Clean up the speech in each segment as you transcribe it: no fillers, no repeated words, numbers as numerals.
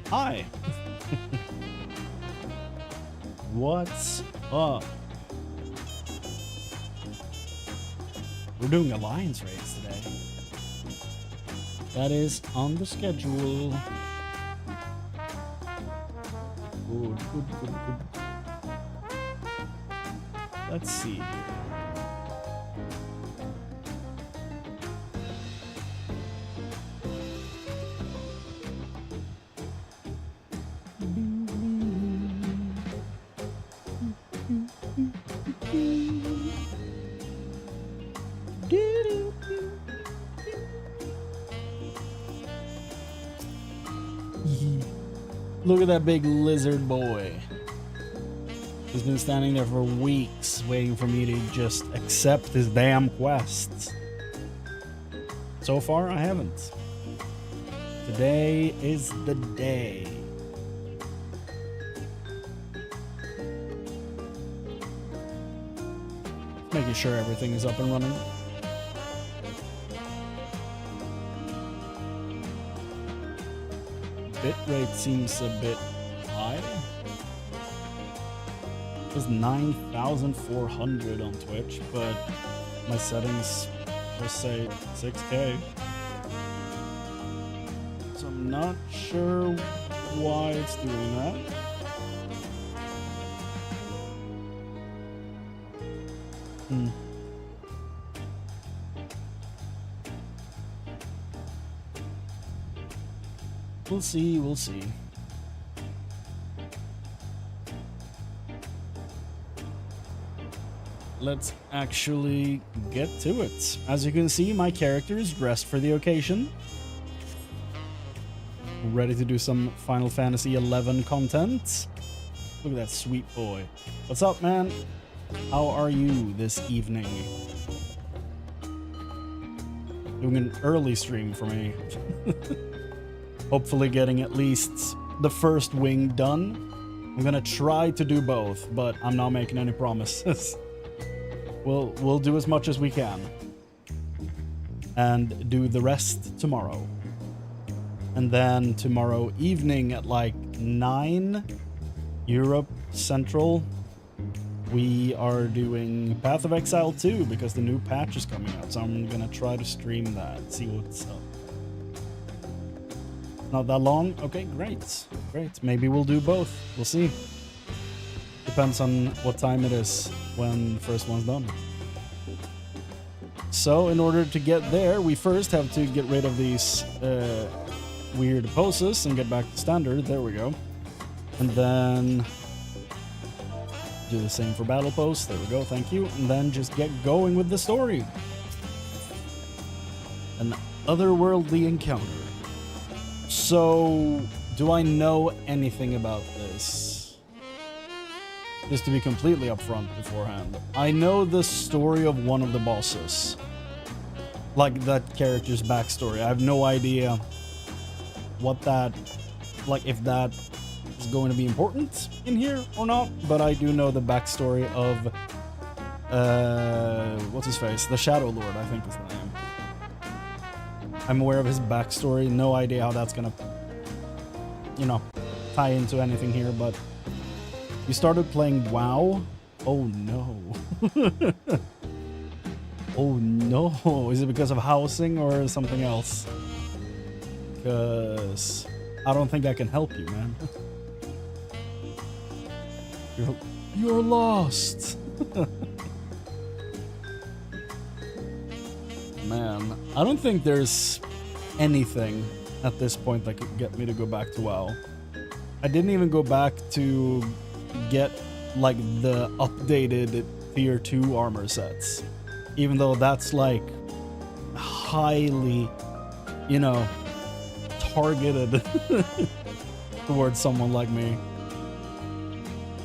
Hi. What's up? We're doing alliance raids today. That is on the schedule. Good, good, good, good. Let's see here. Look at that big lizard boy. He's been standing there for weeks waiting for me to just accept his damn quests. So far, I haven't. Today is the day. Making sure everything is up and running. Bitrate seems a bit high. It's 9,400 on Twitch, but my settings just say 6K. So I'm not sure why it's doing that. We'll see, we'll see. Let's actually get to it. As you can see, my character is dressed for the occasion. Ready to do some Final Fantasy XI content. Look at that sweet boy. What's up, man? How are you this evening? Doing an early stream for me. Hopefully getting at least the first wing done. I'm gonna try to do both, but I'm not making any promises. We'll do as much as we can. And do the rest tomorrow. And then tomorrow evening at like 9 Europe Central, we are doing Path of Exile 2 because the new patch is coming out. So I'm gonna try to stream that, see what's up. Not that long? Okay, great. Great. Maybe we'll do both. We'll see. Depends on what time it is when the first one's done. So, in order to get there, we first have to get rid of these weird poses and get back to standard. There we go. And then do the same for battle pose. There we go. Thank you. And then just get going with the story. An otherworldly encounter. So, do I know anything about this? Just to be completely upfront beforehand. I know the story of one of the bosses. Like that character's backstory. I have no idea what that... like if that is going to be important in here or not. But I do know the backstory of... what's his face? The Shadow Lord, I think is the name. I'm aware of his backstory, no idea how that's gonna, you know, tie into anything here, but you started playing WoW? Oh no. Oh no. Is it because of housing or something else? Because I don't think I can help you, man. You're lost. Man, I don't think there's anything at this point that could get me to go back to WoW. I didn't even go back to get like the updated tier 2 armor sets, even though that's like highly, you know, targeted towards someone like me.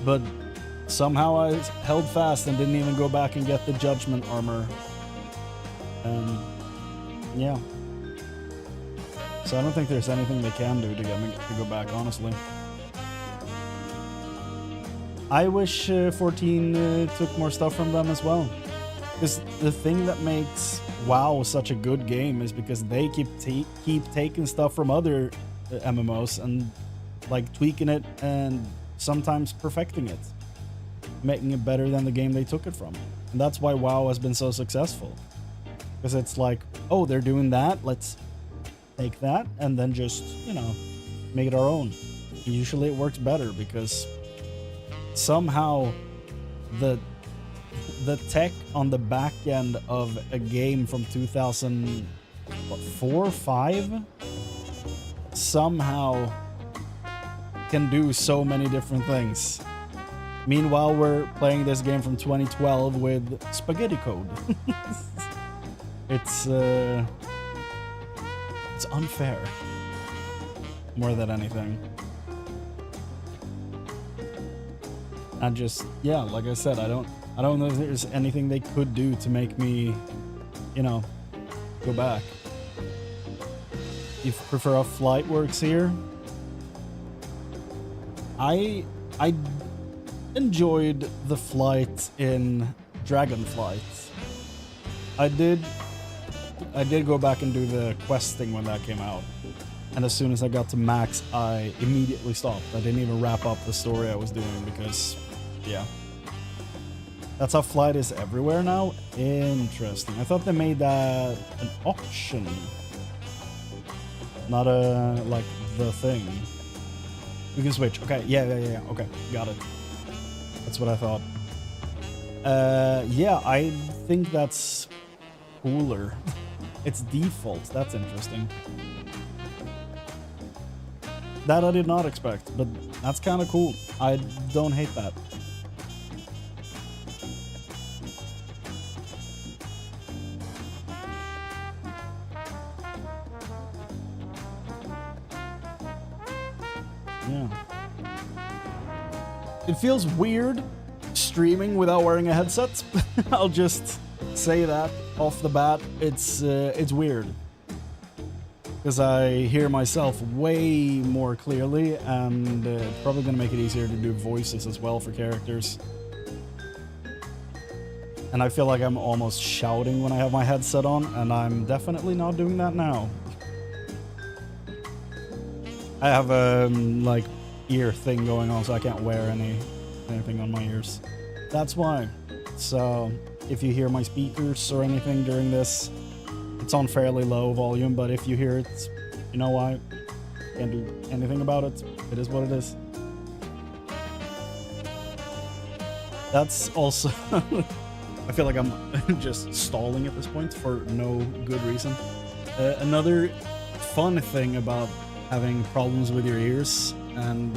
But somehow I held fast and didn't even go back and get the Judgment armor. And yeah, so I don't think there's anything they can do to get me to go back, honestly. I wish 14 took more stuff from them as well. Because the thing that makes WoW such a good game is because they keep taking stuff from other MMOs and like tweaking it and sometimes perfecting it, making it better than the game they took it from. And that's why WoW has been so successful. Because it's like, oh, they're doing that, let's take that and then just, you know, make it our own. Usually it works better because somehow the tech on the back end of a game from 2004, 5 somehow can do so many different things. Meanwhile, we're playing this game from 2012 with spaghetti code. It's unfair more than anything. And just, yeah, like I said, I don't know if there's anything they could do to make me, you know, go back. If you prefer how flight works here, I enjoyed the flight in Dragonflight. I did go back and do the questing when that came out. And as soon as I got to max, I immediately stopped. I didn't even wrap up the story I was doing because, yeah. That's how flight is everywhere now? Interesting. I thought they made that an option. Not a, like, the thing. We can switch. Okay, yeah. Okay, got it. That's what I thought. Yeah, I think that's cooler. It's default. That's interesting. That I did not expect, but that's kind of cool. I don't hate that. Yeah. It feels weird streaming without wearing a headset. I'll just say that off the bat. It's weird. Because I hear myself way more clearly, and it's probably going to make it easier to do voices as well for characters. And I feel like I'm almost shouting when I have my headset on, and I'm definitely not doing that now. I have a like ear thing going on, so I can't wear anything on my ears. That's why. So if you hear my speakers or anything during this, it's on fairly low volume, but if you hear it, you know why. Can't do anything about it. It is what it is. That's also... I feel like I'm just stalling at this point for no good reason. Another fun thing about having problems with your ears, and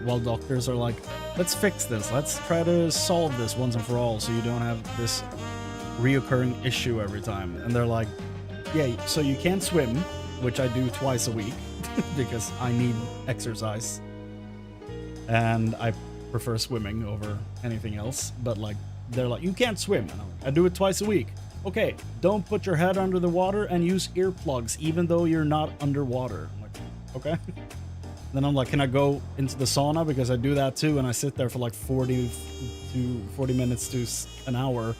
while doctors are like, let's fix this, let's try to solve this once and for all so you don't have this reoccurring issue every time. And they're like, yeah, so you can't swim, which I do twice a week because I need exercise and I prefer swimming over anything else. But like, they're like, you can't swim. And I do it twice a week. Okay, don't put your head under the water and use earplugs even though you're not underwater. I'm like, okay. Then I'm like, can I go into the sauna? Because I do that too, and I sit there for like 40 minutes to an hour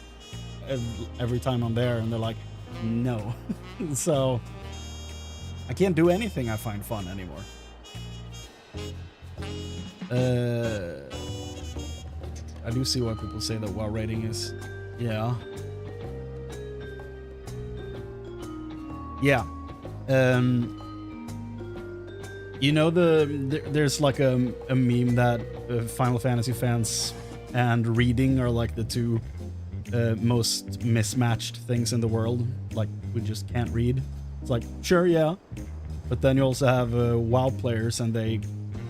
every time I'm there, and they're like, no. So I can't do anything I find fun anymore. I do see why people say that WoW rating is, yeah. You know, there's like a meme that Final Fantasy fans and reading are like the two most mismatched things in the world. Like, we just can't read. It's like, sure, yeah. But then you also have WoW players, and they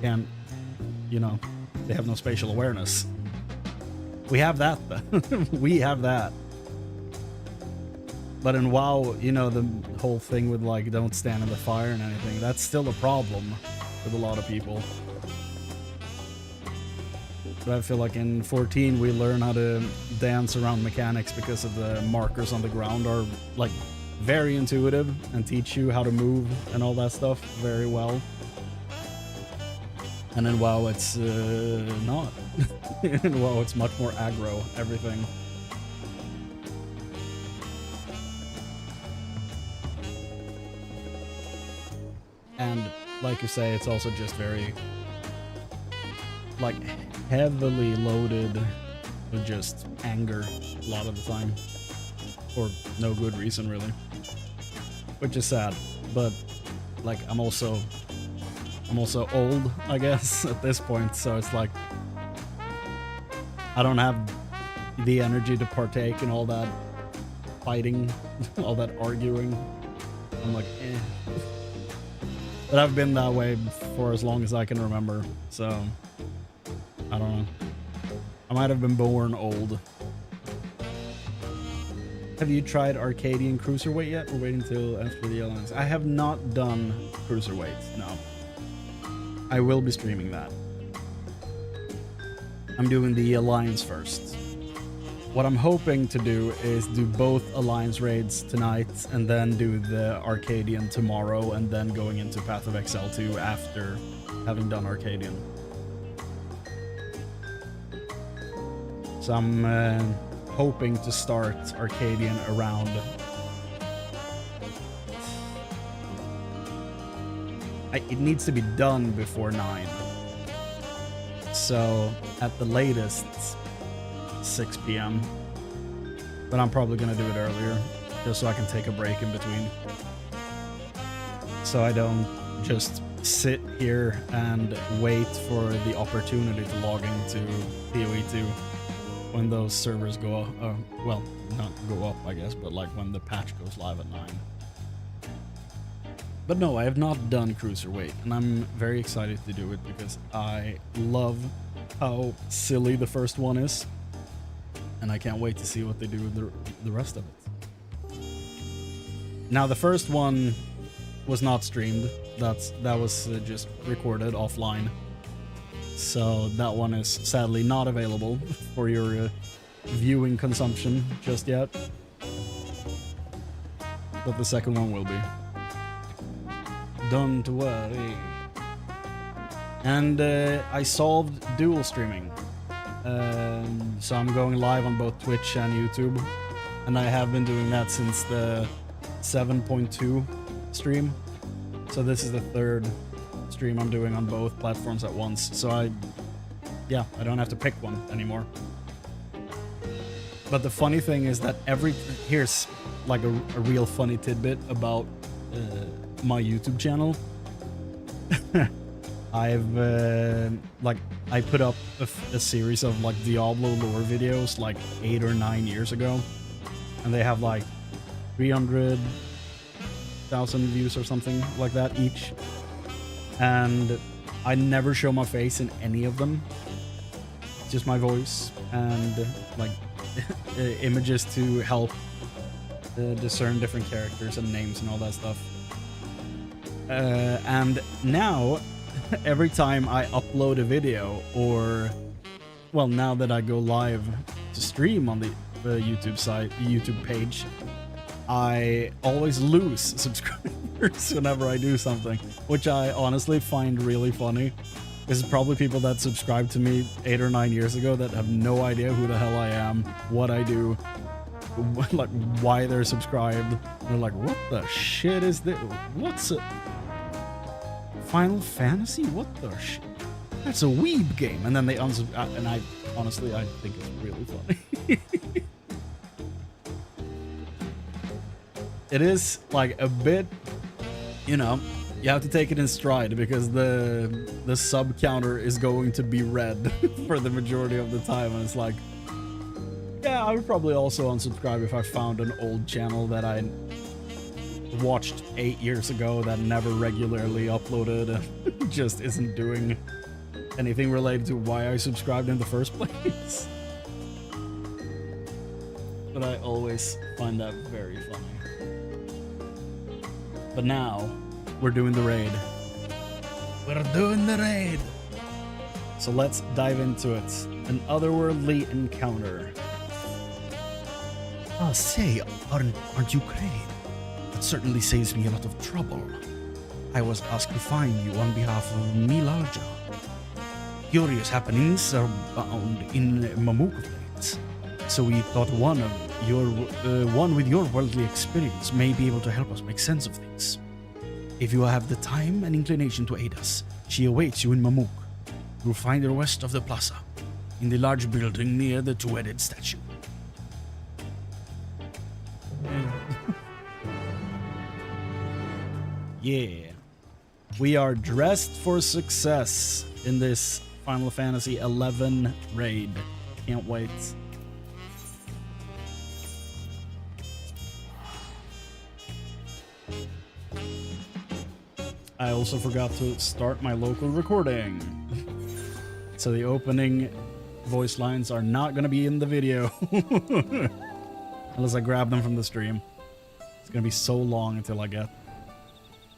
can't, you know, they have no spatial awareness. We have that, though. We have that. But in WoW, you know, the whole thing with, like, don't stand in the fire and anything, that's still a problem with a lot of people. But I feel like in 14, we learn how to dance around mechanics because of the markers on the ground are, like, very intuitive and teach you how to move and all that stuff very well. And in WoW, it's not. In WoW, it's much more aggro, everything. And like you say, it's also just very, like, heavily loaded with just anger a lot of the time. For no good reason, really. Which is sad. But, like, I'm also old, I guess, at this point. So it's like, I don't have the energy to partake in all that fighting, all that arguing. I'm like, eh. But I've been that way for as long as I can remember, so I don't know. I might have been born old. Have you tried Arcadian Cruiserweight yet, or waiting till after the Alliance? I have not done Cruiserweight, no. I will be streaming that. I'm doing the Alliance first. What I'm hoping to do is do both Alliance raids tonight, and then do the Arcadian tomorrow, and then going into Path of Exile 2 after having done Arcadian. So I'm hoping to start Arcadian around... it needs to be done before 9. So, at the latest, 6 p.m. But I'm probably gonna do it earlier, just so I can take a break in between. So I don't just sit here and wait for the opportunity to log into PoE 2 when those servers go up. Well, not go up, I guess, but like when the patch goes live at 9. But no, I have not done Cruiserweight, and I'm very excited to do it because I love how silly the first one is. And I can't wait to see what they do with the rest of it. Now, the first one was not streamed. That was just recorded offline. So that one is sadly not available for your viewing consumption just yet. But the second one will be. Don't worry. And I solved dual streaming. So I'm going live on both Twitch and YouTube, and I have been doing that since the 7.2 stream. So this is the third stream I'm doing on both platforms at once. So I don't have to pick one anymore. But the funny thing is that here's like a real funny tidbit about my YouTube channel. I put up a series of like Diablo lore videos like 8 or 9 years ago, and they have like 300,000 views or something like that each. And I never show my face in any of them, just my voice and like images to help discern different characters and names and all that stuff. And now, every time I upload a video, or, well, now that I go live to stream on the YouTube site, the YouTube page, I always lose subscribers whenever I do something, which I honestly find really funny. This is probably people that subscribed to me 8 or 9 years ago that have no idea who the hell I am, what I do, like why they're subscribed. They're like, what the shit is this? What's it? Final Fantasy? What the shit? That's a weeb game. And then they unsubscribe, and I honestly think it's really funny. It is like a bit, you know, you have to take it in stride because the sub counter is going to be red for the majority of the time, and it's like, yeah, I would probably also unsubscribe if I found an old channel that I watched 8 years ago that never regularly uploaded and just isn't doing anything related to why I subscribed in the first place. But I always find that very funny. But now, we're doing the raid. We're doing the raid! So let's dive into it. An otherworldly encounter. Ah, say, aren't you Chrane? That certainly saves me a lot of trouble. I was asked to find you on behalf of Milarja. Curious happenings are bound in Mamuka plates, so we thought one with your worldly experience may be able to help us make sense of things. If you have the time and inclination to aid us, she awaits you in Mamuk. You'll find her west of the plaza, in the large building near the two-headed statue. Yeah. We are dressed for success in this Final Fantasy 11 raid. Can't wait. I also forgot to start my local recording. So the opening voice lines are not going to be in the video. Unless I grab them from the stream. It's going to be so long until I get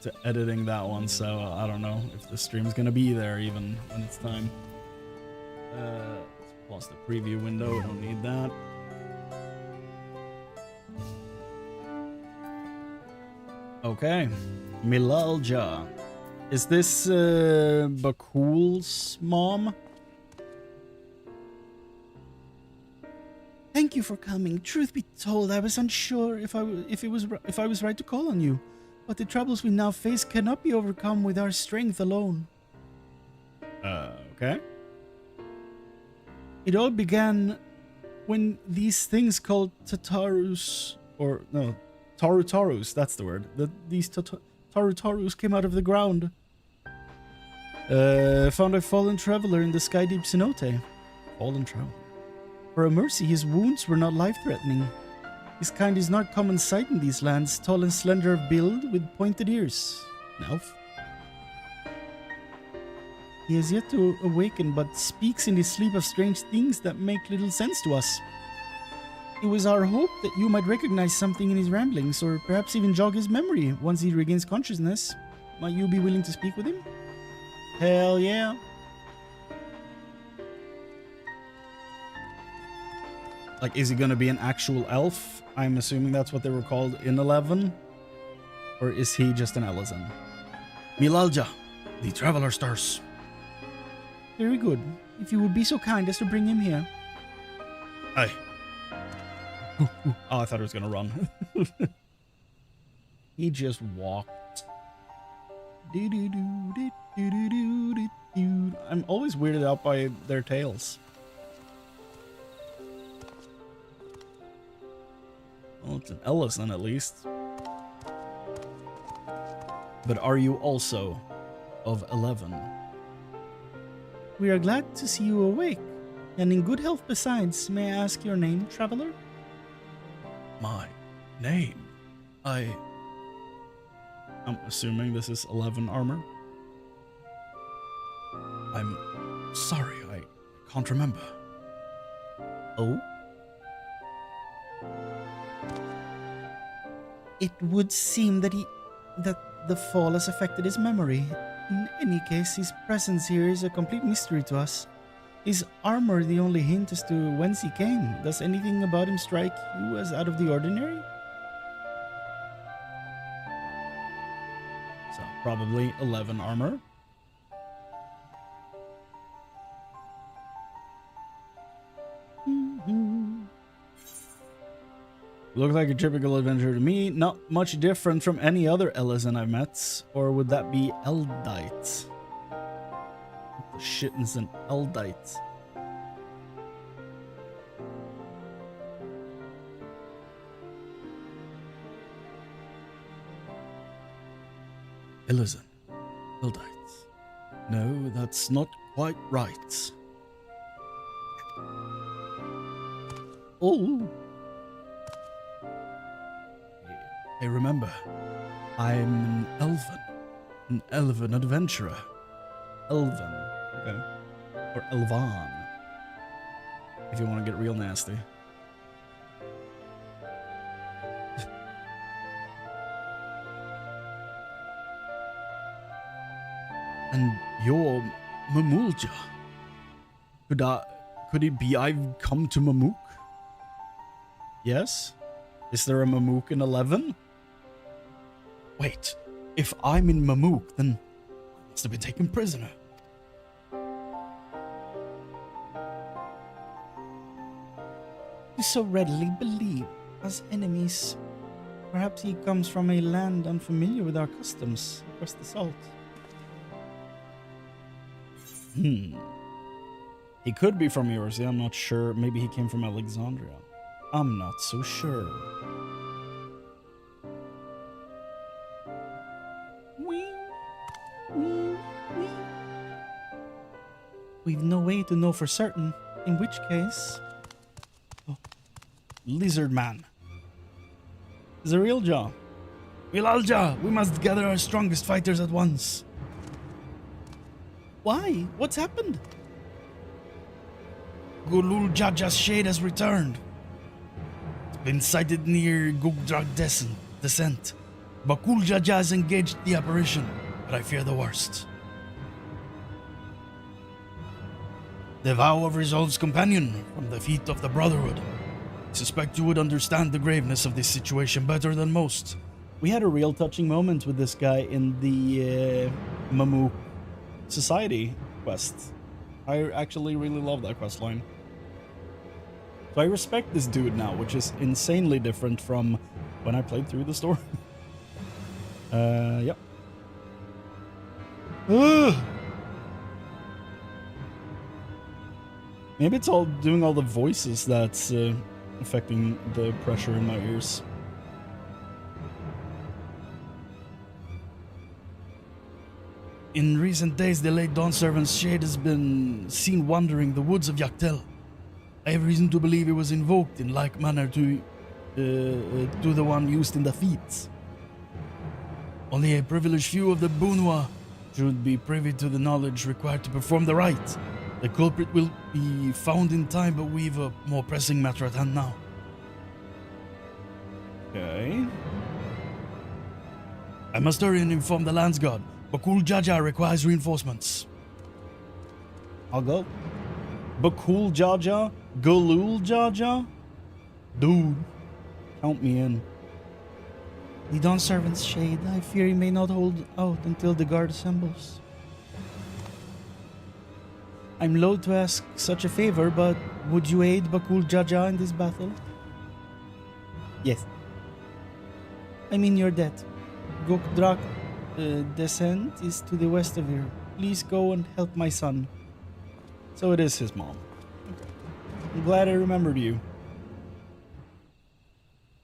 to editing that one. So I don't know if the stream is going to be there even when it's time. Let's pause the preview window. We don't need that. Okay. Milalja. Is this Bakul's mom? Thank you for coming. Truth be told, I was unsure if I was right to call on you, but the troubles we now face cannot be overcome with our strength alone. Okay. It all began when these things called Tatarus, or no, Tarutarus, that's the word. These Tarutarus came out of the ground. Found a fallen traveler in the sky deep cenote. Fallen traveler. For a mercy, his wounds were not life-threatening. His kind is not common sight in these lands, tall and slender of build with pointed ears. An elf? He has yet to awaken, but speaks in his sleep of strange things that make little sense to us. It was our hope that you might recognize something in his ramblings, or perhaps even jog his memory once he regains consciousness. Might you be willing to speak with him? Hell yeah. Like, is he gonna be an actual elf? I'm assuming that's what they were called in 11. Or is he just an Ellison? Milalja, the traveler stars. Very good. If you would be so kind as to bring him here. Aye. Oh, I thought he was gonna run. He just walked. I'm always weirded out by their tails. Well, it's an Ellison at least. But are you also of 11? We are glad to see you awake, and in good health besides. May I ask your name, traveler? My name? I'm assuming this is 11 armor. I'm sorry, I can't remember. Oh? It would seem that the fall has affected his memory. In any case, his presence here is a complete mystery to us. Is armor the only hint as to whence he came? Does anything about him strike you as out of the ordinary? So, probably 11 armor. Looks like a typical adventure to me. Not much different from any other Ellison I've met. Or would that be Eldite? What the shit is an Eldite? Ellison. Eldites. No, that's not quite right. Oh! I remember. I'm an elven adventurer. Elven. Okay. Or Elvan. If you want to get real nasty. And you're Mamulja. Could it be I've come to Mamuk? Yes? Is there a Mamuk in 11? Wait, if I'm in Mamuk, then I must have been taken prisoner. You so readily believe us enemies. Perhaps he comes from a land unfamiliar with our customs. Request assault. He could be from yours. I'm not sure. Maybe he came from Alexandria. I'm not so sure. We've no way to know for certain. In which case... Oh. Lizard man. Is a real jaw. Milalja, we must gather our strongest fighters at once. Why? What's happened? Gulul Jaja's shade has returned. It's been sighted near Gugdrag descent. Bakul Jaja has engaged the apparition, but I fear the worst. The vow of Resolve's companion from the feet of the Brotherhood. I suspect you would understand the graveness of this situation better than most. We had a real touching moment with this guy in the Mamuk Society quest. I actually really love that quest line. So I respect this dude now, which is insanely different from when I played through the story. Yep. Maybe it's all doing all the voices that's affecting the pressure in my ears. In recent days, the late Dawn Servant's shade has been seen wandering the woods of Yaktel. I have reason to believe it was invoked in like manner to the one used in the feats. Only a privileged few of the Bunwa should be privy to the knowledge required to perform the rite. The culprit will be found in time, but we've a more pressing matter at hand now. Okay. I must hurry and inform the Lands God. Bakul Jaja requires reinforcements. I'll go. Bakul Jaja? Gulul Jaja? Dude, count me in. The Dawn Servant's shade, I fear he may not hold out until the guard assembles. I'm loath to ask such a favor, but would you aid Bakul Jaja in this battle? Yes. I mean your debt. Gokdrak descent is to the west of here. Please go and help my son. So it is his mom. Okay. I'm glad I remembered you.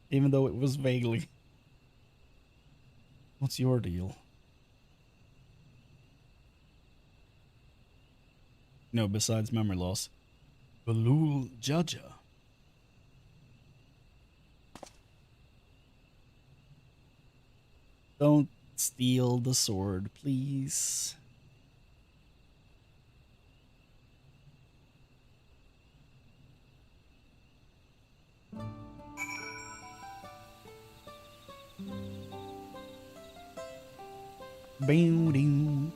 Even though it was vaguely. What's your deal? No, besides memory loss. Balul Jaja. Don't steal the sword, please. Bing.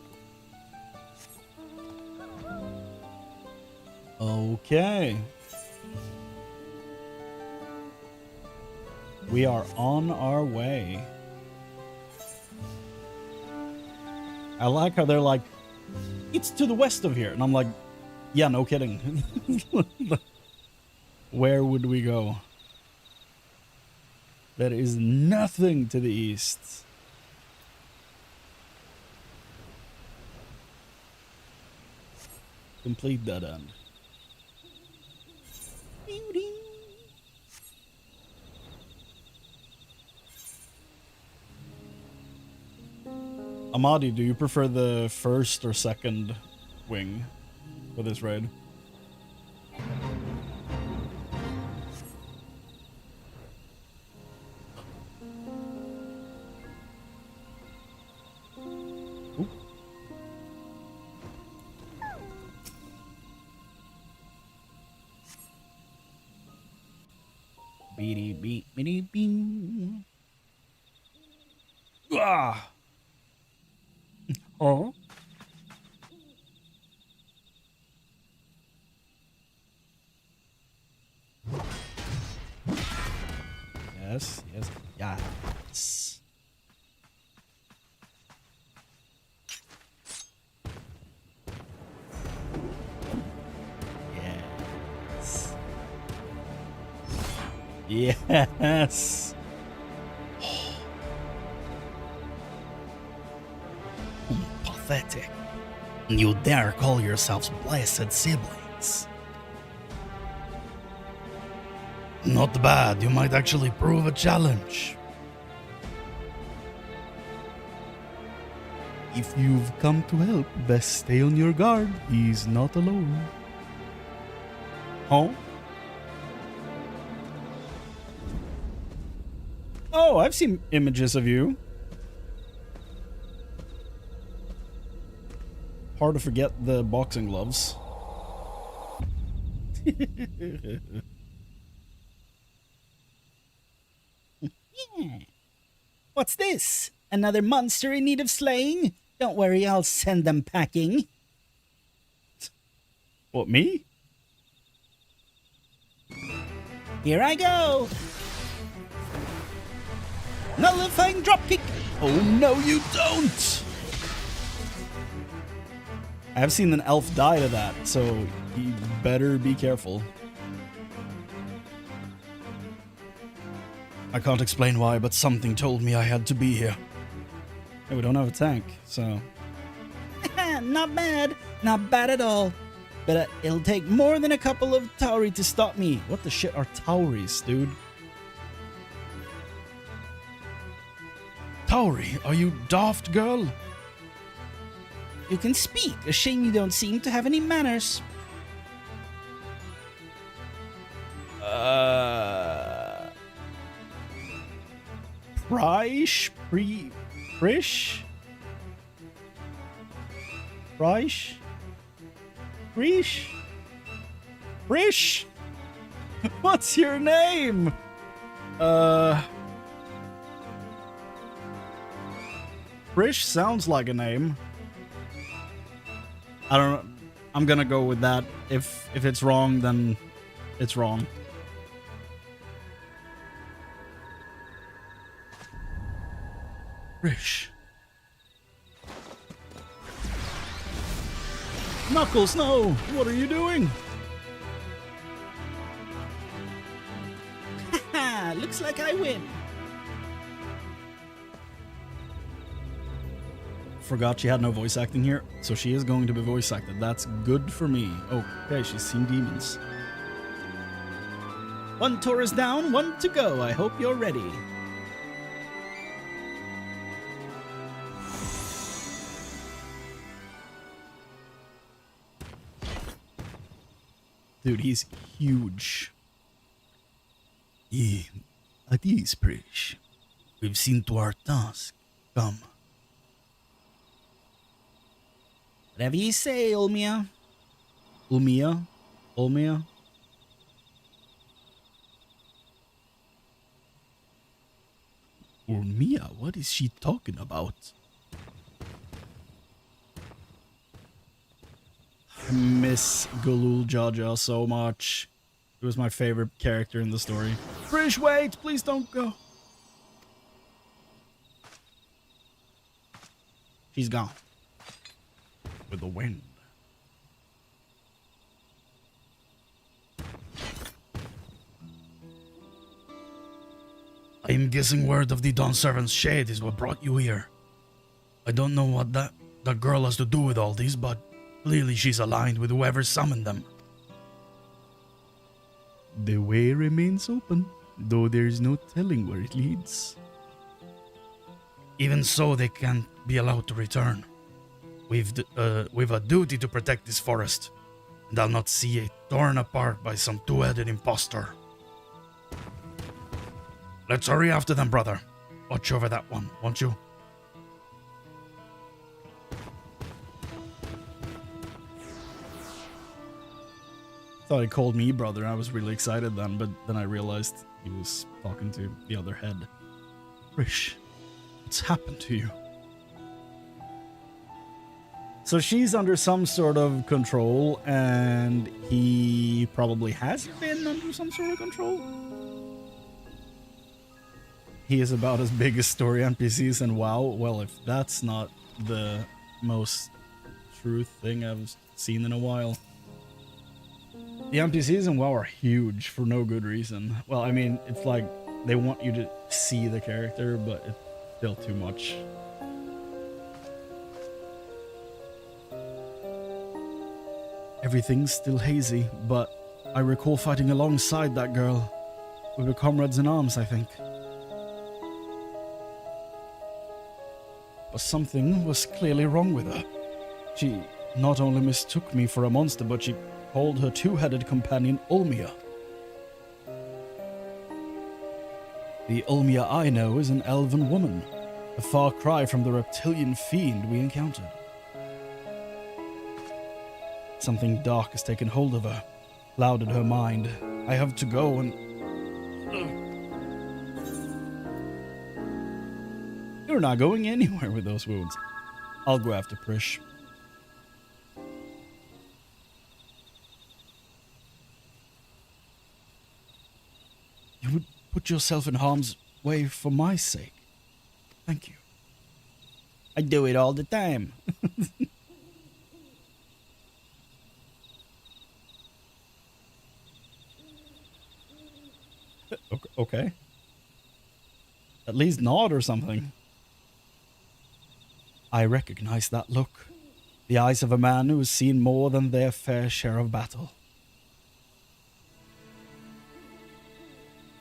Okay. We are on our way. I like how they're like, it's to the west of here. And I'm like, yeah, no kidding. Where would we go? There is nothing to the east. Complete dead end. Amadi, do you prefer the first or second wing for this raid? Oop. Beady beat beady bing. Ah. Oh. Yes, yes, yes. Yes. Yes. pathetic. You dare call yourselves blessed siblings. Not bad, you might actually prove a challenge. If you've come to help, best stay on your guard. He's not alone. Huh? Oh, I've seen images of you. Hard to forget the boxing gloves. What's this? Another monster in need of slaying? Don't worry, I'll send them packing. What, me? Here I go! Nullifying dropkick! Oh no, you don't! I've seen an elf die to that, so you better be careful. I can't explain why, but something told me I had to be here. Hey, we don't have a tank, so... Not bad. Not bad at all. But it'll take more than a couple of Tauri to stop me. What the shit are Tauris, dude? Tauri, are you daft, girl? You can speak. A shame you don't seem to have any manners. Prish? Prish? Prish? Prish? Prish? What's your name? Prish sounds like a name. I don't know. I'm gonna go with that. If it's wrong, then it's wrong. Rish. Knuckles, no! What are you doing? Haha, looks like I win. Forgot she had no voice acting here, so she is going to be voice acted. That's good for me. Okay, she's seen demons. One tour is down, one to go. I hope you're ready. Dude, he's huge. At ease, Prish. We've seen to our task. Come. Whatever you say, Ulmia. Ulmia? Ulmia? Urmia, what is she talking about? I miss Galul Jaja so much. It was my favorite character in the story. Prish, wait! Please don't go. She's gone. With the wind. I am guessing word of the Dawn Servant's shade is what brought you here. I don't know what that girl has to do with all this, but clearly she's aligned with whoever summoned them. The way remains open, though there's no telling where it leads. Even so, they can't be allowed to return. We've a duty to protect this forest, and I'll not see it torn apart by some two-headed impostor. Let's hurry after them, brother. Watch over that one, won't you? Thought he called me brother. I was really excited then, but then I realized he was talking to the other head. Rish, what's happened to you? So she's under some sort of control, and he probably has been under some sort of control. He is about as big as story NPCs and WoW. Well, if that's not the most true thing I've seen in a while. The NPCs in WoW are huge for no good reason. Well, I mean, it's like they want you to see the character, but it's still too much. Everything's still hazy, but I recall fighting alongside that girl. We were comrades in arms, I think. But something was clearly wrong with her. She not only mistook me for a monster, but she called her two-headed companion Olmia. The Olmia I know is an elven woman, a far cry from the reptilian fiend we encountered. Something dark has taken hold of her, clouded her mind. I have to go and... You're not going anywhere with those wounds. I'll go after Prish. You would put yourself in harm's way for my sake. Thank you. I do it all the time. Okay. At least nod or something. I recognize that look. The eyes of a man who has seen more than their fair share of battle.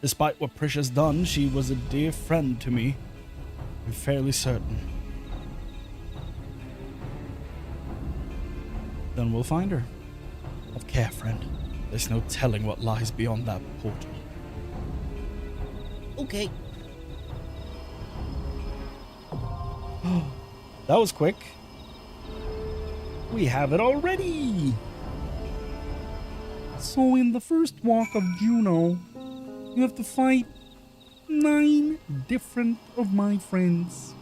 Despite what Prish has done, she was a dear friend to me. I'm fairly certain. Then we'll find her. Have care, friend. There's no telling what lies beyond that portal. Okay. That was quick. We have it already. So in the first walk of Juno, you have to fight 9 different of my friends.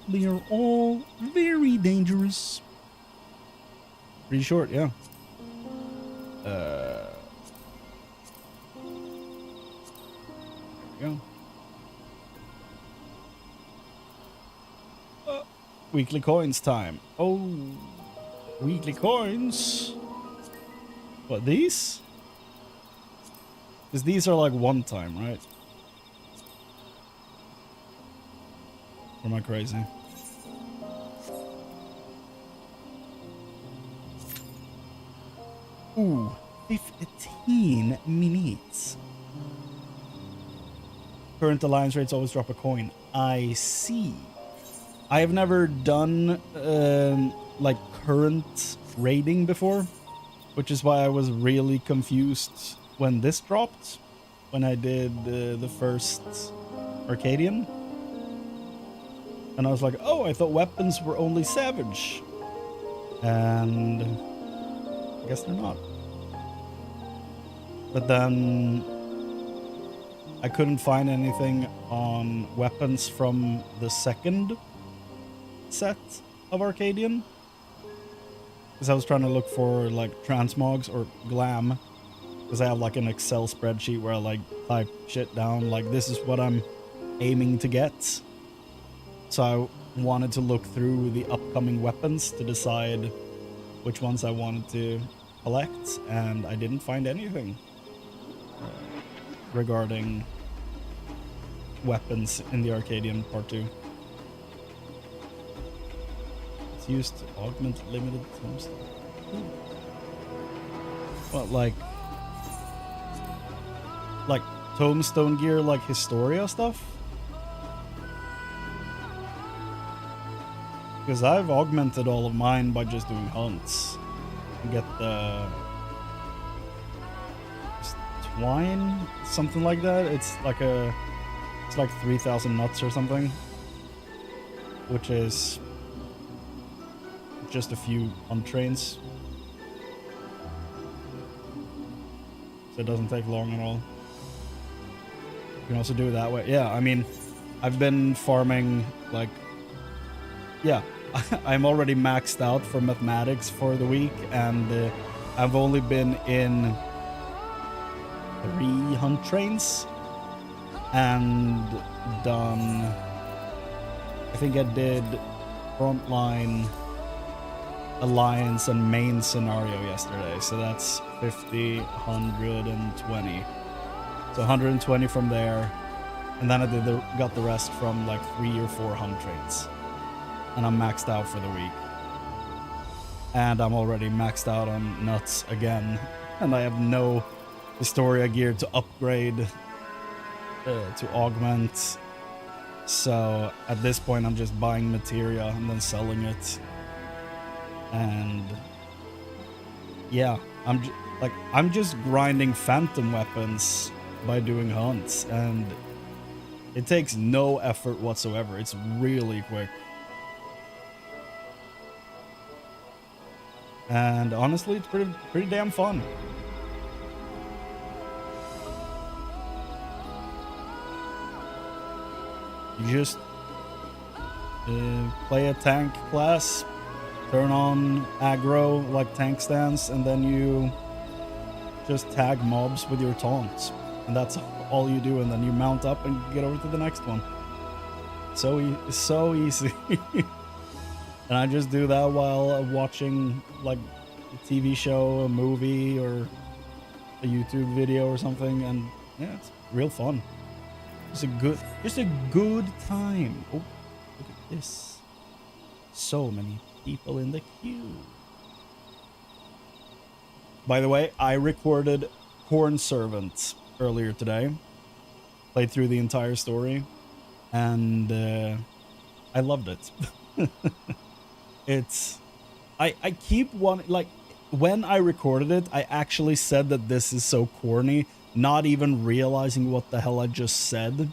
They are all very dangerous. Pretty short, yeah. There we go. Weekly coins time. Oh, weekly coins. What, these? Because these are like one time, right? Or am I crazy? Ooh, 15 minutes. Current alliance rates always drop a coin. I see. I have never done like current raiding before, which is why I was really confused when this dropped, when I did the first Arcadian. And I was like, oh, I thought weapons were only savage. And I guess they're not. But then I couldn't find anything on weapons from the second set of Arcadian, because I was trying to look for like transmogs or glam, because I have like an Excel spreadsheet where I like type shit down, like this is what I'm aiming to get. So I wanted to look through the upcoming weapons to decide which ones I wanted to collect, and I didn't find anything regarding weapons in the Arcadian Part 2. It's used to augment limited tombstone. What, like tombstone gear, like Historia stuff? Because I've augmented all of mine by just doing hunts. You get the twine, something like that. It's like 3,000 nuts or something, which is just a few hunt trains. So it doesn't take long at all. You can also do it that way. Yeah, I mean, I've been farming like, yeah, I'm already maxed out for mathematics for the week, and I've only been in 3 hunt trains and done, I think I did frontline, alliance, and main scenario yesterday. So that's 50, 120. So 120 from there, and then I got the rest from like 3 or 4 hunt trains, and I'm maxed out for the week. and I'm already maxed out on nuts again, and I have no Historia gear to upgrade, to augment. So at this point, I'm just buying materia and then selling it. And yeah, I'm just grinding phantom weapons by doing hunts, and it takes no effort whatsoever. It's really quick. And honestly, it's pretty damn fun. You just play a tank class, turn on aggro like tank stance, and then you just tag mobs with your taunts. And that's all you do, and then you mount up and get over to the next one. So easy. And I just do that while watching like a TV show, a movie, or a YouTube video or something, and yeah, it's real fun. Just a good time. Oh, look at this. So many people in the queue. By the way, I recorded Corn Servant earlier today. Played through the entire story, and I loved it. I keep wanting, like, when I recorded it, I actually said that this is so corny, not even realizing what the hell I just said,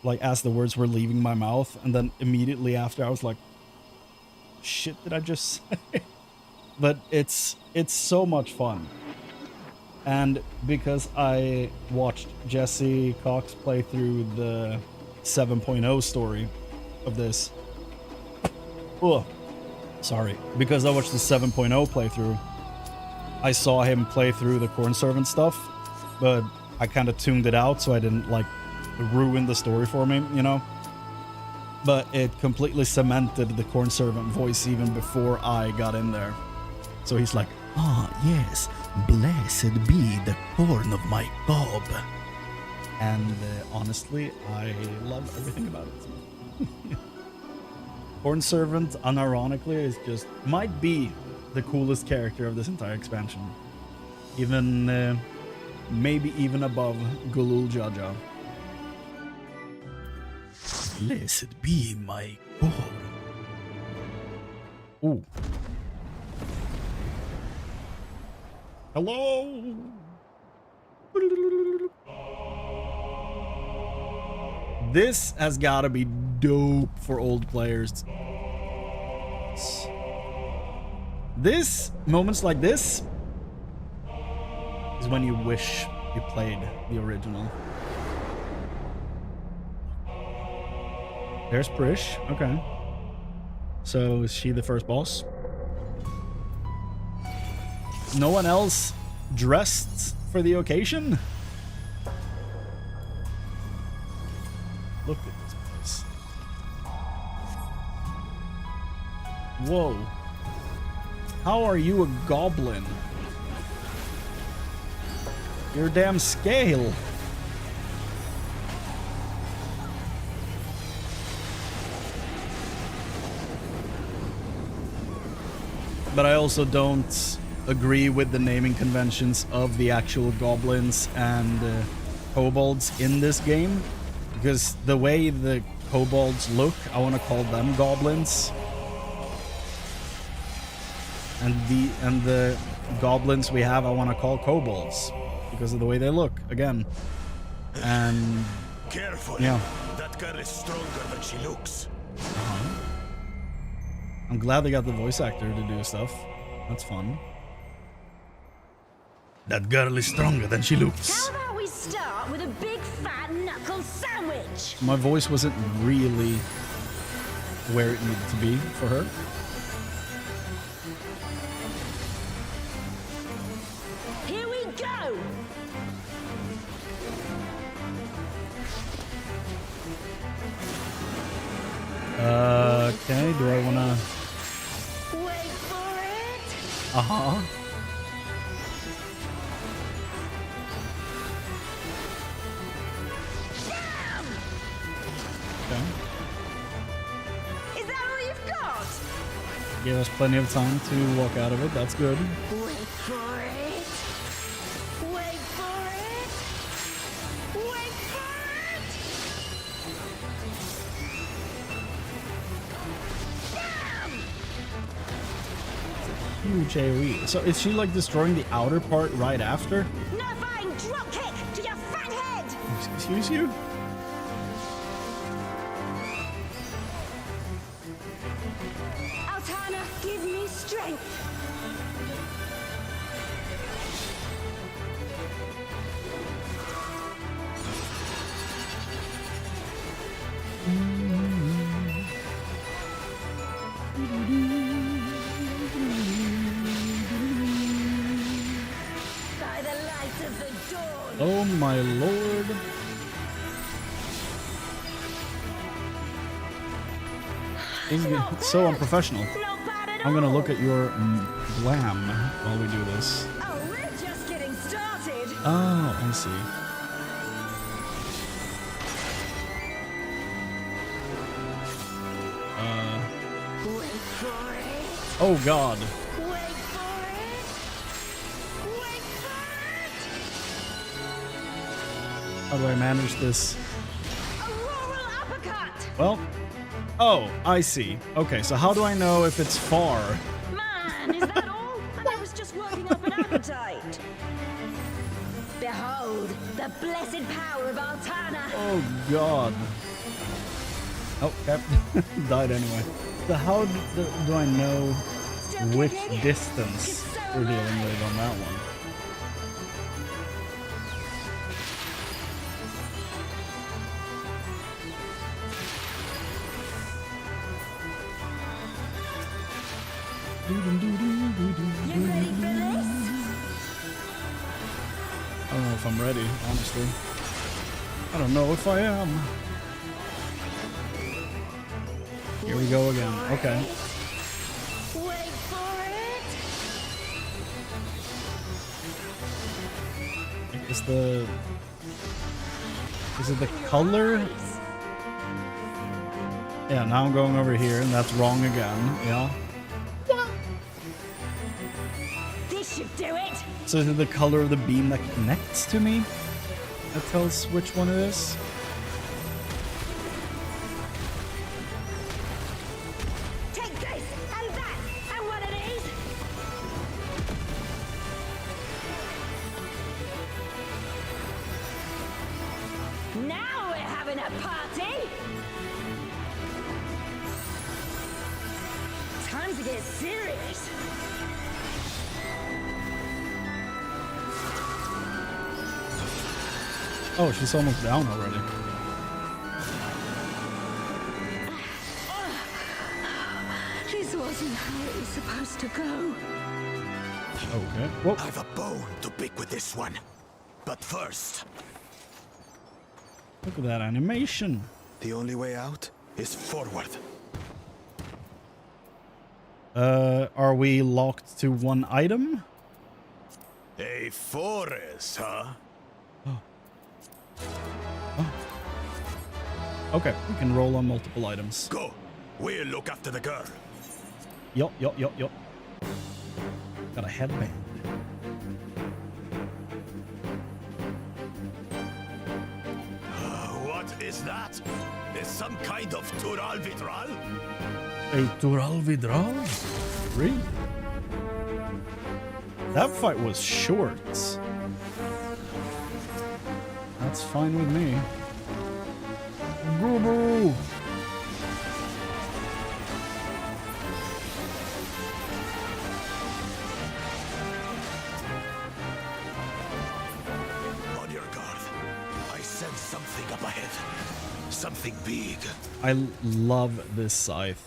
like, as the words were leaving my mouth, and then immediately after I was like, shit, did I just say? But it's so much fun. And because I watched Jesse Cox play through the 7.0 story of this, oh, sorry, because I watched the 7.0 playthrough, I saw him play through the Corn Servant stuff, but I kind of tuned it out so I didn't, like, ruin the story for me, you know? But it completely cemented the Corn Servant voice even before I got in there. So he's like, "Ah, yes, blessed be the corn of my gob." And honestly, I love everything about it. Corn Servant, unironically, is just, might be the coolest character of this entire expansion. Even, maybe even above Gulul Jaja. Blessed be my gob. Ooh. Hello? This has got to be dope for old players. This, moments like this, is when you wish you played the original. There's Prish, okay. So is she the first boss? No one else dressed for the occasion? Look at this place. Whoa. How are you a goblin? Your damn scale. But I also don't agree with the naming conventions of the actual goblins and kobolds in this game, because the way the kobolds look, I want to call them goblins, and the goblins we have, I want to call kobolds because of the way they look again. And careful, yeah, that girl is stronger than she looks. I'm glad they got the voice actor to do stuff. That's fun. That girl is stronger than she looks. How about we start with a big fat knuckle sandwich? My voice wasn't really where it needed to be for her. Here we go! Okay, do I wanna... Wait for it! Uh-huh. Damn! Okay. Is that all you've got? Gave us plenty of time to walk out of it. That's good. Wait for it. Wait for it. Wait for it. Bam! Huge AoE. So is she like destroying the outer part right after? Nerfing drop kick to your fat head. Excuse you? Altana, give me strength. By the light of the dawn. Oh my lord. So unprofessional. Not bad at all. I'm gonna look at your glam while we do this. Oh, we're just getting started. Oh, I see. Wait for it. Oh god. Wait for it. Wait for it. How do I manage this? Auroral uppercut. Well, oh, I see. Okay, so how do I know if it's far? Man, is that all? And I was just working up an appetite. Behold, the blessed power of Altana. Oh god. Oh, okay. Died anyway. So how do I know Still which kicking? distance It's so we're dealing alive. with on that one? You ready for this? I don't know if I'm ready, honestly. I don't know if I am. Here we go again. Okay. Wait for it. Is it the color? Yeah, now I'm going over here and that's wrong again. Yeah. This should do it. So is it the color of the beam that connects to me? That tells which one it is? Take this and that and one of these. Now we're having a party. Time to get serious. Oh, she's almost down already. This wasn't how it was supposed to go. Okay. Whoa. I've a bone to pick with this one. But first, Look at that animation. the only way out is forward. Are we locked to one item? A forest, huh? Okay, we can roll on multiple items. Go. We'll look after the girl. Yup. Got a headband. What is that? Is some kind of Tural Vitral? A Tural Vidral? Really? That fight was short. That's fine with me. Boo-boo! On your guard. I sense something up ahead. Something big. I love this scythe.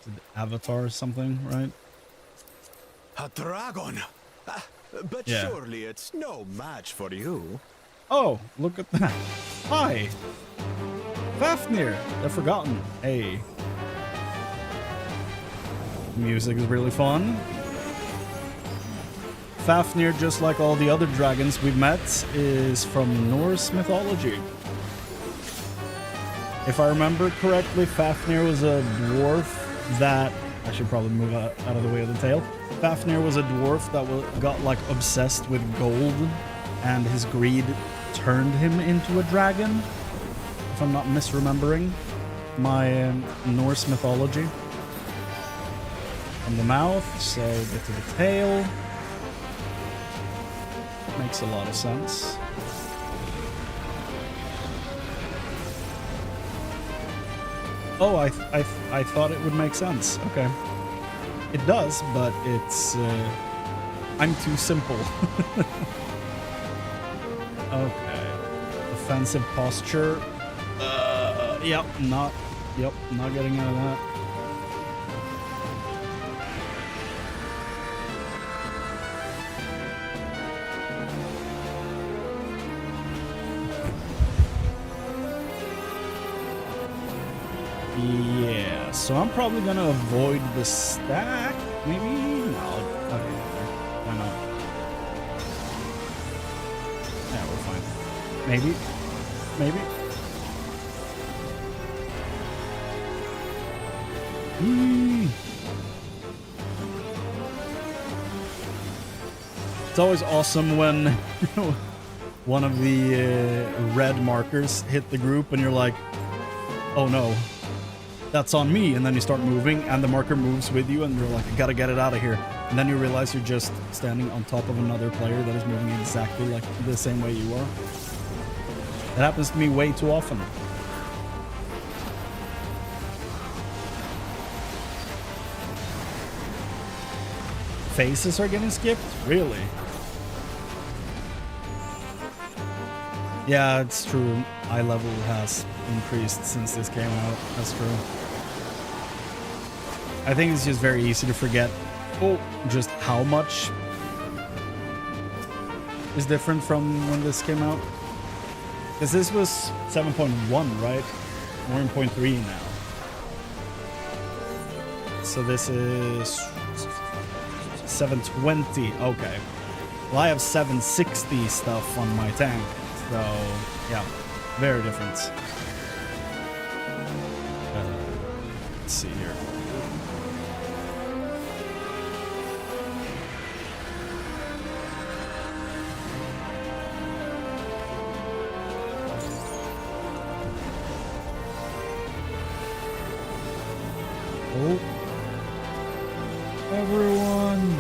Is it Avatar or something, right? A dragon. But Yeah. surely it's no match for you. Oh, look at that. Hi! Fafnir, the Forgotten. Hey. Music is really fun. Fafnir, just like all the other dragons we've met, is from Norse mythology. If I remember correctly, Fafnir was a dwarf that I should probably move out of the way of the tail. Fafnir was a dwarf that got like obsessed with gold, and his greed turned him into a dragon, if I'm not misremembering my Norse mythology. From the mouth, so get to the tail. Makes a lot of sense. Oh, I thought it would make sense. Okay. It does, but it's... I'm too simple. Okay. Offensive posture. Yep, not getting out of that. Yeah, so I'm probably gonna avoid the stack. Maybe? No. Okay, why not? Yeah, we're fine. Maybe. It's always awesome when one of the red markers hit the group and you're like, oh no, that's on me. And then you start moving and the marker moves with you and you're like, I gotta get it out of here. And then you realize you're just standing on top of another player that is moving exactly like the same way you are. That happens to me way too often. Faces are getting skipped? Really? Yeah, it's true. Eye level has increased since this came out. That's true. I think it's just very easy to forget just how much is different from when this came out. Because this was 7.1, right? We're in 0.3 now. So this is 720. Okay. Well, I have 760 stuff on my tank. So, yeah, very different. Let's see here. Oh. Everyone!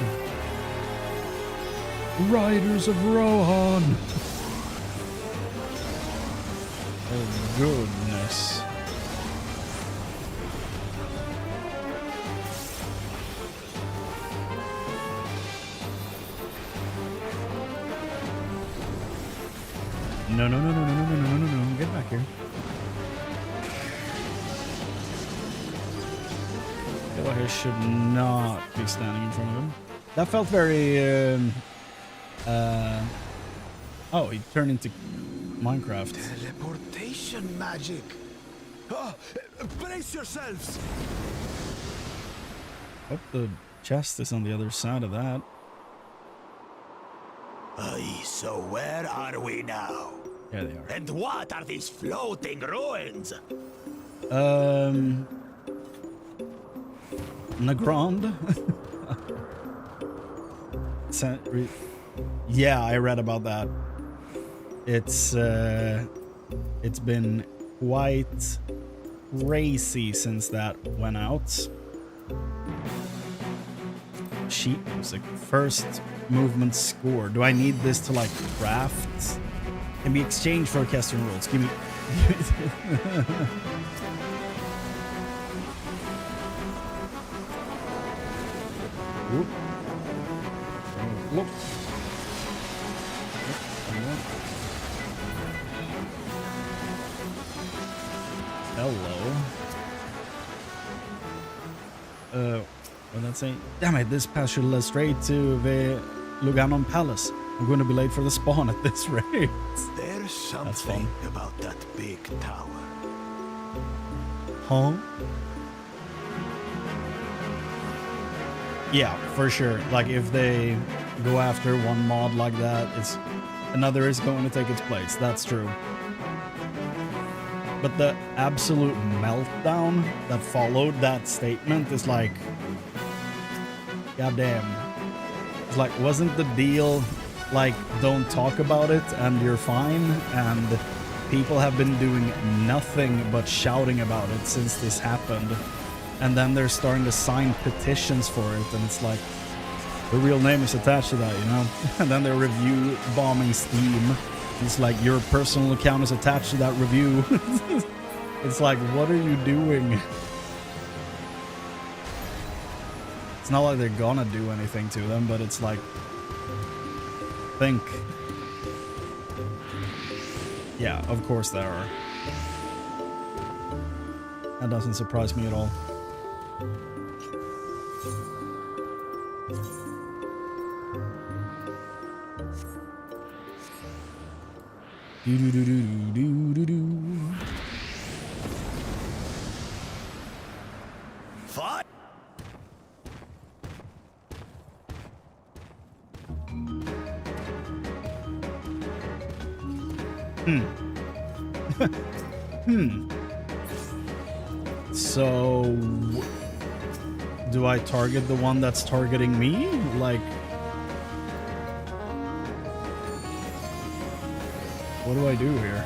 Riders of Rohan! Oh, goodness. No. Get back here. I feel like I should not be standing in front of him. That felt very, oh, he turned into Minecraft. Teleportation magic. Oh, brace yourselves. Hope the chest is on the other side of that. Aye, so where are we now? There they are. And what are these floating ruins? Nagrand? Yeah, I read about that. It's been quite crazy since that went out. Sheet music. First movement score. Do I need this to like craft? Can be exchanged for casting rolls. Give me. Whoop. Whoop. Hello. What did that say? Damn it, this path should lead straight to the Luganon Palace. I'm going to be late for the spawn at this rate. There's something about that big tower. Huh? Yeah, for sure. Like, if they go after one mod like that, another is going to take its place. That's true. But the absolute meltdown that followed that statement is like, goddamn. It's like, wasn't the deal like, don't talk about it and you're fine? And people have been doing nothing but shouting about it since this happened. And then they're starting to sign petitions for it, and it's like, the real name is attached to that, you know? And then they're review bombing Steam. It's like, your personal account is attached to that review. It's like, what are you doing? It's not like they're gonna do anything to them, but it's like, think. Yeah, of course there are. That doesn't surprise me at all. Do do do do do do do. Fight! So, do I target the one that's targeting me? Like, what do I do here?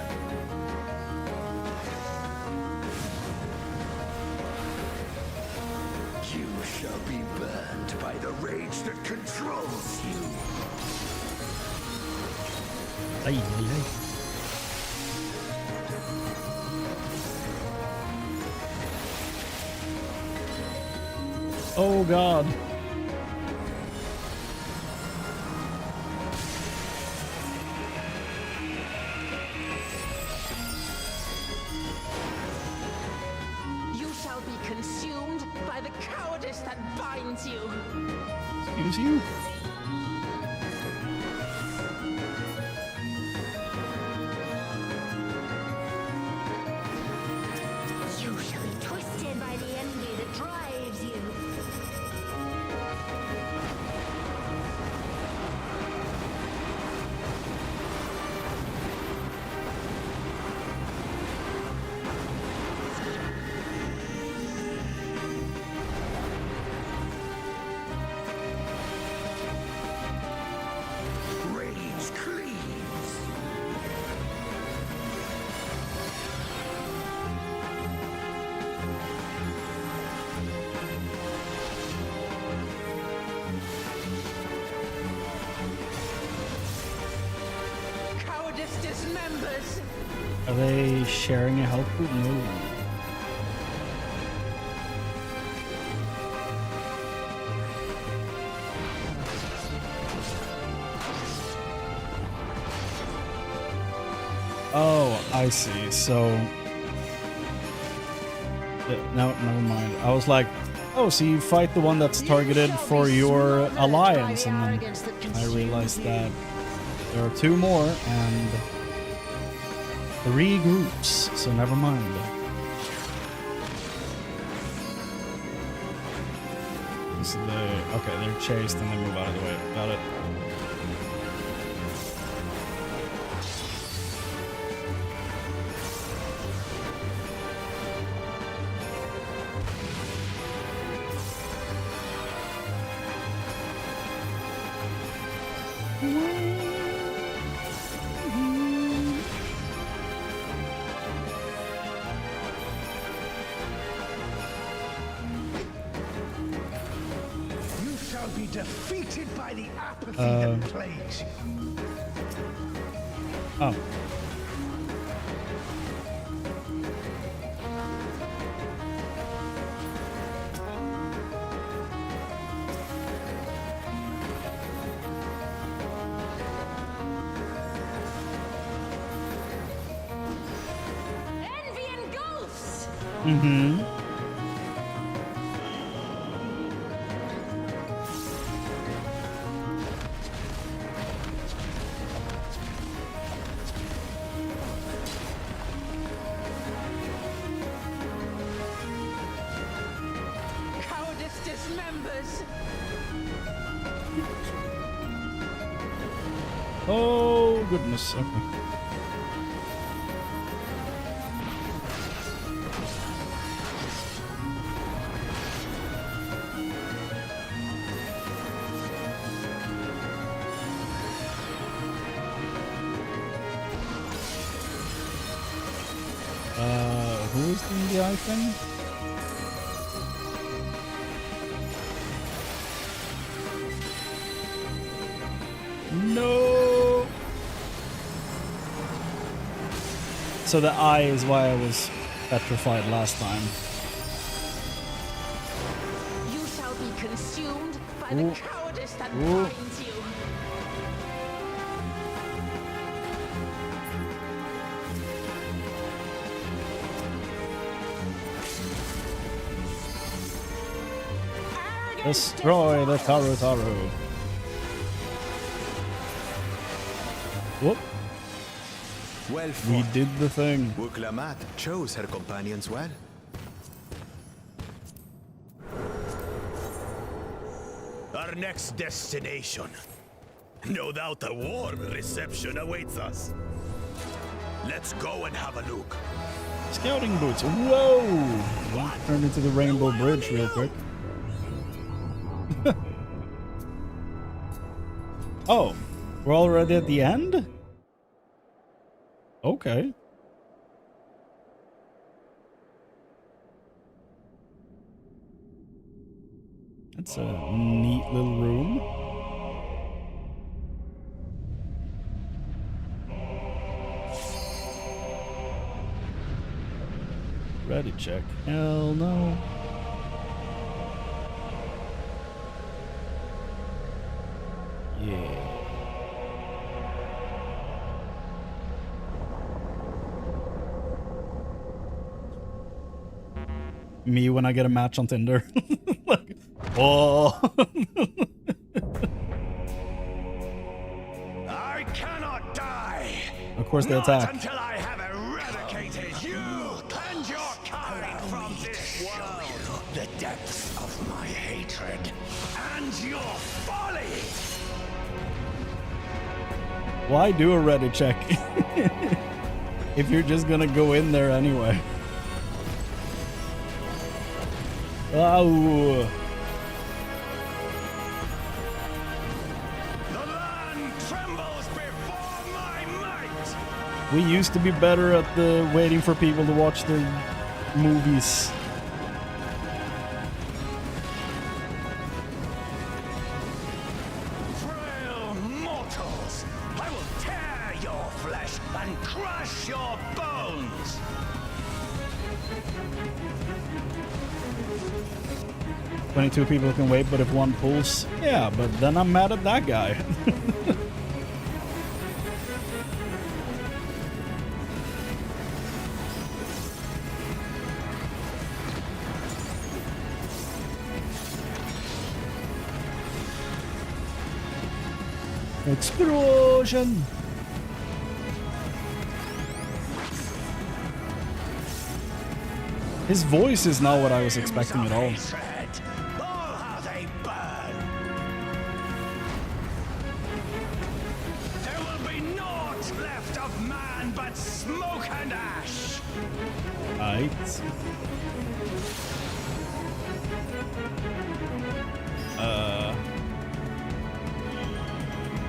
You shall be burned by the rage that controls you. Ay, ay, ay. Oh God. You shall be consumed by the cowardice that binds you. Excuse you? You shall be twisted by the envy that drives you. Rage cleaves. Cowardice dismembers. Are they sharing a health pool? No. Oh, I see. So, no, never mind. I was like, oh, so you fight the one that's targeted for your alliance, and then I realized that there are two more and 3 groups. So never mind. This is the okay. They're chased and they move out of the way. Got it. You shall be defeated by the apathy that plagues you. Oh. Envy engulfs. Mm-hmm. Cowardice dismembers. Oh goodness. Okay. the eye thing? No! So the eye is why I was petrified last time. You shall be consumed by the cowardice that Ooh. binds you. Destroy the Taru. Whoop. Well We fought. did the thing. Wuklamat chose her companions well. Our next destination. No doubt a warm reception awaits us. Let's go and have a look. Scouting boots. Whoa! Turn into the Rainbow Bridge real quick. Oh, we're already at the end? Okay. That's a neat little room. Ready check. Hell no. Yeah. Me when I get a match on Tinder. Like, oh. I cannot die. Of course they Not attack. until I have eradicated you and your kind from this world. The depths of my hatred and your folly. Why do a ready check if you're just gonna go in there anyway? Oh. The land trembles before my might. We used to be better at the waiting for people to watch their movies. Frail mortals, I will tear your flesh and crush your bones. 22 people can wait, but if one pulls, yeah, but then I'm mad at that guy. Explosion! His voice is not what I was expecting at all. Hatred, oh, how they burn. There will be naught left of man but smoke and ash. Right.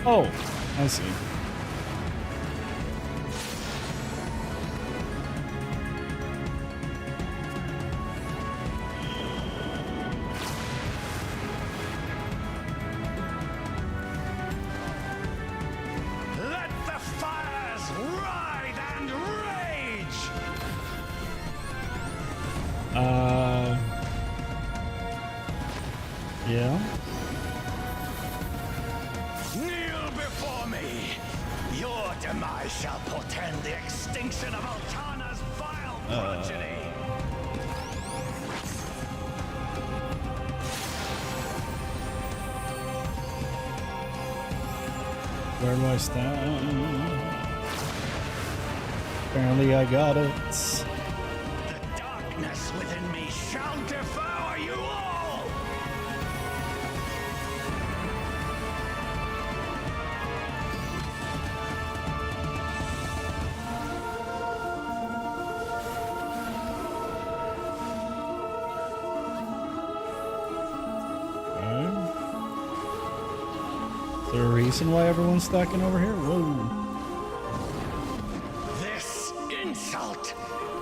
Oh, I see. Let the fires ride and rage. Yeah. Kneel before me. Your demise shall portend the extinction of Altana's vile progeny. Where do I stand? Apparently I got it. The darkness within me shall devour you all. Is there a reason why everyone's stacking over here? Whoa. This insult,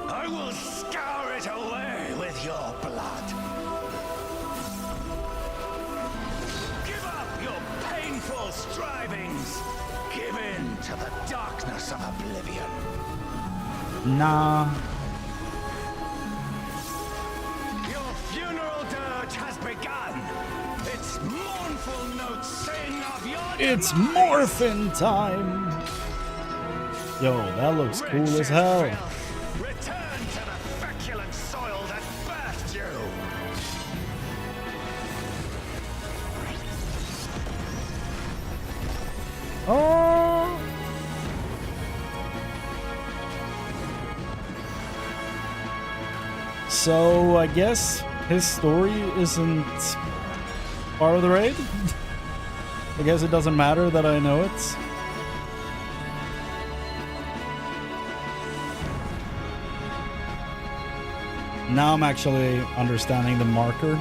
I will scour it the darkness of oblivion. Nah. Your funeral dirge has begun. Its mournful notes sing of your It's demise. morphin' time. Yo, that looks cool as hell. Return to the feculent soil that birthed you. Oh. So I guess his story isn't part of the raid. I guess it doesn't matter that I know it. Now I'm actually understanding the marker.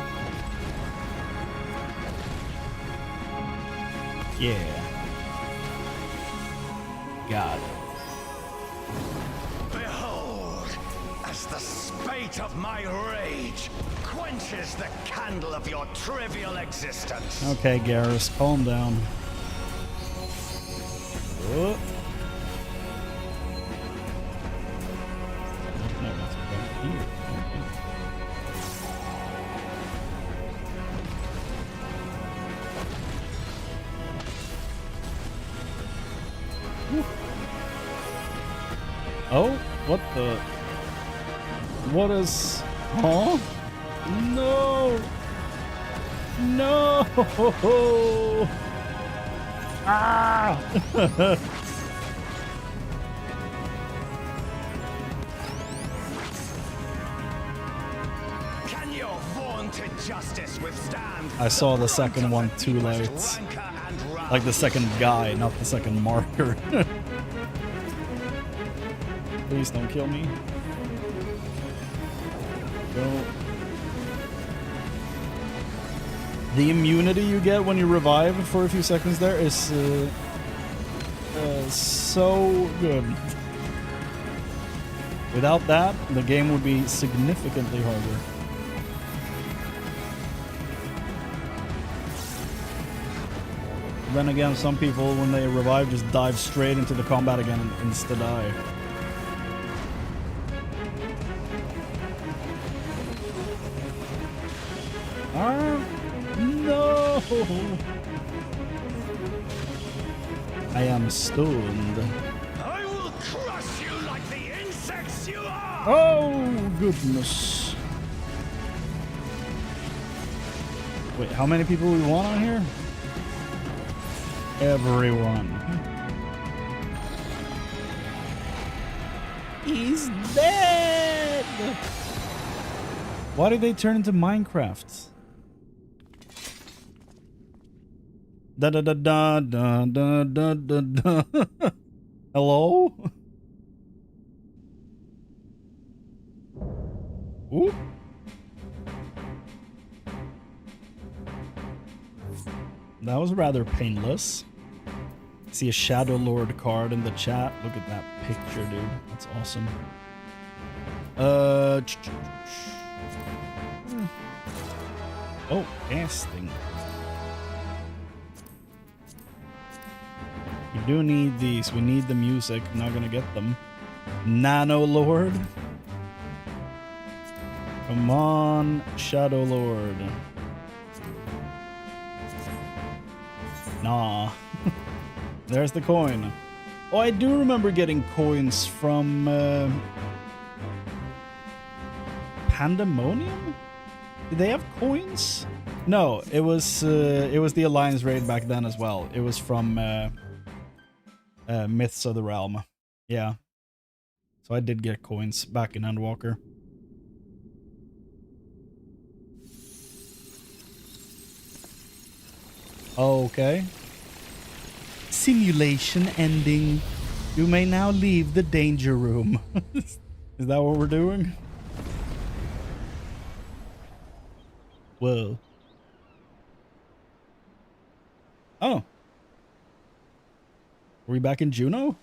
Yeah. Got it. Behold, as the spate of my rage quenches the candle of your trivial existence. Okay, Garrus, calm down. Oh. No, let's go back here. Okay. Oh, what the? What is? Huh? No! No! Ah! Can your vaunted justice withstand? I saw the second one too late. Like the second guy, not the second marker. Please don't kill me. Don't. The immunity you get when you revive for a few seconds there is so good. Without that, the game would be significantly harder. Then again, some people, when they revive, just dive straight into the combat again and insta-die. No! I am stunned. I will crush you like the insects you are! Oh, goodness. Wait, how many people we want on here? Everyone. He's dead! Why did they turn into Minecraft? Da da da da da da da da da. Hello? Ooh. That was rather painless. See a Shadow Lord card in the chat. Look at that picture, dude. That's awesome. Oh, casting. We do need these. We need the music. I'm not gonna get them. Nano Lord. Come on, Shadow Lord. Nah. There's the coin. Oh, I do remember getting coins from Pandemonium? Did they have coins? No, it was the Alliance raid back then as well. It was from Myths of the Realm. Yeah. So I did get coins back in Endwalker. Okay. Simulation ending. You may now leave the danger room. Is that what we're doing? Whoa. Oh. Are we back in Juno?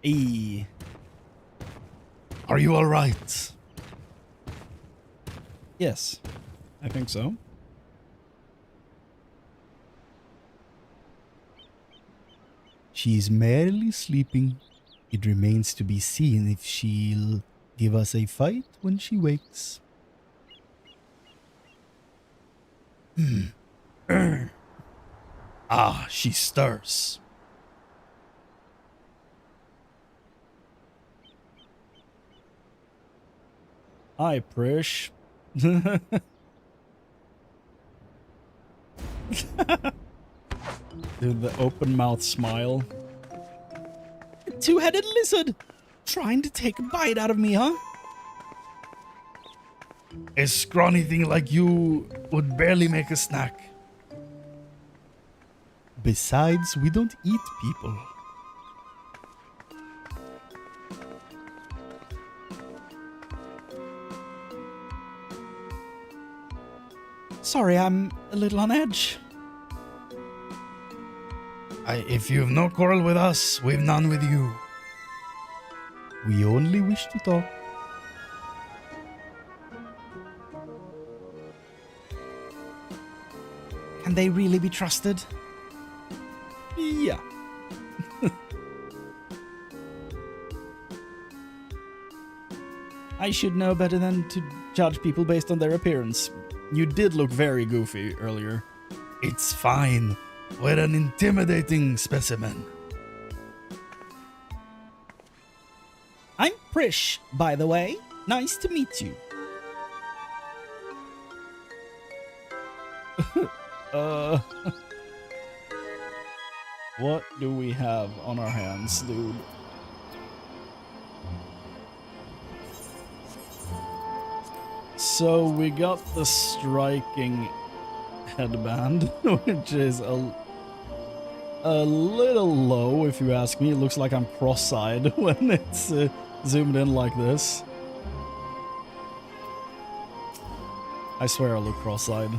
Eee. Are you all right? Yes, I think so. She is merely sleeping. It remains to be seen if she'll give us a fight when she wakes. Ah, she stirs. Hi, Prish. Dude, the open mouth smile. Two-headed lizard! Trying to take a bite out of me, huh? A scrawny thing like you would barely make a snack. Besides, we don't eat people. Sorry, I'm a little on edge. If you've no quarrel with us, we've none with you. We only wish to talk. Can they really be trusted? Yeah. I should know better than to judge people based on their appearance. You did look very goofy earlier. It's fine. We're an intimidating specimen. I'm Prish, by the way. Nice to meet you. What do we have on our hands, dude? So we got the striking headband, which is a little low, if you ask me. It looks like I'm cross-eyed when it's zoomed in like this. I swear I look cross-eyed.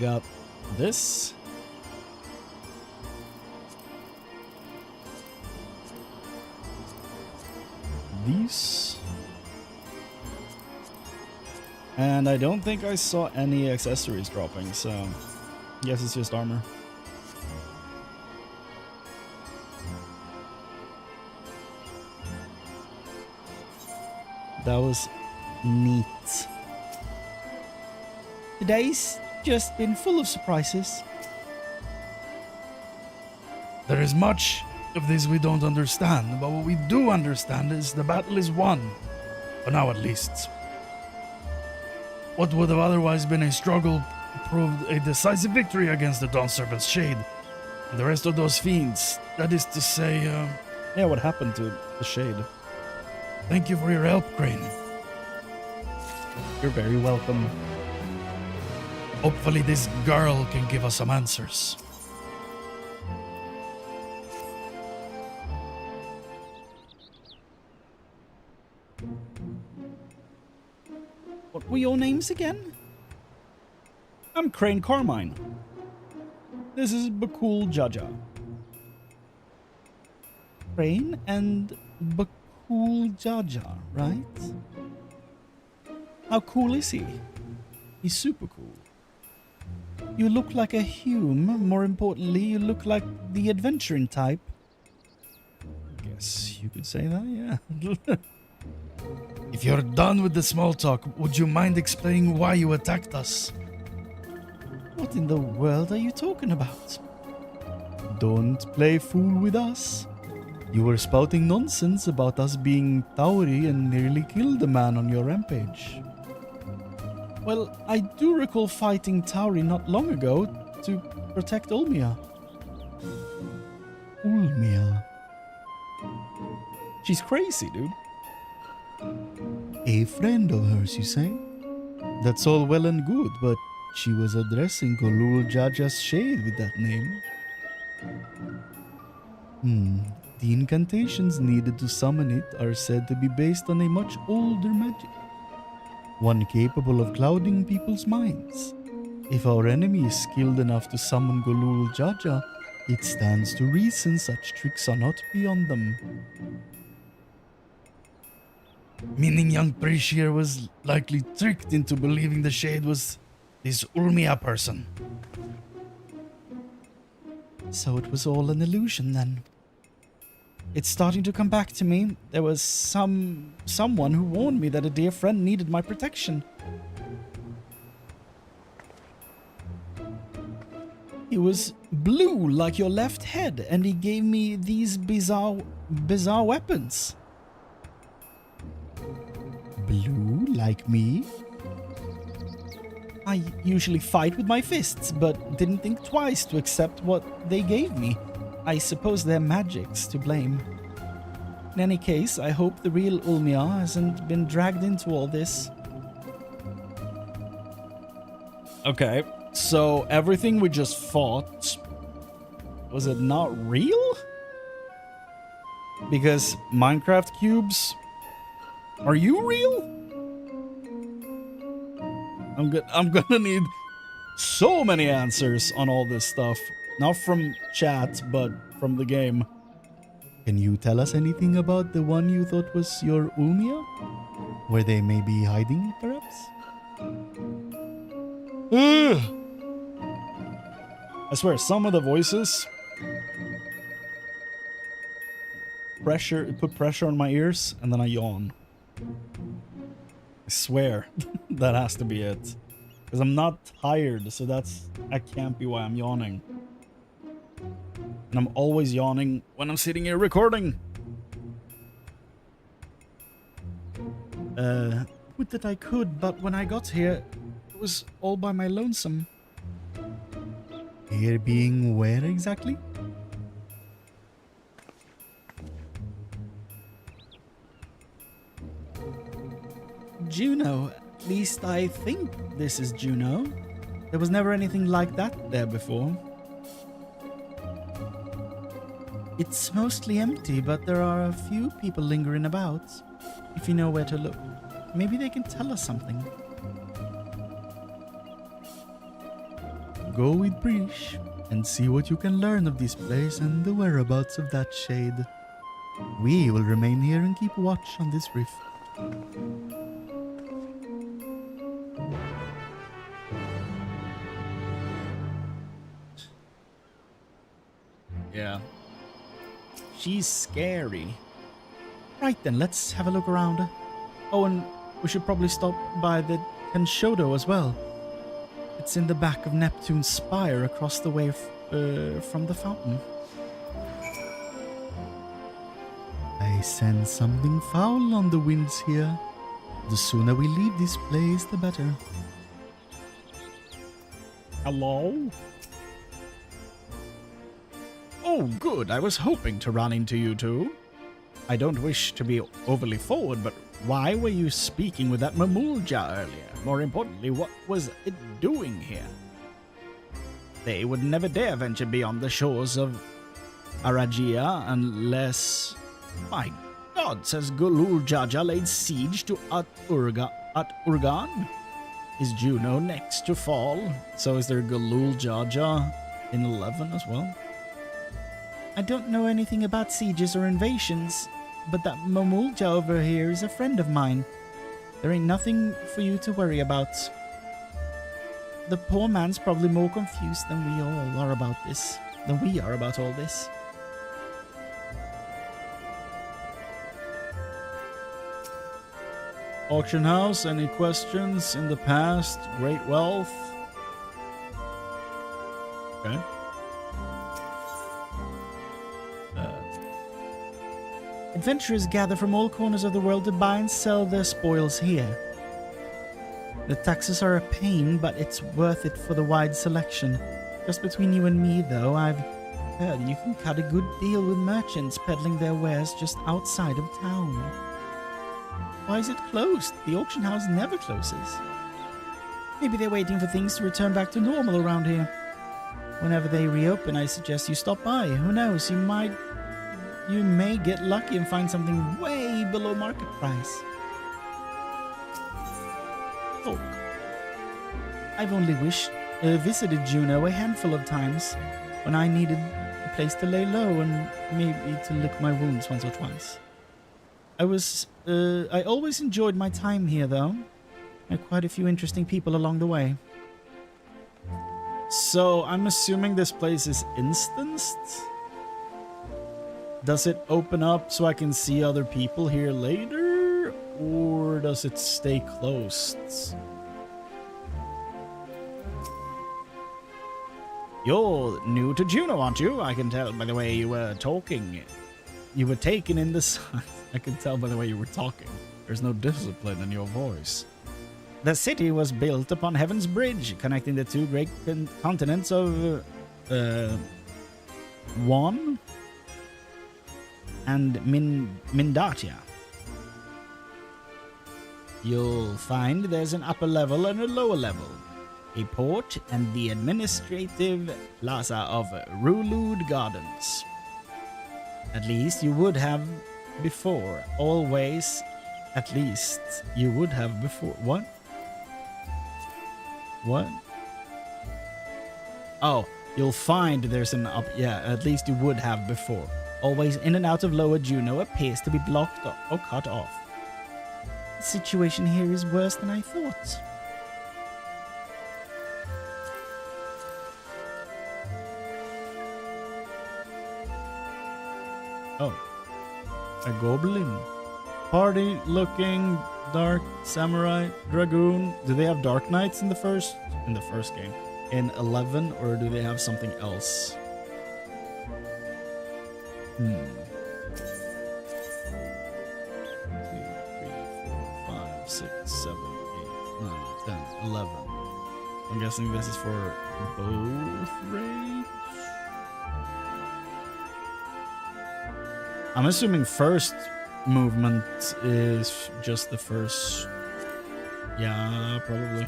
Got this. These. And I don't think I saw any accessories dropping, so guess it's just armor. That was neat. Today's just been full of surprises. There is much of this we don't understand, but what we do understand is the battle is won. For now, at least. What would have otherwise been a struggle proved a decisive victory against the Dawn Serpent's Shade. And the rest of those fiends, that is to say, Yeah, what happened to the Shade? thank you for your help, Chrane. You're very welcome. Hopefully this girl can give us some answers. What were your names again? I'm Chrane Carmine. This is Bakul Jaja. Chrane and Bakul Jaja, right? How cool is he? He's super cool. You look like a Hume. More importantly, you look like the adventuring type. Guess you could say that, yeah. If you're done with the small talk, would you mind explaining why you attacked us? What in the world are you talking about? Don't play fool with us. You were spouting nonsense about us being Tauri and nearly killed the man on your rampage. Well, I do recall fighting Tauri not long ago to protect Olmia. Ulmia. She's crazy, dude. A friend of hers, you say? That's all well and good, but she was addressing Golul Jaja's shade with that name. The incantations needed to summon it are said to be based on a much older magic. One capable of clouding people's minds. If our enemy is skilled enough to summon Golul Jaja, It stands to reason such tricks are not beyond them. Meaning young Prish here was likely tricked into believing the shade was this Ulmia person. So it was all an illusion then. It's starting to come back to me. There was someone who warned me that a dear friend needed my protection. He was blue like your left head, and he gave me these bizarre weapons. Blue like me? I usually fight with my fists, but didn't think twice to accept what they gave me. I suppose they're magics to blame. In any case, I hope the real Ulmia hasn't been dragged into all this. Okay, so everything we just fought, was it not real? Because Minecraft cubes, are you real? I'm gonna need so many answers on all this stuff. Not from chat, but from the game. Can you tell us anything about the one you thought was your Ulmia? Where they may be hiding, perhaps? I swear, some of the voices put pressure on my ears, and then I yawn. I swear that has to be it. Because I'm not tired, so that can't be why I'm yawning. And I'm always yawning when I'm sitting here recording. Would that I could, but when I got here, it was all by my lonesome. Here being where exactly? Juno. At least I think this is Juno. There was never anything like that there before. It's mostly empty, but there are a few people lingering about. If you know where to look, maybe they can tell us something. Go with Prish and see what you can learn of this place and the whereabouts of that shade. We will remain here and keep watch on this rift. Yeah. She's scary. Right then, let's have a look around. Oh, and we should probably stop by the Kenshodo as well. It's in the back of Neptune's spire across the way from the fountain. I sense something foul on the winds here. The sooner we leave this place, the better. Hello? Oh, good. I was hoping to run into you two. I don't wish to be overly forward, but why were you speaking with that Mamulja earlier? More importantly, what was it doing here? They would never dare venture beyond the shores of Aragia unless... My God, says Gulul Jaja laid siege to Urgan? Is Juno next to fall? So is there Gulul Jaja in 11 as well? I don't know anything about sieges or invasions, but that Mamulja over here is a friend of mine. There ain't nothing for you to worry about. The poor man's probably more confused than we are about all this. Auction house, any questions in the past? Great wealth? Okay. Adventurers gather from all corners of the world to buy and sell their spoils here. The taxes are a pain, but it's worth it for the wide selection. Just between you and me, though, I've heard you can cut a good deal with merchants peddling their wares just outside of town. Why is it closed? The auction house never closes. Maybe they're waiting for things to return back to normal around here. Whenever they reopen, I suggest you stop by. Who knows, you may get lucky and find something way below market price. Oh. I've only visited Juno a handful of times when I needed place to lay low and maybe to lick my wounds once or twice. I always enjoyed my time here, though. Met quite a few interesting people along the way. So, I'm assuming this place is instanced? Does it open up so I can see other people here later? Or does it stay closed? You're new to Juno, aren't you? I can tell by the way you were talking. You were taken in the sun. I can tell by the way you were talking. There's no discipline in your voice. The city was built upon Heaven's Bridge, connecting the two great continents of One and Mindatia. You'll find there's an upper level and a lower level, a port, and the administrative plaza of Rulud Gardens. At least you would have before. Always, at least you would have before. What? What? Oh, you'll find there's an up. Yeah, at least you would have before. Always in and out of Lower Juno appears to be blocked or cut off. The situation here is worse than I thought. Oh. A goblin. Party looking dark samurai dragoon. Do they have dark knights in the first game? In 11, or do they have something else? 2, 3, 4, 5, 6, 7, 8, 9, 10, 11. I'm guessing this is for both raids. I'm assuming first movement is just the first. Yeah, probably.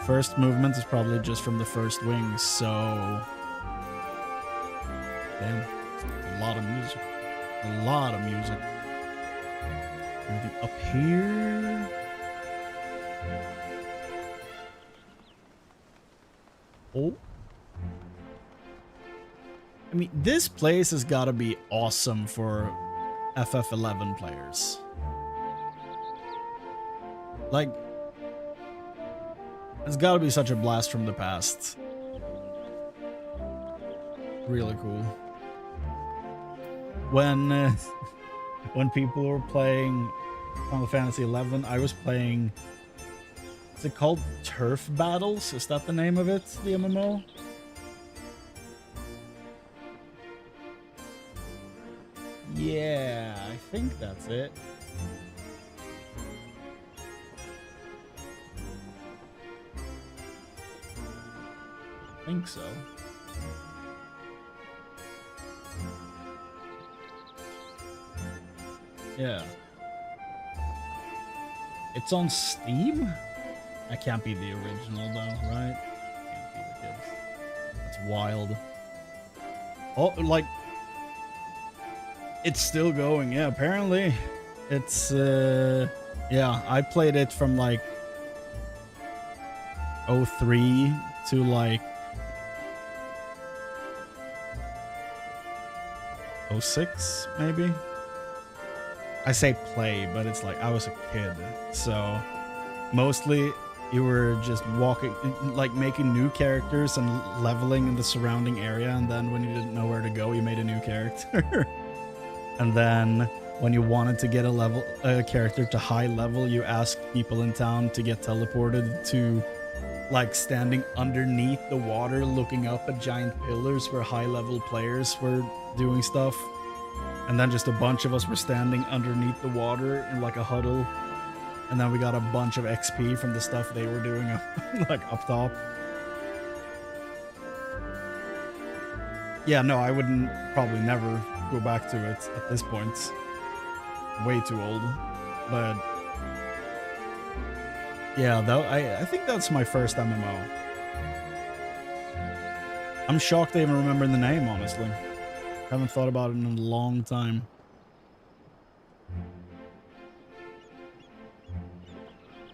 First movement is probably just from the first wing, so. Damn. A lot of music. A lot of music. Anything up here? Oh. I mean, this place has got to be awesome for FF11 players. Like, it's got to be such a blast from the past. Really cool. When people were playing Final Fantasy 11, I was playing. Is it called Turf Battles? Is that the name of it? The MMO? Yeah, I think that's it. I think so. Yeah. It's on Steam? That can't be the original though, right? Can't be the kids. That's wild. Oh, like... It's still going, yeah, apparently. It's, yeah, I played it from, like, 03 to, like, 06, maybe? I say play, but it's like, I was a kid, so mostly you were just walking, like, making new characters and leveling in the surrounding area, and then when you didn't know where to go, you made a new character. And then when you wanted to get a character to high level, you asked people in town to get teleported to, like, standing underneath the water looking up at giant pillars where high level players were doing stuff. And then just a bunch of us were standing underneath the water in like a huddle. And then we got a bunch of XP from the stuff they were doing like up top. Yeah, no, I wouldn't probably never go back to it at this point. Way too old. But yeah, I think that's my first MMO. I'm shocked I even remember the name, honestly. Haven't thought about it in a long time.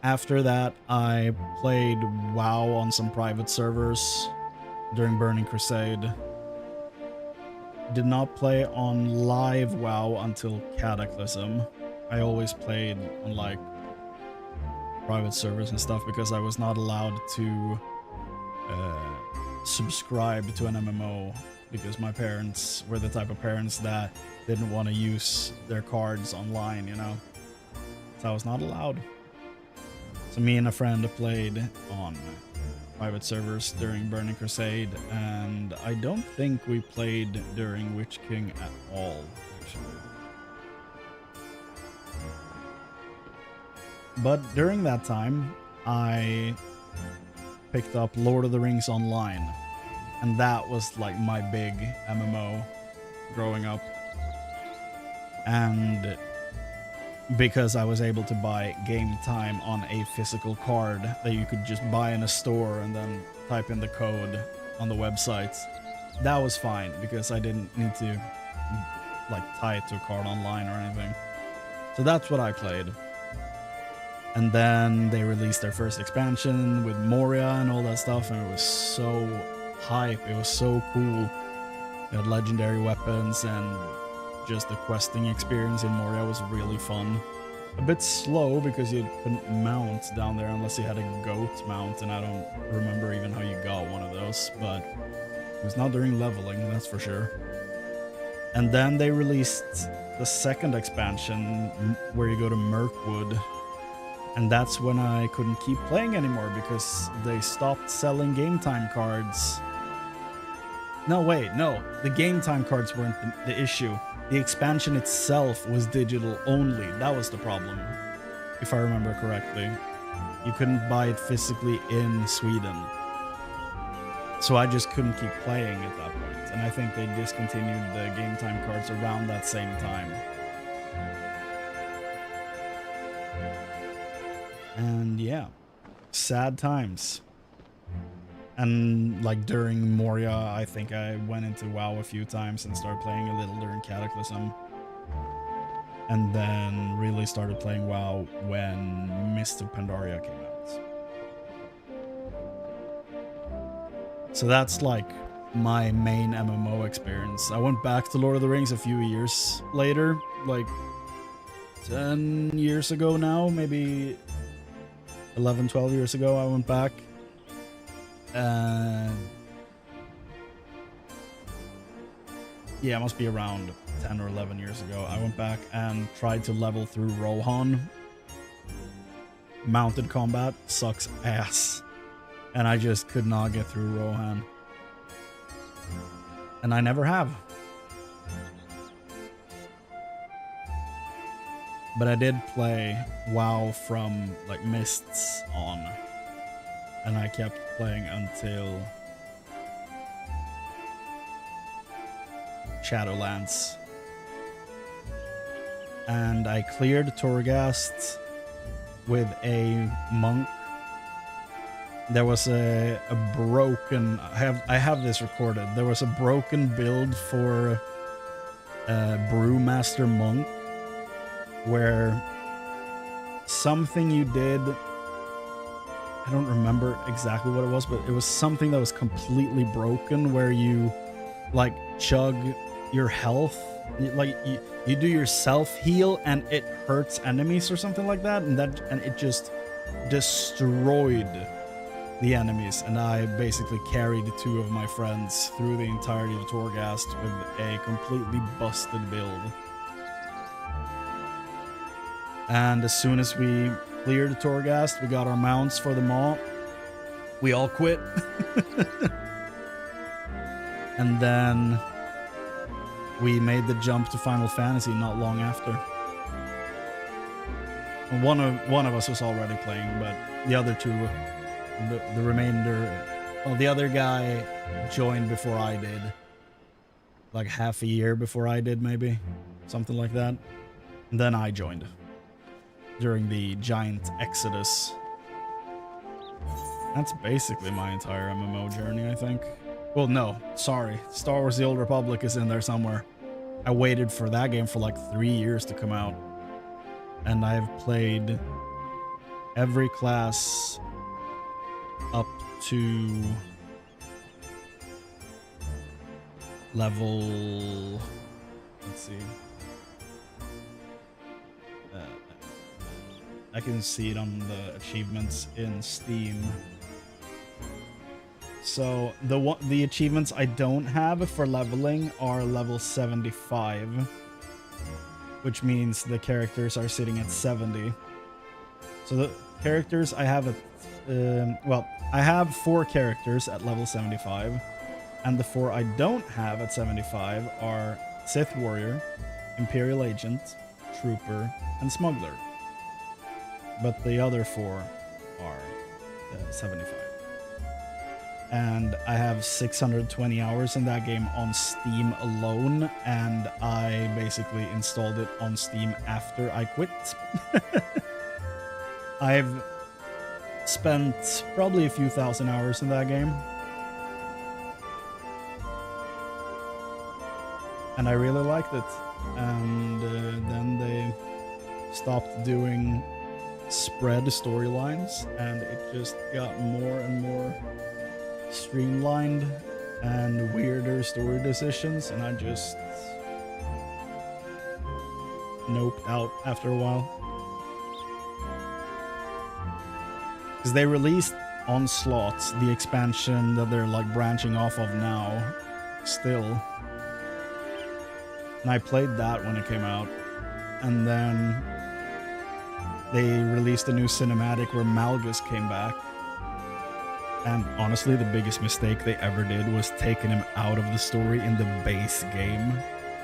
After that, I played WoW on some private servers during Burning Crusade. did not play on live WoW until Cataclysm. I always played on like private servers and stuff because I was not allowed to subscribe to an MMO because my parents were the type of parents that didn't want to use their cards online, you know. So I was not allowed. So me and a friend played on private servers during Burning Crusade, and I don't think we played during Witch King at all, actually. But during that time, I picked up Lord of the Rings Online, and that was like my big MMO growing up. And because I was able to buy game time on a physical card that you could just buy in a store and then type in the code on the website, that was fine because I didn't need to like tie it to a card online or anything. So that's what I played. And then they released their first expansion with Moria and all that stuff, and it was so hype. It was so cool. They had legendary weapons, and just the questing experience in Moria was really fun. A bit slow because you couldn't mount down there unless you had a goat mount, and I don't remember even how you got one of those, but it was not during leveling, that's for sure. And then they released the second expansion where you go to Mirkwood, and that's when I couldn't keep playing anymore because they stopped selling game time cards. No, wait, no. The game time cards weren't the issue. The expansion itself was digital only. That was the problem, if I remember correctly. You couldn't buy it physically in Sweden. So I just couldn't keep playing at that point. And I think they discontinued the game time cards around that same time. And yeah, sad times. And like during Moria, I think I went into WoW a few times and started playing a little during Cataclysm. And then really started playing WoW when Mist of Pandaria came out. So that's like my main MMO experience. I went back to Lord of the Rings a few years later, like 10 years ago now, maybe 11, 12 years ago I went back. Yeah, it must be around 10 or 11 years ago. I went back and tried to level through Rohan. Mounted combat sucks ass. And I just could not get through Rohan. And I never have. But I did play WoW from like Mists on. And I kept playing until Shadowlands. And I cleared Torghast with a monk. There was a broken... I have this recorded. There was a broken build for Brewmaster Monk where something you did... I don't remember exactly what it was, but it was something that was completely broken where you like chug your health, like you do your self heal and it hurts enemies or something like that, and it just destroyed the enemies. And I basically carried 2 of my friends through the entirety of Torghast with a completely busted build. And as soon as we cleared Torghast, we got our mounts for them all. We all quit. And then we made the jump to Final Fantasy not long after. One of us was already playing, but the other 2, the remainder, well, the other guy joined before I did. Like half a year before I did, maybe. Something like that. And then I joined during the giant exodus. That's basically my entire MMO journey, I think. Well, no, sorry. Star Wars The Old Republic is in there somewhere. I waited for that game for like 3 years to come out. And I've played every class up to level... Let's see. I can see it on the achievements in Steam. So the achievements I don't have for leveling are level 75, which means the characters are sitting at 70. So the characters I have well, I have 4 characters at level 75, and the 4 I don't have at 75 are Sith Warrior, Imperial Agent, Trooper, and Smuggler. But the other 4 are 75. And I have 620 hours in that game on Steam alone, and I basically installed it on Steam after I quit. I've spent probably a few thousand hours in that game. And I really liked it. And then they stopped doing spread storylines, and it just got more and more streamlined and weirder story decisions, and I just noped out after a while. Because they released Onslaught, the expansion that they're like branching off of now, still. And I played that when it came out, and then they released a new cinematic where Malgus came back. And honestly, the biggest mistake they ever did was taking him out of the story in the base game.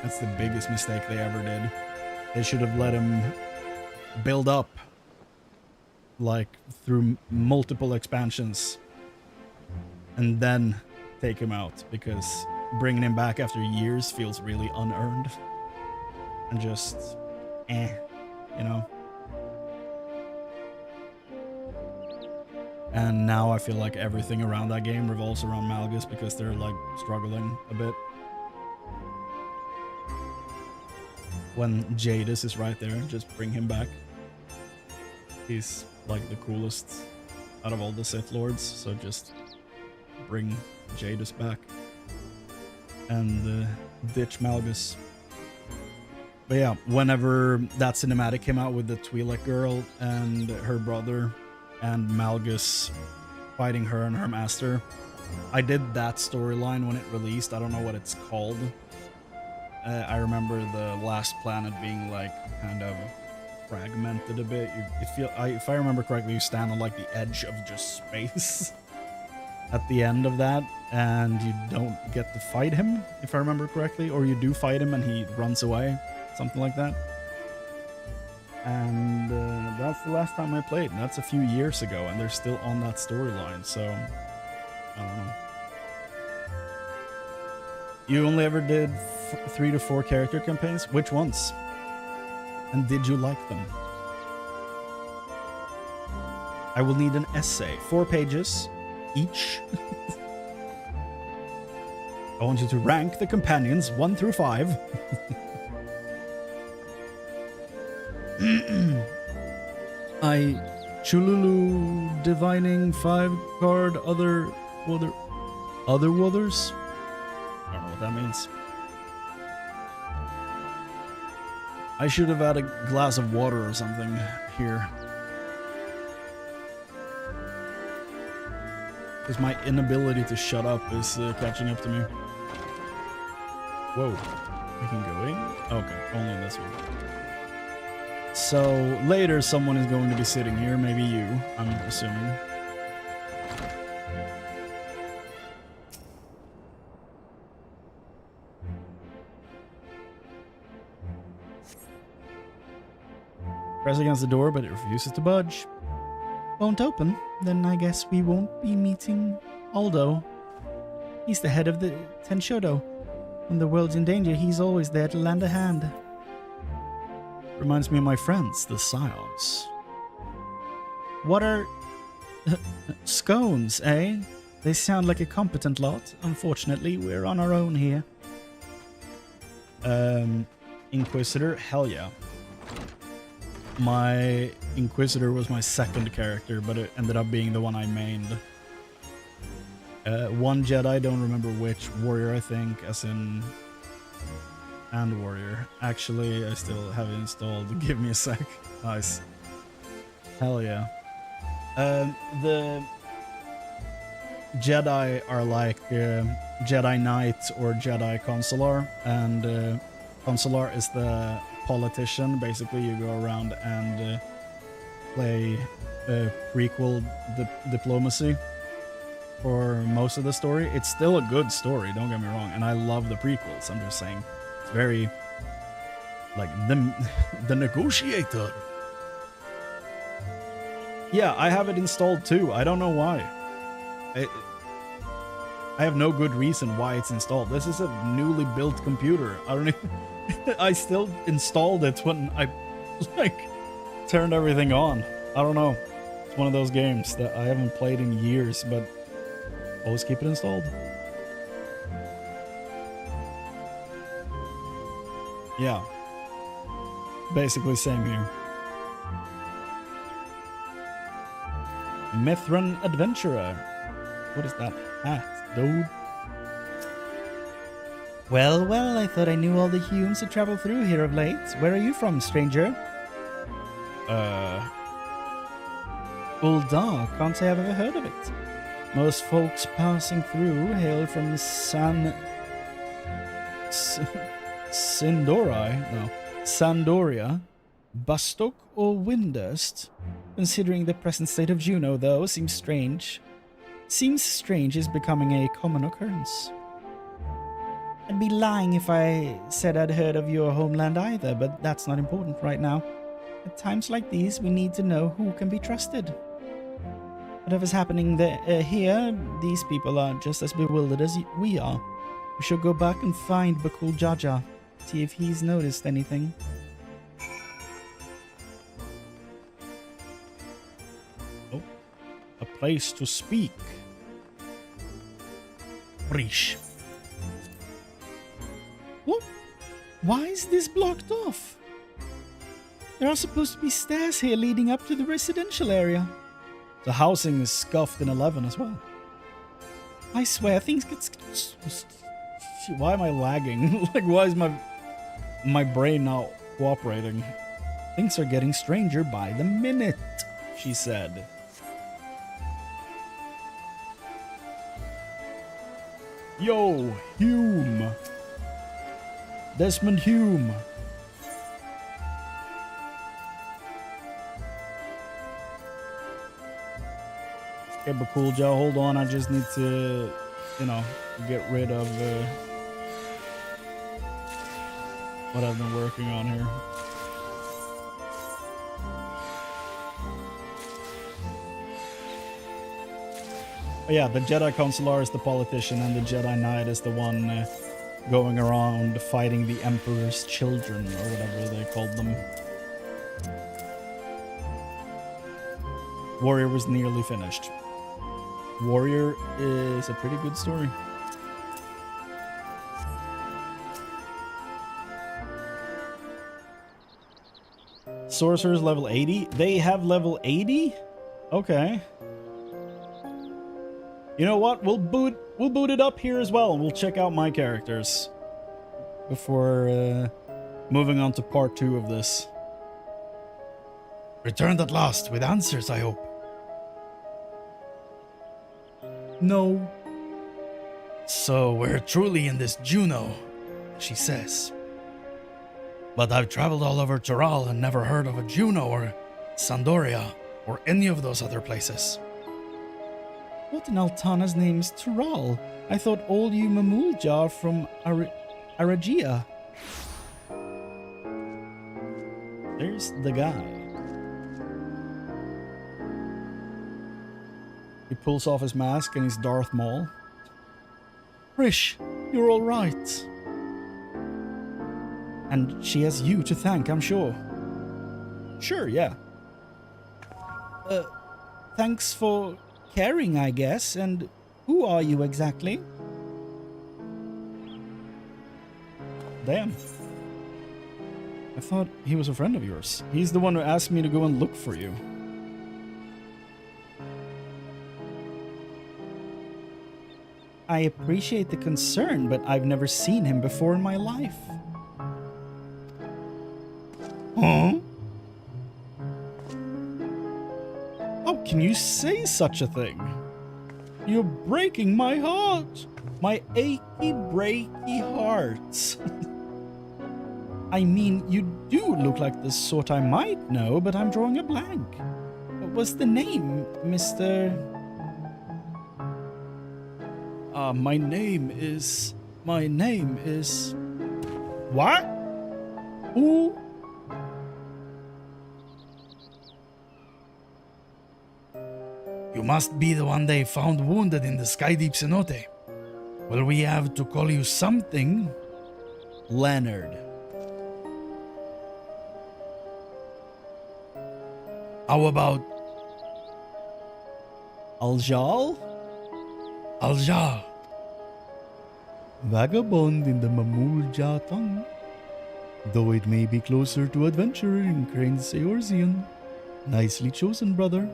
That's the biggest mistake they ever did. They should have let him build up, like, through multiple expansions, and then take him out, because bringing him back after years feels really unearned. And just, you know? And now I feel like everything around that game revolves around Malgus because they're like struggling a bit. When Jadis is right there, just bring him back. He's like the coolest out of all the Sith Lords, so just bring Jadis back. And ditch Malgus. But yeah, whenever that cinematic came out with the Twi'lek girl and her brother, and Malgus fighting her and her master, I did that storyline when it released. I don't know what it's called. I remember the last planet being like kind of fragmented a bit. If I remember correctly, you stand on like the edge of just space at the end of that, and you don't get to fight him, if I remember correctly, or you do fight him and he runs away, something like that. And that's the last time I played, and that's a few years ago, and they're still on that storyline, so I don't know. You only ever did 3 to 4 character campaigns? Which ones? And did you like them? I will need an essay, 4 pages each. I want you to rank the companions 1 through 5. I Chululu divining 5 card other Wuthers? I don't know what that means. I should have had a glass of water or something here. Because my inability to shut up is catching up to me. Whoa. We can go in? Okay, only in this one. So later someone is going to be sitting here, maybe you, I'm assuming. Press against the door, but it refuses to budge. Won't open? Then I guess we won't be meeting Aldo. He's the head of the Tenshodo. When the world's in danger, he's always there to lend a hand. Reminds me of my friends, the Scions. What are... scones, eh? They sound like a competent lot. Unfortunately, we're on our own here. Inquisitor? Hell yeah. My Inquisitor was my second character, but it ended up being the one I mained. One Jedi, don't remember which. Warrior, I think, as in... And Warrior. Actually, I still have it installed. Give me a sec. Nice. Hell yeah. The Jedi are like Jedi Knight or Jedi Consular, and Consular is the politician. Basically, you go around and play prequel diplomacy for most of the story. It's still a good story, don't get me wrong, and I love the prequels. I'm just saying, it's very like the negotiator. Yeah, I have it installed too. I don't know why. I have no good reason why it's installed. This is a newly built computer. I don't even... I still installed it when I, like, turned everything on. I don't know. It's one of those games that I haven't played in years, but always keep it installed. Yeah. Basically same here. Mithran Adventurer. What is that hat, dude? Well, well, I thought I knew all the Humes who travel through here of late. Where are you from, stranger? Uldar, can't say I've ever heard of it. Most folks passing through hail from Sandoria, Bustok, or Windurst. Considering the present state of Juno, though, seems strange. Seems strange is becoming a common occurrence. I'd be lying if I said I'd heard of your homeland either, but that's not important right now. At times like these, we need to know who can be trusted. Whatever's happening here, these people are just as bewildered as we are. We should go back and find Bakul Jaja, see if he's noticed anything. Oh, a place to speak. Rish. What? Why is this blocked off? There are supposed to be stairs here leading up to the residential area. The housing is scuffed in 11 as well. I swear things get... Why am I lagging? Like, why is my brain not cooperating? Things are getting stranger by the minute, she said. Yo, Hume. Desmond Hume. Okay, but cool, Joe. Hold on. I just need to, you know, get rid of what I've been working on here. Oh, yeah, the Jedi Consular is the politician, and the Jedi Knight is the one going around fighting the Emperor's children, or whatever they called them. Warrior was nearly finished. Warrior is a pretty good story. Sorcerer's level 80? They have level 80? Okay. You know what? We'll boot it up here as well, and we'll check out my characters before moving on to part 2 of this. Returned at last with answers, I hope. No. So we're truly in this Juno, she says. But I've traveled all over Tural and never heard of a Juno or Sandoria or any of those other places. What in Altana's name is Tural? I thought all you Mamulja are from Aragia. There's the guy. He pulls off his mask and he's Darth Maul. Rish, you're all right. And she has you to thank, I'm sure. Sure, yeah. Thanks for caring, I guess. And who are you exactly? Damn. I thought he was a friend of yours. He's the one who asked me to go and look for you. I appreciate the concern, but I've never seen him before in my life. Huh? How can you say such a thing? You're breaking my heart. My achy, breaky heart. I mean, you do look like the sort I might know, but I'm drawing a blank. What was the name, Mr. My name is... What? Who? You must be the one they found wounded in the Sky Deep Cenote. Well, we have to call you something. Leonard. How about Aljal? Aljal? Vagabond in the Mamulja tongue. Though it may be closer to adventurer in Crane's Eorzean. Nicely chosen, brother.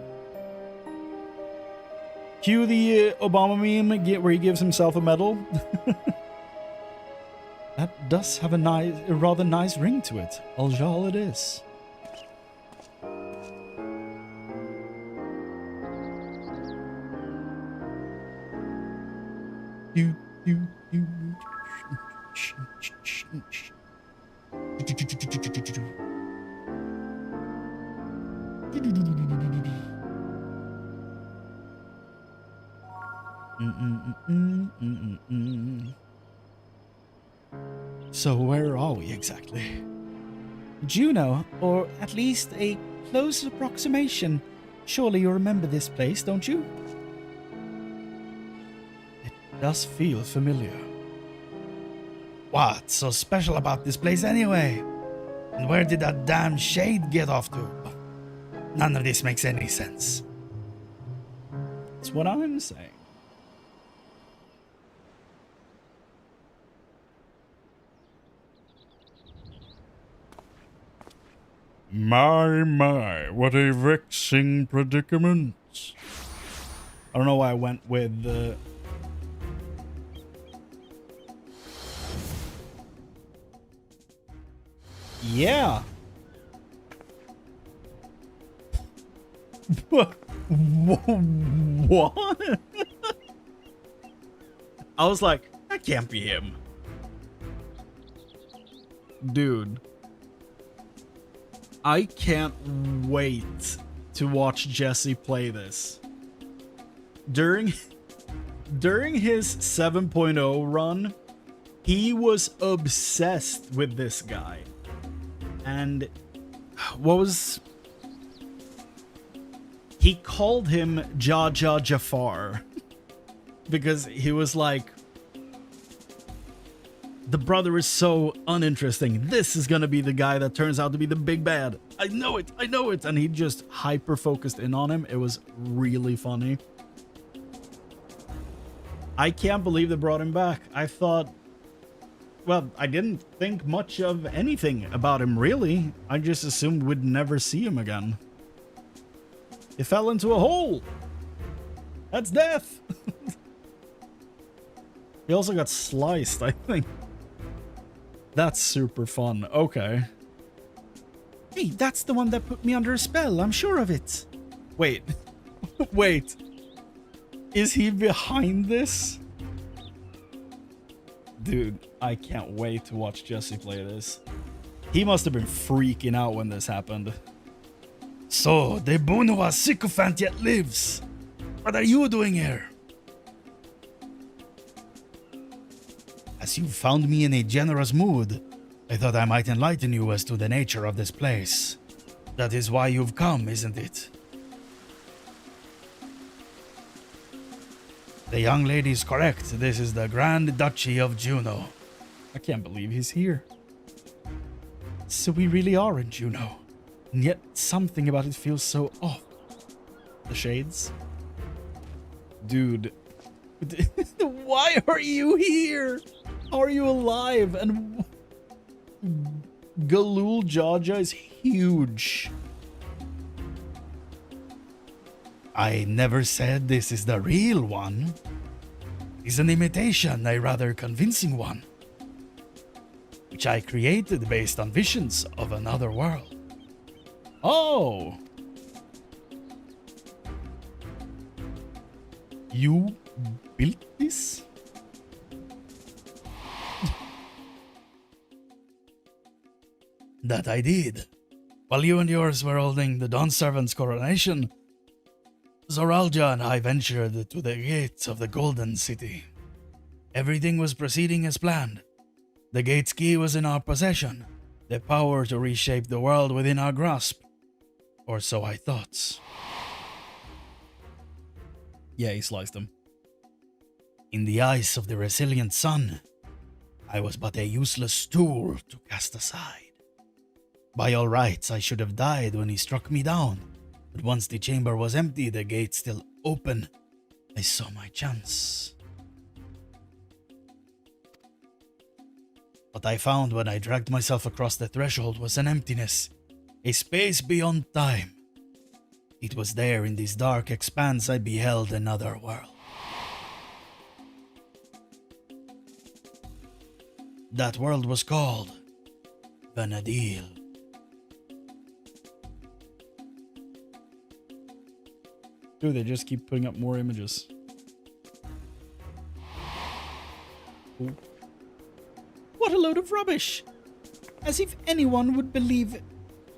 Cue the Obama meme where he gives himself a medal. That does have a rather nice ring to it. Aljal it is. So where are we exactly? Juno, or at least a close approximation. Surely you remember this place, don't you? It does feel familiar. What's so special about this place anyway? And where did that damn shade get off to? None of this makes any sense. That's what I'm saying. My, what a vexing predicament. I don't know why I went with the... Yeah. What? I was like, that can't be him. Dude. I can't wait to watch Jesse play this. During his 7.0 run, he was obsessed with this guy. And what was... He called him Jaja Jafar. Because he was like, the brother is so uninteresting. This is gonna be the guy that turns out to be the big bad. I know it, I know it. And he just hyper-focused in on him. It was really funny. I can't believe they brought him back. I thought... Well, I didn't think much of anything about him, really. I just assumed we'd never see him again. He fell into a hole. That's death. He also got sliced, I think. That's super fun. Okay. Hey, that's the one that put me under a spell. I'm sure of it. Wait. Wait. Is he behind this? Dude, I can't wait to watch Jesse play this. He must have been freaking out when this happened. So, the Bunua sycophant yet lives. What are you doing here? As you found me in a generous mood, I thought I might enlighten you as to the nature of this place. That is why you've come, isn't it? The young lady is correct. This is the Grand Duchy of Juno. I can't believe he's here. So we really are in Juno. And yet something about it feels so off. The shades? Dude. Why are you here? How are you alive? And Galul Jaja is huge. I never said this is the real one. is an imitation, a rather convincing one, which I created based on visions of another world. Oh! You built this? That I did. While you and yours were holding the Dawn Servant's coronation, Zoralja and I ventured to the gates of the Golden City. Everything was proceeding as planned. The gate's key was in our possession, the power to reshape the world within our grasp. Or so I thought. Yeah, he sliced him. In the eyes of the resilient sun, I was but a useless tool to cast aside. By all rights, I should have died when he struck me down, but once the chamber was empty, the gate still open, I saw my chance. What I found when I dragged myself across the threshold was an emptiness, a space beyond time. It was there in this dark expanse I beheld another world. That world was called Vana'diel. Dude, they just keep putting up more images. Ooh. What a load of rubbish! As if anyone would believe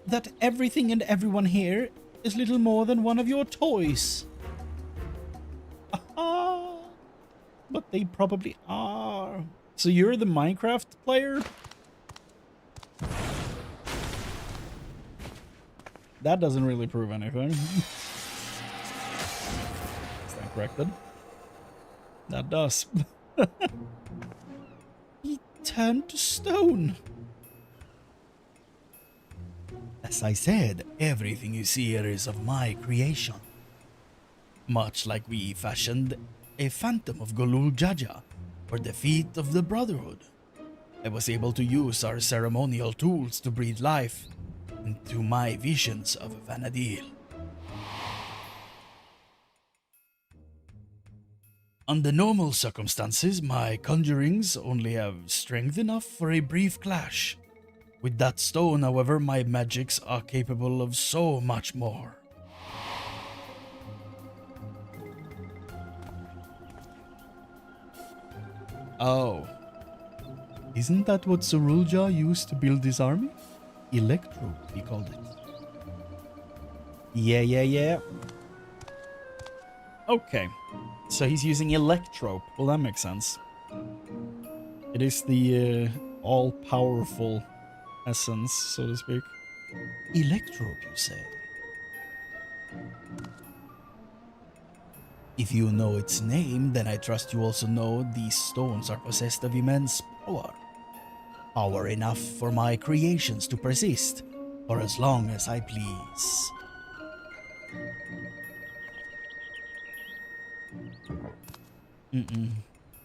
that everything and everyone here is little more than one of your toys. Aha! But they probably are. So you're the Minecraft player? That doesn't really prove anything. Stand corrected. That does. He turned to stone. As I said, everything you see here is of my creation. Much like we fashioned a phantom of Golul Jaja for the feet of the Brotherhood. I was able to use our ceremonial tools to breathe life into my visions of Vana'diel. Under normal circumstances, my conjurings only have strength enough for a brief clash. With that stone, however, my magics are capable of so much more. Oh. Isn't that what Zorulja used to build his army? Electro, he called it. Yeah. Okay. So he's using Electrope. Well, that makes sense. It is the all-powerful essence, so to speak. Electrope, you say? If you know its name, then I trust you also know these stones are possessed of immense power. Power enough for my creations to persist for as long as I please.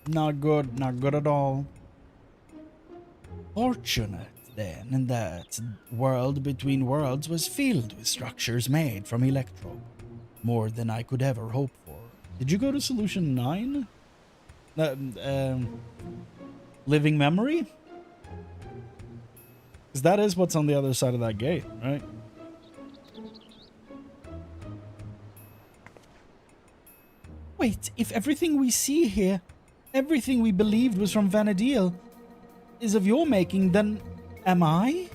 Not good at all. Fortunate, then, in that world between worlds was filled with structures made from Electrope. More than I could ever hope for. Did you go to solution 9? Living memory? Because that is what's on the other side of that gate, right? Wait, if everything we see here, everything we believed was from Vana'diel, is of your making, then am I?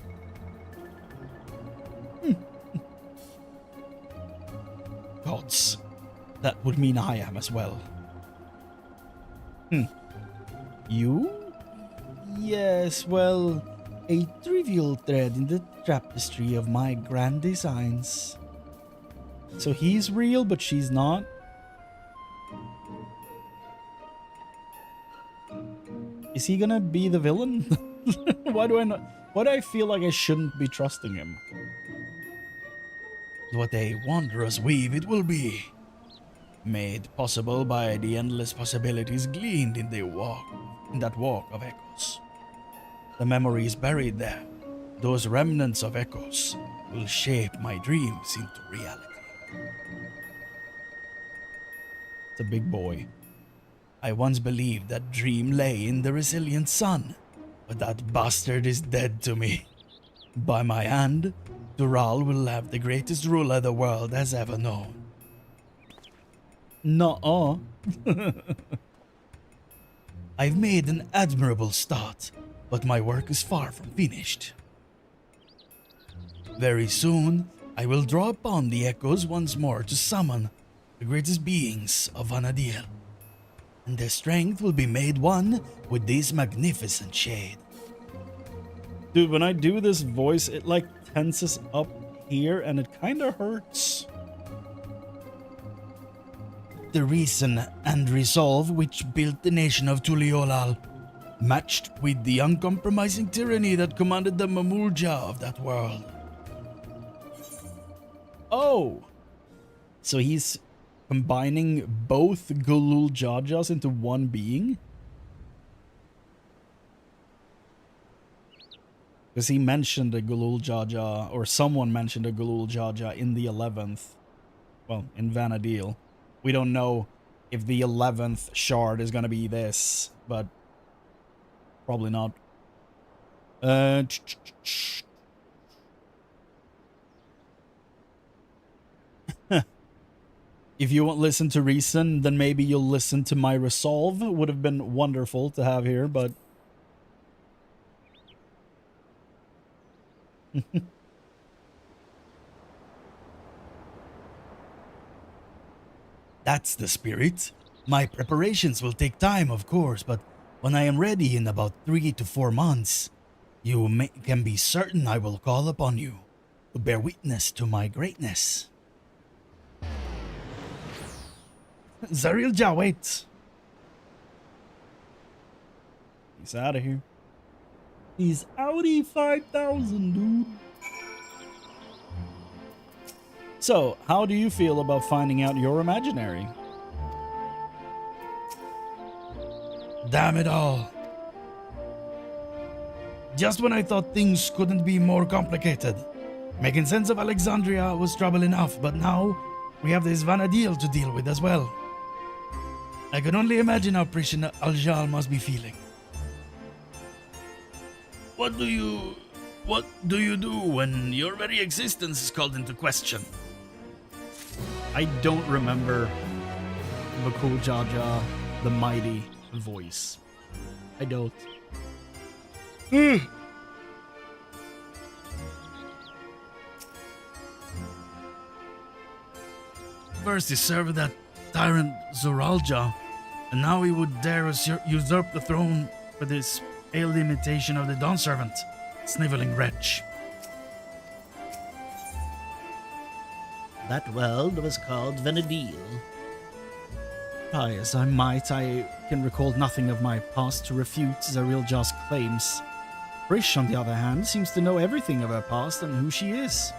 Gods, that would mean I am as well. You? Yes, well, a trivial thread in the tapestry of my grand designs. So he's real, but she's not? Is he gonna be the villain? Why do I feel like I shouldn't be trusting him? What a wondrous weave it will be. Made possible by the endless possibilities gleaned in that walk of echoes. The memories buried there, those remnants of echoes, will shape my dreams into reality. It's a big boy. I once believed that dream lay in the resilient sun, but that bastard is dead to me. By my hand, Dural will have the greatest ruler the world has ever known. Nuh-uh. I've made an admirable start, but my work is far from finished. Very soon, I will draw upon the echoes once more to summon the greatest beings of Vana'diel, and their strength will be made one with this magnificent shade. Dude, when I do this voice, it like tenses up here and it kind of hurts. The reason and resolve which built the nation of Tuliolal, matched with the uncompromising tyranny that commanded the Mamurja of that world. Oh! So he's combining both Gulul Jajas into one being? Because he mentioned a Gulul Jaja, or someone mentioned a Gulul Jaja in the 11th. Well, in Vana'diel. We don't know if the 11th shard is gonna be this, but probably not. If you won't listen to reason, then maybe you'll listen to my resolve. Would have been wonderful to have here, but That's the spirit. My preparations will take time, of course, but when I am ready in about 3 to 4 months, can be certain I will call upon you to bear witness to my greatness. Zariel, wait. He's out of here. He's outie 5,000, dude. So, how do you feel about finding out your imaginary? Damn it all. Just when I thought things couldn't be more complicated. Making sense of Alexandria was trouble enough, but now we have this Vana'diel to deal with as well. I can only imagine how Priscilla Aljal must be feeling. What do you do when your very existence is called into question? I don't remember Bakul Jaja, the mighty voice. I don't. First he served that tyrant Zoralja, and now he would dare usurp the throne for this pale imitation of the Dawn Servant, sniveling wretch. That world was called Vana'diel. Try as I might, I can recall nothing of my past to refute Zarielja's claims. Brish, on the other hand, seems to know everything of her past and who she is.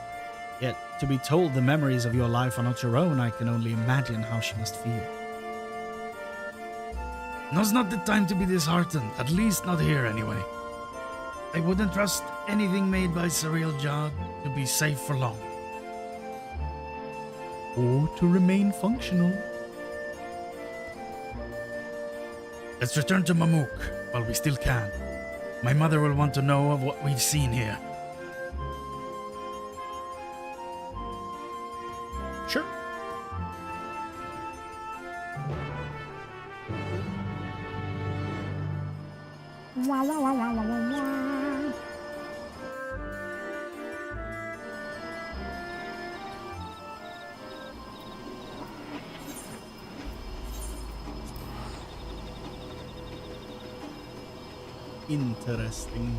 Yet, to be told the memories of your life are not your own, I can only imagine how she must feel. Now's not the time to be disheartened, at least not here anyway. I wouldn't trust anything made by Zarielja to be safe for long. Or to remain functional. Let's return to Mamuk while we still can. My mother will want to know of what we've seen here. Sure. Interesting.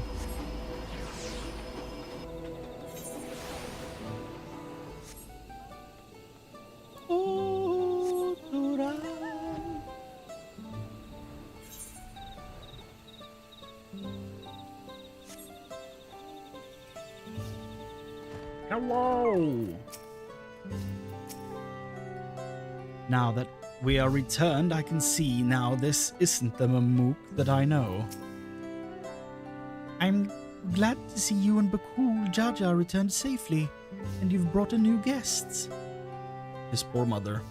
Hello. Now that we are returned, I can see now this isn't the Mamuk that I know. I'm glad to see you and Bakul Jaja returned safely, and you've brought a new guests. His poor mother.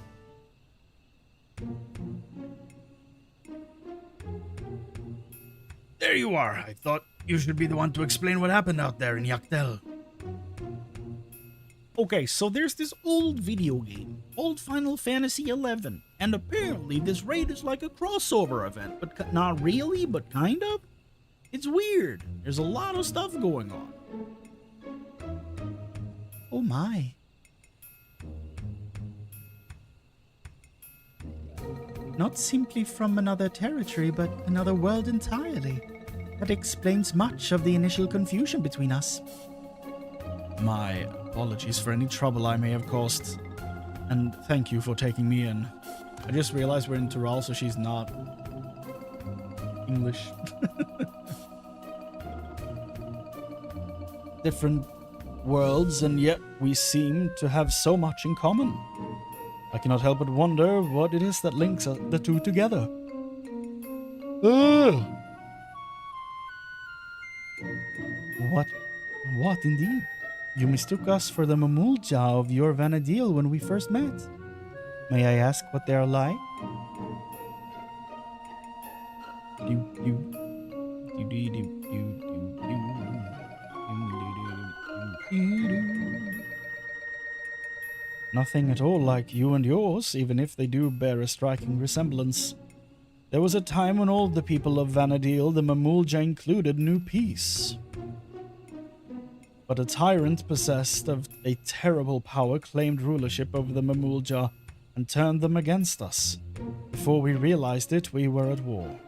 There you are. I thought you should be the one to explain what happened out there in Yaktel. Okay, so there's this old video game, old Final Fantasy XI, and apparently this raid is like a crossover event, but not really, but kind of. It's weird. There's a lot of stuff going on. Oh my. Not simply from another territory, but another world entirely. That explains much of the initial confusion between us. My apologies for any trouble I may have caused. And thank you for taking me in. I just realized we're in Tyrol, so she's not English. Different worlds, and yet we seem to have so much in common. I cannot help but wonder what it is that links the two together. Ugh. What indeed? You mistook us for the Mamulja of your Vana'diel when we first met. May I ask what they are like? Nothing at all like you and yours, even if they do bear a striking resemblance. There was a time when all the people of Vana'diel, the Mamulja included, knew peace. But a tyrant possessed of a terrible power claimed rulership over the Mamulja and turned them against us. Before we realized it, we were at war.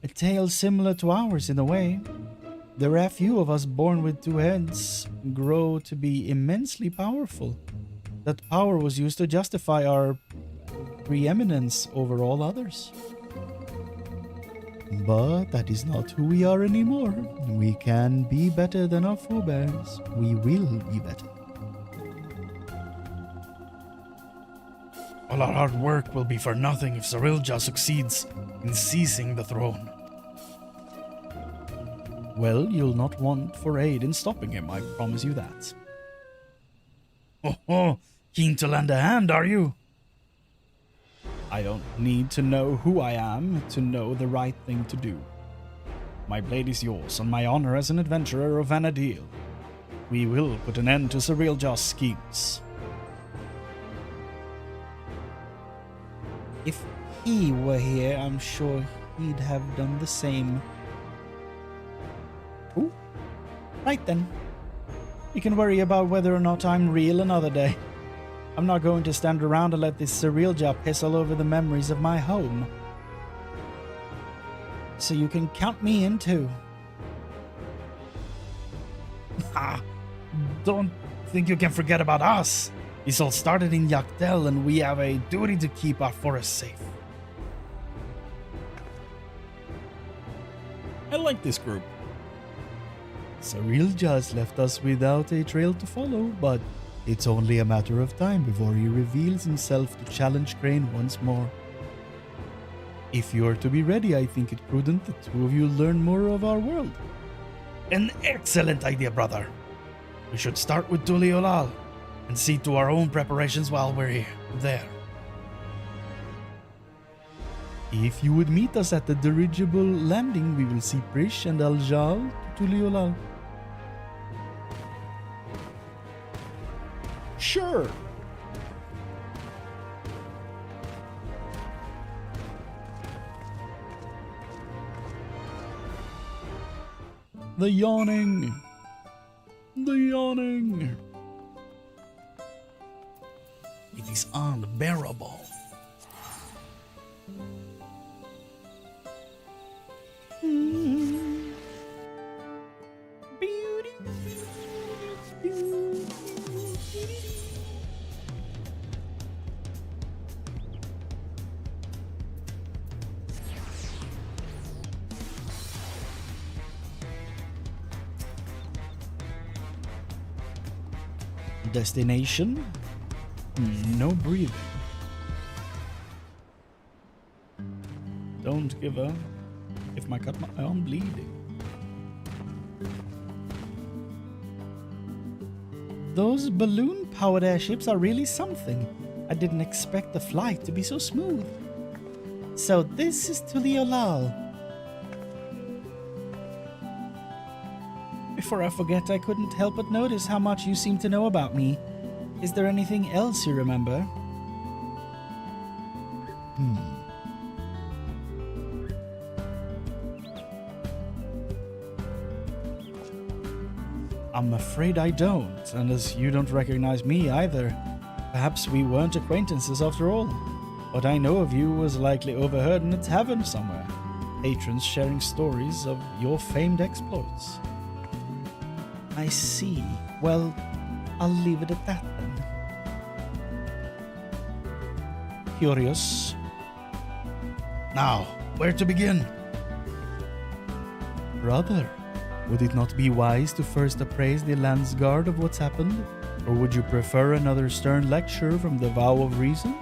A tale similar to ours in a way. There are few of us born with two heads grow to be immensely powerful. That power was used to justify our preeminence over all others. But that is not who we are anymore. We can be better than our forebears. We will be better. All our hard work will be for nothing if Sarilja succeeds in seizing the throne. Well, you'll not want for aid in stopping him, I promise you that. Oh, keen to lend a hand, are you? I don't need to know who I am to know the right thing to do. My blade is yours, on my honor as an adventurer of Vana'diel. We will put an end to Sarilja's schemes. If he were here, I'm sure he'd have done the same. Ooh. Right then. We can worry about whether or not I'm real another day. I'm not going to stand around and let this Sarilja piss all over the memories of my home. So you can count me in too. Don't think you can forget about us. This all started in Yaktel and we have a duty to keep our forest safe. I like this group. Sarilja has left us without a trail to follow, but it's only a matter of time before he reveals himself to challenge Chrane once more. If you are to be ready, I think it prudent the two of you learn more of our world. An excellent idea, brother. We should start with Tuliolal and see to our own preparations while we're there. If you would meet us at the dirigible landing, we will see Prish and Aljal to Tuliolal. Sure. The yawning. The yawning. It is unbearable. Destination? No breathing. Don't give a if my cut my arm bleeding. Those balloon-powered airships are really something. I didn't expect the flight to be so smooth. So this is Tuliolal. before I forget, I couldn't help but notice how much you seem to know about me. Is there anything else you remember? I'm afraid I don't, and as you don't recognize me either, perhaps we weren't acquaintances after all. What I know of you was likely overheard in a tavern somewhere, patrons sharing stories of your famed exploits. I see. Well, I'll leave it at that then. Curious. Now, where to begin? Brother, would it not be wise to first appraise the Landsguard of what's happened? Or would you prefer another stern lecture from the Vow of Reason?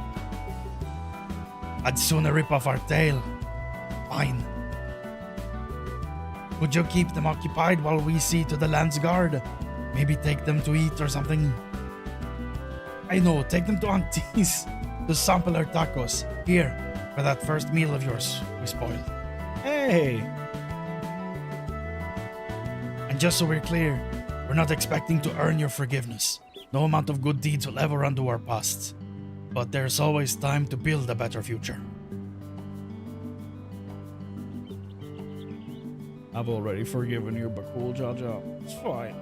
I'd sooner rip off our tail. Fine. Would you keep them occupied while we see to the Landsguard? Maybe take them to eat or something? I know, take them to Auntie's to sample her tacos. Here, for that first meal of yours we spoiled. Hey! And just so we're clear, we're not expecting to earn your forgiveness. No amount of good deeds will ever undo our past. But there's always time to build a better future. I've already forgiven you, but cool, Jaja. It's fine.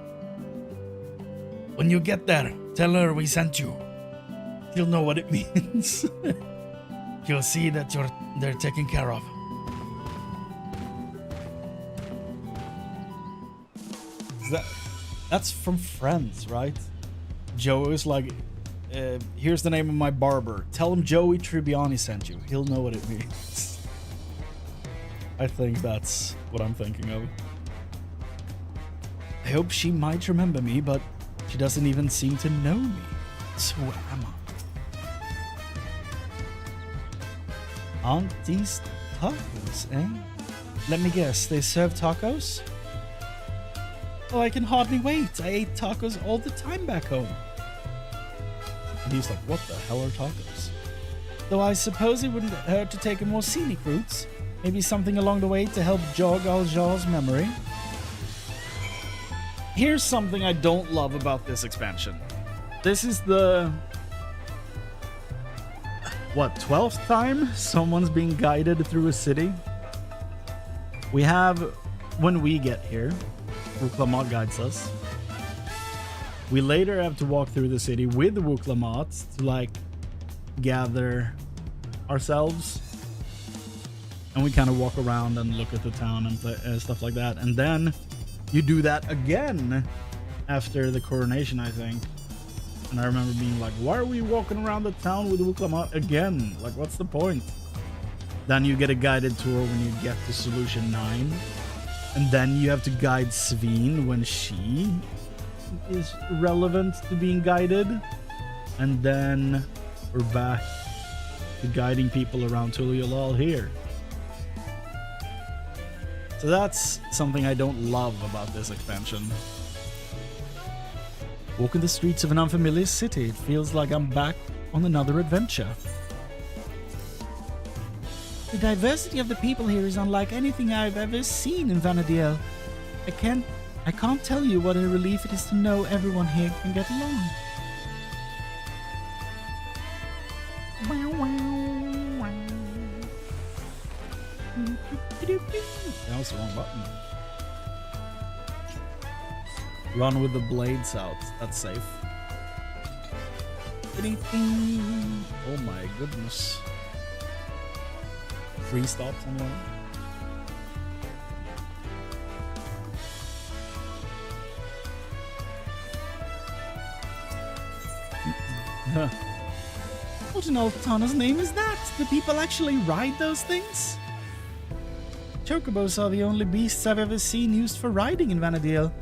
When you get there, tell her we sent you. She'll know what it means. She'll see that they're taken care of. That's from Friends, right? Joe is like, here's the name of my barber. Tell him Joey Tribbiani sent you. He'll know what it means. I think that's what I'm thinking of. I hope she might remember me, but she doesn't even seem to know me. So am I? Auntie's tacos, eh? Let me guess, they serve tacos? Oh, I can hardly wait. I ate tacos all the time back home. And he's like, what the hell are tacos? Though I suppose it wouldn't hurt to take a more scenic route. Maybe something along the way to help jog Aljar's memory. Here's something I don't love about this expansion. This is the... what, 12th time someone's being guided through a city? We have, when we get here, Wuklamat guides us. We later have to walk through the city with the Wuklamat to like gather ourselves. And we kind of walk around and look at the town and stuff like that. And then you do that again after the coronation, I think. And I remember being like, why are we walking around the town with Wuklamat again? Like, what's the point? Then you get a guided tour when you get to Solution 9. And then you have to guide Sveen when she is relevant to being guided. And then we're back to guiding people around Tuliolal here. So that's something I don't love about this expansion. Walking the streets of an unfamiliar city, it feels like I'm back on another adventure. The diversity of the people here is unlike anything I've ever seen in Vana'diel. I can't tell you what a relief it is to know everyone here can get along. That was the wrong button. Run with the blades out. That's safe. Oh my goodness. 3 stops on one. What in Altana's name is that? Do people actually ride those things? Chocobos are the only beasts I've ever seen used for riding in Vana'diel.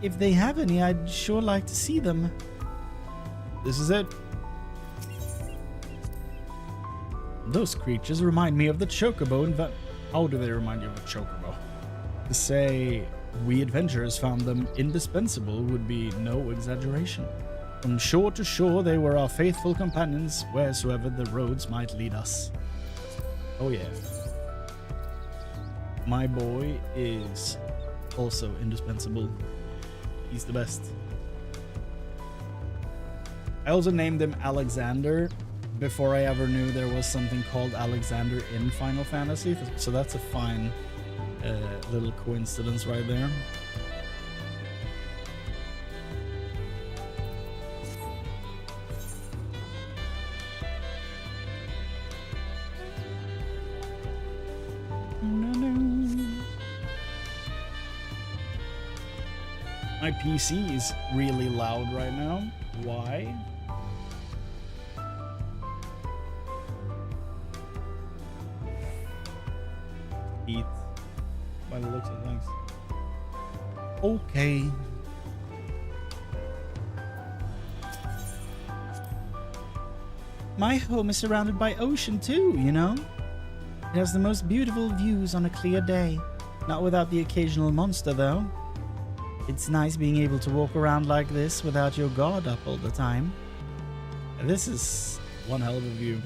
If they have any, I'd sure like to see them. This is it. Those creatures remind me of the Chocobo in How do they remind you of a Chocobo? To say we adventurers found them indispensable would be no exaggeration. From shore to shore, they were our faithful companions wheresoever the roads might lead us. Oh yeah. My boy is also indispensable. He's the best. I also named him Alexander before I ever knew there was something called Alexander in Final Fantasy. So that's a fine little coincidence right there. My PC is really loud right now. Why? Heat. By the looks of things. Okay. My home is surrounded by ocean too, you know? It has the most beautiful views on a clear day. Not without the occasional monster, though. It's nice being able to walk around like this without your guard up all the time. This is one hell of a view.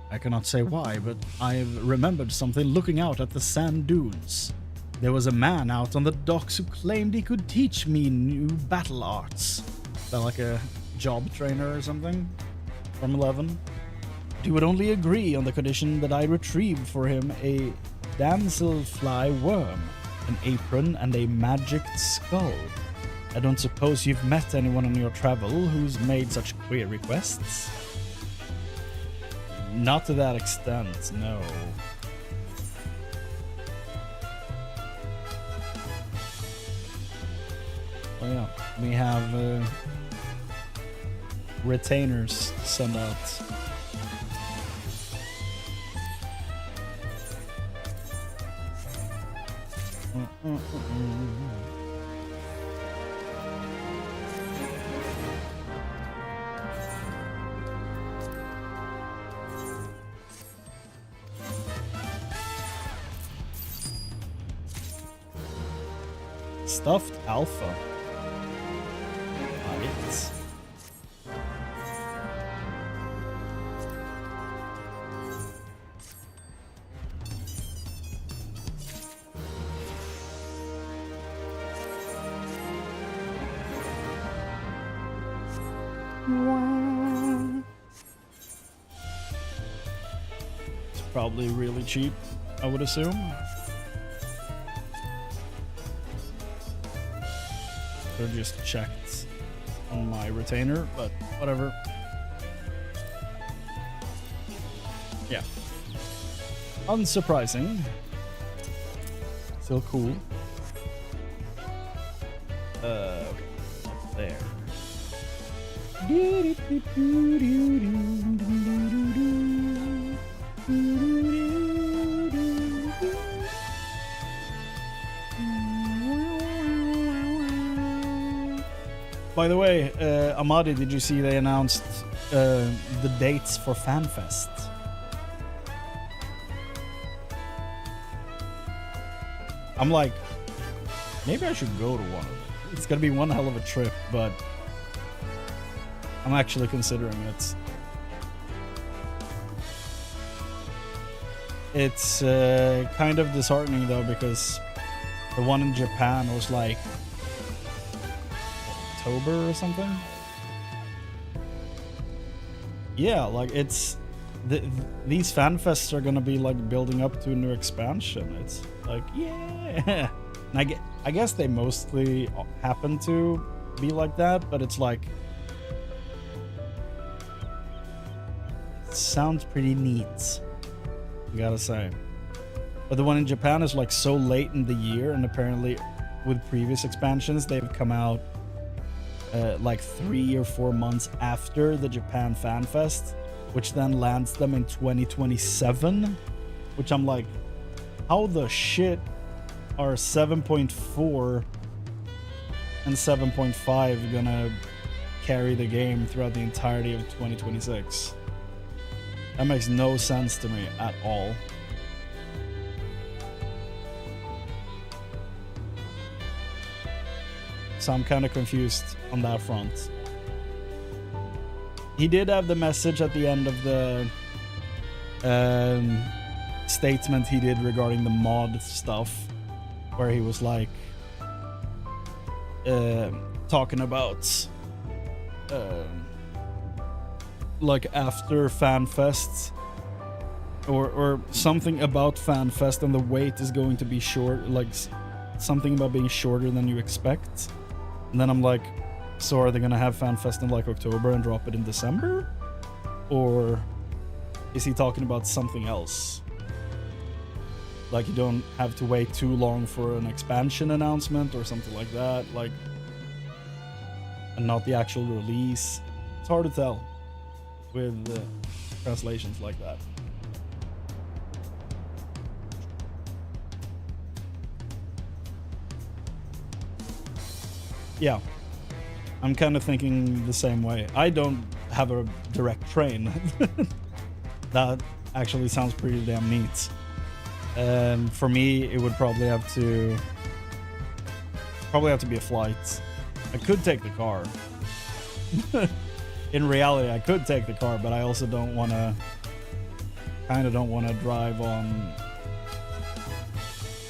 I cannot say why, but I've remembered something looking out at the sand dunes. There was a man out on the docks who claimed he could teach me new battle arts. Is that like a job trainer or something from 11? He would only agree on the condition that I retrieved for him a damselfly worm, an apron, and a magicked skull. I don't suppose you've met anyone on your travel who's made such queer requests? Not to that extent, no. Oh yeah, we have retainers to send out. Stuffed alpha. Right. It's probably really cheap, I would assume. Just checked on my retainer, but whatever. Yeah. Unsurprising. Still cool. There. By the way, Amadi, did you see they announced the dates for FanFest? I'm like, maybe I should go to one of them. It's gonna be one hell of a trip, but I'm actually considering it. It's kind of disheartening though, because the one in Japan was like October or something. Yeah, like it's these FanFests are gonna be like building up to a new expansion. It's like, yeah. And I guess they mostly happen to be like that, but it's like, it sounds pretty neat, I gotta say. But the one in Japan is like so late in the year, and apparently with previous expansions they've come out like 3 or 4 months after the Japan Fan Fest, which then lands them in 2027, which I'm like, how the shit are 7.4 and 7.5 gonna carry the game throughout the entirety of 2026? That makes no sense to me at all. So I'm kind of confused on that front. He did have the message at the end of the statement he did regarding the mod stuff, where he was like talking about like after FanFest or something about FanFest, and the wait is going to be short, like something about being shorter than you expect. And then I'm like, so are they gonna have FanFest in like October and drop it in December? Or is he talking about something else? Like you don't have to wait too long for an expansion announcement or something like that, like, and not the actual release. It's hard to tell with translations like that. Yeah, I'm kind of thinking the same way. I don't have a direct train. That actually sounds pretty damn neat. And for me, it would probably have to be a flight. I could take the car. In reality, I could take the car, but I also don't want to drive on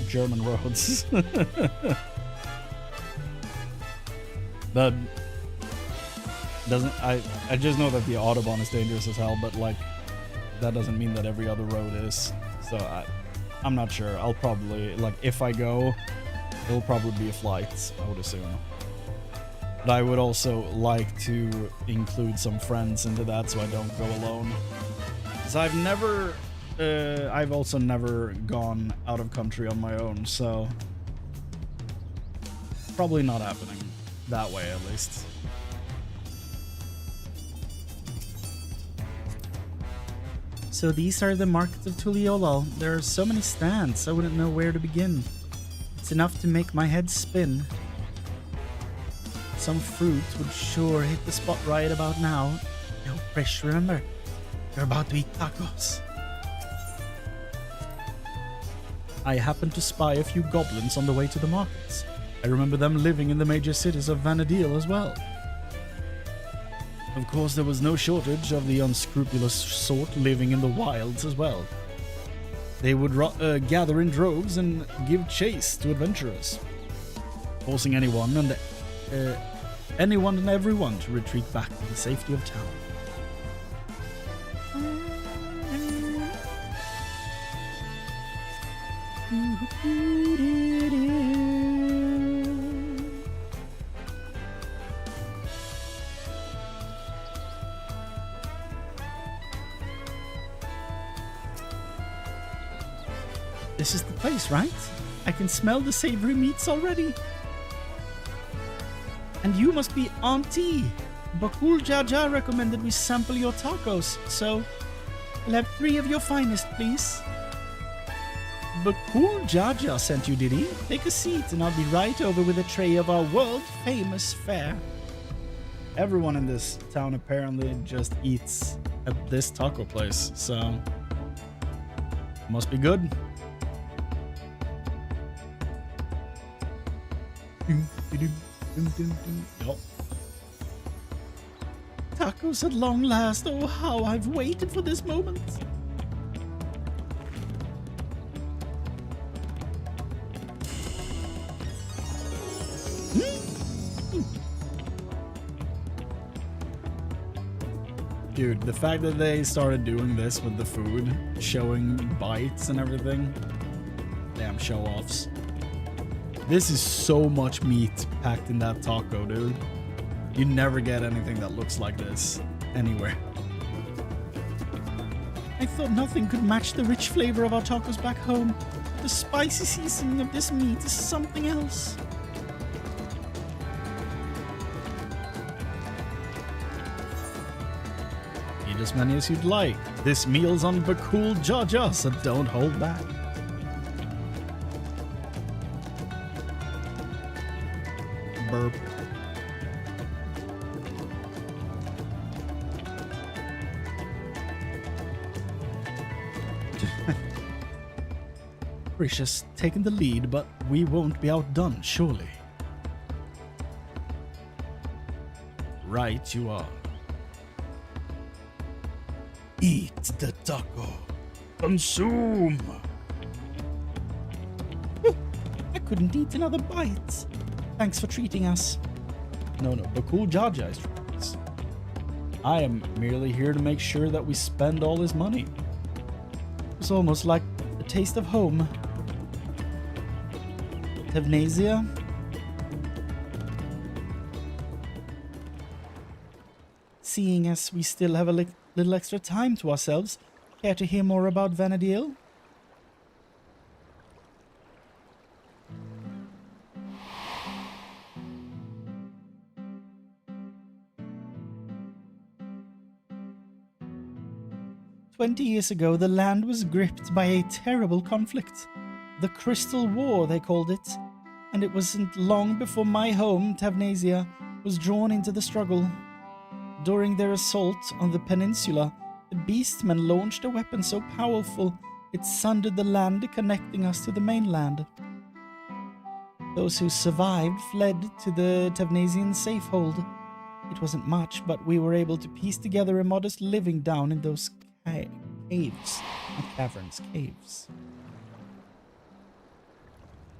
German roads. But I just know that the Autobahn is dangerous as hell, but like that doesn't mean that every other road is. So I'm not sure. I'll probably, like, if I go, it'll probably be a flight, I would assume. But I would also like to include some friends into that so I don't go alone. Because I've also never gone out of country on my own, so probably not happening that way, at least. So these are the markets of Tuliolal. There are so many stands, I wouldn't know where to begin. It's enough to make my head spin. Some fruit would sure hit the spot right about now. Yo, Fresh, remember, you're about to eat tacos. I happened to spy a few goblins on the way to the markets. I remember them living in the major cities of Vana'diel as well. Of course, there was no shortage of the unscrupulous sort living in the wilds as well. They would gather in droves and give chase to adventurers, forcing anyone and everyone to retreat back to the safety of town. This is the place, right? I can smell the savory meats already. And you must be Auntie. Bakul Jaja recommended we sample your tacos, so I'll have 3 of your finest, please. Bakul Jaja sent you, did he? Take a seat and I'll be right over with a tray of our world-famous fare. Everyone in this town apparently just eats at this taco place, so must be good. Yep. Tacos at long last. Oh, how I've waited for this moment. Dude, the fact that they started doing this with the food, showing bites and everything, damn show-offs. This is so much meat packed in that taco, dude. You never get anything that looks like this anywhere. I thought nothing could match the rich flavor of our tacos back home. The spicy seasoning of this meat is something else. Eat as many as you'd like. This meal's on Bakul Jaja, so don't hold back. Burp. Precious taking the lead, but we won't be outdone, surely. Right, you are. Eat the taco. Consume! I couldn't eat another bite. Thanks for treating us. No, the cool Jaja is treating us. I am merely here to make sure that we spend all his money. It's almost like a taste of home. Tevnazia? Seeing as we still have a little extra time to ourselves, care to hear more about Vana'diel? "20 years ago, the land was gripped by a terrible conflict. The Crystal War, they called it. And it wasn't long before my home, Tavnazia, was drawn into the struggle. During their assault on the peninsula, the Beastmen launched a weapon so powerful it sundered the land, connecting us to the mainland. Those who survived fled to the Tavnazian safehold. It wasn't much, but we were able to piece together a modest living down in those caves. Not caverns, caves."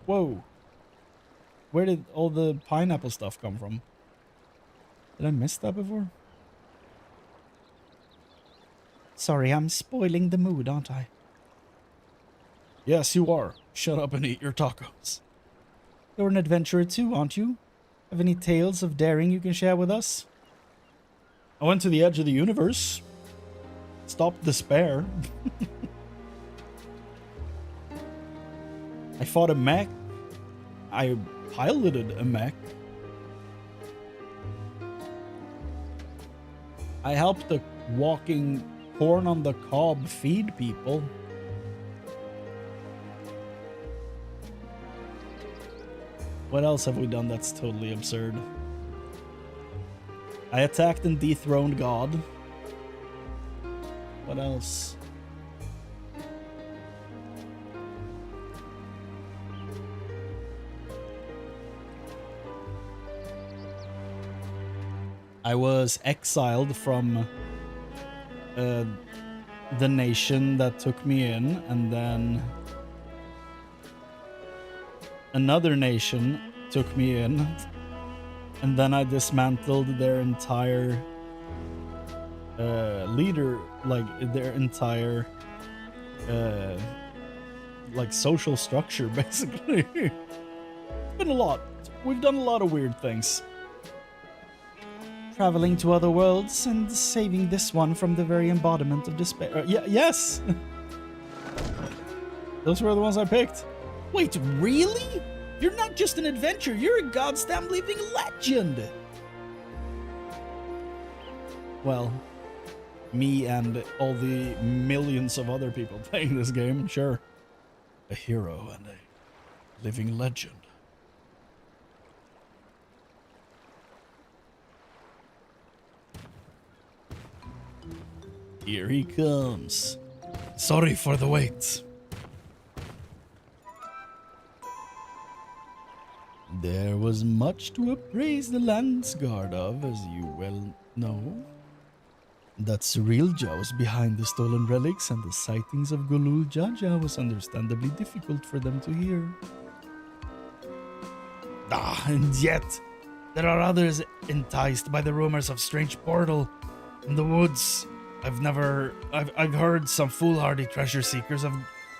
Whoa. Where did all the pineapple stuff come from? Did I miss that before? Sorry, I'm spoiling the mood, aren't I? Yes, you are. Shut up and eat your tacos. You're an adventurer too, aren't you? Have any tales of daring you can share with us? I went to the edge of the universe. Stopped despair. I fought a mech. I piloted a mech. I helped the walking corn on the cob feed people. What else have we done that's totally absurd? I attacked and dethroned God. What else? I was exiled from the nation that took me in, and then another nation took me in, and then I dismantled their entire leader, like their entire like social structure, basically. It's been a lot. We've done a lot of weird things. Traveling to other worlds and saving this one from the very embodiment of despair. Yes! Those were the ones I picked. Wait, really? You're not just an adventurer, you're a goddamn living legend! Well, me and all the millions of other people playing this game, sure. A hero and a living legend. Here he comes. Sorry for the wait. There was much to appraise the land's guard of, as you well know. That Cyrilja was behind the stolen relics, and the sightings of Golul Jaja was understandably difficult for them to hear. And yet, there are others enticed by the rumors of strange portal in the woods. I've heard some foolhardy treasure seekers have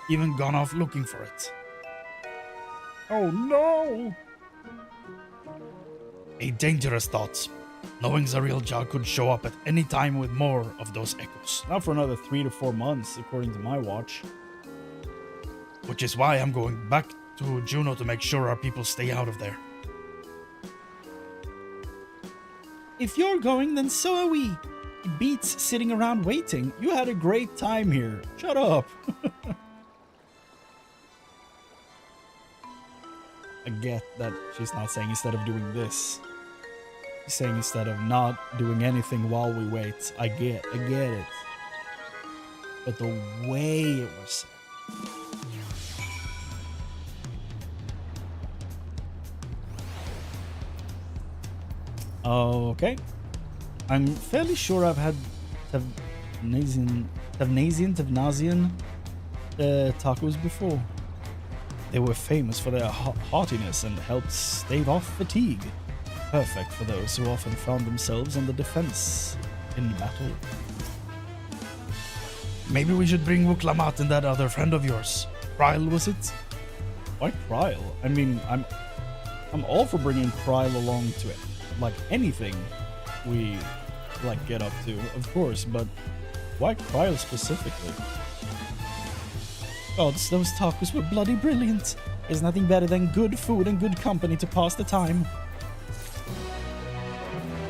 even gone off looking for it. Oh no! A dangerous thought, knowing Cyrilja could show up at any time with more of those echoes. Not for another 3 to 4 months, according to my watch. Which is why I'm going back to Juno to make sure our people stay out of there. If you're going, then so are we. It beats sitting around waiting. You had a great time here. Shut up. I get that she's not saying instead of doing this. She's saying instead of not doing anything while we wait. I get it. But the way it was said. Okay. I'm fairly sure I've had Tavnazian tacos before. They were famous for their heartiness and helped stave off fatigue. Perfect for those who often found themselves on the defense in battle. Maybe we should bring Wuklamat and that other friend of yours. Kryle, was it? Why Kryle? I mean, I'm all for bringing Kryle along to it. Like anything we like get up to, of course, but why Kryle specifically? Gods, those tacos were bloody brilliant. There's nothing better than good food and good company to pass the time.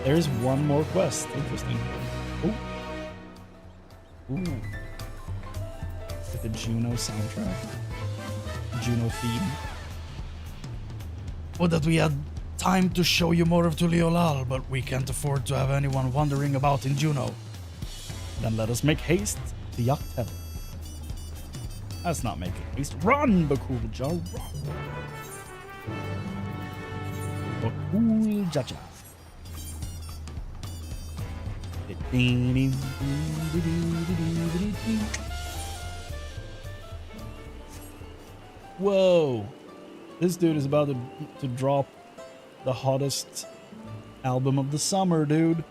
There's one more quest. Interesting. Ooh. Ooh. With the Juno soundtrack. Juno theme. Would that we had time to show you more of Tuliolal, but we can't afford to have anyone wandering about in Juno. Then let us make haste to Yaktel. Let's not make haste. Run, Bakulja, run. Bakuljaja. Whoa. This dude is about to drop the hottest album of the summer, dude.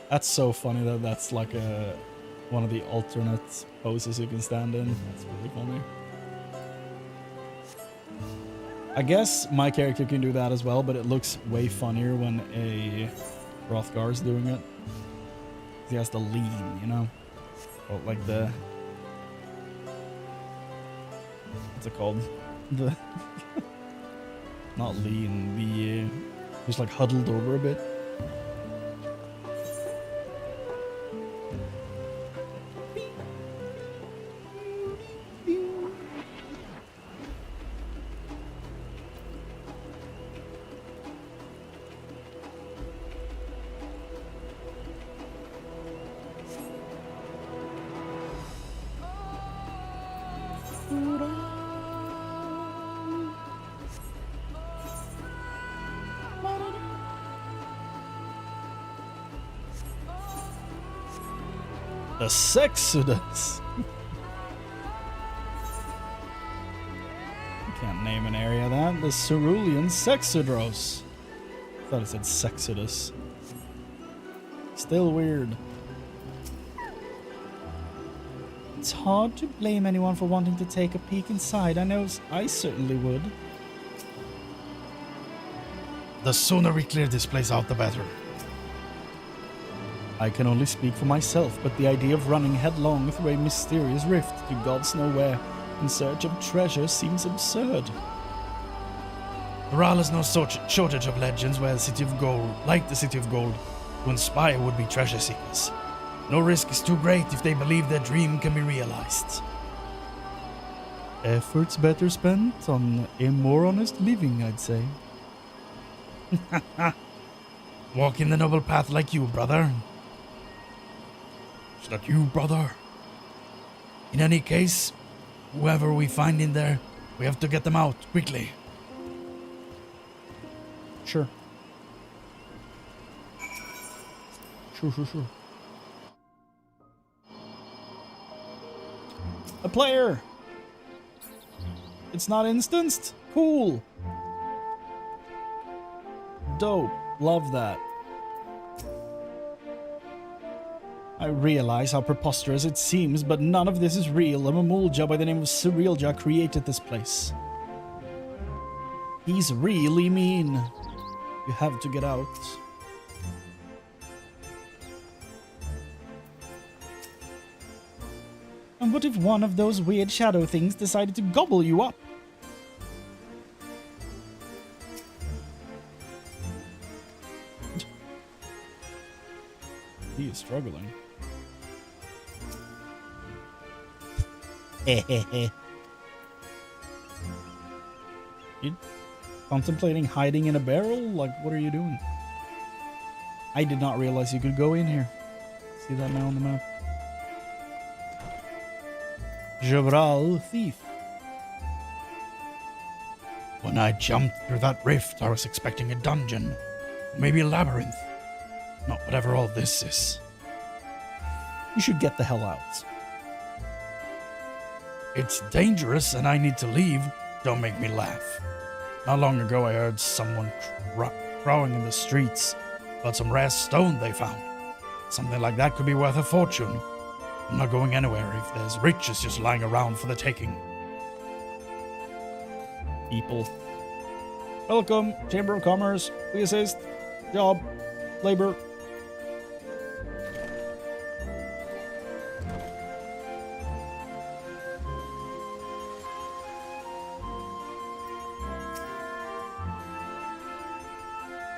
That's so funny that that's like one of the alternate poses you can stand in. That's really funny. I guess my character can do that as well, but it looks way funnier when a Hrothgar is doing it. He has to lean, you know? Or like the... What's it called? The... Not lean, the... just like huddled over a bit. The Sexodus. I can't name an area of that. The Cerulean Sexodros. I thought it said Sexodus. Still weird. It's hard to blame anyone for wanting to take a peek inside. I know I certainly would. The sooner we clear this place out, the better. I can only speak for myself, but the idea of running headlong through a mysterious rift to gods know where in search of treasure seems absurd. Morale is no shortage of legends where the City of Gold, like the City of Gold, to inspire would-be treasure seekers. No risk is too great if they believe their dream can be realized. Efforts better spent on a more honest living, I'd say. Walking the noble path like you, brother. It's not you, brother. In any case, whoever we find in there, we have to get them out quickly. Sure. Sure. A player! It's not instanced? Cool! Dope. Love that. I realize how preposterous it seems, but none of this is real. A Mamulja by the name of Cyrilja created this place. He's really mean. You have to get out. And what if one of those weird shadow things decided to gobble you up? He is struggling. You contemplating hiding in a barrel? Like, what are you doing? I did not realize you could go in here. See that now on the map? Jabral Thief. When I jumped through that rift, I was expecting a dungeon. Maybe a labyrinth. Not whatever all this is. You should get the hell out. It's dangerous and I need to leave. Don't make me laugh. Not long ago I heard someone crowing in the streets about some rare stone they found. Something like that could be worth a fortune. I'm not going anywhere if there's riches just lying around for the taking. People. Welcome, Chamber of Commerce. We assist. Job. Labor.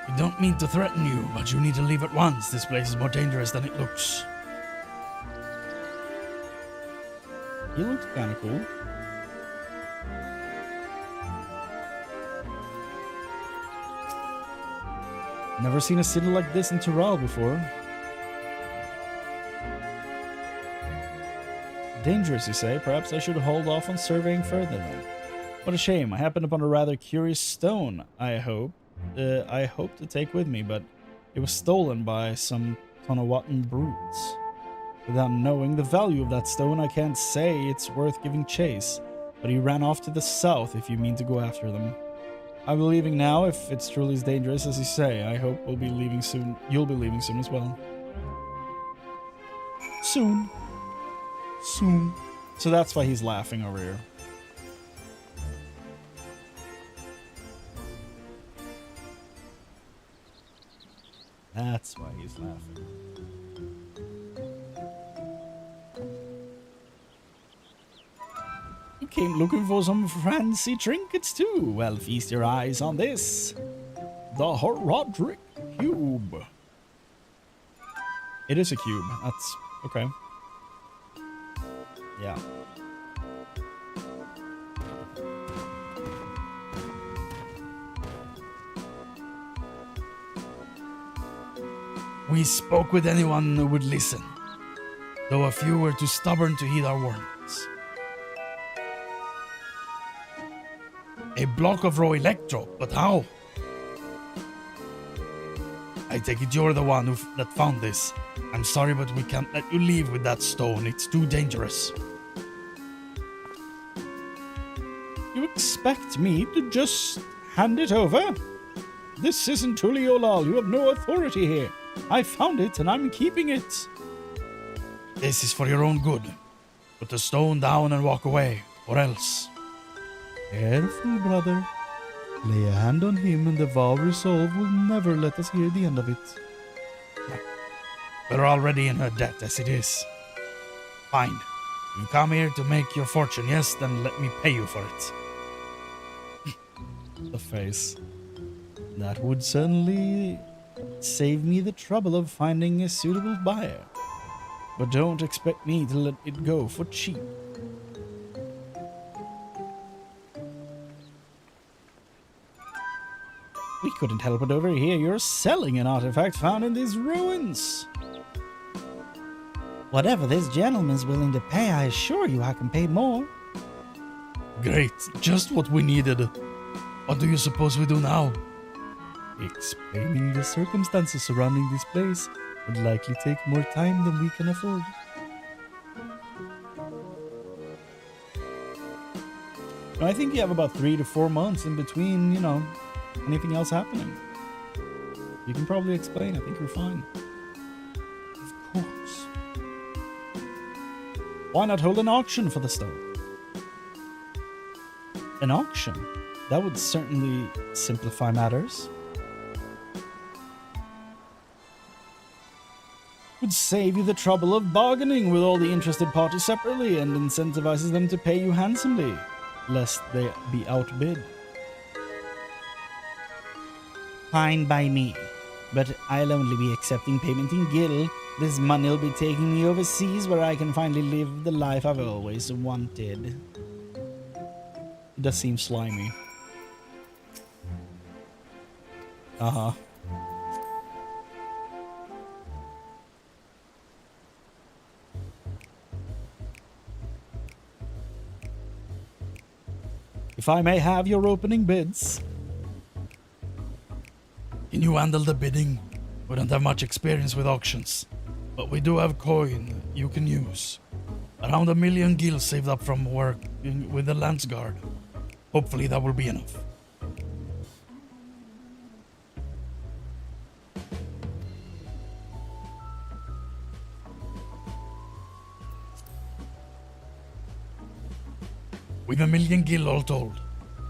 I don't mean to threaten you, but you need to leave at once. This place is more dangerous than it looks. He looks kind of cool. Never seen a city like this in Tyrell before. Dangerous, you say? Perhaps I should hold off on surveying further then. What a shame. I happened upon a rather curious stone, I hope to take with me, but it was stolen by some Tonawatan brutes. Without knowing the value of that stone, I can't say it's worth giving chase, but he ran off to the south if you mean to go after them. I'll be leaving now if it's truly as dangerous as you say. I hope we'll be leaving soon. You'll be leaving soon as well. Soon. Soon. So that's why he's laughing over here. That's why he's laughing. You came looking for some fancy trinkets too. Well, feast your eyes on this. The Horodric Cube. It is a cube. That's okay. Yeah. We spoke with anyone who would listen, though a few were too stubborn to heed our warnings. A block of raw electro, but how? I take it you're the one that found this. I'm sorry, but we can't let you leave with that stone. It's too dangerous. You expect me to just hand it over? This isn't Tuliolal. You have no authority here. I found it and I'm keeping it. This is for your own good. Put the stone down and walk away, or else. Careful, brother. Lay a hand on him and the vow of resolve will never let us hear the end of it. We're already in her debt as it is. Fine. You come here to make your fortune, yes? Then let me pay you for it. The face. That would certainly save me the trouble of finding a suitable buyer. But don't expect me to let it go for cheap. We couldn't help it over here. You're selling an artifact found in these ruins. Whatever this gentleman's willing to pay, I assure you I can pay more. Great. Just what we needed. What do you suppose we do now? Explaining the circumstances surrounding this place would likely take more time than we can afford. I think you have about 3 to 4 months in between, you know, anything else happening. You can probably explain. I think you're fine. Of course. Why not hold an auction for the stone? An auction? That would certainly simplify matters. Would save you the trouble of bargaining with all the interested parties separately and incentivizes them to pay you handsomely, lest they be outbid. Fine by me, but I'll only be accepting payment in Gil. This money will be taking me overseas where I can finally live the life I've always wanted. It does seem slimy. Uh-huh. If I may have your opening bids. Can you handle the bidding? We don't have much experience with auctions. But we do have coin you can use. Around 1 million gil saved up from work with the Lance Guard. Hopefully that will be enough. We've 1 million gil all told,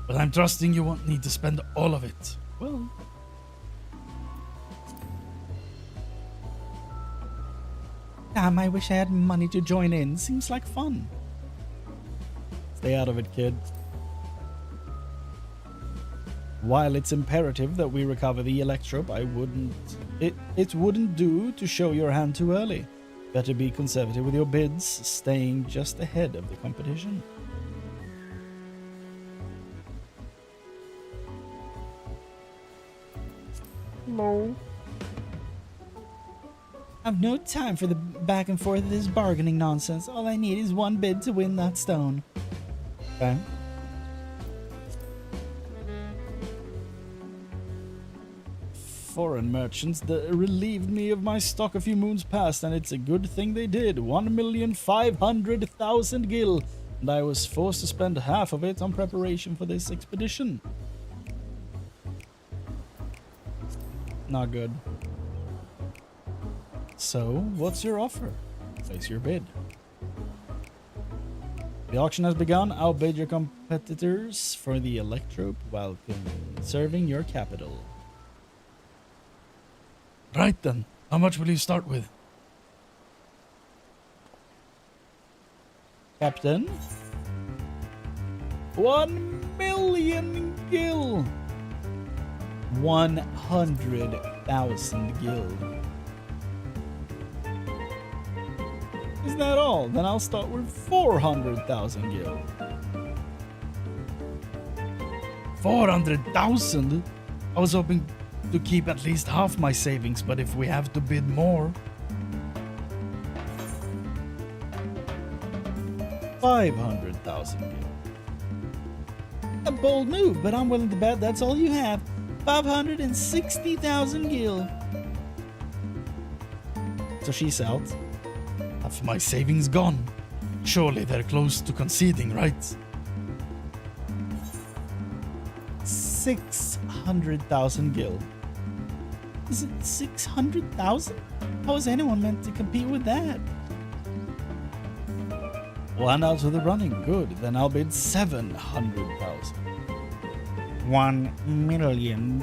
but I'm trusting you won't need to spend all of it. Well, Damn, I wish I had money to join in. Seems like fun. stay out of it, kid. While it's imperative that we recover the Electrope, it wouldn't do to show your hand too early. Better be conservative with your bids, staying just ahead of the competition. No. I've no time for the back and forth of this bargaining nonsense. All I need is one bid to win that stone. Okay. Foreign merchants that relieved me of my stock a few moons past, and it's a good thing they did. 1,500,000 gil, and I was forced to spend half of it on preparation for this expedition. Not good. So, what's your offer? Place your bid. The auction has begun. Outbid your competitors for the Electrope while conserving your capital. Right then, how much will you start with? Captain? 1 million gil! 100,000 gil. Is that all? Then I'll start with 400,000 gil. 400,000? I was hoping to keep at least half my savings, but if we have to bid more... 500,000 gil. A bold move, but I'm willing to bet that's all you have. 560,000 gil. So she's out. Half my savings gone. Surely they're close to conceding, right? 600,000 gil. Is it 600,000? How is anyone meant to compete with that? One out of the running. Good. Then I'll bid 700,000. $1 million.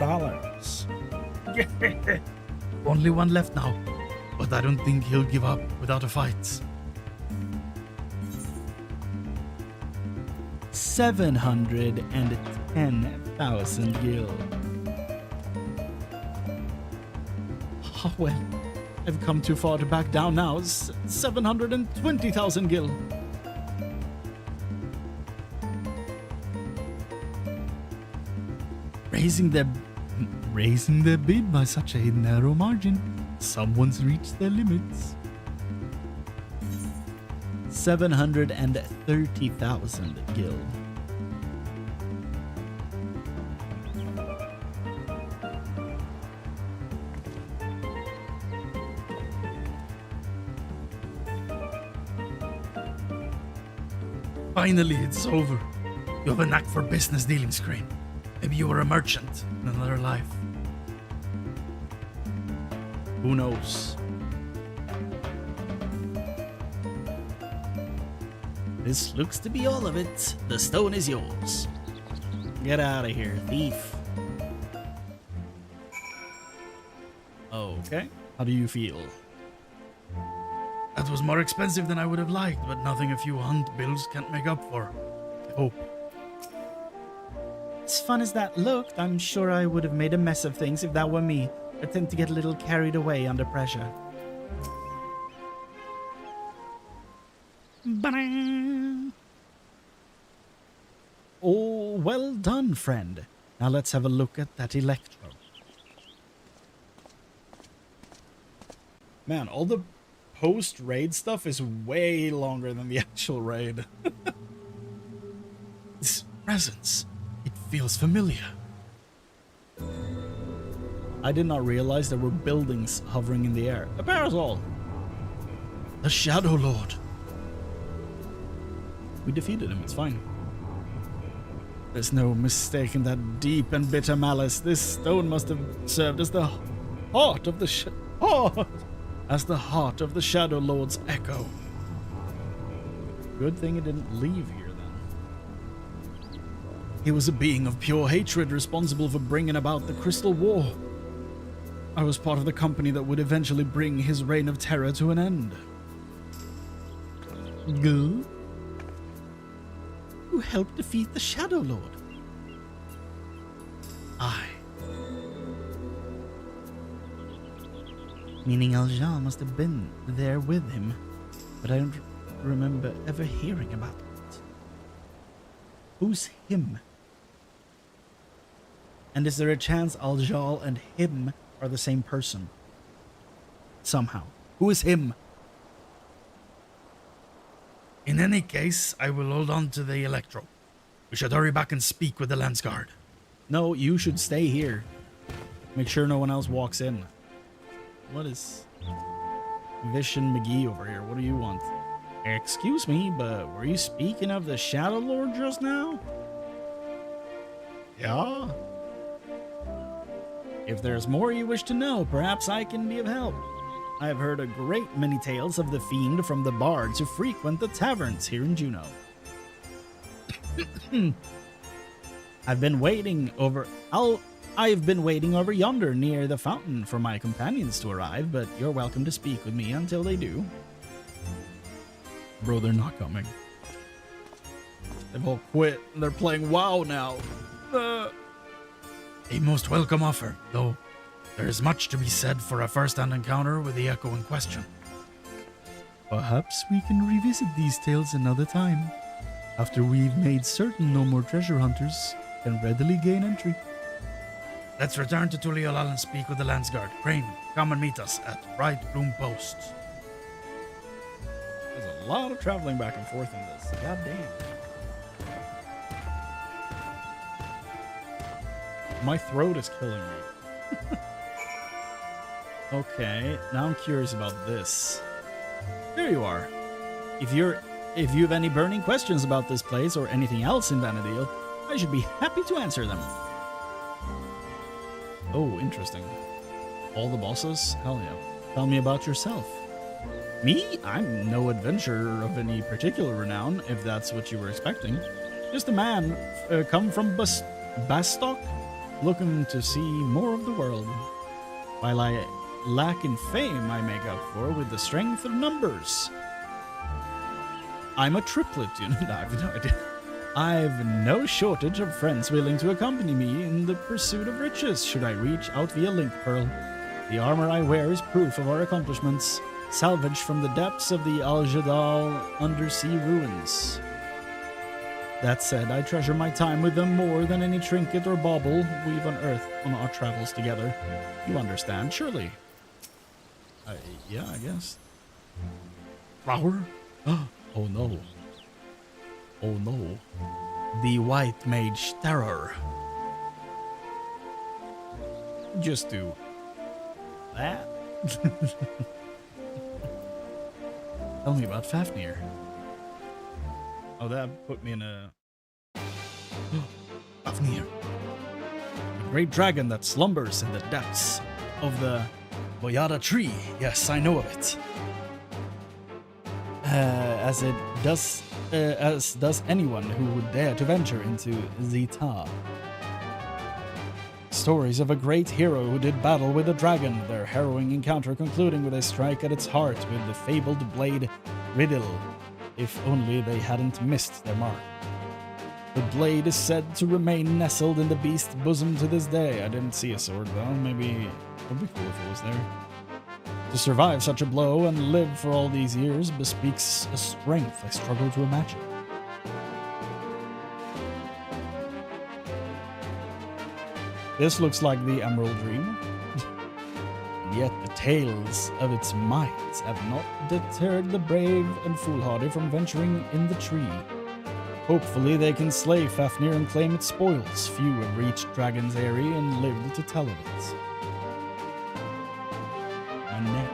Only one left now, but I don't think he'll give up without a fight. 710,000 gil. Oh, well, I've come too far to back down now. 720,000 gil. Raising their bid by such a narrow margin. Someone's reached their limits. 730,000 gil. Finally, it's over. You have a knack for business dealings, Chrane. Maybe you were a merchant in another life. Who knows? This looks to be all of it. The stone is yours. Get out of here, thief. Okay. How do you feel? That was more expensive than I would have liked, but nothing a few hunt bills can't make up for. I hope. As fun as that looked, I'm sure I would have made a mess of things if that were me. I tend to get a little carried away under pressure. Ba-da! Oh, well done, friend. Now let's have a look at that Electro. Man, all the post-raid stuff is way longer than the actual raid. This presence, it feels familiar. I did not realize there were buildings hovering in the air. A parasol! The Shadow Lord. We defeated him, it's fine. There's no mistaking that deep and bitter malice. This stone must have served as the heart of the heart of the Shadow Lord's echo. Good thing it didn't leave here then. He was a being of pure hatred responsible for bringing about the Crystal War. I was part of the company that would eventually bring his reign of terror to an end. Good. Who helped defeat the Shadow Lord? I. Meaning Alja must have been there with him, but I don't remember ever hearing about it. Who's him? And is there a chance Aljal and him are the same person? Somehow. Who is him? In any case, I will hold on to the Electro. We should hurry back and speak with the Lance Guard. No, you should stay here. Make sure no one else walks in. What is Vision McGee over here? What do you want? Excuse me, but were you speaking of the Shadow Lord just now? Yeah? If there's more you wish to know, perhaps I can be of help. I have heard a great many tales of the fiend from the bards who frequent the taverns here in Juneau. I've been waiting over yonder near the fountain for my companions to arrive, but you're welcome to speak with me until they do. Bro, they're not coming. They've all quit. They're playing WoW now. A most welcome offer, though there is much to be said for a first-hand encounter with the Echo in question. Perhaps we can revisit these tales another time, after we've made certain no more treasure hunters can readily gain entry. Let's return to Tuliolal and speak with the Lance Guard. Chrane, come and meet us at Right Room Post. There's a lot of traveling back and forth in this. God damn. My throat is killing me. Okay, now I'm curious about this. There you are. If you have any burning questions about this place or anything else in Vana'diel, I should be happy to answer them. Oh, interesting. All the bosses? Hell yeah. Tell me about yourself. Me? I'm no adventurer of any particular renown, if that's what you were expecting. Just a man come from Bastok, looking to see more of the world. While I lack in fame, I make up for with the strength of numbers. I'm a triplet, you know. I have no idea. I've no shortage of friends willing to accompany me in the pursuit of riches should I reach out via Link Pearl. The armor I wear is proof of our accomplishments, salvaged from the depths of the Al-Jadal undersea ruins. That said, I treasure my time with them more than any trinket or bauble we've unearthed on our travels together. You understand, surely? Yeah, I guess. Flower? Oh no. Oh no. The White Mage Terror. Just do that. Tell me about Fafnir. Oh, that put me in a... Fafnir. The great dragon that slumbers in the depths of the Boyada tree. Yes, I know of it. As does anyone who would dare to venture into Zeta. Stories of a great hero who did battle with a dragon, their harrowing encounter concluding with a strike at its heart with the fabled blade Riddle, if only they hadn't missed their mark. The blade is said to remain nestled in the beast's bosom to this day. I didn't see a sword though, maybe it would be cool if it was there. To survive such a blow and live for all these years bespeaks a strength I struggle to imagine. This looks like the Emerald Dream. Yet the tales of its might have not deterred the brave and foolhardy from venturing in the tree. Hopefully they can slay Fafnir and claim its spoils. Few have reached Dragon's Eyrie and lived to tell of it. My neck.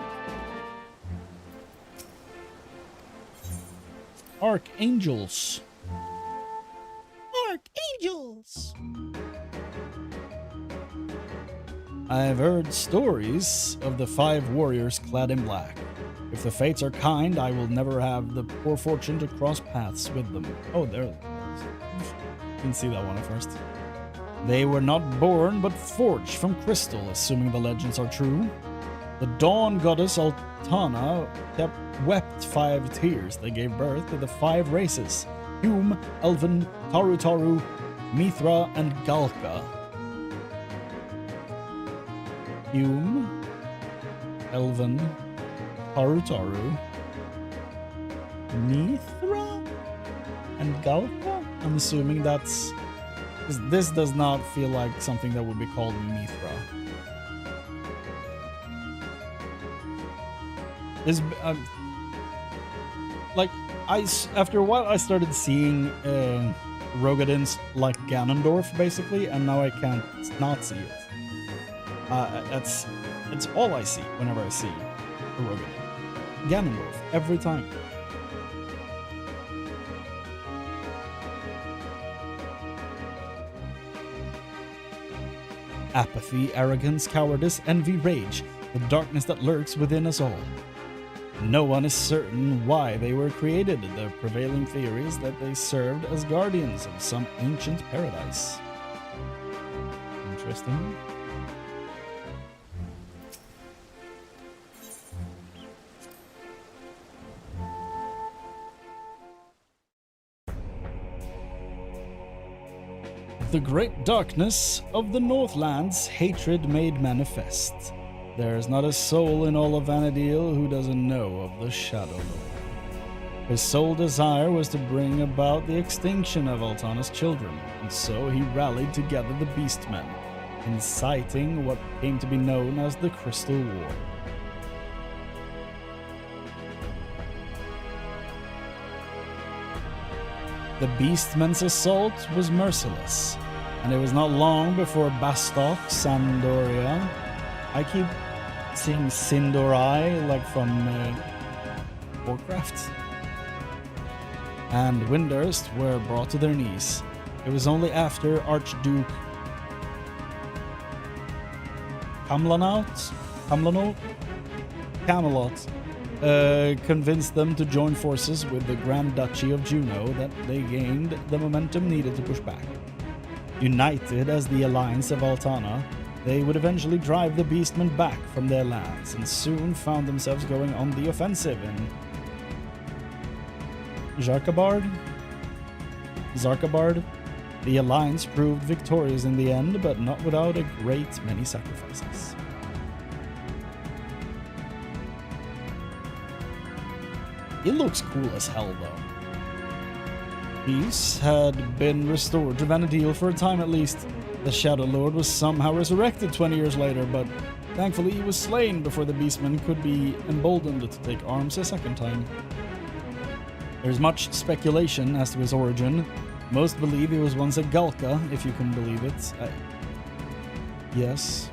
Archangels. Archangels! I've heard stories of the 5 warriors clad in black. If the fates are kind, I will never have the poor fortune to cross paths with them. Oh, there. Didn't see that one at first. They were not born, but forged from crystal, assuming the legends are true. The dawn goddess Altana wept 5 tears. They gave birth to the 5 races: Hume, Elven, Taru, Mithra, and Galka. Hume, Elven, Taru, Mithra, and Galka? I'm assuming that's... This does not feel like something that would be called Mithra. This, like, after a while I started seeing Rogadins like Ganondorf, basically, and now I can't not see it. It's all I see whenever I see a Rogadin. Ganondorf, every time. Apathy, arrogance, cowardice, envy, rage, the darkness that lurks within us all. No one is certain why they were created. The prevailing theory is that they served as guardians of some ancient paradise. Interesting. The great darkness of the Northlands, hatred made manifest. There is not a soul in all of Vana'diel who doesn't know of the Shadow Lord. His sole desire was to bring about the extinction of Altana's children, and so he rallied together the Beastmen, inciting what came to be known as the Crystal War. The Beastmen's assault was merciless, and it was not long before Bastok, Sandoria... I keep seeing Sindorai, like from Warcraft, and Windurst were brought to their knees. It was only after Archduke Camelot convinced them to join forces with the Grand Duchy of Juno that they gained the momentum needed to push back. United as the Alliance of Altana, they would eventually drive the Beastmen back from their lands and soon found themselves going on the offensive in Zarkabard. The Alliance proved victorious in the end, but not without a great many sacrifices. It looks cool as hell, though. Peace had been restored to Vana'diel for a time at least. The Shadow Lord was somehow resurrected 20 years later, but thankfully he was slain before the Beastmen could be emboldened to take arms a second time. There's much speculation as to his origin. Most believe he was once a Galka, if you can believe it. Yes.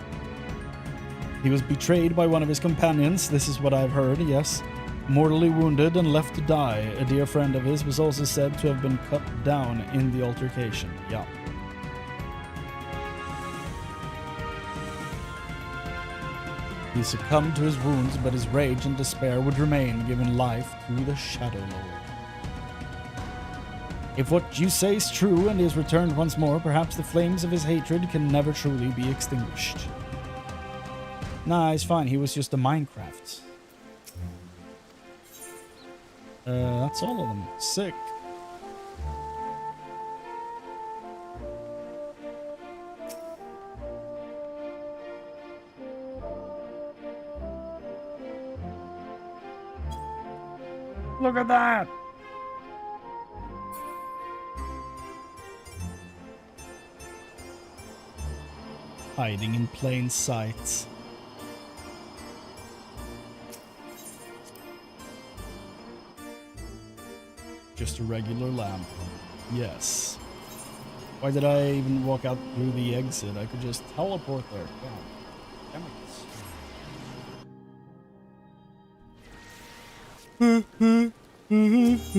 He was betrayed by one of his companions, this is what I've heard, yes. Mortally wounded and left to die. A dear friend of his was also said to have been cut down in the altercation. Yeah. He succumbed to his wounds, but his rage and despair would remain, giving life to the Shadow Lord. If what you say is true and he is returned once more, perhaps the flames of his hatred can never truly be extinguished. Nah, it's fine. He was just a Minecraft. That's all of them. Sick. Look at that! Hiding in plain sight. Just a regular lamp. Yes. Why did I even walk out through the exit? I could just teleport there. Damn it. Where is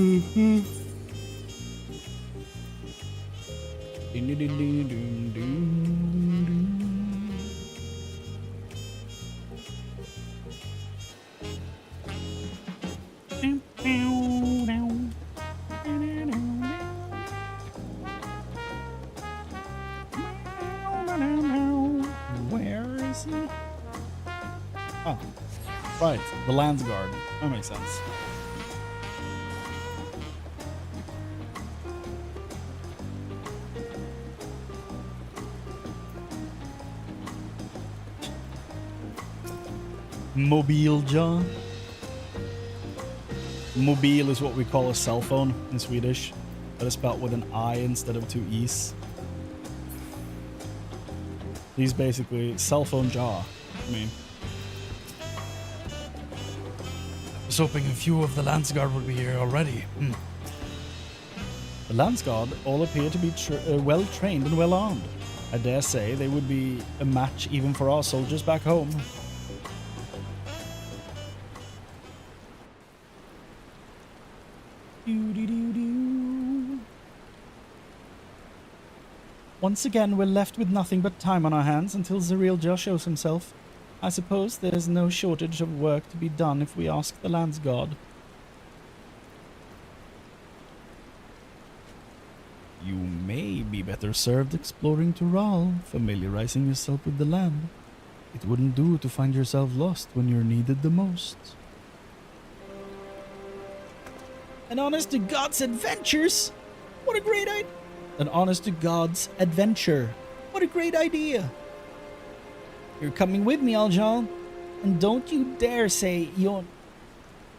he? Oh, right. The Lands Guard. That makes sense. Mobile John. Mobile is what we call a cell phone in Swedish, but it's spelled with an I instead of two E's. He's basically cell phone jaw. I mean, I was hoping a few of the Lance Guard would be here already. the Lands Guard all appear to be well trained and well armed. I dare say they would be a match even for our soldiers back home. Once again, we're left with nothing but time on our hands until Vana'diel shows himself. I suppose there's no shortage of work to be done if we ask the Lands God. You may be better served exploring Tural, familiarizing yourself with the land. It wouldn't do to find yourself lost when you're needed the most. An honest to God's adventures! What a great idea! An honest to God's adventure. What a great idea! You're coming with me, Aljan. And don't you dare say you're...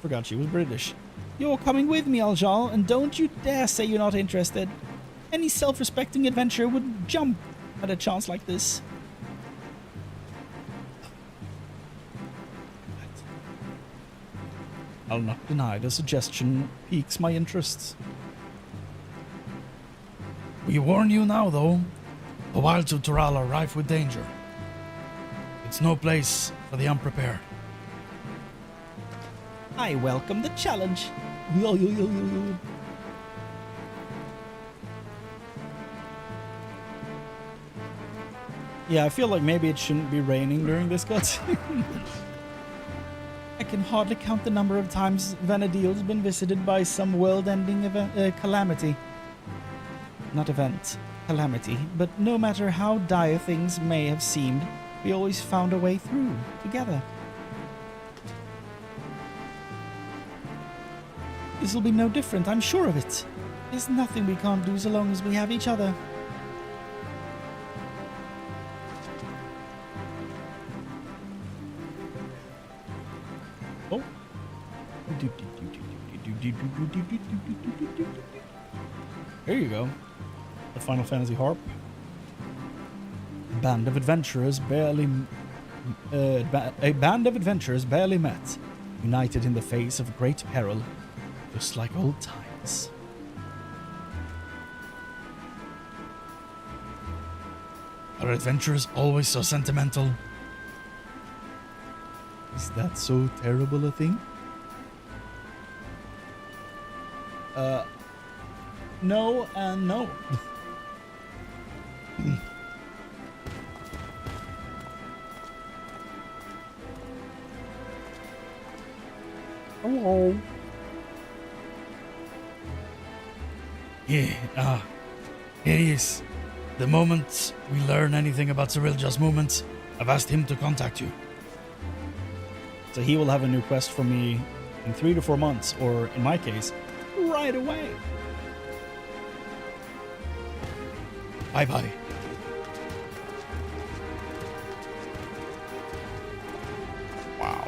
Forgot she was British. You're coming with me, Aljan, and don't you dare say you're not interested. Any self-respecting adventurer would jump at a chance like this. I'll not deny the suggestion piques my interests. We warn you now, though. The wilds of Tural are rife with danger. It's no place for the unprepared. I welcome the challenge. Yeah, I feel like maybe it shouldn't be raining during this cutscene. I can hardly count the number of times Vana'diel's been visited by some world-ending calamity. Not event, calamity. But no matter how dire things may have seemed, we always found a way through, together. This'll be no different, I'm sure of it. There's nothing we can't do so long as we have each other. Oh. Here you go. The Final Fantasy harp. A band of adventurers barely met, united in the face of great peril, just like old times. Are adventurers always so sentimental? Is that so terrible a thing? No and no. Hello. Here he is. The moment we learn anything about Cirilja's movements, I've asked him to contact you. So he will have a new quest for me in 3 to 4 months, or in my case, right away. Bye-bye. Wow.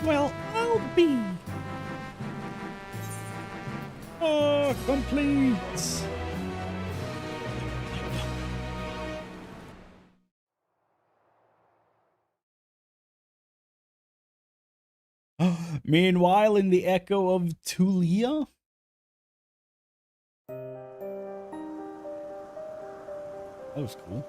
Well, I'll be. Oh, complete. Meanwhile, in the echo of Tulia. That was cool.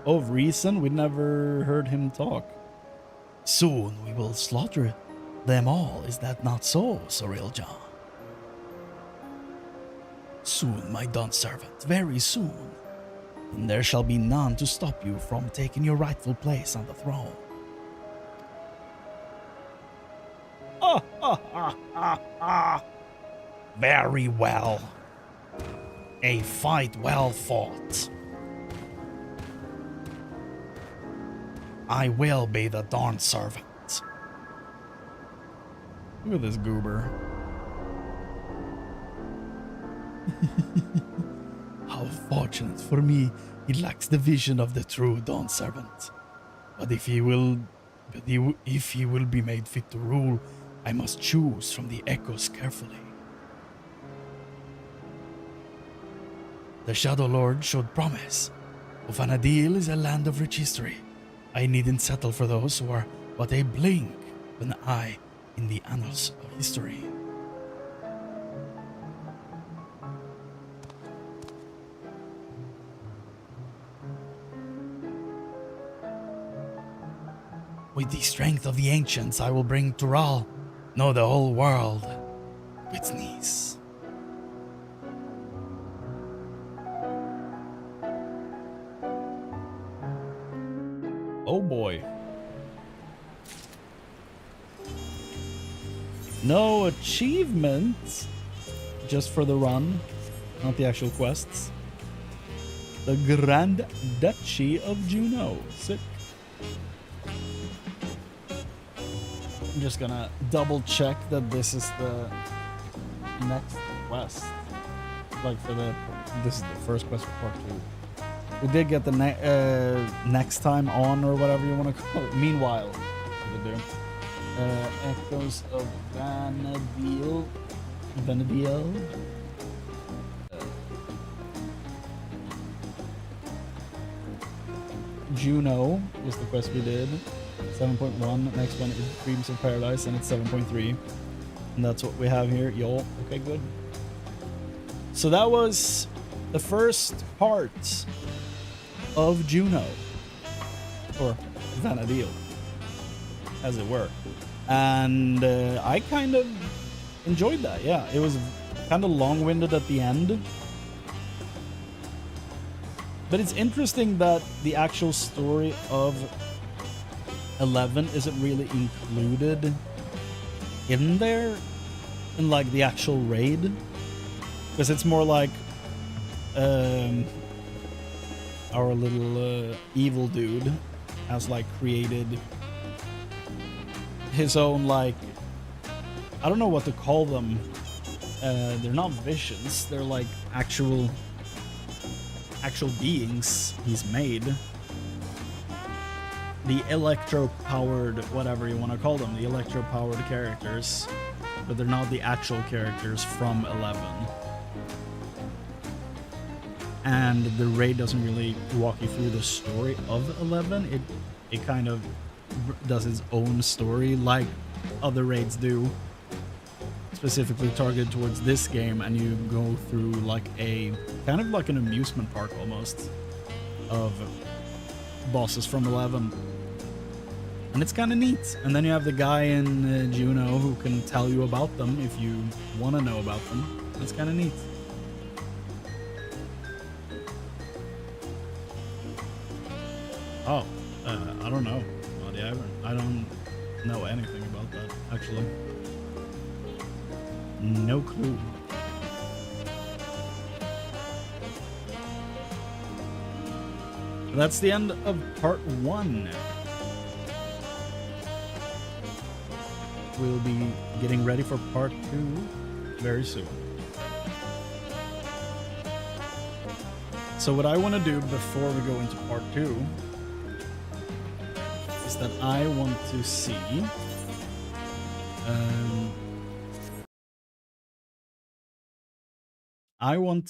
Of reason, we never heard him talk. Soon we will slaughter them all. Is that not so, Sorilja? Soon, my Dawn servant, very soon. And there shall be none to stop you from taking your rightful place on the throne. Very well. A fight well fought. I will be the Dawn servant. Look at this goober. How fortunate for me, he lacks the vision of the true Dawn servant. But if he will be made fit to rule, I must choose from the echoes carefully. The Shadow Lord showed promise. Vana'diel is a land of rich history. I needn't settle for those who are but a blink of an eye in the annals of history. With the strength of the ancients, I will bring Tural, no, the whole world, to its knees. Oh boy. No achievements. Just for the run, not the actual quests. The Grand Duchy of Juno. Sick. I'm just gonna double check that this is the next quest. Like for this is the first quest for part 2. We did get the next time on, or whatever you want to call it. Meanwhile, we do. Echoes of Vana'diel. Juno was the quest we did. 7.1. Next one is Dreams of Paradise, and it's 7.3. And that's what we have here. Yo, okay, good. So that was the first part of Juno, or Vana'diel, as it were. And I kind of enjoyed that. Yeah, it was kind of long-winded at the end. But it's interesting that the actual story of 11 isn't really included in there, in like the actual raid, because it's more like our little evil dude has like created his own, like, I don't know what to call them. They're not visions, they're like actual beings he's made. The electro-powered, whatever you want to call them, the electro-powered characters, but they're not the actual characters from 11. And the raid doesn't really walk you through the story of 11. It kind of does its own story, like other raids do, specifically targeted towards this game, and you go through like a kind of like an amusement park almost of bosses from 11. And it's kind of neat. And then you have the guy in Juno who can tell you about them if you want to know about them. It's kind of neat. Oh, I don't know. I don't know anything about that, actually. No clue. That's the end of part 1. We'll be getting ready for part 2 very soon. So what I want to do before we go into part 2 is that I want to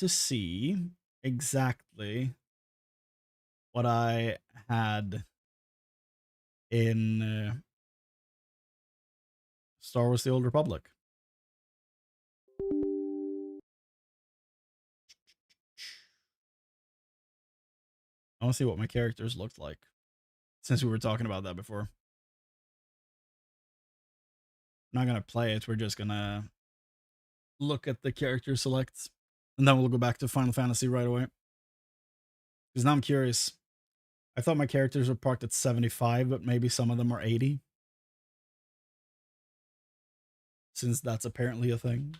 see exactly what I had in Star Wars: The Old Republic. I want to see what my characters looked like, since we were talking about that before. I'm not gonna play it. We're just gonna look at the character selects, and then we'll go back to Final Fantasy right away. Because now I'm curious. I thought my characters were parked at 75, but maybe some of them are 80. Since that's apparently a thing.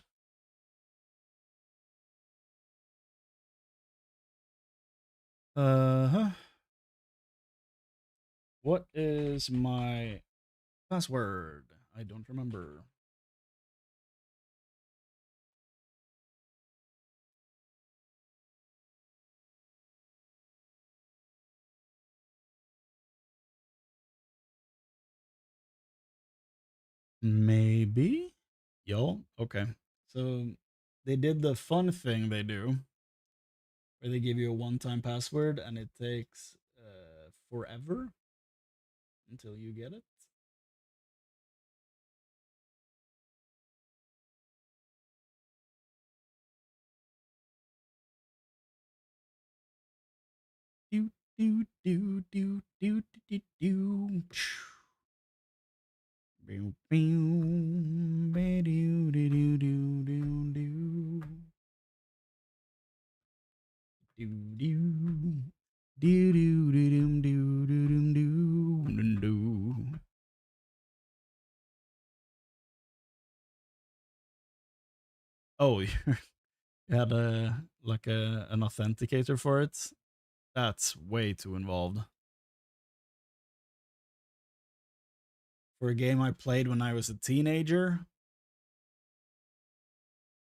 Uh-huh. What is my password? I don't remember. Maybe? Yo, okay. So they did the fun thing they do, where they give you a one-time password and it takes forever until you get it. Do do do do do do do. Do do do do do do. Do do do do do do do do do. Oh, you had a like an authenticator for it. That's way too involved. For a game I played when I was a teenager,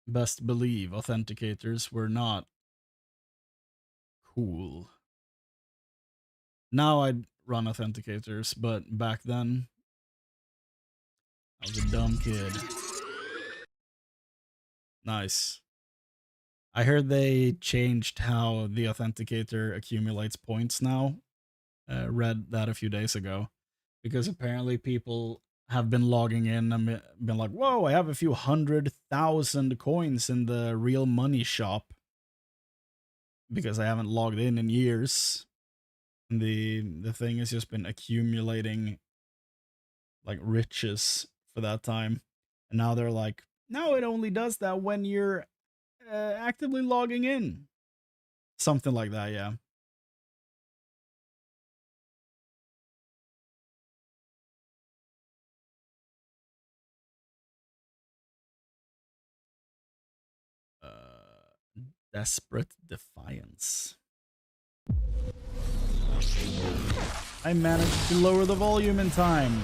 best believe authenticators were not cool. Now I'd run authenticators, but back then I was a dumb kid. Nice. I heard they changed how the authenticator accumulates points now. Read that a few days ago. Because apparently people have been logging in and been like, whoa, I have a few 100,000 coins in the real money shop. Because I haven't logged in years. And the thing has just been accumulating like riches for that time. And now they're like, no, it only does that when you're actively logging in. Something like that, yeah. Desperate Defiance. I managed to lower the volume in time.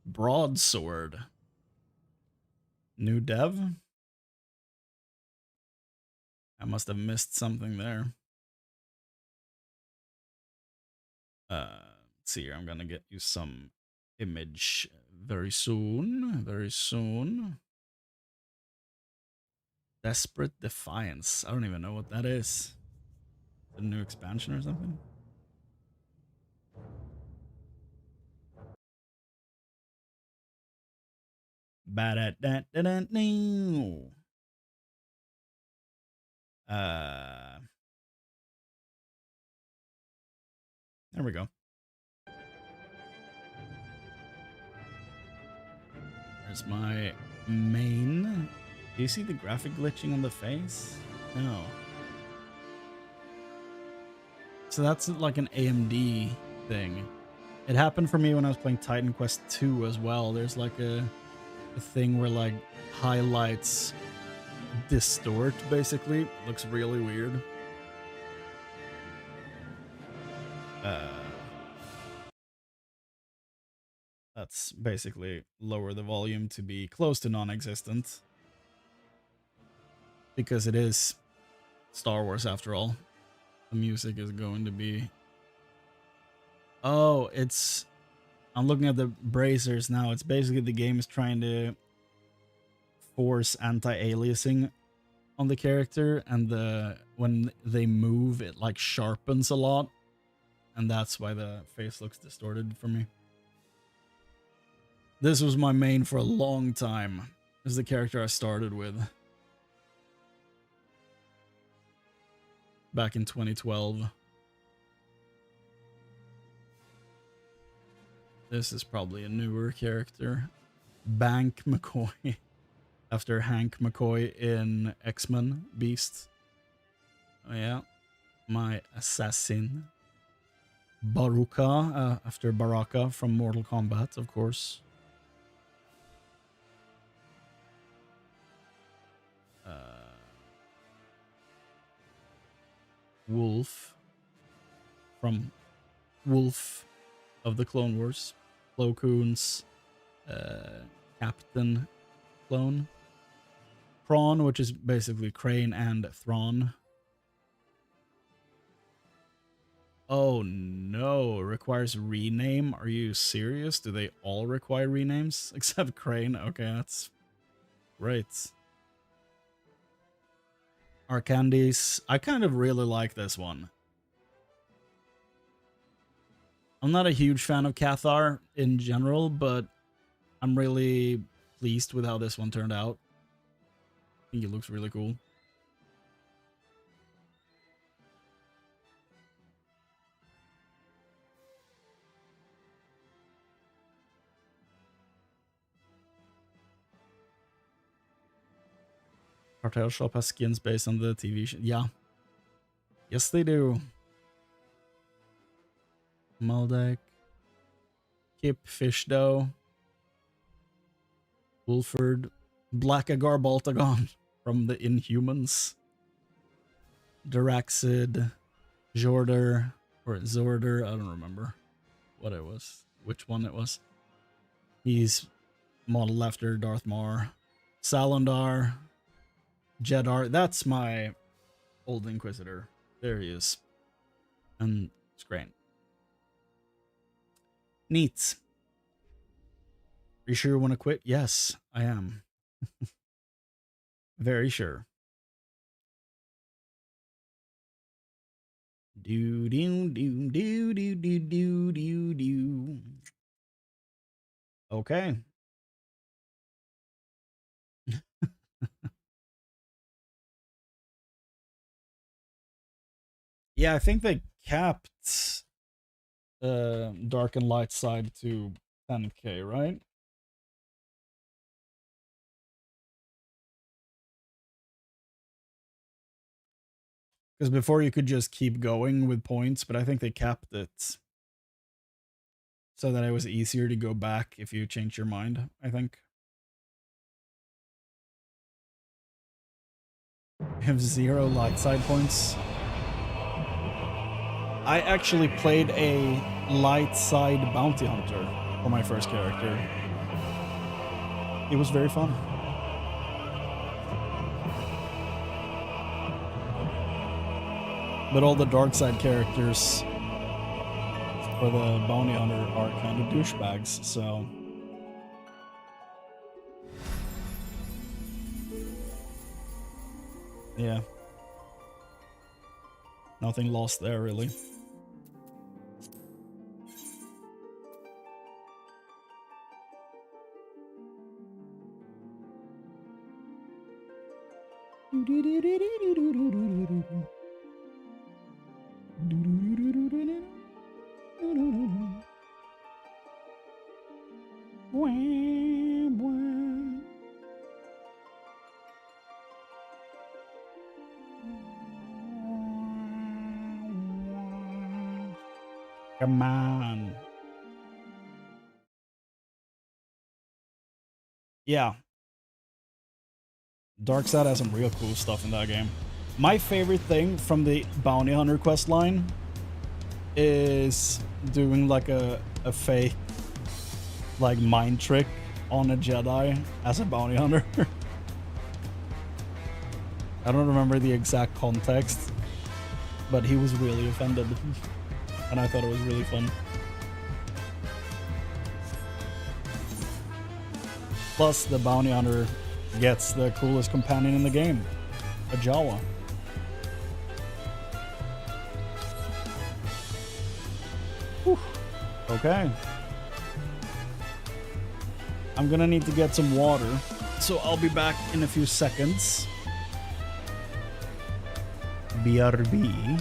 Broadsword. New dev? I must have missed something there. Let's see here. I'm gonna get you some image very soon. Very soon. Desperate Defiance. I don't even know what that is. A new expansion or something? Bad at that. No. There we go. There's my main. Do you see the graphic glitching on the face? No. So that's like an AMD thing. It happened for me when I was playing Titan Quest 2 as well. There's like a thing where like highlights distort, basically. Looks really weird. That's basically lower the volume to be close to non-existent. Because it is Star Wars after all. The music is going to be... Oh, it's... I'm looking at the bracers now. It's basically the game is trying to force anti-aliasing on the character, and when they move, it like sharpens a lot. And that's why the face looks distorted for me. This was my main for a long time. This is the character I started with. back in 2012. This is probably a newer character. Bank McCoy. After Hank McCoy in X-Men Beast. Oh yeah. My assassin. Baruka, after Baraka from Mortal Kombat, of course. Wolf from Wolf of the Clone Wars. Plo Koon's Captain clone. Prawn, which is basically Chrane and Thrawn. Oh no, requires rename? Are you serious? Do they all require renames? Except Chrane? Okay, that's great. Arcandies. I kind of really like this one. I'm not a huge fan of Cathar in general, but I'm really pleased with how this one turned out. I think it looks really cool. Cartel Shop has skins based on the TV show. Yeah. Yes, they do. Maldek. Kip Fish Dough. Wolford. Black Agar Baltagon from the Inhumans. Daraxid. Jorder. Or Zorder. I don't remember what it was. Which one it was. He's modeled after Darth Maul. Salondar. Jedar, that's my old Inquisitor. There he is. And it's great. Neat. Are you sure you want to quit? Yes, I am. Very sure. Do do do do do do do do do. Okay. Yeah, I think they capped dark and light side to 10k, right? Because before you could just keep going with points, but I think they capped it so that it was easier to go back if you change your mind, I think. I have 0 light side points. I actually played a light side bounty hunter for my first character. It was very fun. But all the dark side characters for the bounty hunter are kind of douchebags, so... yeah. Nothing lost there, really. Come on. Yeah. Darkseid has some real cool stuff in that game. My favorite thing from the Bounty Hunter quest line is doing like a fake like mind trick on a Jedi as a bounty hunter. I don't remember the exact context, but he was really offended. And I thought it was really fun. Plus, the bounty hunter gets the coolest companion in the game, a Jawa. Whew. Okay. I'm gonna need to get some water, so I'll be back in a few seconds. BRB.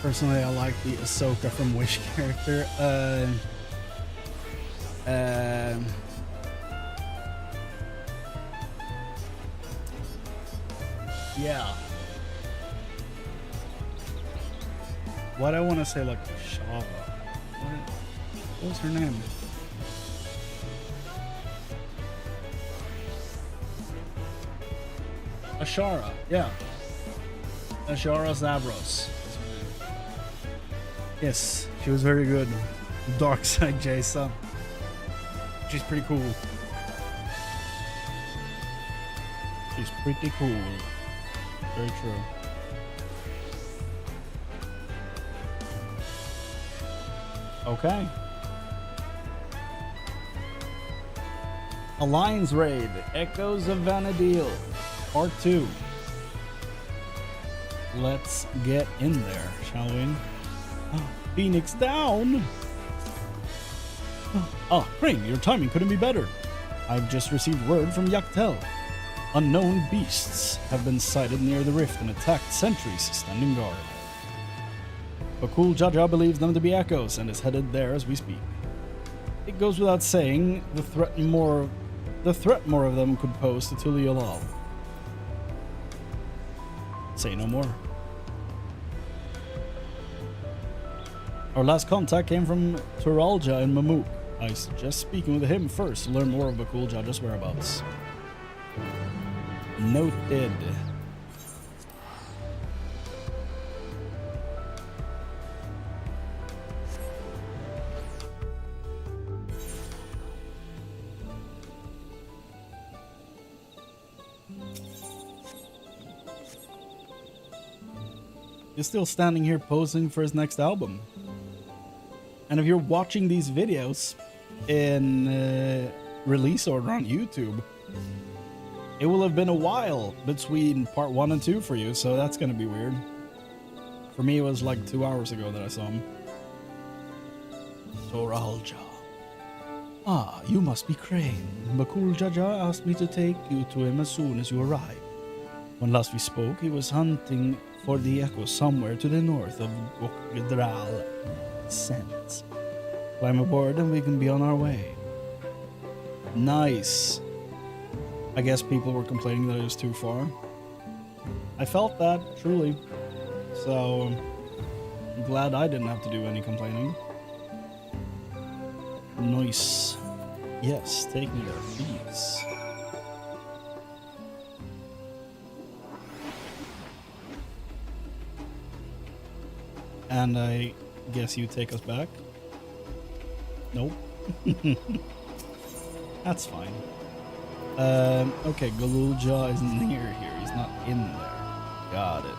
Personally, I like the Ahsoka from Wish character. Yeah. What I want to say, like Shava. What was her name? Ashara, yeah. Ashara Zavros. Yes, she was very good. Dark side Jason. She's pretty cool. She's pretty cool. Very true. Okay. Alliance Raid, Echoes of Vana'diel, Part 2. Let's get in there, shall we? Oh, Phoenix down! Ah, Chrane, your timing couldn't be better. I've just received word from Yaktel. Unknown beasts have been sighted near the rift and attacked sentries standing guard. Bakul Jaja believes them to be echoes and is headed there as we speak. It goes without saying, the threat more of them could pose to Tuliolal. Say no more. Our last contact came from Turalja in Mamuk. I suggest speaking with him first to learn more of Bakul Jaja's whereabouts. Noted. He's still standing here posing for his next album. And if you're watching these videos in release order on YouTube, it will have been a while between part 1 and 2 for you, so that's gonna be weird. For me, it was like 2 hours ago that I saw him. Toralja. Ah, you must be Chrane. Bakul Jaja asked me to take you to him as soon as you arrive. When last we spoke, he was hunting for the echo somewhere to the north of Gokdral. Sense. Climb aboard and we can be on our way. Nice. I guess people were complaining that it was too far. I felt that, truly. So, I'm glad I didn't have to do any complaining. Nice. Yes, take me there, please. And I guess you take us back? Nope. That's fine. Okay, Galulja isn't near here. He's not in there. Got it.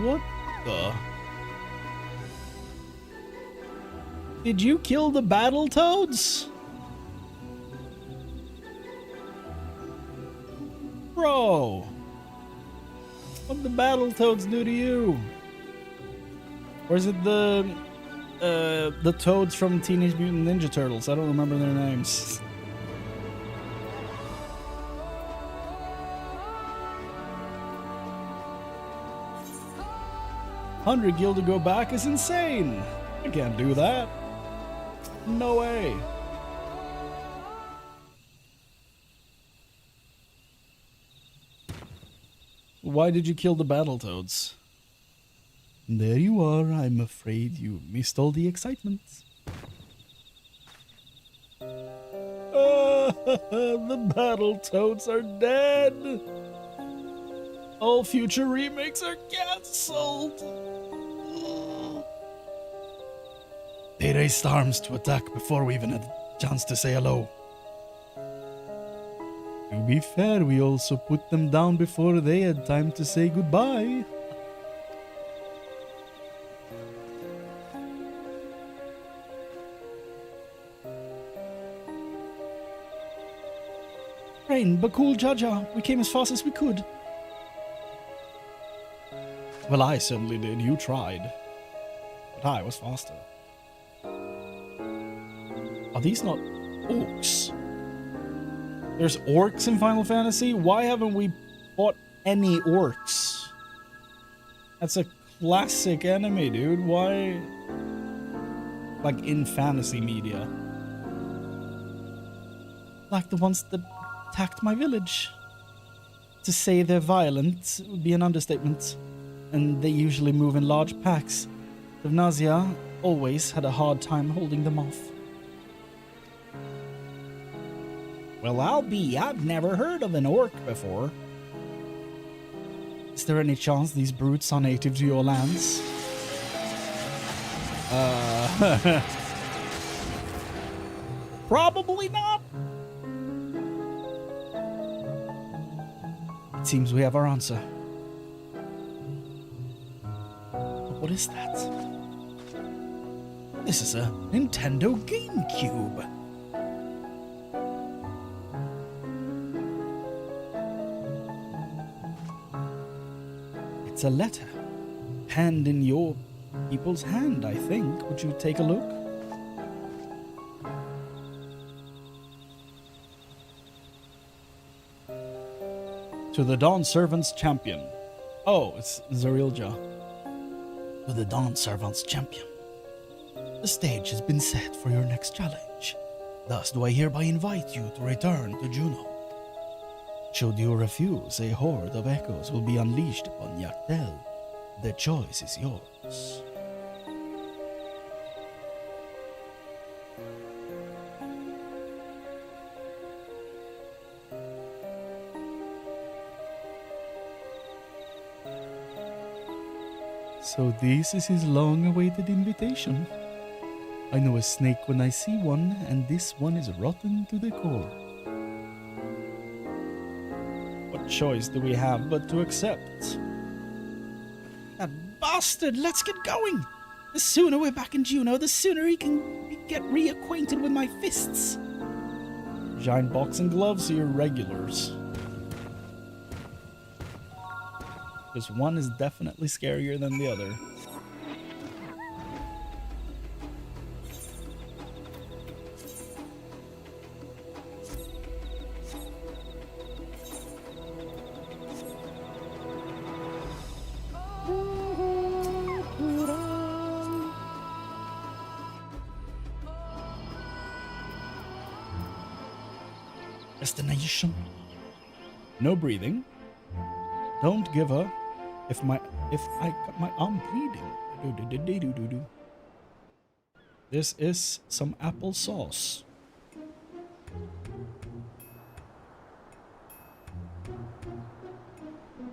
What the? Did you kill the Battletoads? Bro! What'd the Battletoads do to you? Or is it the Toads from Teenage Mutant Ninja Turtles? I don't remember their names. $100 to go back is insane! I can't do that. No way. Why did you kill the Battletoads? There you are. I'm afraid you missed all the excitement. The Battletoads are dead. All future remakes are cancelled. They raised arms to attack before we even had a chance to say hello. To be fair, we also put them down before they had time to say goodbye. Chrane, Bakul Jaja, we came as fast as we could. Well, I certainly did. You tried. Ah, it was faster. Are these not orcs? There's orcs in Final Fantasy? Why haven't we fought any orcs? That's a classic enemy, dude. Why? Like in fantasy media. Like the ones that attacked my village. To say they're violent would be an understatement, and they usually move in large packs. Vana'diel always had a hard time holding them off. Well, I've never heard of an orc before. Is there any chance these brutes are native to your lands? Probably not. It seems we have our answer. But what is that? This is a Nintendo GameCube. It's a letter. Penned in your people's hand, I think. Would you take a look? To the Dawn Servant's champion. Oh, it's Zerilja. To the Dawn Servant's champion. The stage has been set for your next challenge. Thus do I hereby invite you to return to Juno. Should you refuse, a horde of echoes will be unleashed upon Yaktel. The choice is yours. So this is his long-awaited invitation. I know a snake when I see one, and this one is rotten to the core. What choice do we have but to accept? That bastard! Let's get going! The sooner we're back in Juno, the sooner he can get reacquainted with my fists. Giant boxing gloves or your regulars? Because one is definitely scarier than the other. Destination. No breathing. Don't give her. If my arm bleeding. This is some applesauce.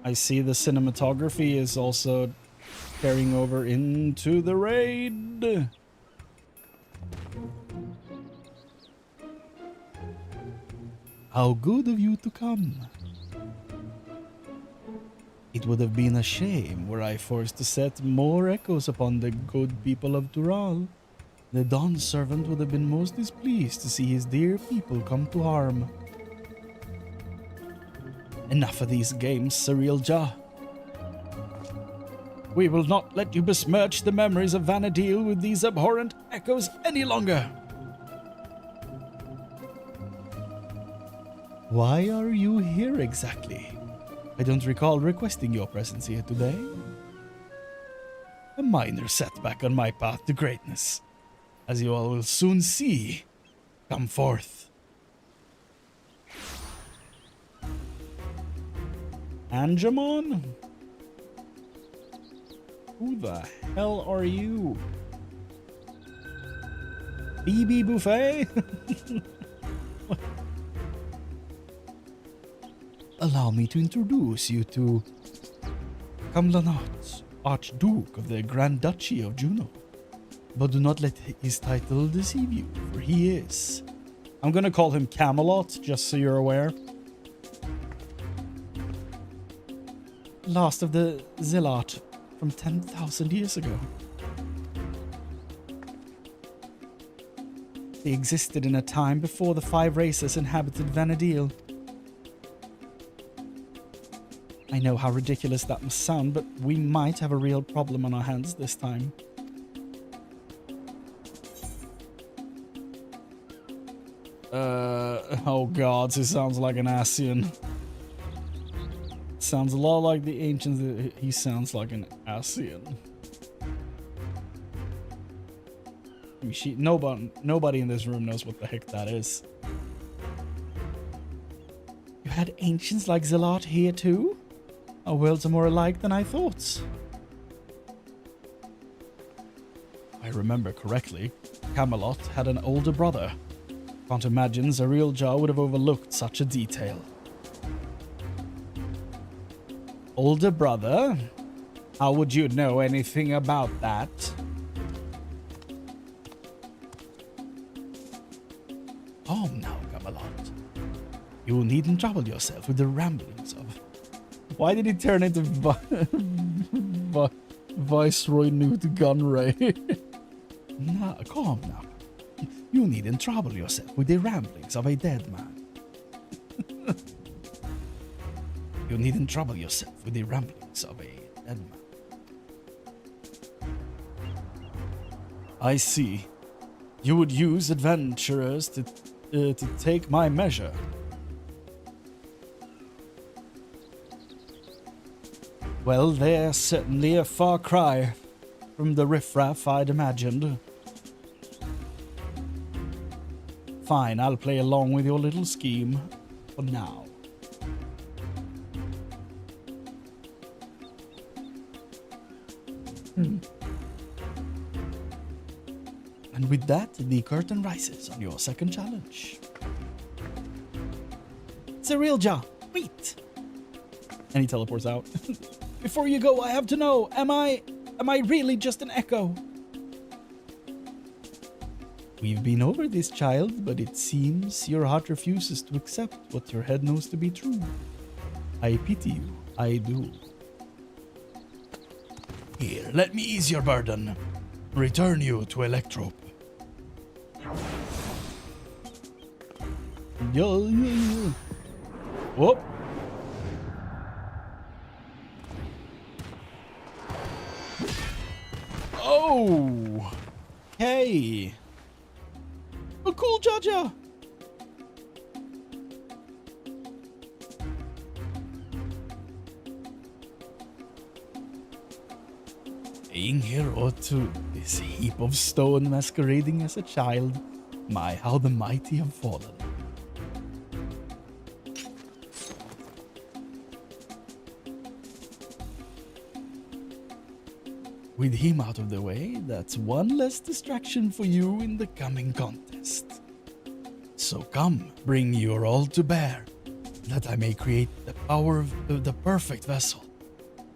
I see the cinematography is also carrying over into the raid. How good of you to come. It would have been a shame were I forced to set more echoes upon the good people of Dural. The Dawn Servant would have been most displeased to see his dear people come to harm. Enough of these games, Zerilja. We will not let you besmirch the memories of Vana'diel with these abhorrent echoes any longer. Why are you here exactly? I don't recall requesting your presence here today. A minor setback on my path to greatness, as you all will soon see. Come forth. Angemon? Who the hell are you? BB Buffet? Allow me to introduce you to Kamlanat, Archduke of the Grand Duchy of Juno. But do not let his title deceive you, for he is. I'm gonna call him Camelot, just so you're aware. Last of the Zealot from 10,000 years ago. They existed in a time before the 5 races inhabited Vana'diel. I know how ridiculous that must sound, but we might have a real problem on our hands this time. Oh god, he sounds like an Asian. Sounds a lot like the ancients. He sounds like an Asian. I mean, nobody in this room knows what the heck that is. You had ancients like Zealot here too? Our worlds are more alike than I thought. I remember correctly, Camelot had an older brother. Can't imagine Zariel would have overlooked such a detail. Older brother? How would you know anything about that? Calm now, Camelot. You needn't trouble yourself with the ramblings of... Why did he turn into Viceroy Newt Gunray? Nah, calm now. You needn't trouble yourself with the ramblings of a dead man. You needn't trouble yourself with the ramblings of a dead man. I see. You would use adventurers to take my measure. Well, they're certainly a far cry from the riffraff I'd imagined. Fine, I'll play along with your little scheme for now. And with that, the curtain rises on your second challenge. Zariel, wait! And he teleports out. Before you go, I have to know, am I really just an echo? We've been over this, child, but it seems your heart refuses to accept what your head knows to be true. I pity you, I do. Here, let me ease your burden. Return you to Electrope. Whoop. Oh! Hey! A cool Jaja! Staying here or to this heap of stone masquerading as a child. My, how the mighty have fallen. With him out of the way, that's one less distraction for you in the coming contest. So come, bring your all to bear, that I may create the power of the perfect vessel,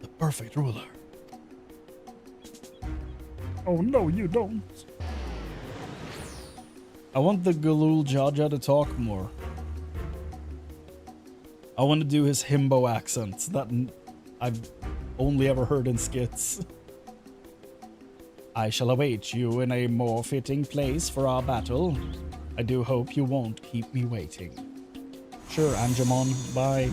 the perfect ruler. Oh no, you don't. I want the Galul Jaja to talk more. I want to do his himbo accent that I've only ever heard in skits. I shall await you in a more fitting place for our battle. I do hope you won't keep me waiting. Sure, Angemon, bye.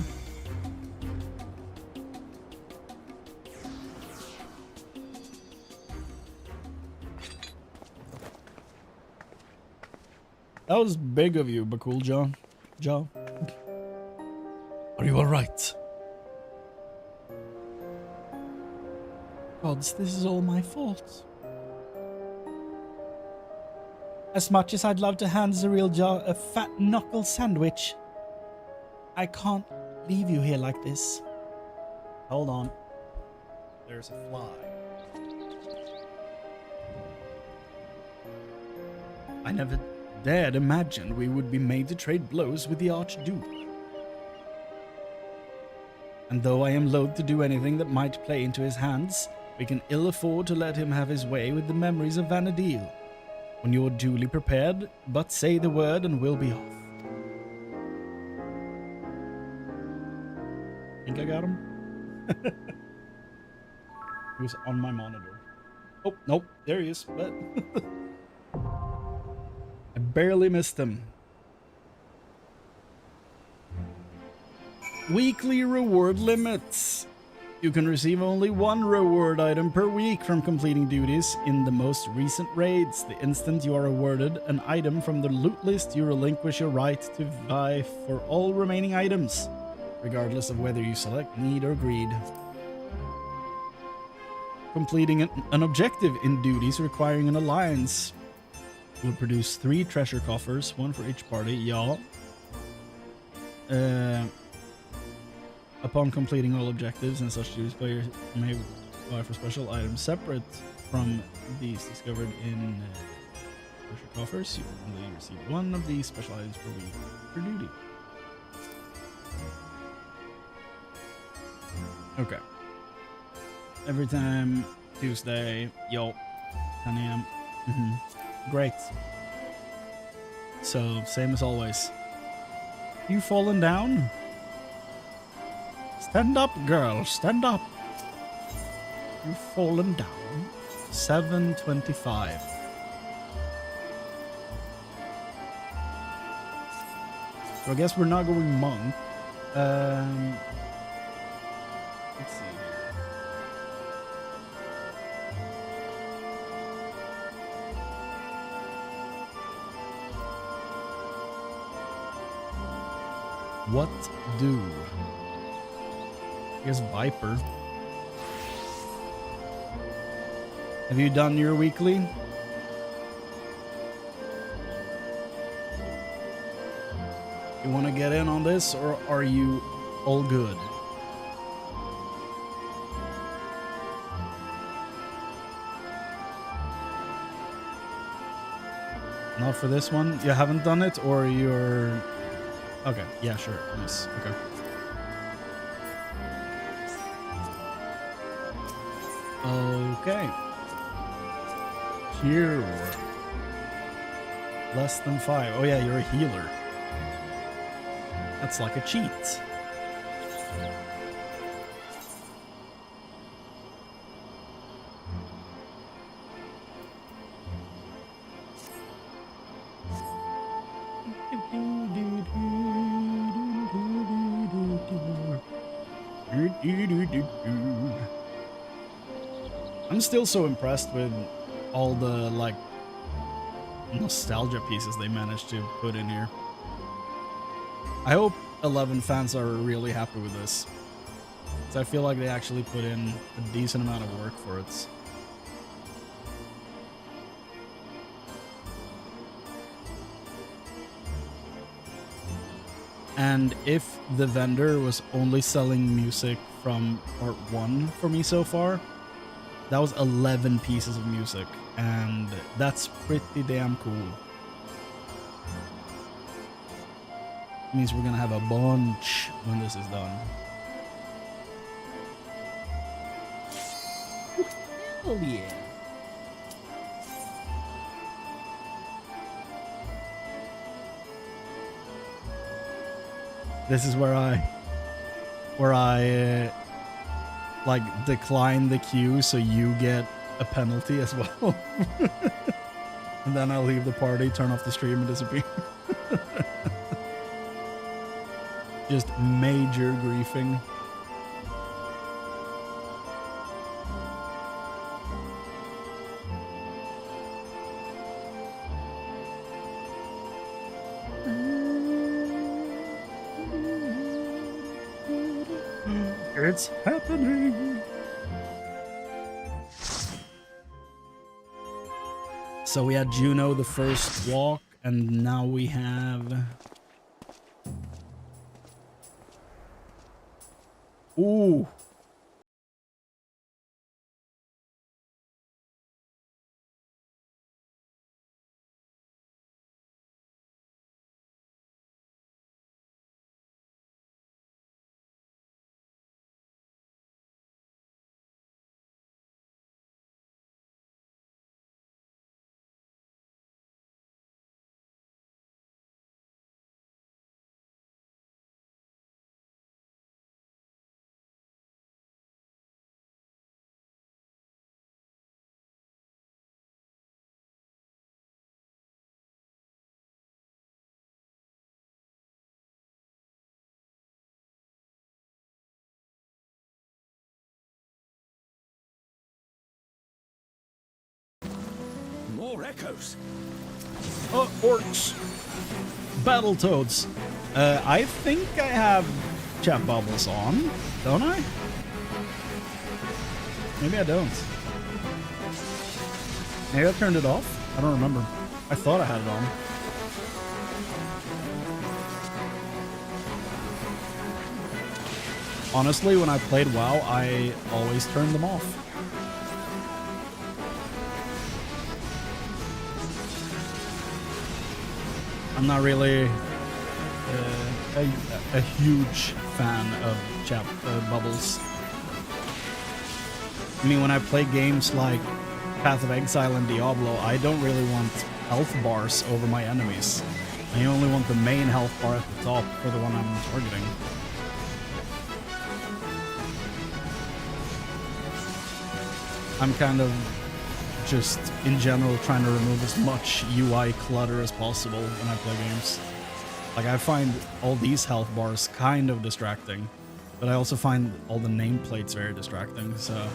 That was big of you, Bakul John. Are you alright? Gods, this is all my fault. As much as I'd love to hand Zariel a fat knuckle sandwich, I can't leave you here like this. Hold on. There's a fly. I never dared imagine we would be made to trade blows with the Archduke. And though I am loath to do anything that might play into his hands, we can ill afford to let him have his way with the memories of Vana'diel. When you're duly prepared, but say the word and we'll be off. Think I got him? He was on my monitor. Oh, nope, there he is. But I barely missed him. Weekly reward limits. You can receive only one reward item per week from completing duties in the most recent raids. The instant you are awarded an item from the loot list, you relinquish your right to vie for all remaining items, regardless of whether you select need or greed. Completing an objective in duties requiring an alliance will produce 3 treasure coffers, 1 for each party. Ja. Upon completing all objectives and such duties, players may vie for special items separate from these discovered in treasure coffers. You only receive 1 of these special items per week per duty. Okay. Every time, Tuesday, yo, 10 a.m. Great. So, same as always. You fallen down? Stand up, girl, stand up. You've fallen down. 7:25. So I guess we're not going monk. Let's see here. What do? I guess Viper. Have you done your weekly? You want to get in on this, or are you all good? Not for this one? You haven't done it, or you're... Okay, yeah, sure. Nice. Okay. Okay. Here. Less than 5. Oh yeah, you're a healer. That's like a cheat. I'm still so impressed with all the, like, nostalgia pieces they managed to put in here. I hope 11 fans are really happy with this, because I feel like they actually put in a decent amount of work for it. And if the vendor was only selling music from part 1 for me so far, that was 11 pieces of music, and that's pretty damn cool. Means we're gonna have a bunch when this is done. Oh yeah. This is where I like decline the queue so you get a penalty as well. And then I'll leave the party, turn off the stream, and disappear. Just major griefing. It's happening. So we had Juno the first walk, and now we have... Ooh. more echoes. Oh, orcs. Battletoads. I think I have chat bubbles on, don't I? Maybe I don't. Maybe I turned it off? I don't remember. I thought I had it on. Honestly, when I played WoW, I always turned them off. I'm not really a huge fan of chat bubbles. I mean, when I play games like Path of Exile and Diablo, I don't really want health bars over my enemies. I only want the main health bar at the top for the one I'm targeting. I'm kind of just, in general, trying to remove as much UI clutter as possible when I play games. Like, I find all these health bars kind of distracting, but I also find all the nameplates very distracting, so...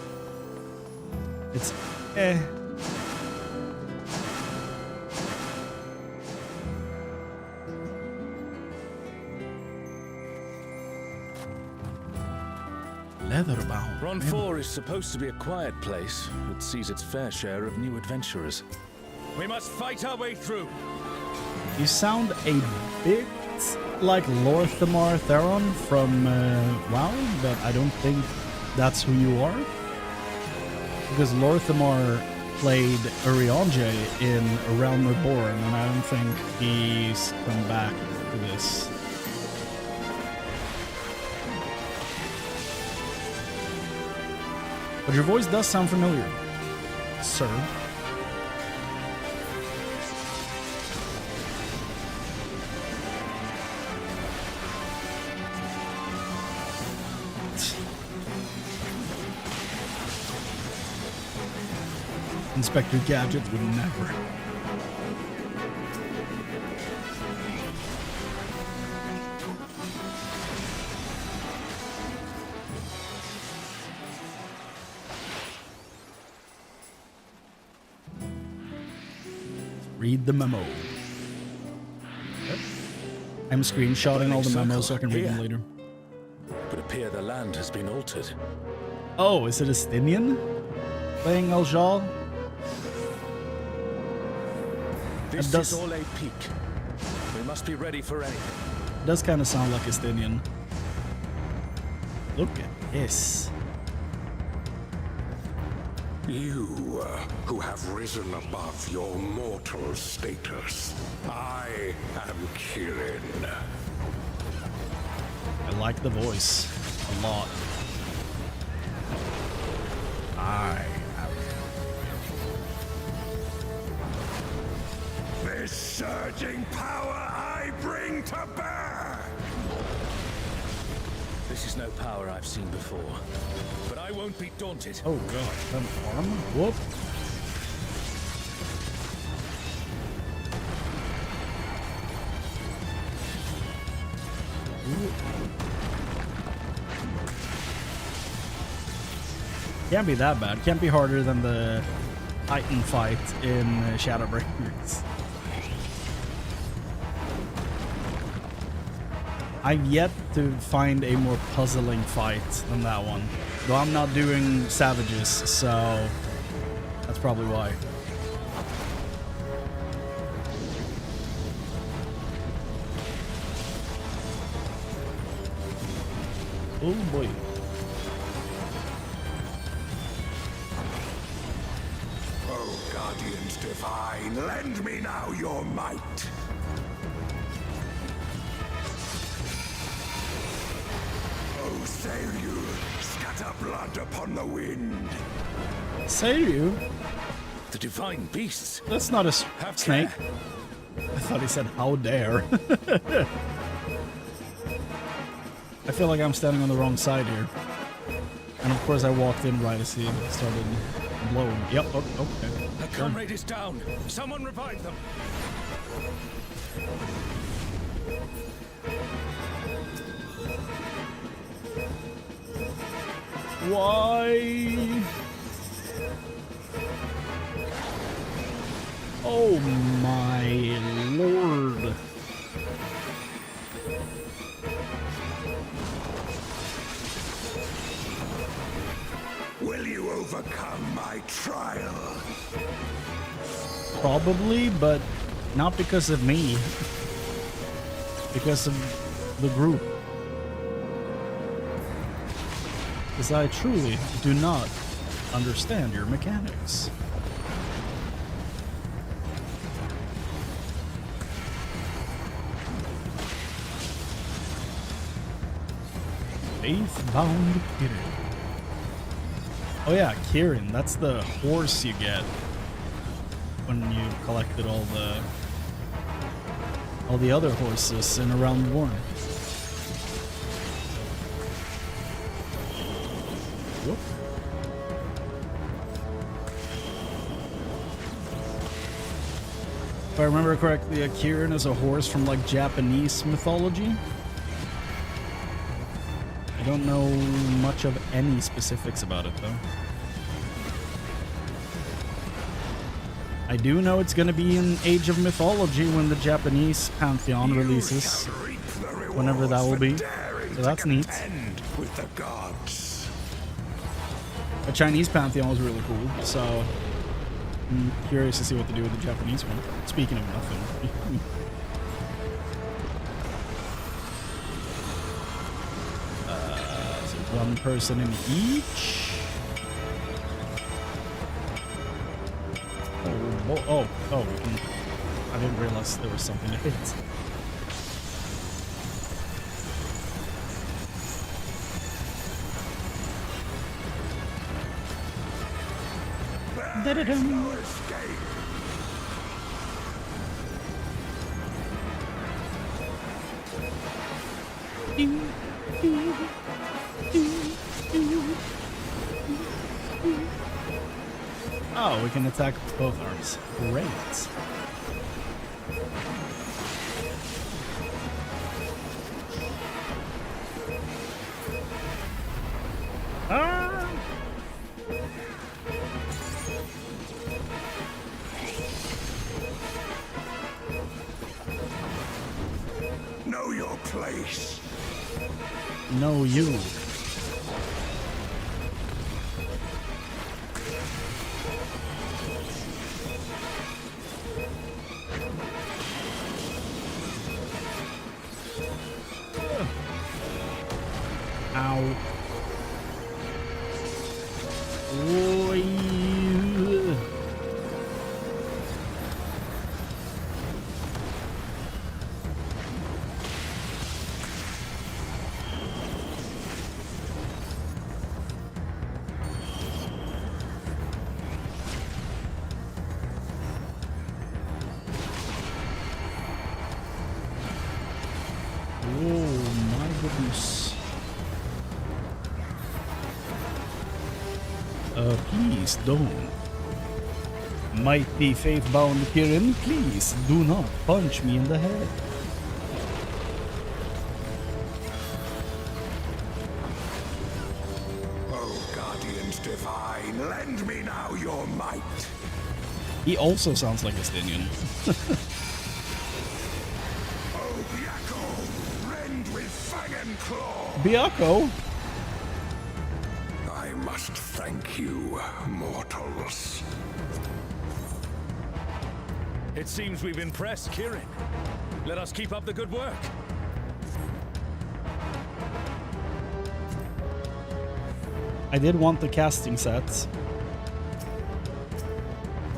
It's... eh. Leatherbound. Ron 4 is supposed to be a quiet place, but sees its fair share of new adventurers. We must fight our way through. You sound a bit like Lorthamar Theron from WoW, but I don't think that's who you are. Because Lorthamar played Urianger in A Realm Reborn, and I don't think he's come back to this. But your voice does sound familiar, sir. Inspector Gadget would never. Read the memo. I'm screenshotting all the memos so I can read them later. But appear the land has been altered. Oh, is it Estinian playing Aljal? This does- is all a peak. We must be ready for anything. Does kind of sound like Estinian. Look at this. You, who have risen above your mortal status. I am Kirin. I like the voice a lot. I am. This surging power I bring to bear! This is no power I've seen before. But I won't be daunted. Oh god, an arm? Whoop. Ooh. Can't be that bad. Can't be harder than the Titan fight in Shadowbringers. I've yet to find a more puzzling fight than that one. Though I'm not doing savages, so that's probably why. Oh boy. Oh, Guardians Divine, lend me now your might. Oh, sail you, scatter blood upon the wind. Say you? The divine beasts. That's not a Have snake. care. I thought he said, how dare. I feel like I'm standing on the wrong side here. And of course I walked in right as he started blowing. Yep, oh, okay. The comrade is down. Someone revive them. Why? Oh my lord. Will you overcome my trial? Probably, but not because of me. Because of the group. Because I truly do not understand your mechanics. Faith-bound Kirin. Oh yeah, Kirin, that's the horse you get when you collected all the other horses in Around One. Whoop. If I remember correctly, a Kirin is a horse from like Japanese mythology. I don't know much of any specifics about it though. I do know it's gonna be in Age of Mythology when the Japanese Pantheon releases, whenever that will be. So that's neat. With the gods. The Chinese Pantheon was really cool, so I'm curious to see what they do with the Japanese one. Speaking of nothing. So one person in each. Oh, we can. I didn't realize there was something to hit. No escape. Oh, we can attack both arms. Great. Ah! Know your place. No, you. Ow. Oy. Oh my goodness. Please don't. Mighty faith-bound Kirin, please do not punch me in the head. Oh, guardians divine, lend me now your might. He also sounds like a Stinian. Oh, Byakko, rend with fang and claw. Byakko? I must thank you, mortals. It seems we've impressed Kirin. Let us keep up the good work. I did want the casting sets.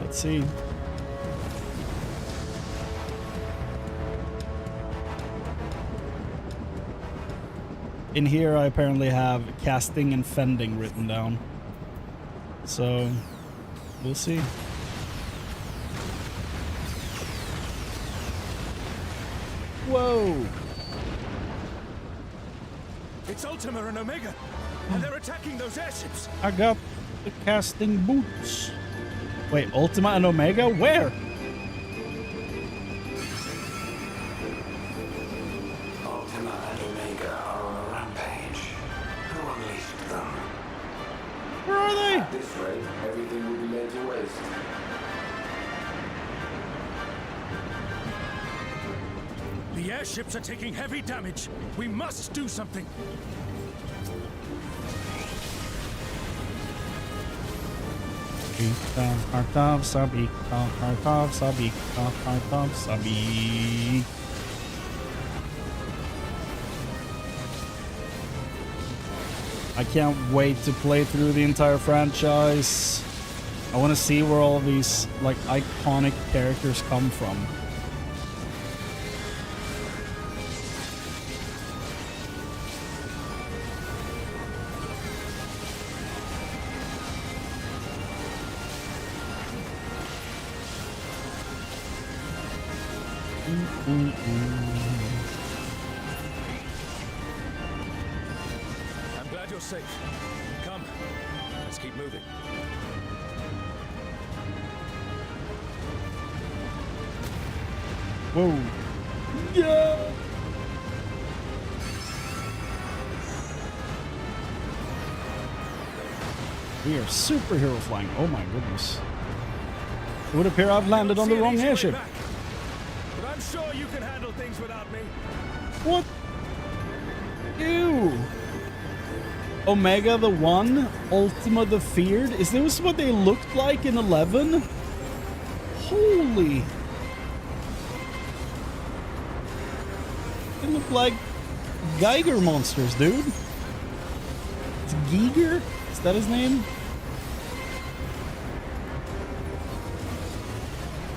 Let's see. In here, I apparently have casting and fending written down. So, we'll see. Whoa! It's Ultima and Omega, and they're attacking those airships. I got the casting boots. Wait, Ultima and Omega? Where? Ultima and Omega are on a rampage. Who unleashed them? Where are they? At this rate, everything will be laid to waste. The airships are taking heavy damage. We must do something. Heart of Sabi, heart of Sabi, heart of Sabi. I can't wait to play through the entire franchise. I want to see where all these like iconic characters come from. I'm glad you're safe. Come, let's keep moving. Whoa. Yeah. We are superhero flying. Oh my goodness. It would appear I've landed on the wrong airship. But I'm sure you can handle things without me. What? Ew. Omega the One, Ultima the Feared. Is this what they looked like in 11? Holy. They look like Geiger monsters, dude. It's Giger? Is that his name?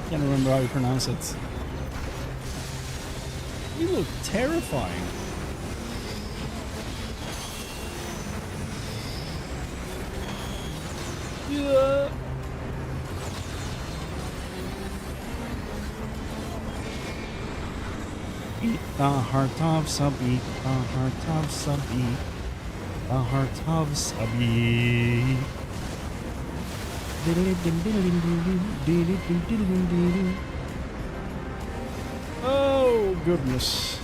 Can't remember how you pronounce it. You look terrifying. Yeah. Eat the heart of Sabi, the heart of Sabi, the heart of Sabi. Oh goodness.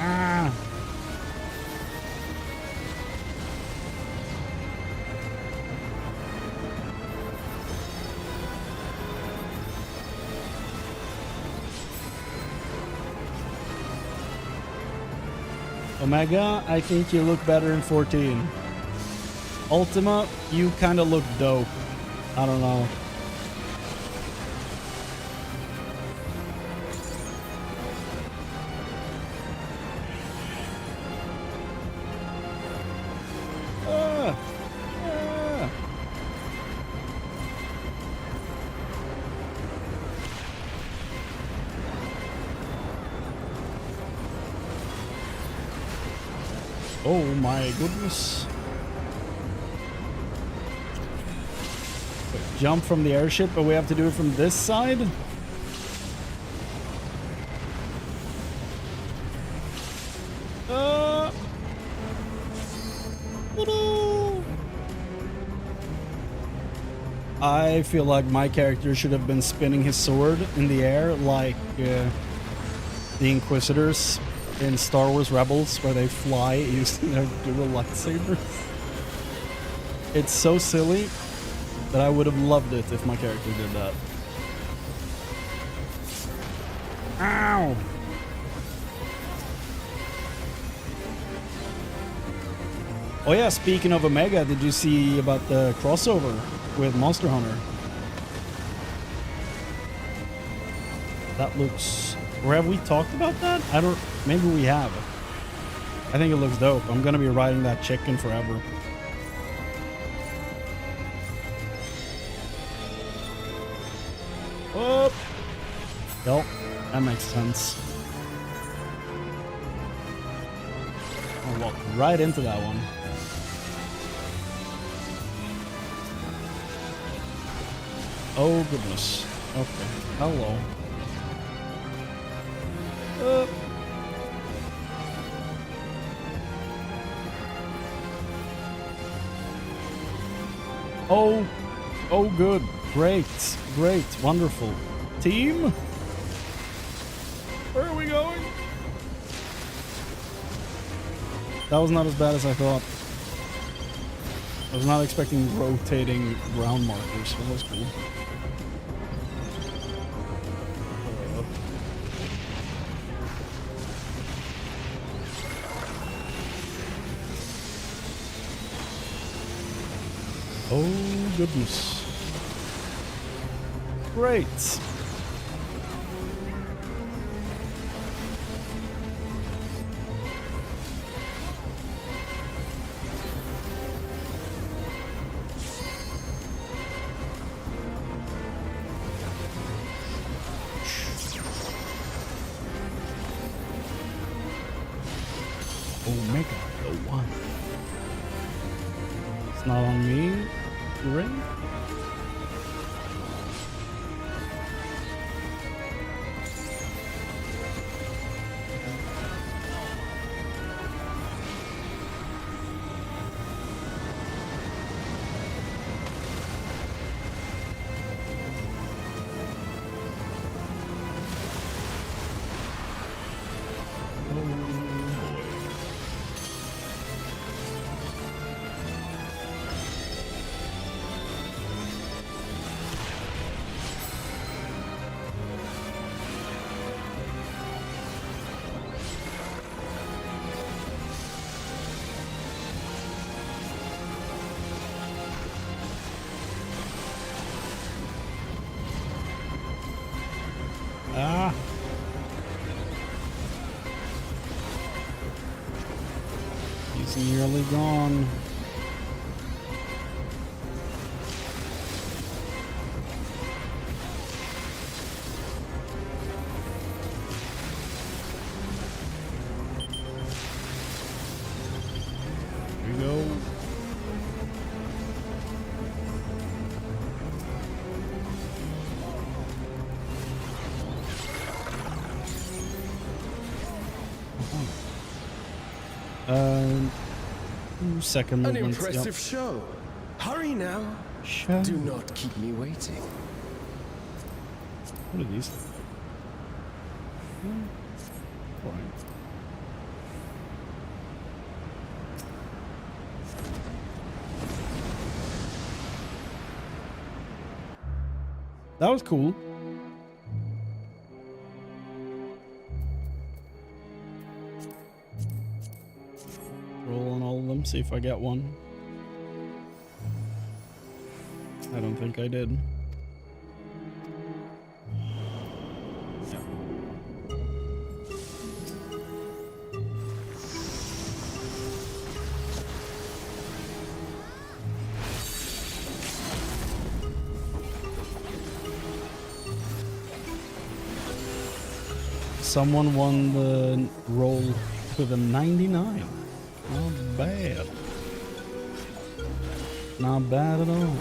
Ah. Omega, I think you look better in 14. Ultima, you kind of look dope. I don't know. Ah. Ah. Oh my goodness. Wait, jump from the airship, but we have to do it from this side? I feel like my character should have been spinning his sword in the air like the Inquisitors in Star Wars Rebels, where they fly using their dual lightsabers. It's so silly that I would have loved it if my character did that. Ow! Oh yeah, speaking of Omega, did you see about the crossover with Monster Hunter? That looks... Or have we talked about that? I don't... Maybe we have. I think it looks dope. I'm gonna be riding that chicken forever. Oh! Yep, that makes sense. I'll walk right into that one. Oh goodness. Okay. Hello. Oh. Oh good. Great. Great. Wonderful. Team? going? That was not as bad as I thought. I was not expecting rotating ground markers, so that was cool. Oh, goodness. Great. Omega, the one. It's not on me, Chrane. Ah. He's nearly gone. Here we go. Second An movement. impressive show. Hurry now. Sure. Do not keep me waiting. What are these? Right. That was cool. Roll on all of them, see if I get one. I don't think I did. Someone won the roll with a 99. Not bad. Not bad at all.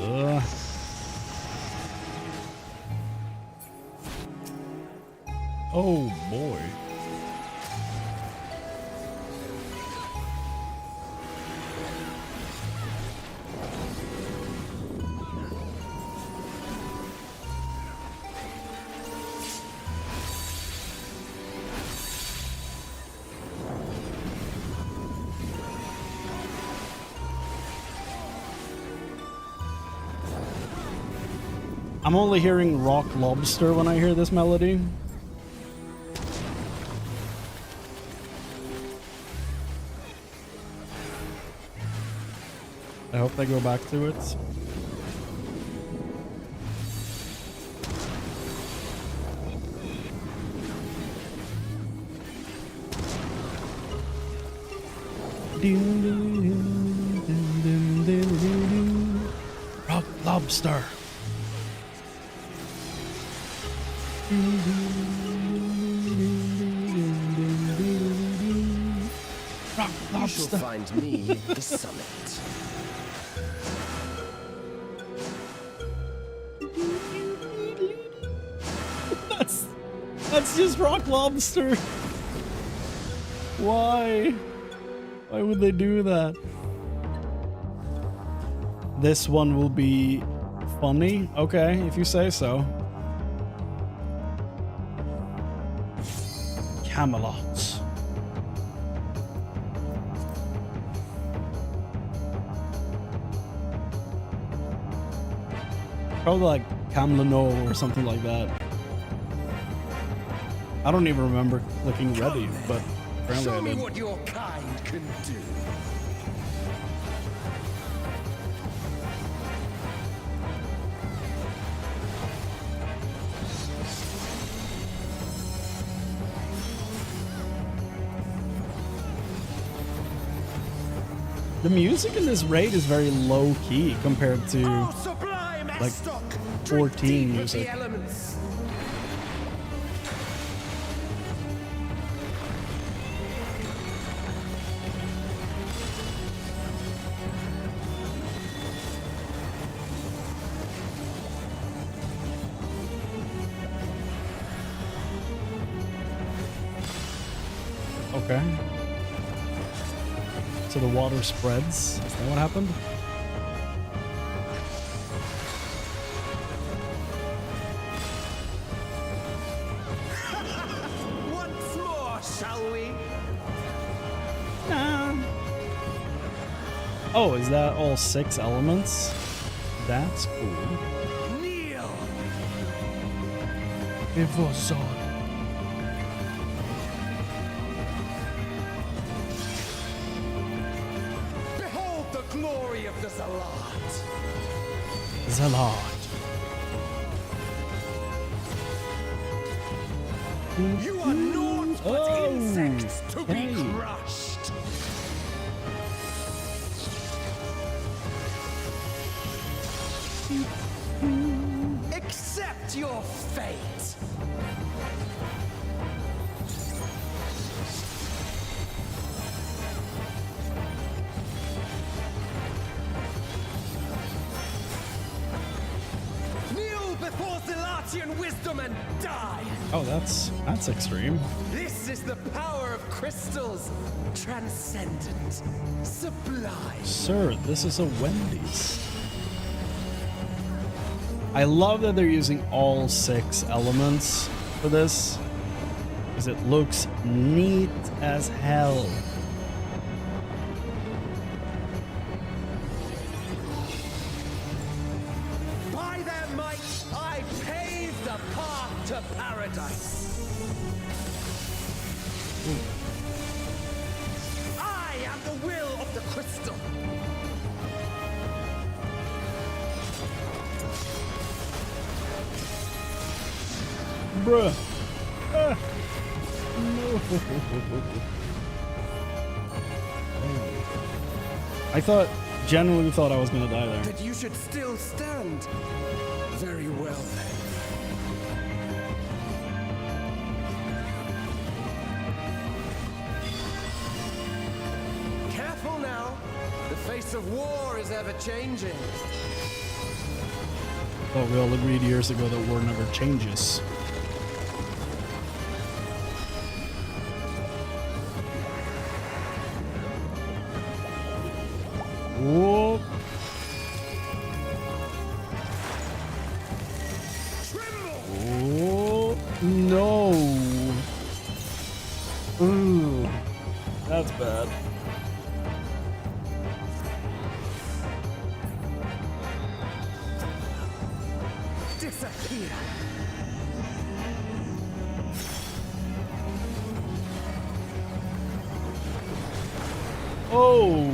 Ugh. Oh boy. I'm only hearing rock lobster when I hear this melody. I hope they go back to it. Rock lobster. Rock You lobster. shall find me at the summit. That's just rock lobster. Why? Why would they do that? This one will be funny. Okay, if you say so. Camelot. Probably like Camlano or something like that. I don't even remember looking ready, but apparently Show I me did. what your kind can do. The music in this raid is very low key compared to Oh, sublime like Estoc! 14 Drink deep of music. the elements. Okay. So the water spreads. Is that what happened? Once more, shall we? Oh, is that all 6 elements? That's cool. Kneel! Evozon. Behold the glory of the Zalat! Zalad. You are naught but Oh, insects to hey. be crushed! Accept your fate! Kneel before Zalatian wisdom and die! Oh, that's extreme. This is the power of crystals! Transcendent, sublime. Sir, this is a Wendy's. I love that they're using all 6 elements for this, because it looks neat as hell. By their might, I pave the path to paradise. I am the will of the crystal. Bruh. Ah. No. Genuinely thought I was gonna die there. That you should still stand. Very well then. Careful now. The face of war is ever changing. Thought we all agreed years ago that war never changes. Whoa. Oh, no. Ooh, that's bad. Disappear. Oh.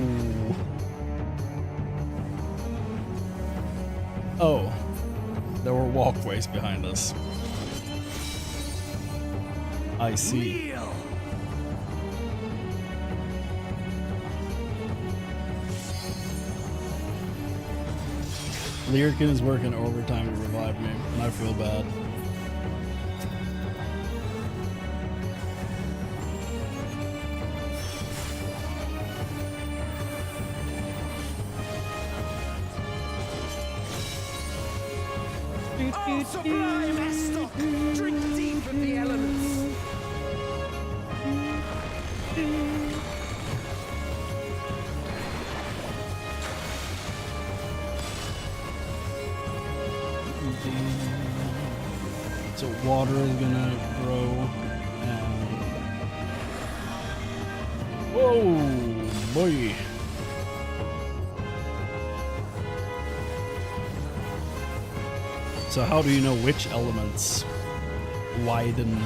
Oh. There were walkways behind us. I see. Kneel. Lyrican is working overtime to revive me, and I feel bad. Oh, sublime Estoc! Drink deep of the elements! So water is gonna grow and... Whoa, boy. So how do you know which elements widen?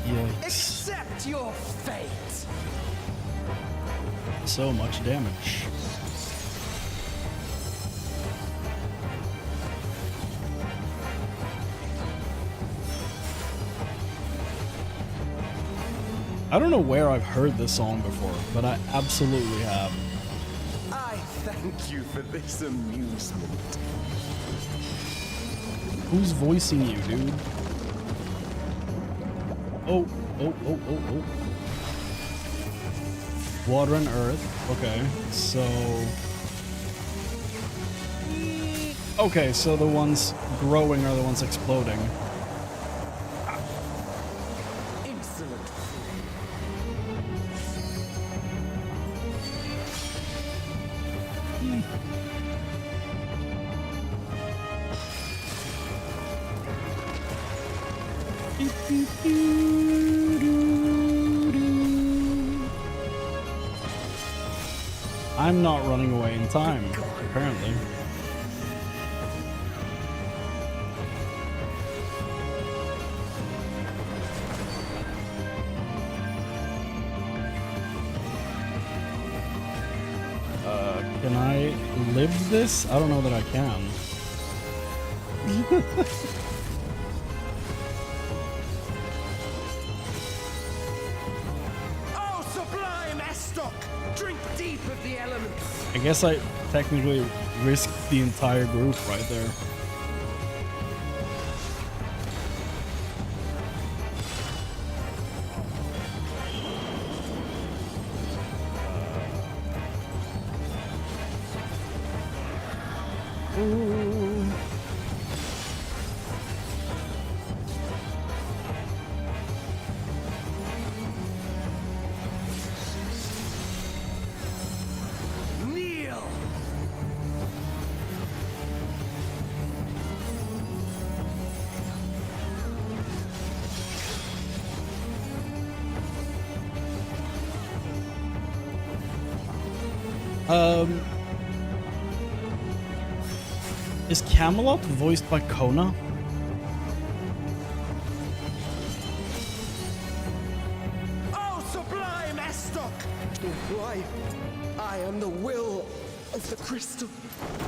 Yikes. Accept your fate! So much damage. I don't know where I've heard this song before, but I absolutely have. I thank you for this amusement. Who's voicing you, dude? Oh. Water and earth. Okay, so... Okay, so the ones growing are the ones exploding. Insolent. I'm not running away in time, apparently. Can I live this? I don't know that I can. Oh, sublime Estoc! Drink deep of the elements! I guess I technically risked the entire group right there. Kneel! Is Camelot voiced by Kona? Oh, sublime Estoc! Why? I am the will of the crystal.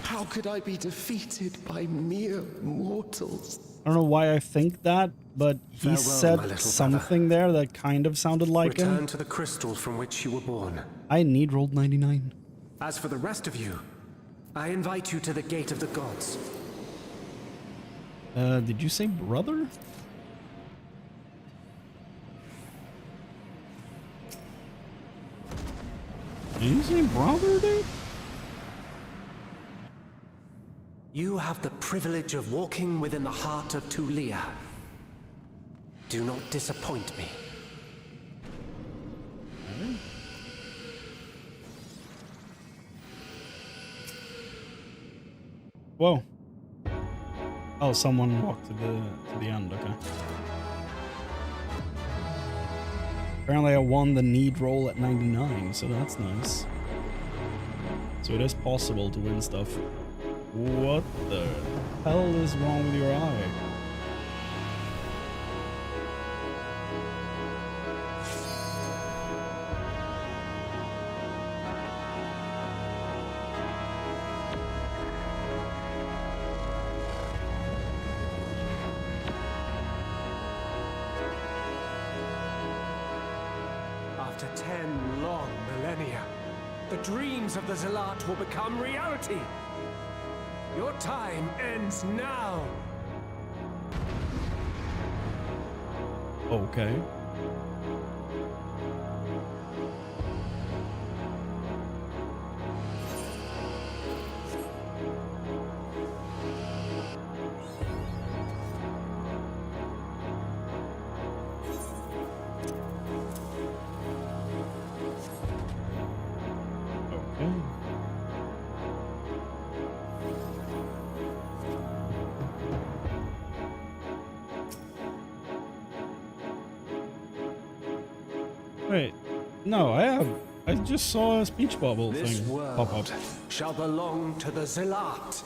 How could I be defeated by mere mortals? I don't know why I think that, but he Farewell, my little said something there that kind of sounded like Return him. to the crystal from which you were born. I need rolled 99. As for the rest of you, I invite you to the gate of the gods. Did you say brother? Did you say brother, dude? You have the privilege of walking within the heart of Tulia. Do not disappoint me. Whoa. Oh, someone walked to the end, okay. Apparently I won the need roll at 99, so that's nice. So it is possible to win stuff. What the hell is wrong with your eye? After 10 long millennia, the dreams of the Zealot will become reality. Your time ends now. Okay. Okay. Wait, no, I just saw a speech bubble This thing pop up. world shall belong to the Zealot.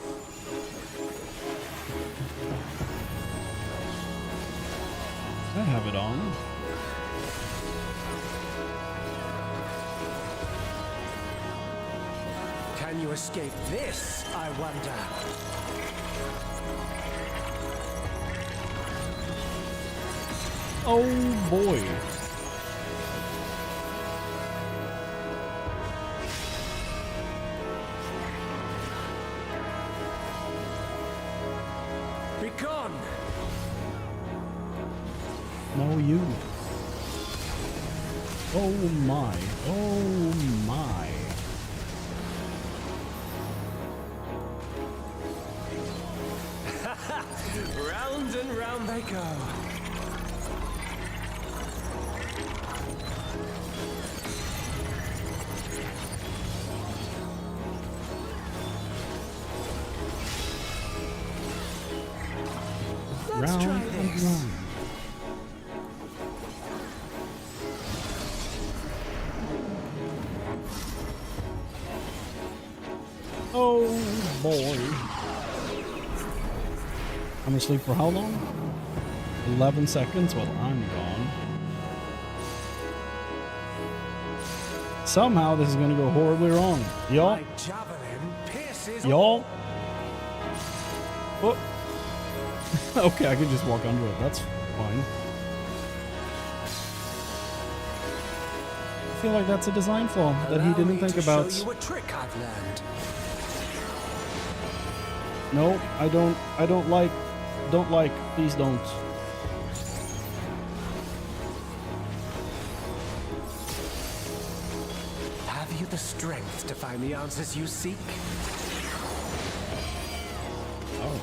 I have it on. Can you escape this, I wonder? Oh boy. Be gone! No, you. Oh my. Oh my. Round and round they go. Let's Round try and this. round. Oh boy. I'm asleep for how long? 11 seconds? Well, I'm gone. Somehow this is gonna go horribly wrong. Y'all? My javelin pierces Y'all? Oh. Okay, I can just walk under it. That's fine. I feel like that's a design flaw that he didn't think about. Show you a trick I've learned. No, I don't like, please don't. Have you the strength to find the answers you seek? Oh.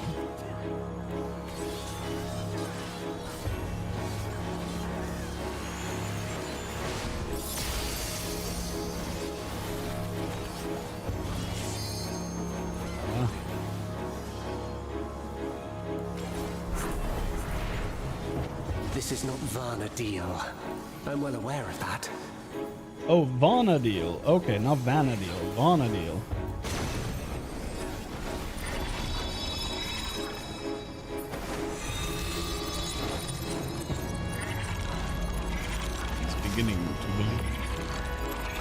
Yeah. This is not Vana'diel. I'm well aware of that. Oh, Vana'diel. Okay, not Vana'diel. Vana'diel. It's beginning to believe.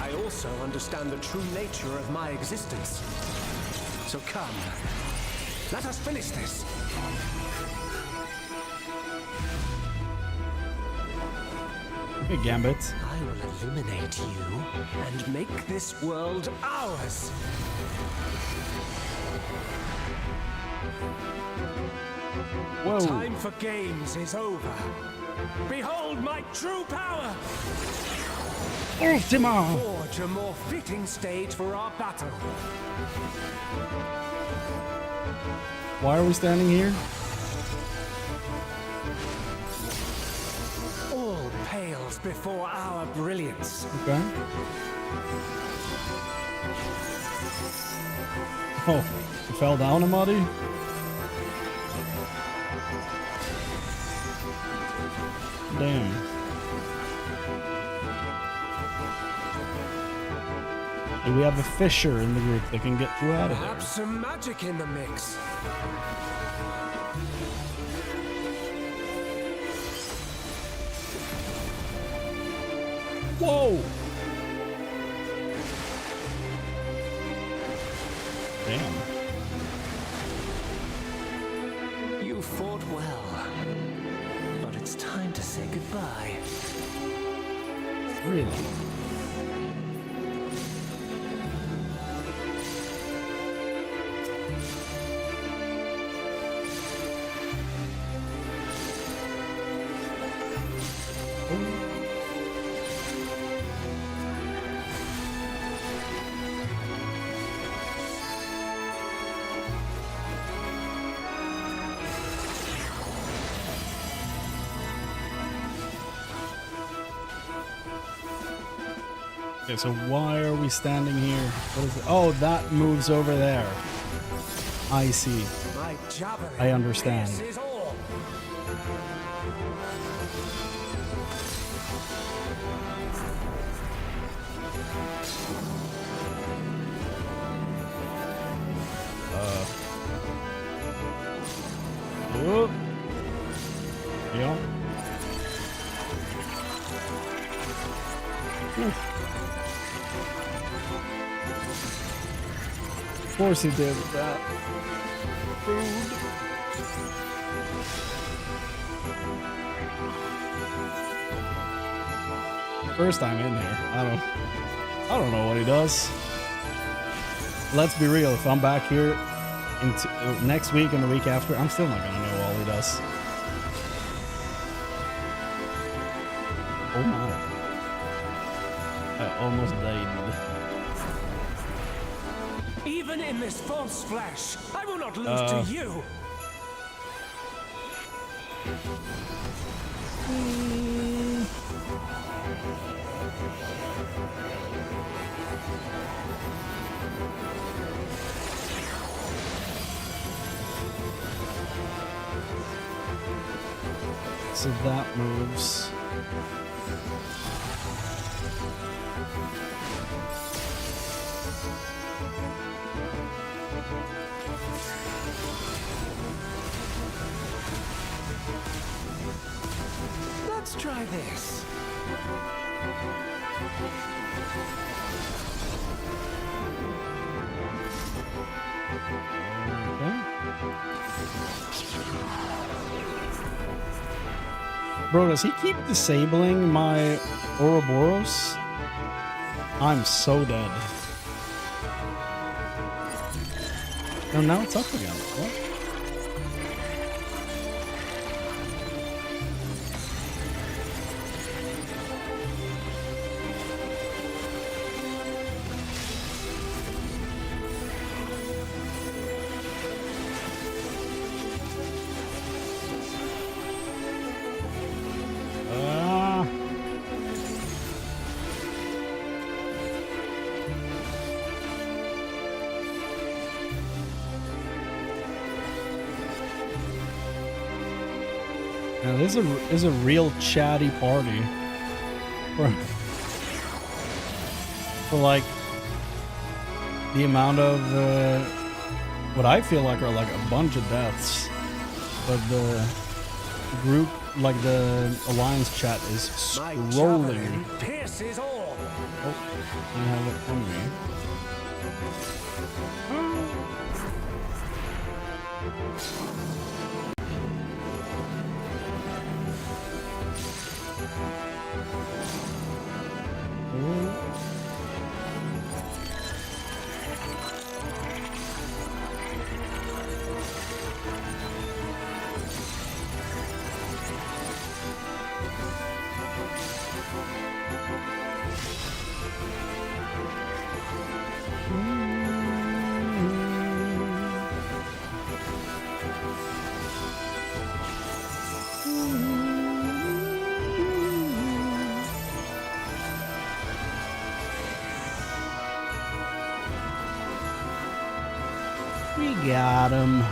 I also understand the true nature of my existence. So come, let us finish this. Hey, Gambit. I will illuminate you and make this world ours. Whoa. Time for games is over. Behold my true power! Ultima! Forge a more fitting stage for our battle. Why are we standing here? All pales before our brilliance. Okay. Oh, you fell down, Amadi? Damn. Do we have a fisher in the group that can get you out of there? Perhaps some magic in the mix. Whoa! Damn. You fought well, but it's time to say goodbye. Really? Okay, so why are we standing here? What is it? Oh, that moves over there. I see. My javelin I understand. pierces all. Whoop. Yeah. Of course he did that. Food. First time in here. I don't know what he does. Let's be real, if I'm back here next week and the week after, I'm still not gonna know all he does. Oh my. I almost died. Even in this false flesh, I will not lose to you. So that moves. Let's try this. Bro, does he keep disabling my Ouroboros? I'm so dead. Oh, now it's up again. What? Now, this is a real chatty party for like the amount of what I feel like are like a bunch of deaths, but the group, like the alliance chat, is scrolling. Pierces all. Oh, I have it on me. We got him.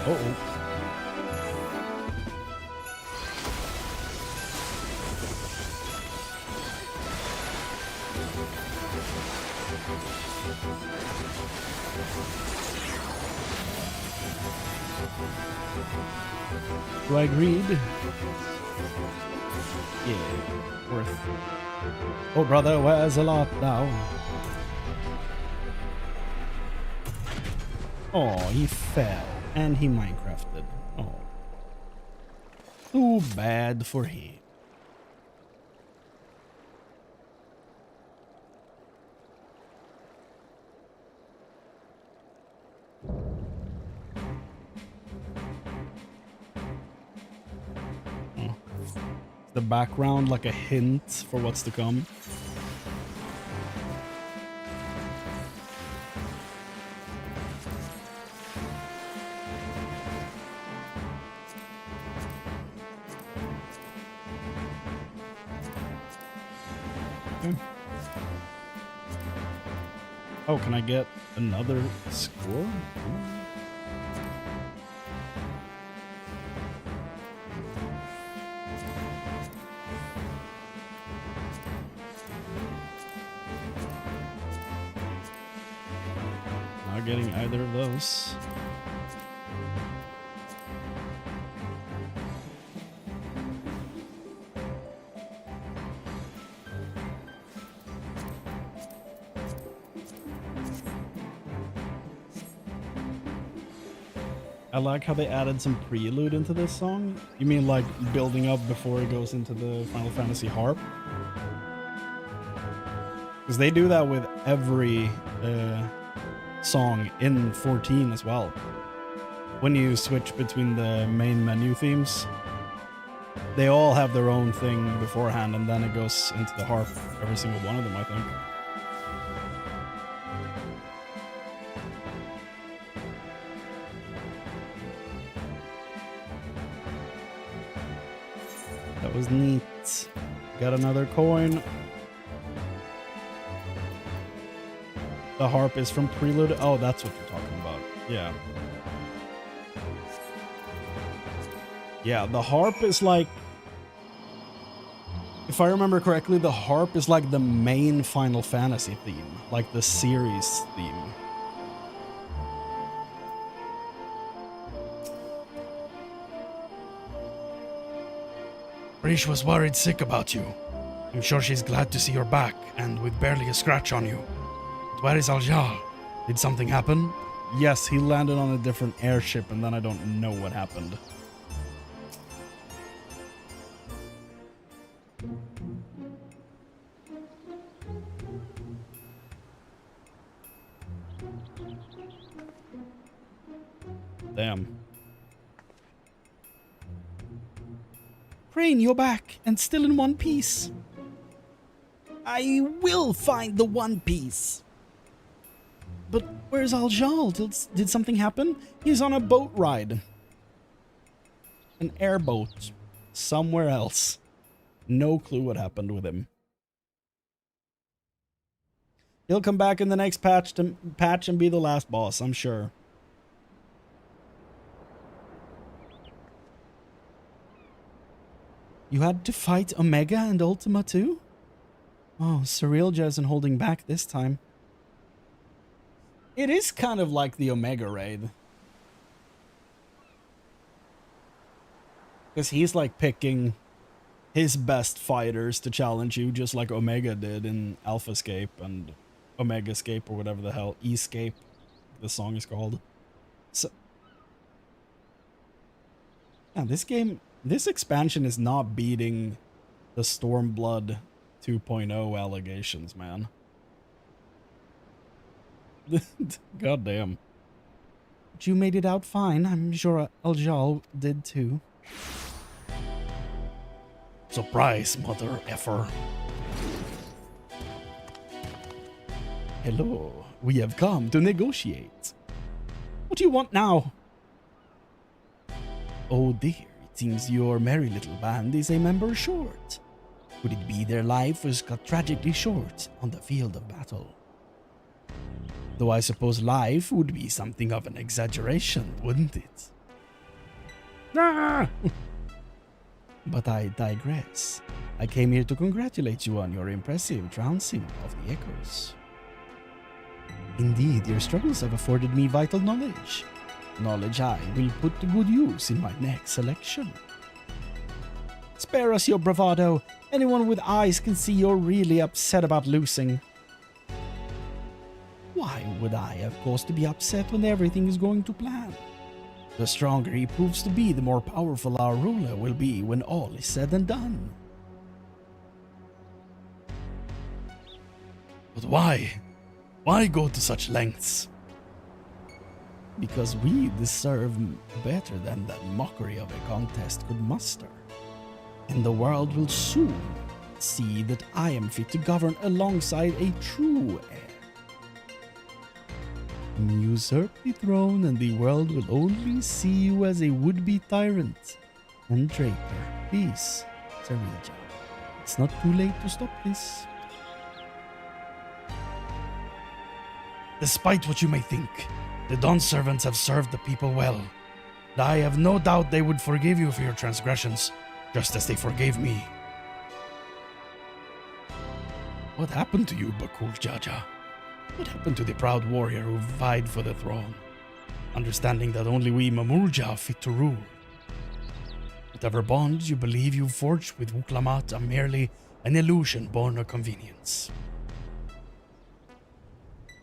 Uh-oh. Do I agreed? Yeah, worth. Oh, brother, where's a lot now? Oh, he fell. And he Minecrafted. Oh. Too bad for him. The background like a hint for what's to come. Okay. Oh, can I get another score? Not getting either of those. I like how they added some prelude into this song. You mean like building up before it goes into the Final Fantasy harp? Because they do that with every song in 14 as well. When you switch between the main menu themes, they all have their own thing beforehand, and then it goes into the harp. Every single one of them, I think. That was neat. Got another coin. The harp is from Prelude. Oh, that's what you're talking about. Yeah. Yeah, the harp is like... If I remember correctly, the harp is like the main Final Fantasy theme. Like the series theme. Rish was worried sick about you. I'm sure she's glad to see you're back, and with barely a scratch on you. But where is Aljal? Did something happen? Yes, he landed on a different airship, and then I don't know what happened. Damn. Chrane, you're back, and still in one piece. I will find the One Piece. But where's Aljal? Did something happen? He's on a boat ride. An airboat. Somewhere else. No clue what happened with him. He'll come back in the next patch and be the last boss, I'm sure. You had to fight Omega and Ultima too? Oh, Surrealja isn't holding back this time. It is kind of like the Omega raid. Because he's like picking his best fighters to challenge you, just like Omega did in Alphascape and Omegascape, or whatever the hell Escape the song is called. So, yeah, this expansion is not beating the Stormblood 2.0 allegations, man. God damn. But you made it out fine. I'm sure Aljal did too. Surprise, mother effer. Hello, we have come to negotiate. What do you want now? Oh dear, it seems your merry little band is a member short. Could it be their life was cut tragically short on the field of battle? Though I suppose life would be something of an exaggeration, wouldn't it? Ah! But I digress. I came here to congratulate you on your impressive trouncing of the echoes. Indeed, your struggles have afforded me vital knowledge. Knowledge I will put to good use in my next selection. Spare us your bravado. Anyone with eyes can see you're really upset about losing. Why would I have cause to be upset when everything is going to plan? The stronger he proves to be, the more powerful our ruler will be when all is said and done. But why? Why go to such lengths? Because we deserve better than that mockery of a contest could muster. And the world will soon see that I am fit to govern alongside a true heir. Usurp the throne and the world will only see you as a would-be tyrant and traitor. Peace, Surrealja. It's not too late to stop this. Despite what you may think, the Dawn servants have served the people well. And I have no doubt they would forgive you for your transgressions, just as they forgave me. What happened to you, Bakul Jaja? What happened to the proud warrior who vied for the throne, understanding that only we Mamulja are fit to rule? Whatever bonds you believe you forged with Wuklamat are merely an illusion born of convenience.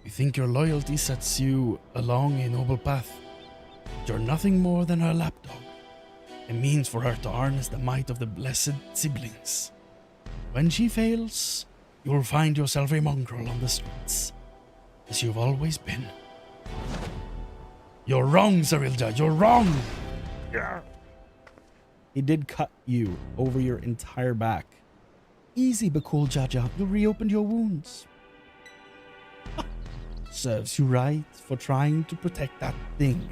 You think your loyalty sets you along a noble path, but you're nothing more than her lapdog, a means for her to harness the might of the blessed siblings. When she fails, you'll find yourself a mongrel on the streets, as you've always been. You're wrong, Zarilda, you're wrong! He did cut you over your entire back. Easy, Bakul Jaja. You reopened your wounds. Serves you right for trying to protect that thing.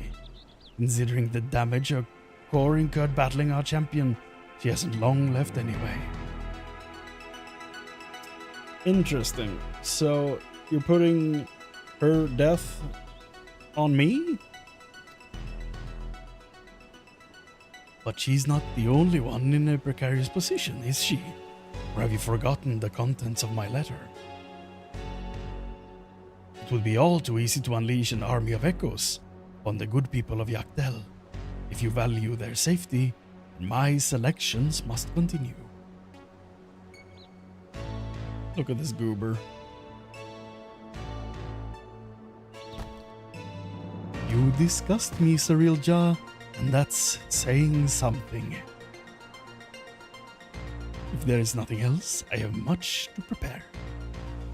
Considering the damage her core incurred battling our champion, she hasn't long left anyway. Interesting. So, you're putting her death on me? But she's not the only one in a precarious position, is she? Or have you forgotten the contents of my letter? It would be all too easy to unleash an army of echoes on the good people of Yakdel. If you value their safety, my selections must continue. Look at this goober. You disgust me, Sarilja, and that's saying something. If there is nothing else, I have much to prepare,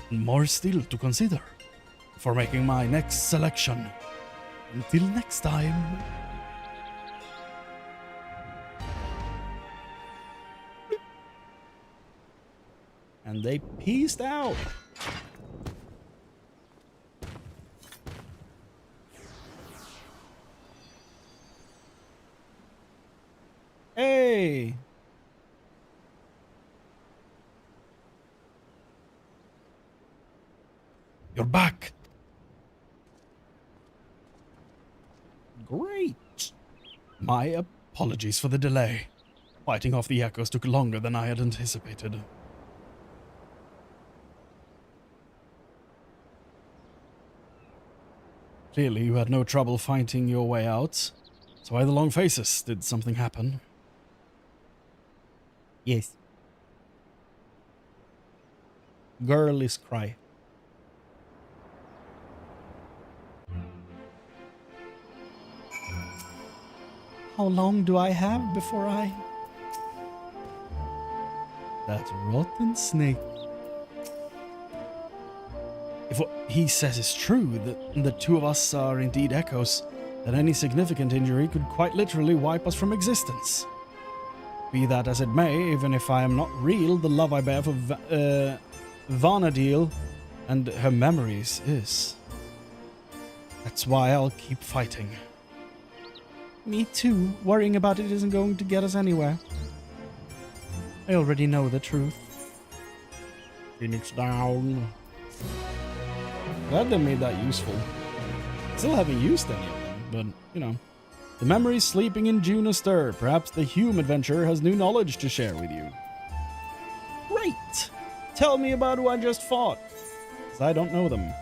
and more still to consider, for making my next selection. Until next time. And they peaced out. Hey. You're back. Great. My apologies for the delay. Fighting off the echoes took longer than I had anticipated. Clearly you had no trouble fighting your way out. So why the long faces? Did something happen? Yes. Girlies cry. How long do I have before I... That rotten snake. If what he says is true, that the two of us are indeed echoes, then any significant injury could quite literally wipe us from existence. Be that as it may, even if I am not real, the love I bear for Vana'diel and her memories is. That's why I'll keep fighting. Me too. Worrying about it isn't going to get us anywhere. I already know the truth. Phoenix down. Glad they made that useful. Still haven't used any of them, but, you know. The memories sleeping in June astir. Perhaps the Hume adventurer has new knowledge to share with you. Great! Tell me about who I just fought, because I don't know them.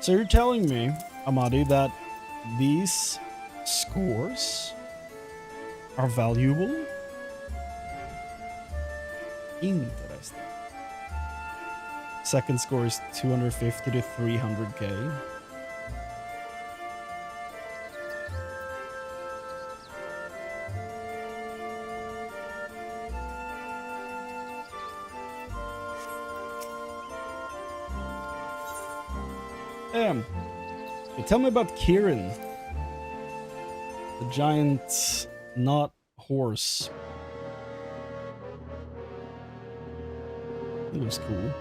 So you're telling me, Amadi, that these scores are valuable? Interesting. Second score is 250 to 300k. Tell me about Kieran, the giant not horse. He looks cool.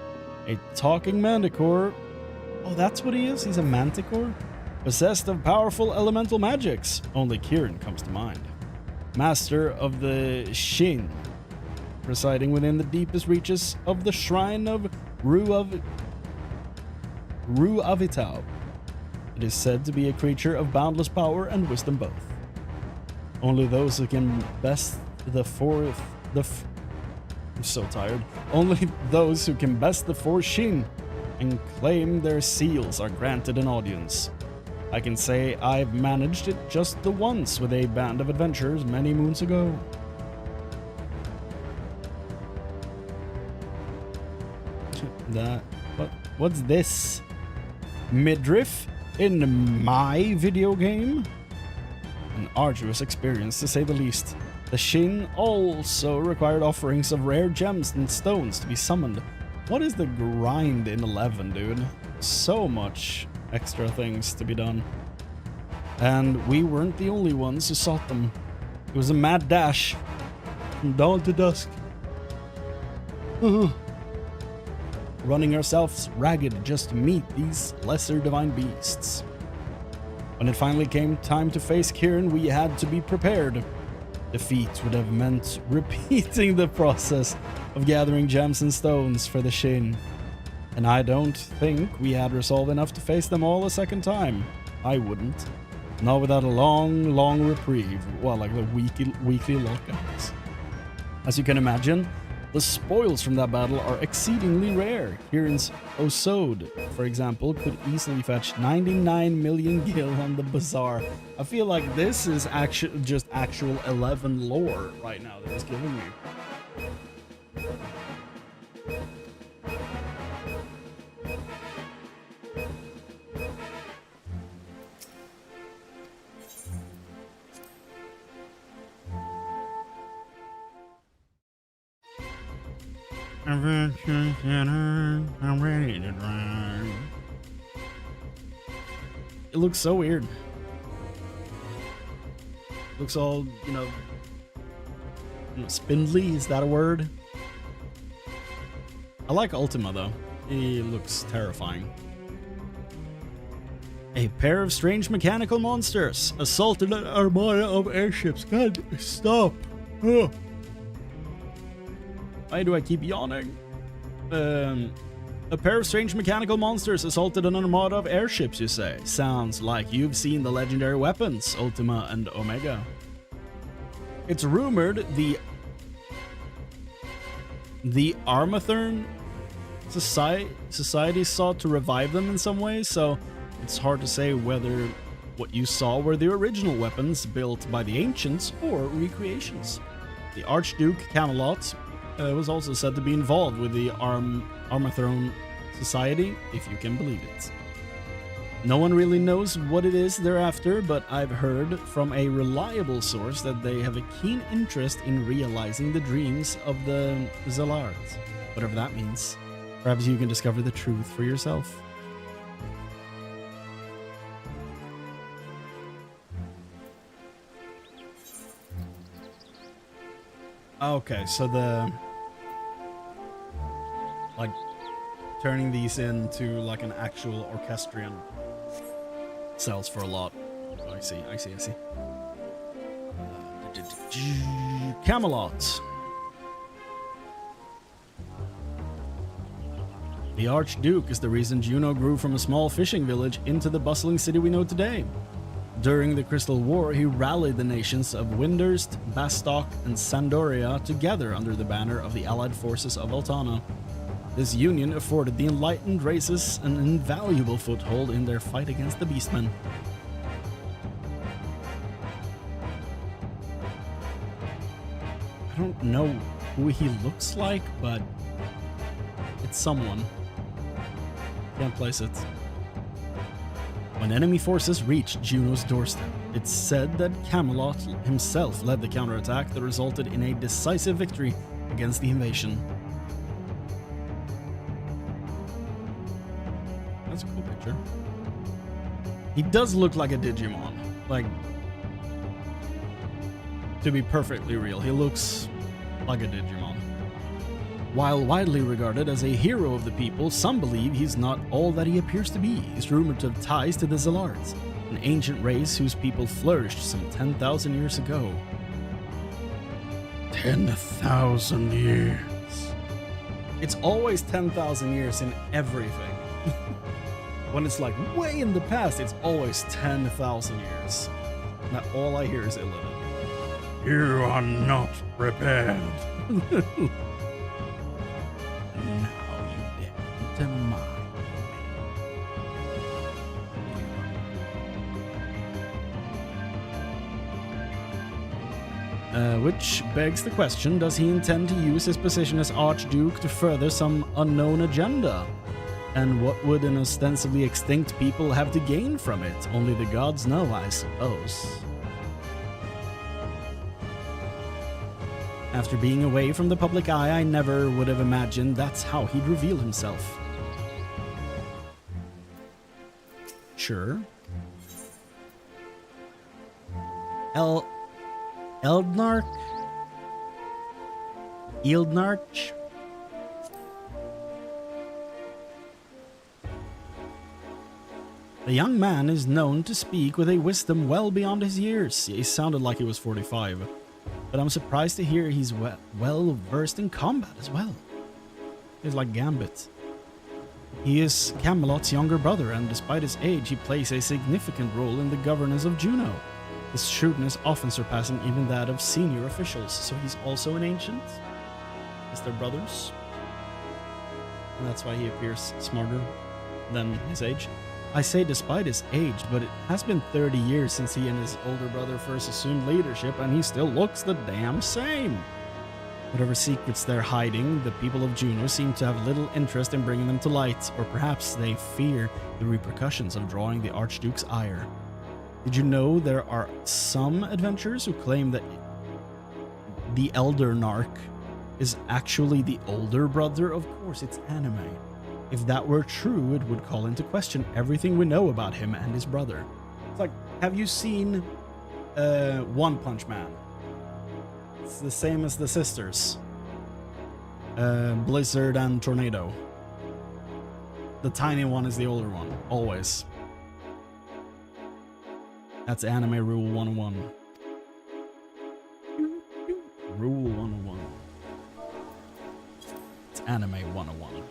A talking manticore. Oh, that's what he is? He's a manticore? Possessed of powerful elemental magics. Only Kieran comes to mind. Master of the Shin, residing within the deepest reaches of the shrine of Ru of Ru'avitau. It is said to be a creature of boundless power and wisdom both. Only those who can best the fourth... I'm so tired. Only those who can best the four Shin and claim their seals are granted an audience. I can say I've managed it just the once with a band of adventurers many moons ago. What's this? Midriff in my video game? An arduous experience to say the least. The Shin also required offerings of rare gems and stones to be summoned. What is the grind in 11, dude? So much extra things to be done. And we weren't the only ones who sought them. It was a mad dash from dawn to dusk. Running ourselves ragged just to meet these lesser divine beasts. When it finally came time to face Kieran, we had to be prepared. Defeat would have meant repeating the process of gathering gems and stones for the Shin. And I don't think we had resolve enough to face them all a second time. I wouldn't. Not without a long reprieve. Well, like the weekly lockouts. As you can imagine, the spoils from that battle are exceedingly rare. Kieran's Osode, for example, could easily fetch 99 million gil on the bazaar. I feel like this is just actual 11 lore right now that it's giving me. Adventure Center, I'm ready to drive. It looks so weird. Looks all, spindly, is that a word? I like Ultima though. He looks terrifying. A pair of strange mechanical monsters assaulted an armada of airships. God, stop. Ugh. Why do I keep yawning? A pair of strange mechanical monsters assaulted an armada of airships, you say? Sounds like you've seen the legendary weapons, Ultima and Omega. It's rumored the Armathern Society sought to revive them in some way, so it's hard to say whether what you saw were the original weapons built by the ancients or recreations. The Archduke Camelot was also said to be involved with the Armathron Society, if you can believe it. No one really knows what it is they're after, but I've heard from a reliable source that they have a keen interest in realizing the dreams of the Zallards, whatever that means. Perhaps you can discover the truth for yourself. Okay, so turning these into like an actual orchestrion sells for a lot. Oh, I see. Camelot. The Archduke is the reason Juno grew from a small fishing village into the bustling city we know today. During the Crystal War, he rallied the nations of Windurst, Bastok, and Sandoria together under the banner of the allied forces of Altana. This union afforded the enlightened races an invaluable foothold in their fight against the Beastmen. I don't know who he looks like, but it's someone. Can't place it. When enemy forces reached Juno's doorstep, it's said that Camelot himself led the counterattack that resulted in a decisive victory against the invasion. That's a cool picture. He does look like a Digimon. Like, to be perfectly real, he looks like a Digimon. While widely regarded as a hero of the people, some believe he's not all that he appears to be. He's rumored to have ties to the Zallards, an ancient race whose people flourished some 10,000 years ago. 10,000 years. It's always 10,000 years in everything. when it's like way in the past, it's always 10,000 years. Now all I hear is Illidan. You are not prepared. Now you dare to mind me. Which begs the question, does he intend to use his position as Archduke to further some unknown agenda? And what would an ostensibly extinct people have to gain from it? Only the gods know, I suppose. After being away from the public eye, I never would have imagined that's how he'd reveal himself. Sure. Eldnarch? Eldnarch? The young man is known to speak with a wisdom well beyond his years. He sounded like he was 45. But I'm surprised to hear he's well versed in combat as well. He's like Gambit. He is Camelot's younger brother, and despite his age, he plays a significant role in the governance of Juno. His shrewdness often surpassing even that of senior officials, so he's also an ancient? Is they're brothers? And that's why he appears smarter than his age. I say despite his age, but it has been 30 years since he and his older brother first assumed leadership, and he still looks the damn same. Whatever secrets they're hiding, the people of Juno seem to have little interest in bringing them to light, or perhaps they fear the repercussions of drawing the Archduke's ire. Did you know there are some adventurers who claim that the Eldernarch is actually the older brother? Of course, it's anime. If that were true, it would call into question everything we know about him and his brother. It's like, have you seen One Punch Man? It's the same as the sisters. Blizzard and Tornado. The tiny one is the older one, always. That's anime rule 101. Rule 101. It's anime 101.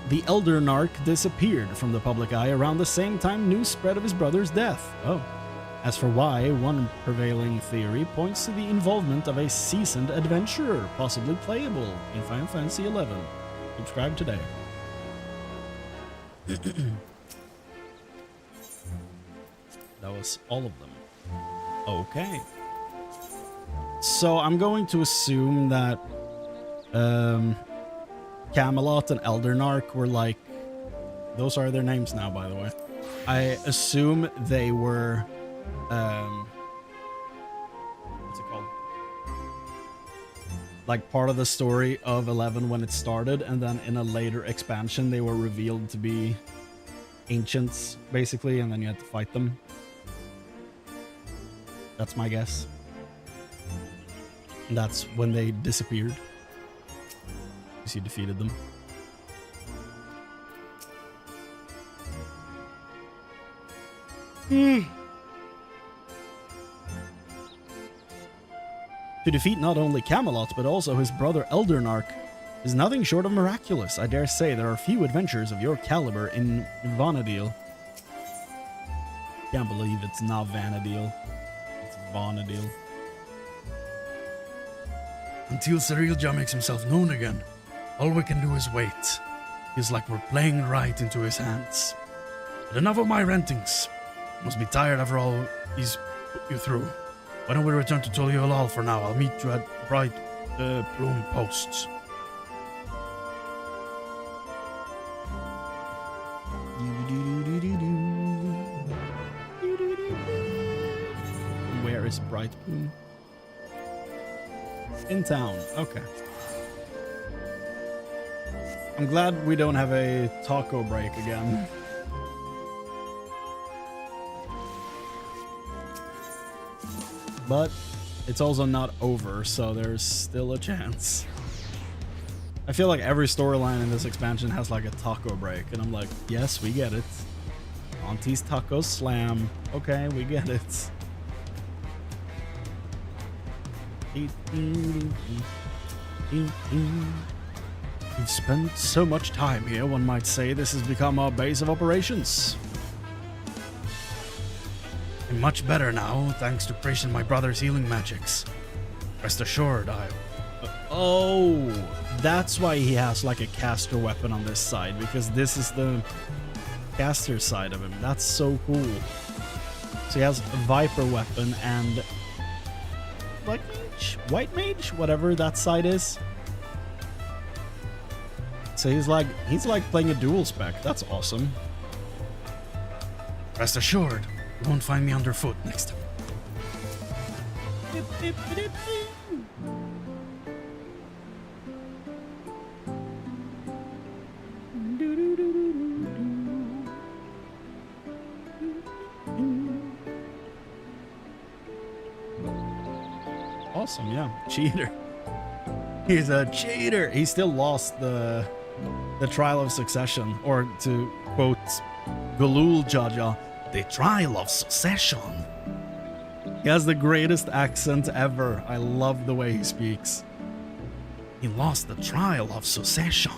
The Eldernarch disappeared from the public eye around the same time news spread of his brother's death. Oh. As for why, one prevailing theory points to the involvement of a seasoned adventurer, possibly playable in Final Fantasy XI. Subscribe today. That was all of them. Okay. So I'm going to assume that Camelot and Eldernarch were like, those are their names now, by the way. I assume they were, what's it called? Like part of the story of 11 when it started, and then in a later expansion they were revealed to be ancients, basically, and then you had to fight them. That's my guess. And that's when they disappeared. Because you defeated them. To defeat not only Camelot, but also his brother Eldernarch is nothing short of miraculous. I dare say there are few adventures of your caliber in Vana'diel. Can't believe it's not Vana'diel. It's Vana'diel. Until Cirilja makes himself known again, all we can do is wait. Feels like we're playing right into his hands. But enough of my rantings. Must be tired after all he's put you through. Why don't we return to Toliolal for now? I'll meet you at Bright Plume Posts. Where is Bright Plume? In town. Okay. I'm glad we don't have a taco break again. But it's also not over, so there's still a chance. I feel like every storyline in this expansion has like a taco break, and I'm like, yes, we get it. Auntie's Tacos Slam. Okay, we get it. We've spent so much time here, one might say this has become our base of operations. I'm much better now, thanks to Chrane and my brother's healing magics. Rest assured, Oh, that's why he has like a caster weapon on this side, because this is the caster side of him. That's so cool. So he has a Viper weapon and Black Mage? White Mage? Whatever that side is. So he's like playing a dual spec. That's awesome. Rest assured, you won't find me underfoot next time. Awesome, yeah. Cheater. He's a cheater. He still lost the trial of succession, or to quote Galul Jaja, The trial of succession. he has the greatest accent ever. I love the way he speaks. He lost the trial of succession.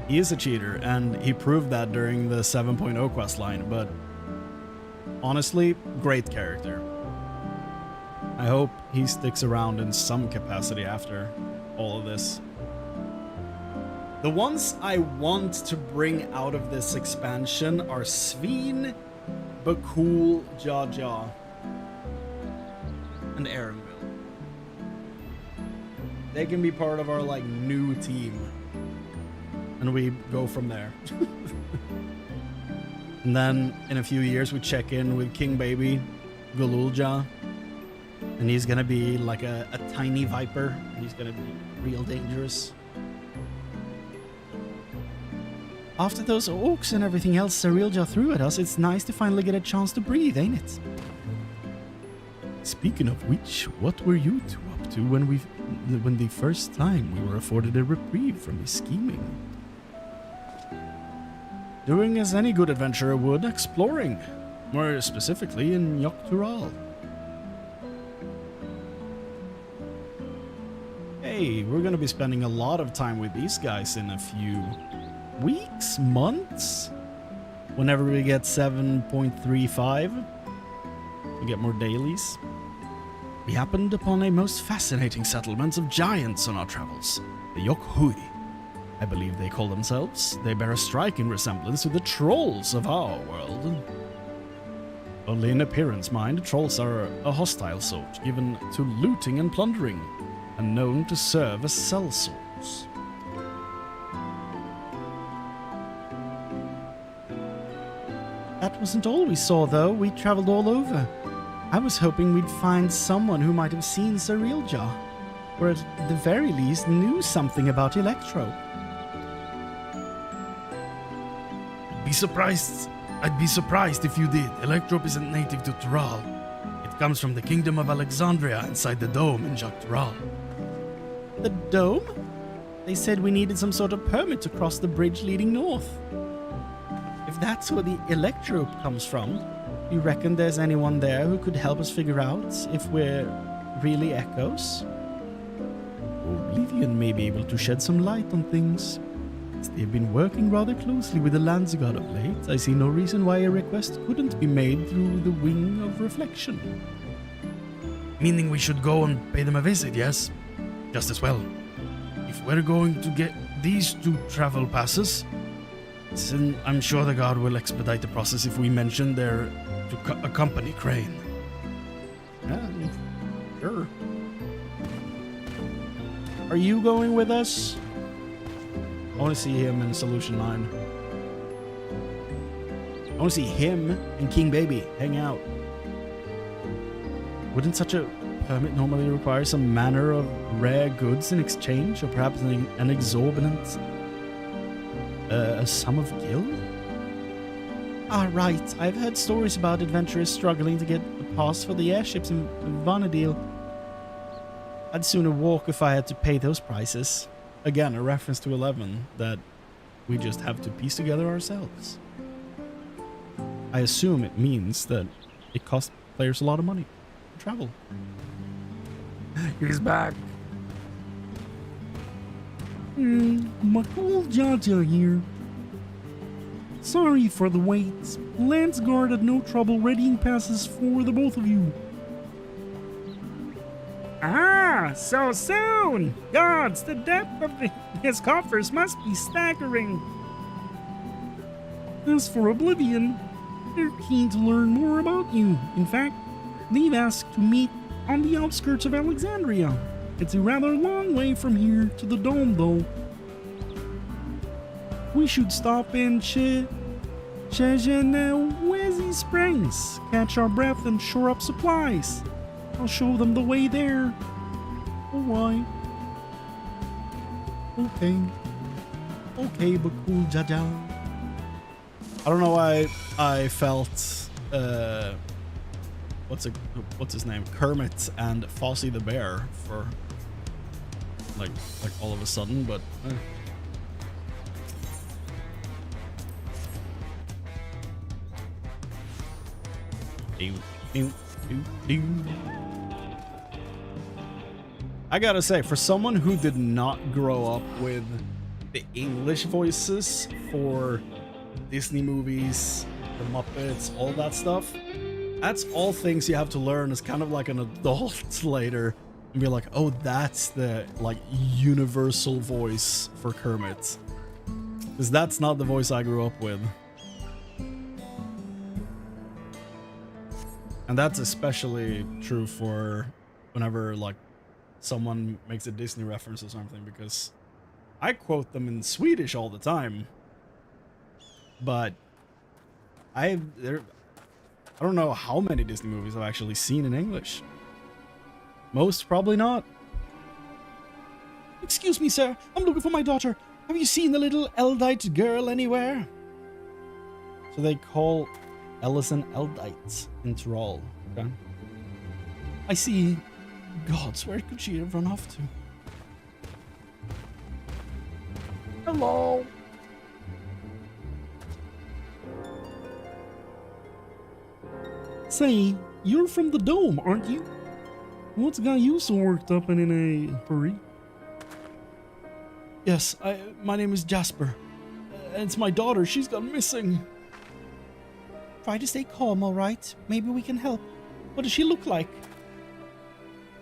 He is a cheater, and he proved that during the 7.0 quest line, but honestly, great character. I hope he sticks around in some capacity after all of this. The ones I want to bring out of this expansion are Sveen, Bakul, Jaja, and Erenville. They can be part of our like new team, and we go from there. And then in a few years we check in with King Baby, Galulja, and he's gonna be like a tiny viper. He's gonna be real dangerous. After those orcs and everything else Sarilja threw at us, it's nice to finally get a chance to breathe, ain't it? Speaking of which, what were you two up to when the first time we were afforded a reprieve from his scheming? Doing as any good adventurer would, exploring. More specifically in Yogg-Tural. Hey, we're gonna be spending a lot of time with these guys in a few weeks, months? Whenever we get 7.35, we get more dailies. We happened upon a most fascinating settlement of giants on our travels, the Yogg-Hui. I believe they call themselves. They bear a striking resemblance to the trolls of our world. Only in appearance, mind, trolls are a hostile sort, given to looting and plundering, and known to serve as sellswords. That wasn't all we saw, though. We traveled all over. I was hoping we'd find someone who might have seen Sarilja, or at the very least knew something about Electro. I'd be surprised if you did. Electrope isn't native to Tural. It comes from the Kingdom of Alexandria inside the dome in Yogg-Tural. The dome? They said we needed some sort of permit to cross the bridge leading north. If that's where the Electro comes from, you reckon there's anyone there who could help us figure out if we're really echoes? Oblivion may be able to shed some light on things. As they've been working rather closely with the Lands God of late, I see no reason why a request couldn't be made through the Wing of Reflection. Meaning we should go and pay them a visit, yes? Just as well. If we're going to get these two travel passes, then I'm sure the God will expedite the process if we mention they're to accompany Chrane. Yeah, sure. Are you going with us? I want to see him in Solution 9. I want to see him and King Baby hang out. Wouldn't such a permit normally require some manner of rare goods in exchange, or perhaps an exorbitant a sum of gil? Ah, right. I've heard stories about adventurers struggling to get a pass for the airships in Vana'diel. I'd sooner walk if I had to pay those prices. Again, a reference to 11 that we just have to piece together ourselves. I assume it means that it costs players a lot of money to travel. He's back. McCool Jaja here. Sorry for the wait. Lance Guard had no trouble readying passes for the both of you. Ah, so soon! Gods, the depth of his coffers must be staggering. As for Oblivion, they're keen to learn more about you. In fact, they've asked to meet on the outskirts of Alexandria. It's a rather long way from here to the dome, though. We should stop in Wheezy Springs, catch our breath, and shore up supplies. I'll show them the way there. Alright. Okay. Okay, but cool, Jaja. I don't know why I felt what's his name? Kermit and Fozzie the Bear for like all of a sudden, but I gotta say, for someone who did not grow up with the English voices for Disney movies, the Muppets, all that stuff, that's all things you have to learn as kind of like an adult later and be like, oh, that's the like universal voice for Kermit, because that's not the voice I grew up with. And that's especially true for whenever like someone makes a Disney reference or something, because I quote them in Swedish all the time, but I don't know how many Disney movies I've actually seen in English. Most probably not. Excuse me, sir. I'm looking for my daughter. Have you seen the little Eldite girl anywhere? So they call Ellison Eldites in Tyrol. Okay. I see. Gods, where could she have run off to? Hello. Say, you're from the Dome, aren't you? What's got you so worked up and in a hurry? Yes, my name is Jasper. It's my daughter. She's gone missing. Try to stay calm, all right? Maybe we can help. What does she look like?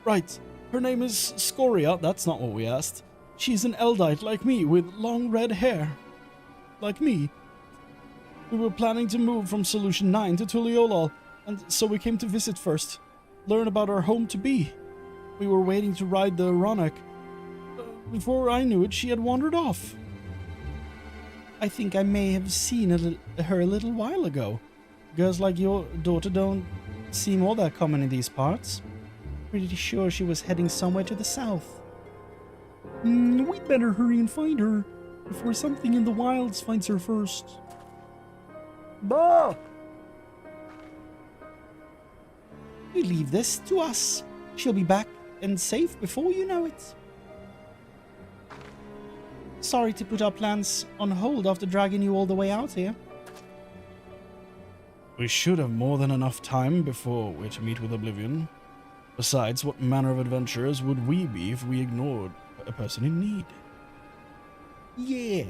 Right. Her name is Scoria. That's not what we asked. She's an Eldite like me with long red hair. Like me. We were planning to move from Solution 9 to Tuliolol, and so we came to visit first. Learn about our home to be. We were waiting to ride the Ronak. Before I knew it, she had wandered off. I think I may have seen her a little while ago. Girls like your daughter don't seem all that common in these parts. Pretty sure she was heading somewhere to the south. We'd better hurry and find her before something in the wilds finds her first. Bah! You leave this to us. She'll be back and safe before you know it. Sorry to put our plans on hold after dragging you all the way out here. We should have more than enough time before we're to meet with Oblivion. Besides, what manner of adventurers would we be if we ignored a person in need? Yeah.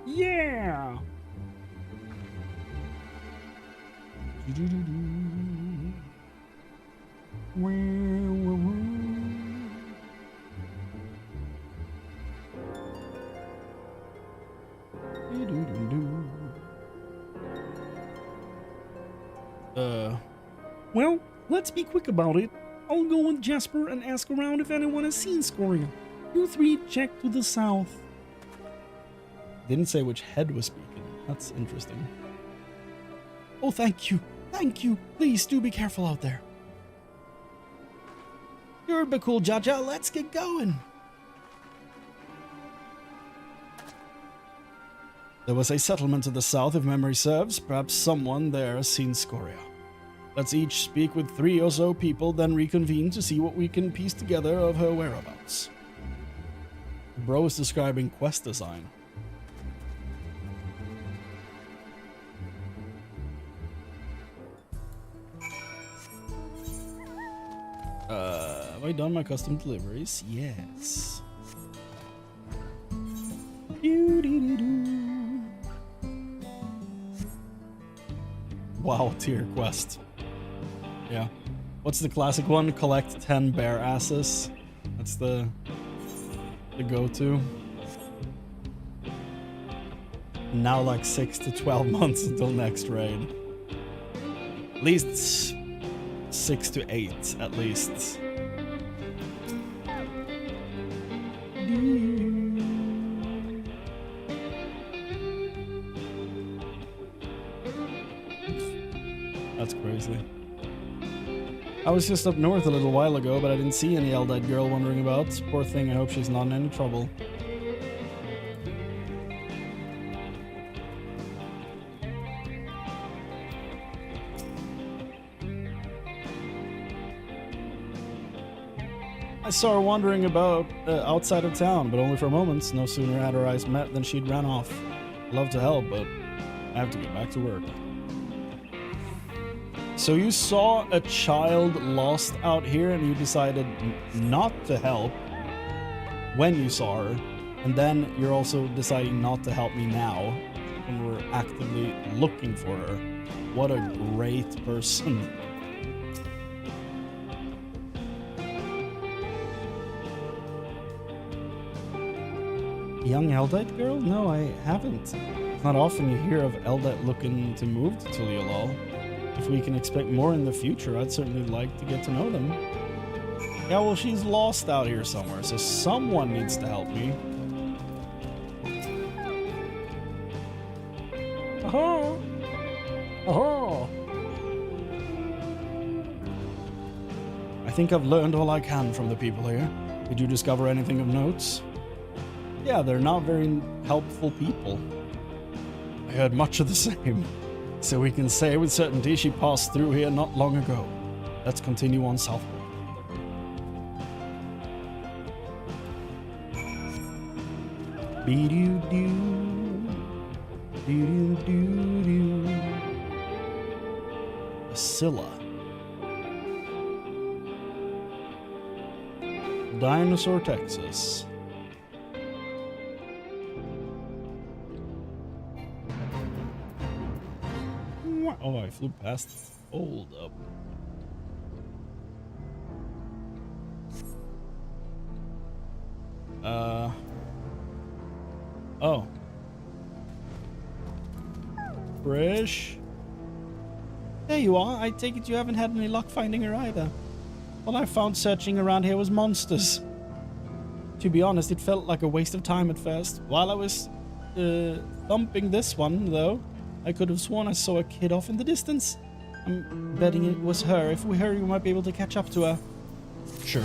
Yeah. Well, let's be quick about it. I'll go with Jasper and ask around if anyone has seen Scoria. You three check to the south. Didn't say which head was speaking. That's interesting. Oh, thank you. Thank you. Please do be careful out there. You're be cool, Jaja. Let's get going. There was a settlement to the south, if memory serves. Perhaps someone there has seen Scoria. Let's each speak with 3 or so people, then reconvene to see what we can piece together of her whereabouts. Bro is describing quest design. Have I done my custom deliveries? Yes. Wow, tier quest. Yeah. What's the classic one? Collect 10 bear asses. That's the go-to. Now like 6 to 12 months until next raid. At least 6 to 8, at least. That's crazy. I was just up north a little while ago, but I didn't see any Eldite girl wandering about. Poor thing, I hope she's not in any trouble. I saw her wandering about outside of town, but only for moments. No sooner had her eyes met than she'd ran off. Love to help, but I have to get back to work. So you saw a child lost out here and you decided not to help when you saw her, and then you're also deciding not to help me now when we're actively looking for her. What a great person. Young Eldite girl? No, I haven't. It's not often you hear of Eldite looking to move to Tuliolal. If we can expect more in the future, I'd certainly like to get to know them. Yeah, well, she's lost out here somewhere, so someone needs to help me. Aha! Aha! I think I've learned all I can from the people here. Did you discover anything of note? Yeah, they're not very helpful people. I heard much of the same. So we can say with certainty she passed through here not long ago. Let's continue on southward. Be-doo-doo. Be-doo-doo-doo. Scylla. Dinosaur, Texas. Oh, I flew past. Hold up. Oh. Frish? There you are. I take it you haven't had any luck finding her either. All I found searching around here was monsters. To be honest, it felt like a waste of time at first. While I was thumping this one, though, I could have sworn I saw a kid off in the distance. I'm betting it was her. If we hurry, we might be able to catch up to her. Sure.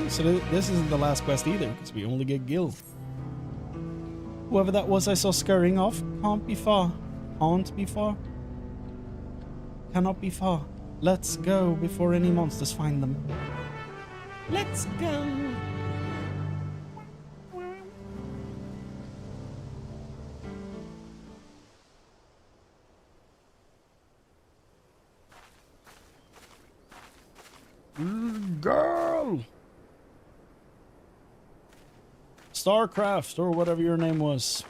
So this isn't the last quest either, because we only get Gil. Whoever that was I saw scurrying off can't be far. Can't be far. Cannot be far. Let's go before any monsters find them. Let's go. Girl! Starcraft, or whatever your name was.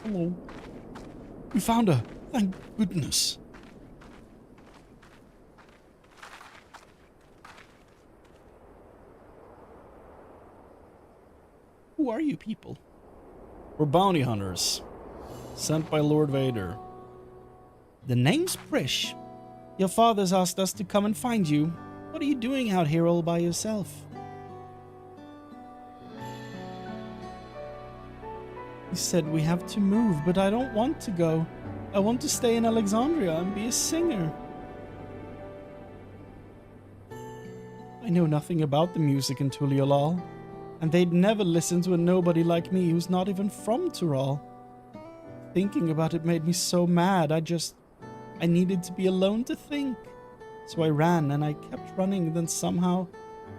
Hello. We found her. Thank goodness. Who are you people? We're bounty hunters, sent by Lord Vader. The name's Prish. Your father's asked us to come and find you. What are you doing out here all by yourself? He said we have to move, but I don't want to go. I want to stay in Alexandria and be a singer. I know nothing about the music in Tuliolal, and they'd never listen to a nobody like me who's not even from Tural. Thinking about it made me so mad. I needed to be alone to think. So I ran, and I kept running, then somehow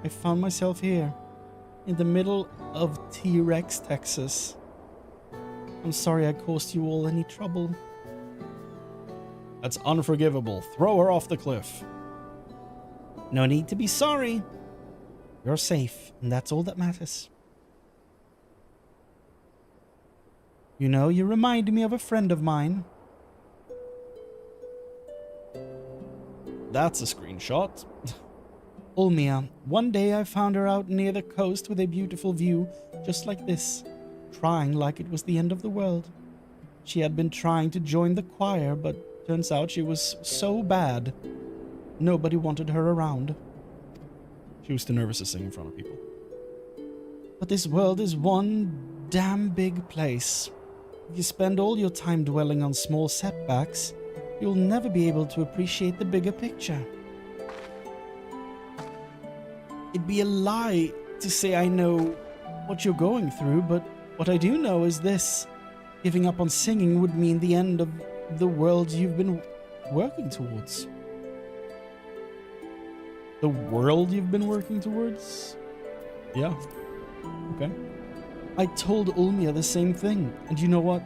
I found myself here, in the middle of T-Rex, Texas. I'm sorry I caused you all any trouble. That's unforgivable. Throw her off the cliff. No need to be sorry. You're safe, and that's all that matters. You know, you remind me of a friend of mine. That's a screenshot. Ulmia. One day I found her out near the coast with a beautiful view, just like this, crying like it was the end of the world. She had been trying to join the choir, but turns out she was so bad, nobody wanted her around. She was too nervous to sing in front of people. But this world is one damn big place. If you spend all your time dwelling on small setbacks, you'll never be able to appreciate the bigger picture. It'd be a lie to say I know what you're going through, but what I do know is this. Giving up on singing would mean the end of the world you've been working towards. The world you've been working towards? Yeah. Okay. I told Ulmia the same thing, and you know what?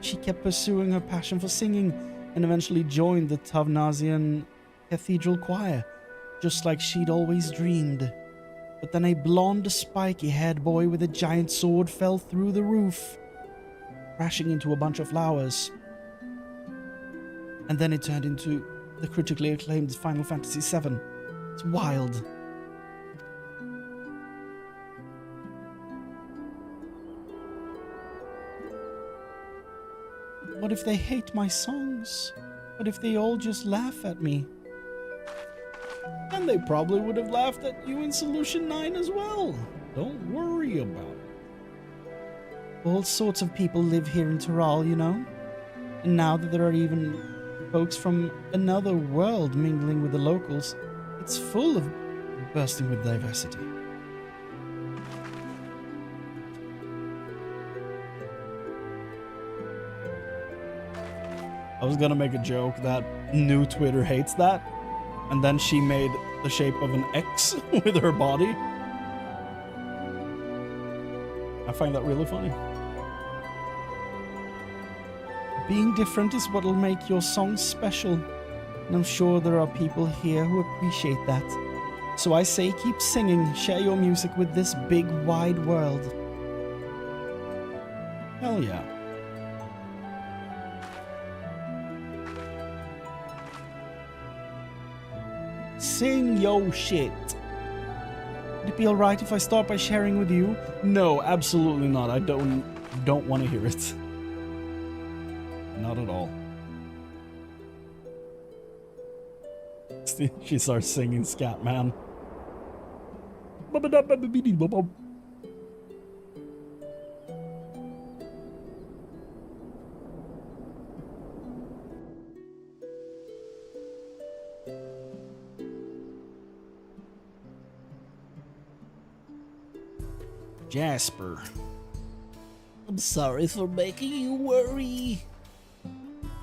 She kept pursuing her passion for singing and eventually joined the Tavnazian Cathedral Choir, just like she'd always dreamed. But then a blonde, spiky-haired boy with a giant sword fell through the roof, crashing into a bunch of flowers. And then it turned into the critically acclaimed Final Fantasy VII. It's wild. What if they hate my songs? What if they all just laugh at me? And they probably would have laughed at you in Solution 9 as well. Don't worry about it. All sorts of people live here in Tural, you know? And now that there are even folks from another world mingling with the locals, it's full of bursting with diversity. I was gonna make a joke that new Twitter hates that, and then she made the shape of an X with her body. I find that really funny. Being different is what'll make your songs special, and I'm sure there are people here who appreciate that. So I say keep singing, share your music with this big wide world. Hell yeah. Sing yo shit. Would it be alright if I start by sharing with you? No, absolutely not. I don't want to hear it. Not at all. She starts singing Scatman. Jasper. I'm sorry for making you worry.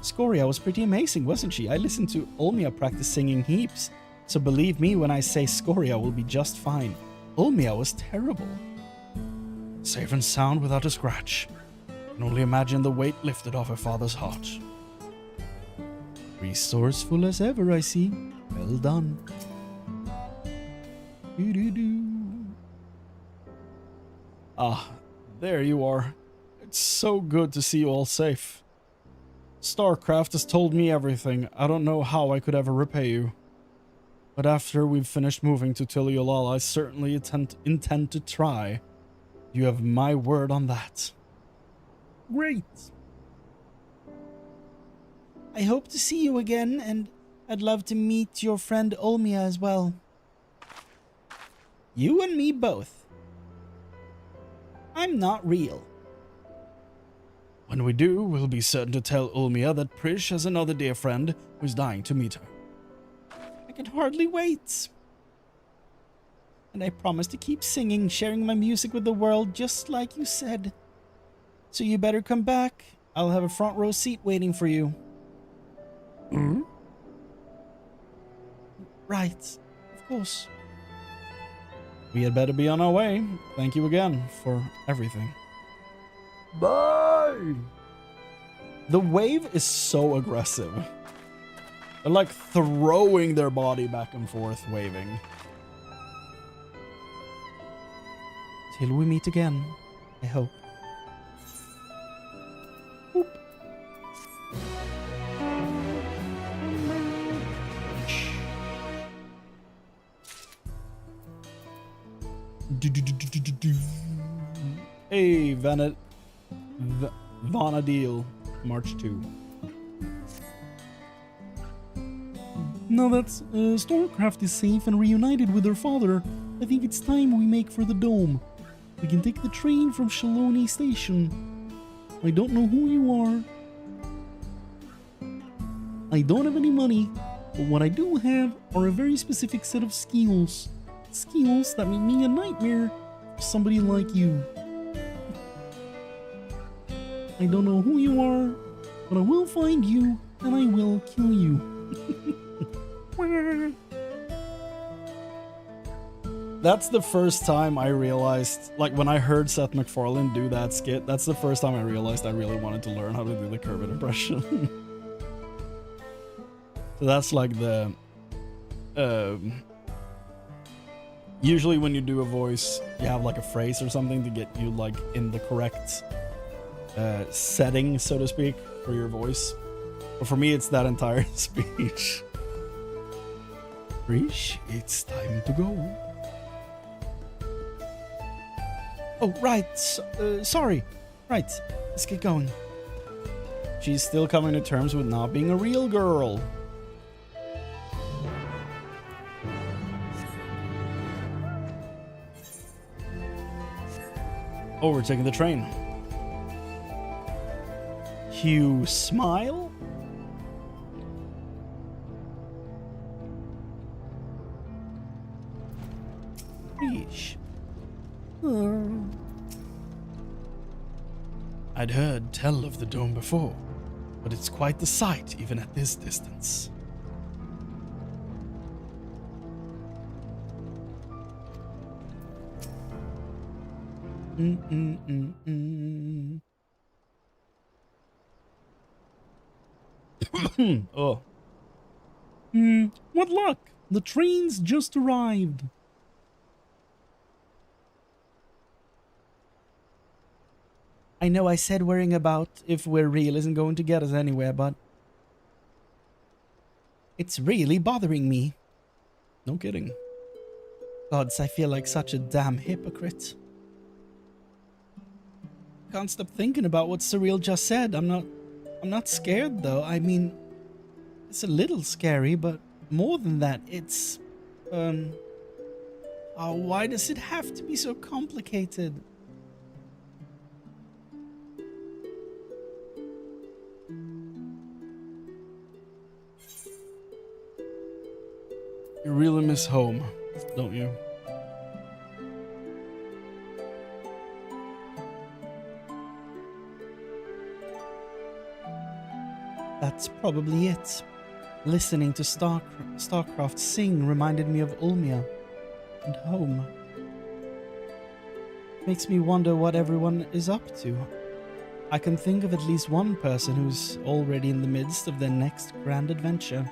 Scoria was pretty amazing, wasn't she? I listened to Ulmia practice singing heaps, so believe me when I say Scoria will be just fine. Ulmia was terrible. Safe and sound without a scratch. Can only imagine the weight lifted off her father's heart. Resourceful as ever, I see. Well done. Doo-doo-doo. Ah, there you are. It's so good to see you all safe. StarCraft has told me everything. I don't know how I could ever repay you. But after we've finished moving to Tiliolala, I certainly intend to try. You have my word on that. Great. I hope to see you again, and I'd love to meet your friend Ulmia as well. You and me both. I'm not real. When we do, we'll be certain to tell Ulmia that Prish has another dear friend who's dying to meet her. I can hardly wait. And I promise to keep singing, sharing my music with the world, just like you said. So you better come back. I'll have a front row seat waiting for you. Hmm? Right. Of course. We had better be on our way. Thank you again for everything. Bye! wave! The wave is so aggressive. They're like throwing their body back and forth, waving. Till we meet again, I hope. Boop. Hey, Vana'diel, March 2. Now that Starcraft is safe and reunited with her father, I think it's time we make for the dome. We can take the train from Shaloni Station. I don't know who you are. I don't have any money, but what I do have are a very specific set of skills. Skills that make me a nightmare for somebody like you. I don't know who you are, but I will find you and I will kill you. That's the first time I realized, like when I heard Seth MacFarlane do that skit, that's the first time I realized I really wanted to learn how to do the Kermit impression. So that's like the... usually when you do a voice, you have like a phrase or something to get you like in the correct setting, so to speak, for your voice. But for me, it's that entire speech. Rish, it's time to go. Oh, right. Sorry. Right. Let's get going. She's still coming to terms with not being a real girl. Oh, we're taking the train. You smile? Rish. I'd heard tell of the dome before, but it's quite the sight even at this distance. Oh. What luck? The train's just arrived. I know I said worrying about if we're real isn't going to get us anywhere, but it's really bothering me. No kidding. Gods, I feel like such a damn hypocrite. Can't stop thinking about what Surreal just said. I'm not scared though. I mean, it's a little scary, but more than that, it's oh, why does it have to be so complicated? You really miss home, don't you? That's probably it. Listening to Starcraft sing reminded me of Ulmia and home. Makes me wonder what everyone is up to. I can think of at least one person who's already in the midst of their next grand adventure.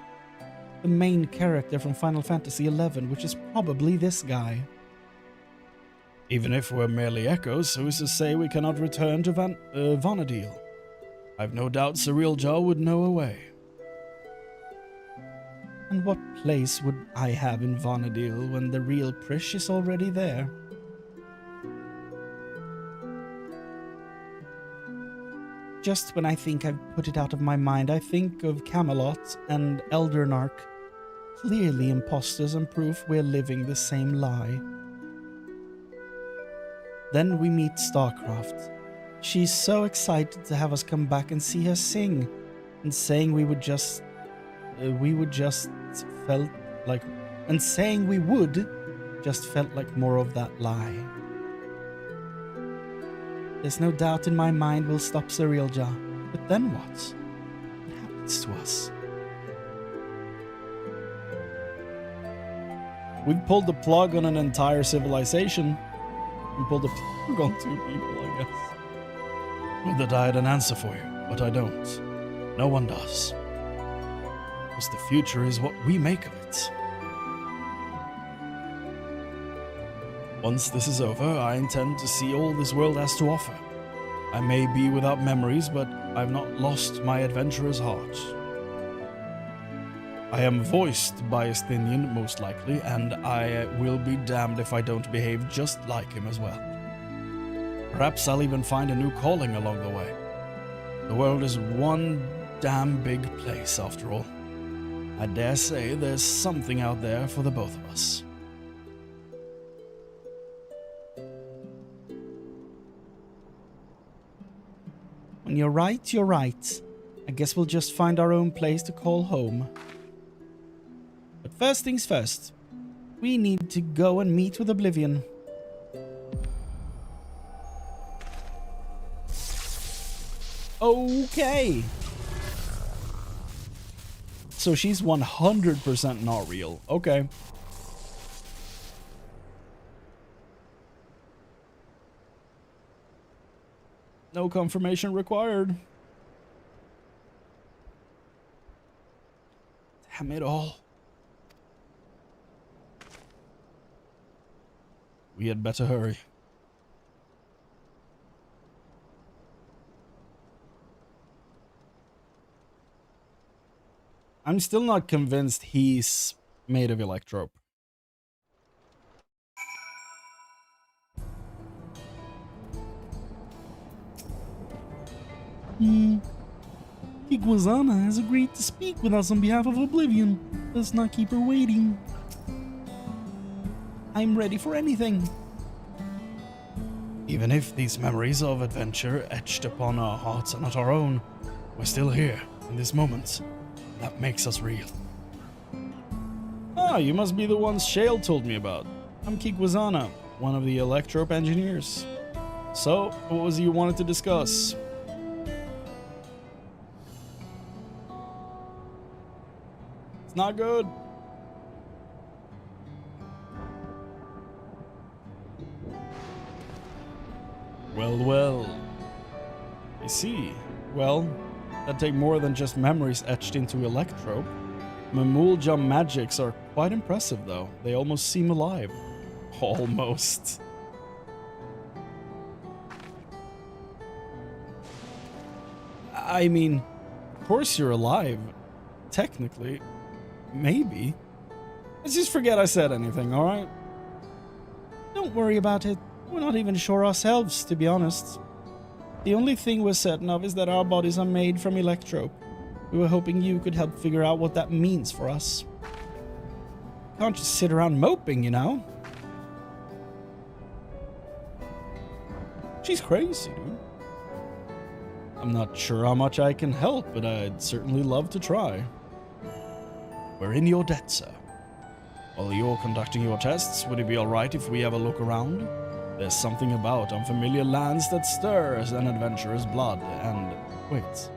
The main character from Final Fantasy XI, which is probably this guy. Even if we're merely echoes, who's to say we cannot return to Vana'diel? I've no doubt Surreal Jaw would know a way. And what place would I have in Vana'diel when the real Prish is already there? Just when I think I've put it out of my mind, I think of Camelot and Eldernark. Clearly imposters and proof we're living the same lie. Then we meet Starcraft. She's so excited to have us come back and see her sing, and saying we would just felt like more of that lie. There's no doubt in my mind we'll stop Cerealja, but then what? What happens to us? We've pulled the plug on an entire civilization. We pulled the plug on 2 people, I guess. Would that I had an answer for you, but I don't. No one does. Because the future is what we make of it. Once this is over, I intend to see all this world has to offer. I may be without memories, but I've not lost my adventurer's heart. I am voiced by a Sthinian, most likely, and I will be damned if I don't behave just like him as well. Perhaps I'll even find a new calling along the way. The world is one damn big place, after all. I dare say there's something out there for the both of us. When you're right, you're right. I guess we'll just find our own place to call home. But first things first, we need to go and meet with Oblivion. Okay. So she's 100% not real. Okay. No confirmation required. Damn it all. We had better hurry. I'm still not convinced he's made of electrope. Iguazana has agreed to speak with us on behalf of Oblivion. Let's not keep her waiting. I'm ready for anything. Even if these memories of adventure etched upon our hearts are not our own, we're still here in this moment. That makes us real. Ah, you must be the ones Shale told me about. I'm Kikwazana, one of the electrope engineers. So, what was it you wanted to discuss? It's not good. Well. I see. Well, that'd take more than just memories etched into electrope. Mamulja magics are quite impressive, though. They almost seem alive. Almost. I mean, of course you're alive. Technically. Maybe. Let's just forget I said anything, alright? Don't worry about it. We're not even sure ourselves, to be honest. The only thing we're certain of is that our bodies are made from electrope. We were hoping you could help figure out what that means for us. Can't just sit around moping, you know? She's crazy, dude. I'm not sure how much I can help, but I'd certainly love to try. We're in your debt, sir. While you're conducting your tests, would it be alright if we have a look around? There's something about unfamiliar lands that stirs an adventurer's blood, and... wait.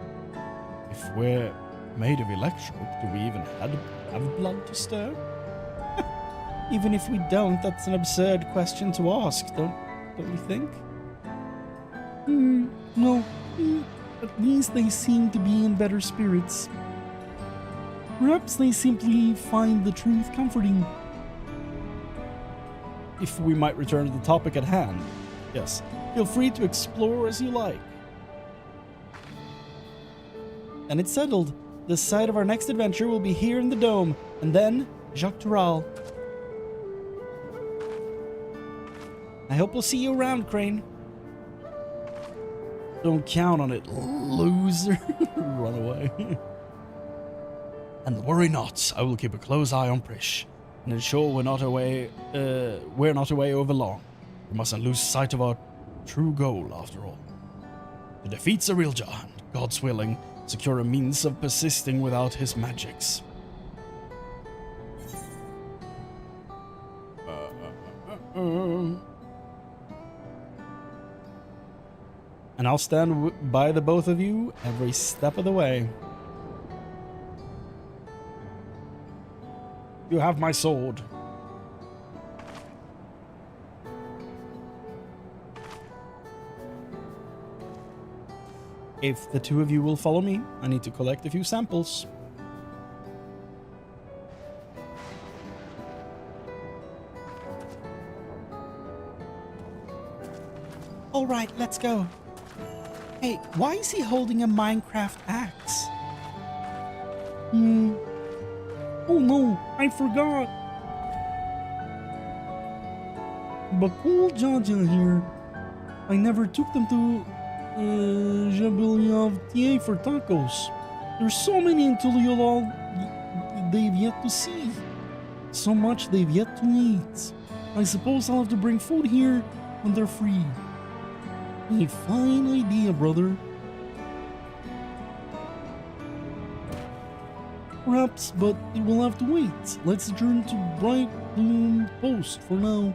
If we're made of electrope, do we even have blood to stir? Even if we don't, that's an absurd question to ask, don't you think? No. At least they seem to be in better spirits. Perhaps they simply find the truth comforting. If we might return to the topic at hand, yes, feel free to explore as you like. And it's settled. The site of our next adventure will be here in the Dome, and then Jacques Tural. I hope we'll see you around, Chrane. Don't count on it, loser. Run away. And worry not, I will keep a close eye on Prish, and ensure we're not away over long. We mustn't lose sight of our true goal, after all. To defeat Zarilja, and, God's willing, secure a means of persisting without his magics. And I'll stand by the both of you every step of the way. You have my sword. If the two of you will follow me, I need to collect a few samples. All right, let's go. Hey, why is he holding a Minecraft axe? Oh no, I forgot. Bakul Jaja here. I never took them to Jabilyav TA for tacos. There's so many in Tuliolal they've yet to see. So much they've yet to eat. I suppose I'll have to bring food here when they're free. A fine idea, brother. Perhaps, but it will have to wait. Let's adjourn to Bright Bloom Post for now.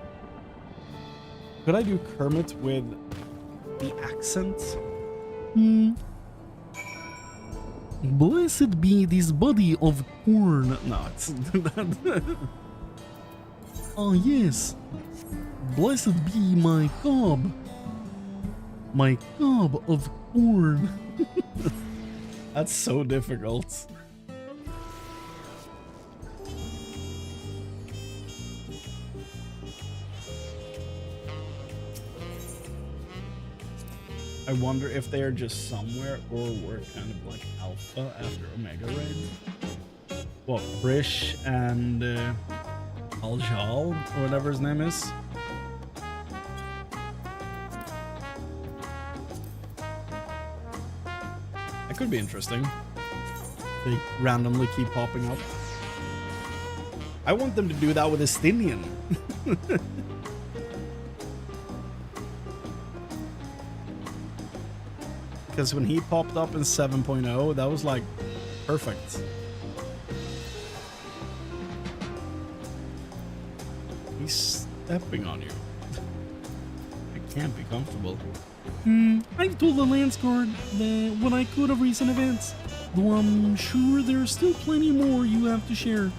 Could I do Kermit with the accent? Blessed be this body of corn. No, it's ah, yes. Blessed be my cob. My cob of corn. That's so difficult. I wonder if they are just somewhere or we're kind of like alpha after Omega Raid. What, Brish and Aljal, or whatever his name is. That could be interesting. They randomly keep popping up. I want them to do that with Estinian. Because when he popped up in 7.0, that was like perfect. He's stepping on you. It can't be comfortable. I've told the Lance Guard what I could of recent events, though I'm sure there's still plenty more you have to share.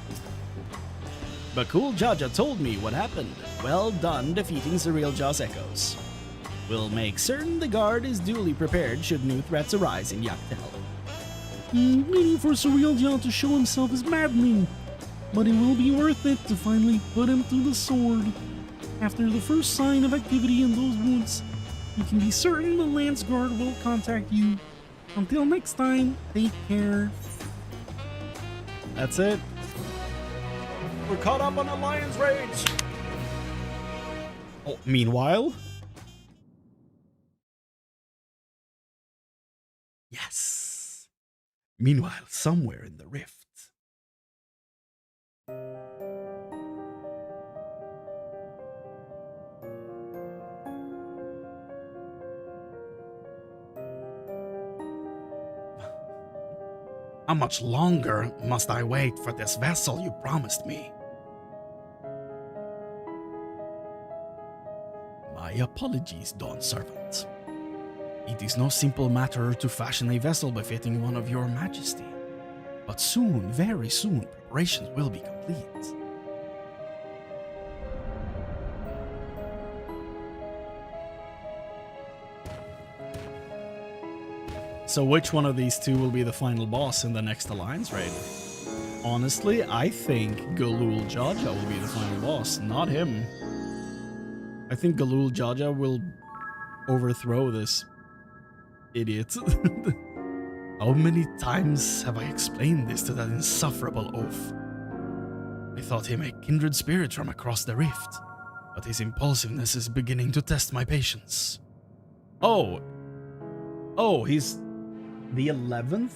Bakul Jaja told me what happened. Well done defeating Surreal Jaw's echoes. We'll make certain the guard is duly prepared should new threats arise in Yaktel. Waiting for Surreal Jaw to show himself is maddening, but it will be worth it to finally put him to the sword. After the first sign of activity in those woods, you can be certain the Lance Guard will contact you. Until next time, take care. That's it. We're caught up on Alliance raids. Oh, meanwhile... Yes. Meanwhile, somewhere in the rift. How much longer must I wait for this vessel you promised me? My apologies, Dawn Servant. It is no simple matter to fashion a vessel befitting one of your majesty. But soon, very soon, preparations will be complete. So which one of these two will be the final boss in the next Alliance raid? Honestly, I think Galul Jaja will be the final boss, not him. I think Galul Jaja will overthrow this idiot. How many times have I explained this to that insufferable oaf? I thought him a kindred spirit from across the rift, but his impulsiveness is beginning to test my patience. Oh, he's the 11th?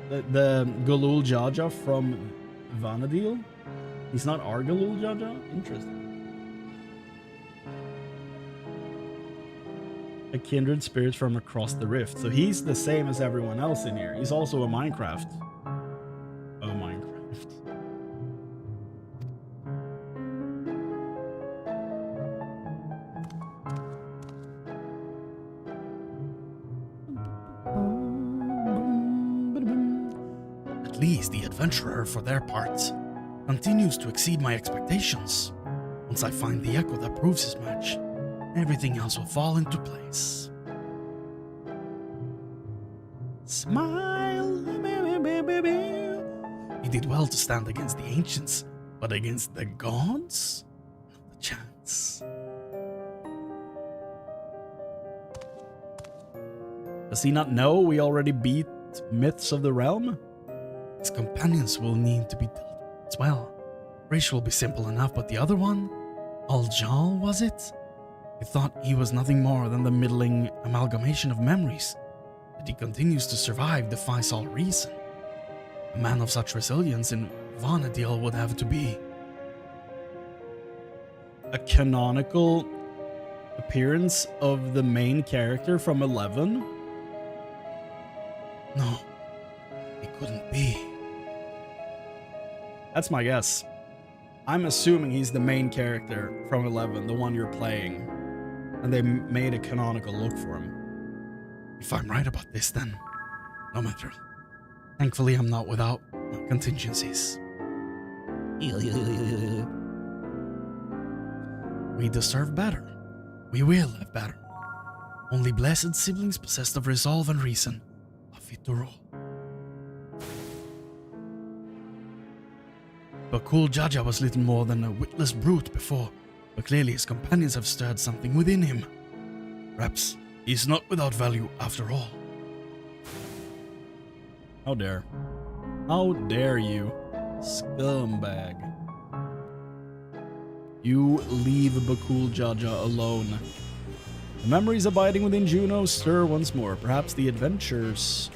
The Galul Jaja from Vana'diel? He's not our Galul Jaja? Interesting. A kindred spirit from across the rift. So he's the same as everyone else in here. He's also a Minecraft. At least the adventurer, for their part, continues to exceed my expectations. Once I find the echo that proves his match, everything else will fall into place. Smile. He did well to stand against the ancients, but against the gods? Not a chance. Does he not know we already beat Myths of the Realm? His companions will need to be dealt with as well. Rish will be simple enough, but the other one? Al-Jal, was it? I thought he was nothing more than the middling amalgamation of memories. That he continues to survive defies all reason. A man of such resilience in Vana'diel would have to be A canonical appearance of the main character from 11? No, it couldn't be. That's my guess. I'm assuming he's the main character from 11, the one you're playing. And they made a canonical look for him. If I'm right about this, then no matter. Thankfully, I'm not without contingencies. We deserve better. We will have better. Only blessed siblings possessed of resolve and reason are fit to rule. Bakul Jaja was little more than a witless brute before, but clearly his companions have stirred something within him. Perhaps he's not without value after all. How dare. How dare you, scumbag. You leave Bakul Jaja alone. The memories abiding within Juno stir once more. Perhaps the adventurers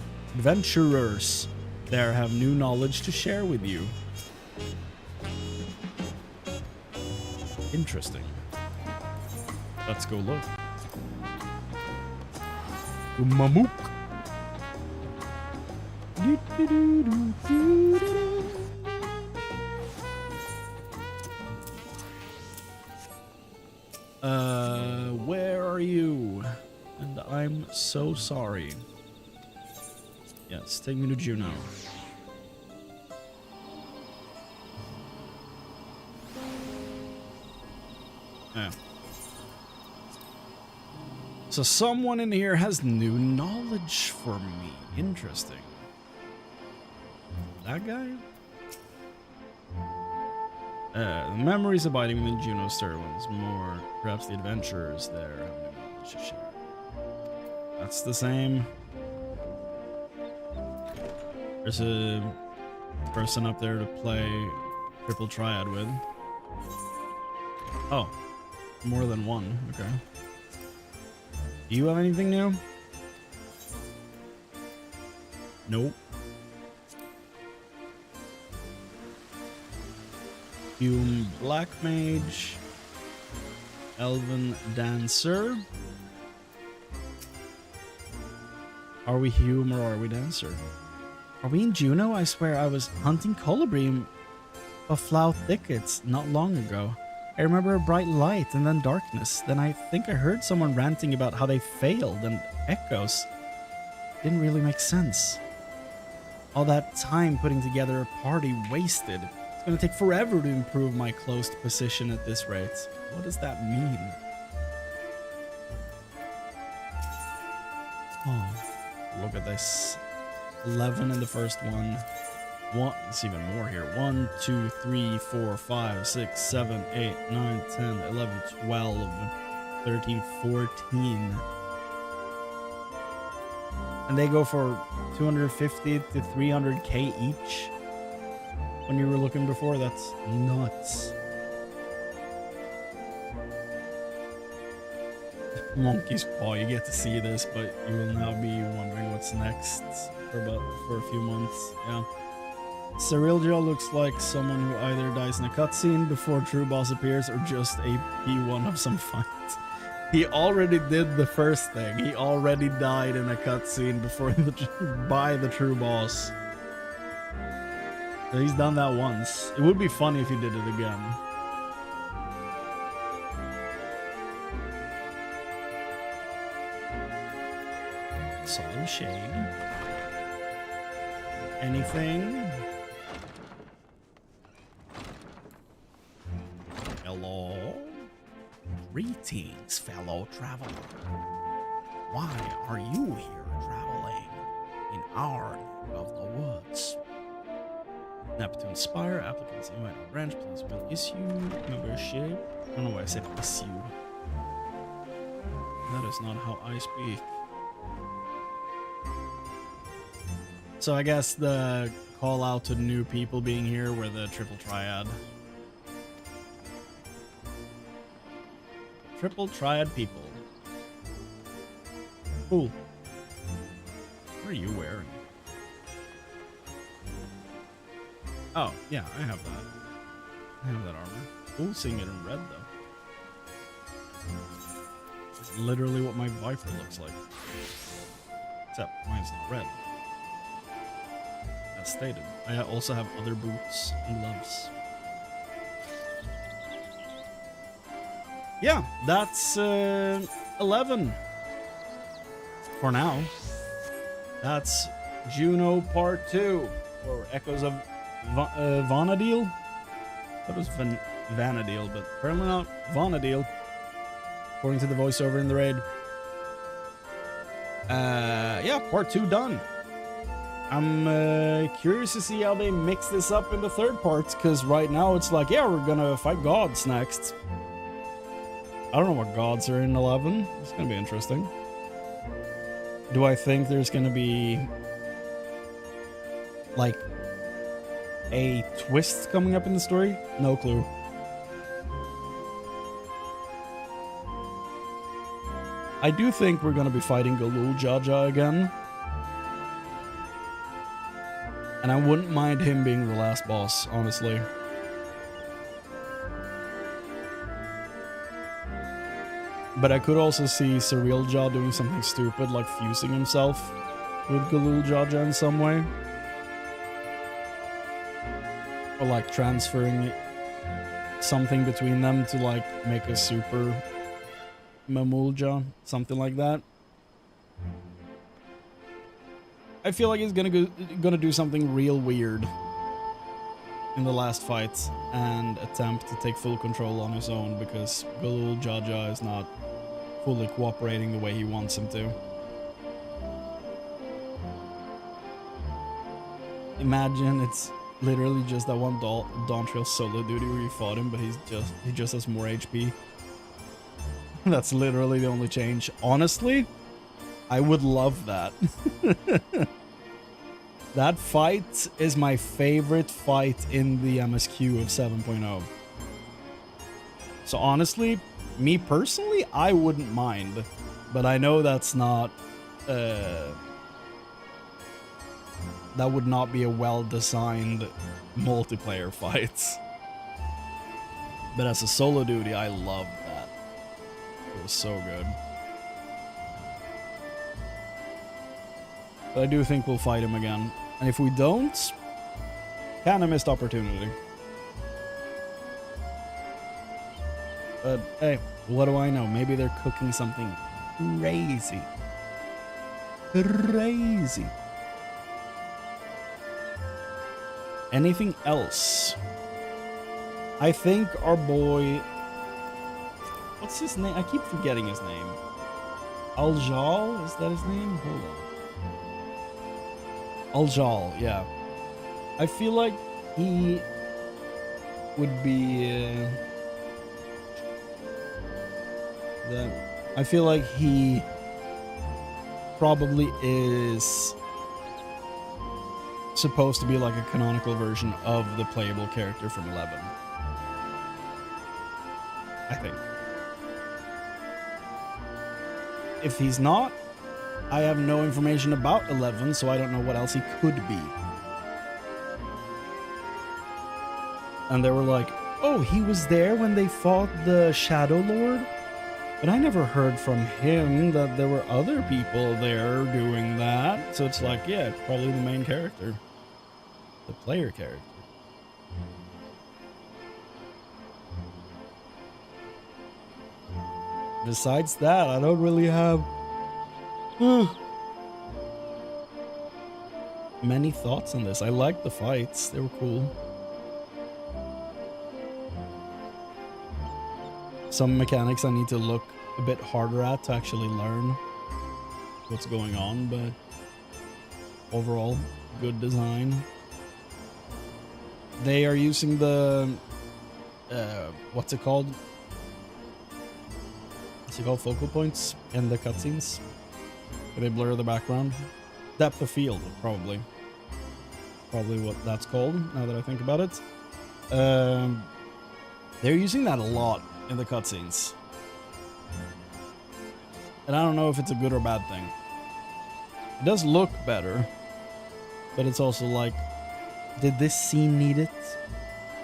there have new knowledge to share with you. Interesting. Let's go look. Mamook. Where are you? And I'm so sorry. Yes, take me to Juno. Yeah. So someone in here has new knowledge for me. Interesting. That guy? The memories abiding within Juno stir once more. Perhaps the adventurers there have new knowledge to share. That's the same. There's a person up there to play triple triad with. Oh, more than one. Okay. Do you have anything new? Nope. Hume Black Mage. Elven Dancer. Are we Hume or are we Dancer? Are we in Juno? I swear I was hunting Colibri of Flout thickets not long ago. I remember a bright light and then darkness. Then I think I heard someone ranting about how they failed and echoes. Didn't really make sense. All that time putting together a party wasted. It's gonna take forever to improve my closed position at this rate. What does that mean? Oh, look at this. 11 in the first one. It's even more here. 1, 2, 3, 4, 5, 6, 7, 8, 9, 10, 11, 12, 13, 14. And they go for 250 to 300k each. When you were looking before, that's nuts. Monkey's Paw, you get to see this, but you will now be wondering what's next for a few months. Yeah. Cyrilja looks like someone who either dies in a cutscene before true boss appears or just a P1 of some fight. He already did the first thing. He already died in a cutscene before by the true boss. So he's done that once. It would be funny if he did it again. Sullen Shade. Anything? Hello? Greetings, fellow traveler. Why are you here traveling in art of the woods. Neptune Spire, applicants invite a branch, please will issue membership. I don't know why I said issue. That is not how I speak. So I guess the call out to new people being here were the triple triad. Triple triad people. Cool. What are you wearing? Oh, yeah, I have that. I have that armor. Cool seeing it in red, though. It's literally what my Viper looks like. Except mine's not red. As stated. I also have other boots and gloves. Yeah, that's 11 for now. That's Juno Part 2, or Echoes of Vana'diel. That was Vana'diel, but apparently not Vana'diel, according to the voiceover in the raid. Yeah, Part 2 done. I'm curious to see how they mix this up in the third part, because right now it's like, yeah, we're gonna fight gods next. I don't know what gods are in 11. It's gonna be interesting. Do I think there's gonna be like a twist coming up in the story? No clue. I do think we're gonna be fighting Galul Jaja again. And I wouldn't mind him being the last boss, honestly. But I could also see Surreal Jaw doing something stupid, like fusing himself with Galul Jaja in some way. Or like transferring something between them to like make a super Mamulja, something like that. I feel like he's gonna do something real weird in the last fight and attempt to take full control on his own, because Galul Jaja is not fully cooperating the way he wants him to. Imagine it's literally just that one Dawntrail solo duty where you fought him, but he just has more HP. That's literally the only change. Honestly, I would love that. That fight is my favorite fight in the MSQ of 7.0. So honestly, me personally, I wouldn't mind. But I know that's not... that would not be a well-designed multiplayer fight. But as a solo duty, I loved that. It was so good. But I do think we'll fight him again. And if we don't, kind of missed opportunity. But hey, what do I know? Maybe they're cooking something crazy. Crazy. Anything else? I think our boy... What's his name? I keep forgetting his name. Aljal? Is that his name? Hold on. Aljal, yeah. I feel like he would be... I feel like he probably is supposed to be like a canonical version of the playable character from 11. I think. If he's not, I have no information about 11, so I don't know what else he could be. And they were like, oh, he was there when they fought the Shadow Lord? But I never heard from him that there were other people there doing that. So it's like, yeah, probably the main character. The player character. Besides that, I don't really have many thoughts on this. I liked the fights. They were cool. Some mechanics I need to look a bit harder at to actually learn what's going on, but overall good design. They are using the what's it called? What's it called? Focal points in the cutscenes. They blur the background. Depth of field, probably. Probably what that's called, now that I think about it. They're using that a lot in the cutscenes. And I don't know if it's a good or bad thing. It does look better, but it's also like, did this scene need it?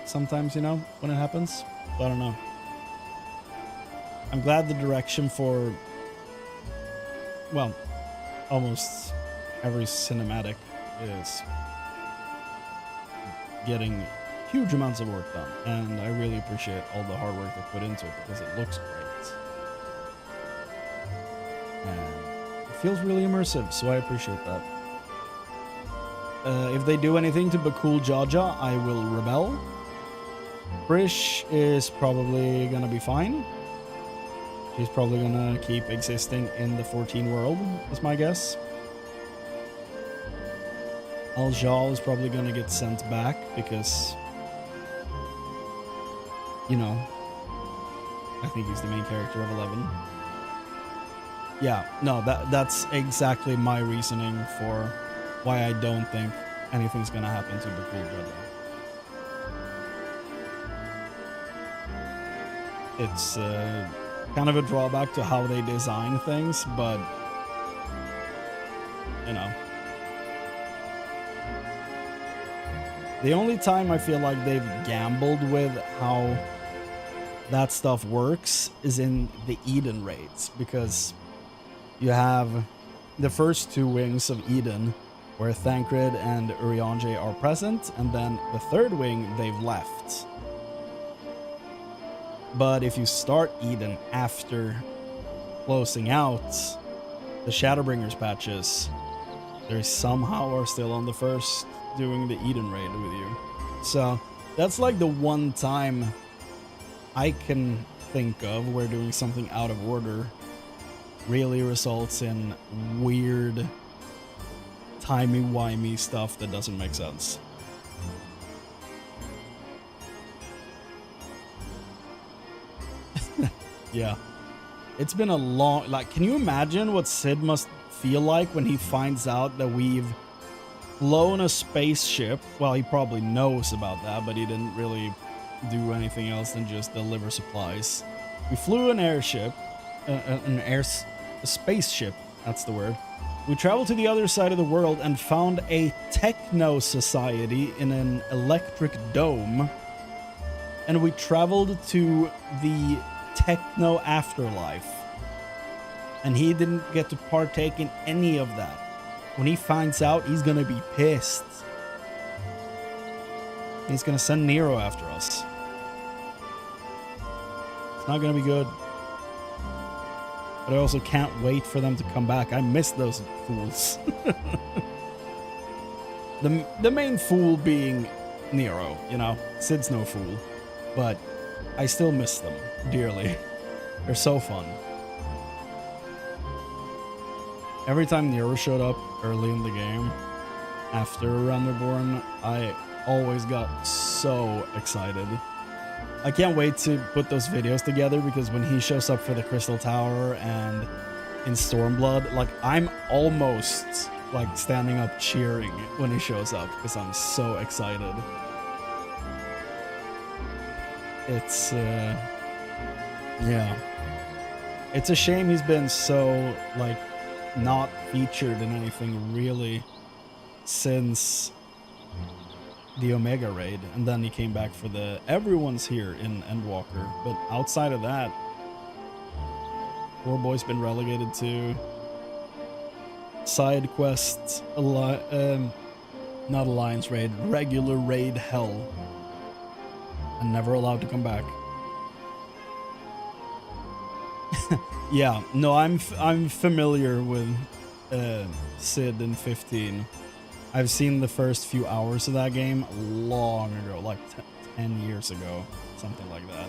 Sometimes, you know, when it happens. I don't know. I'm glad the direction for, well, almost every cinematic is getting huge amounts of work done, and I really appreciate all the hard work they put into it because it looks great. And it feels really immersive, so I appreciate that. If they do anything to Bakul Jaja, I will rebel. Brish is probably gonna be fine. She's probably gonna keep existing in the 14 world, is my guess. Al-Jal is probably gonna get sent back because, you know, I think he's the main character of 11. Yeah, no, that's exactly my reasoning for why I don't think anything's gonna happen to Bakul Jaja. It's kind of a drawback to how they design things, but, you know. The only time I feel like they've gambled with how that stuff works is in the Eden raids, because you have the first two wings of Eden where Thancred and Urianger are present, and then the third wing they've left. But if you start Eden after closing out the Shadowbringers patches, they somehow are still on the first doing the Eden raid with you. So that's like the one time I can think of where doing something out of order really results in weird timey-wimey stuff that doesn't make sense. Yeah. It's been a long... Like, can you imagine what Sid must feel like when he finds out that we've flown a spaceship? Well, he probably knows about that, but he didn't really do anything else than just deliver supplies. We flew an airship, a spaceship, that's the word. We traveled to the other side of the world and found a techno society in an electric dome. And we traveled to the techno afterlife. And he didn't get to partake in any of that. When he finds out, he's gonna be pissed. He's gonna send Nero after us. It's not gonna be good. But I also can't wait for them to come back. I miss those fools. The main fool being Nero, you know. Sid's no fool. But I still miss them dearly. They're so fun. Every time Nero showed up early in the game, after Renderborn, I always got so excited. I can't wait to put those videos together, because when he shows up for the Crystal Tower and in Stormblood, like, I'm almost like standing up cheering when he shows up because I'm so excited. It's yeah, it's a shame he's been so like not featured in anything really since the Omega raid, and then he came back for the Everyone's Here in Endwalker. But outside of that, poor boy's been relegated to side quests, not Alliance raid, regular raid hell, and never allowed to come back. Yeah, no, I'm familiar with Sid in 15. I've seen the first few hours of that game long ago, like 10 years ago, something like that,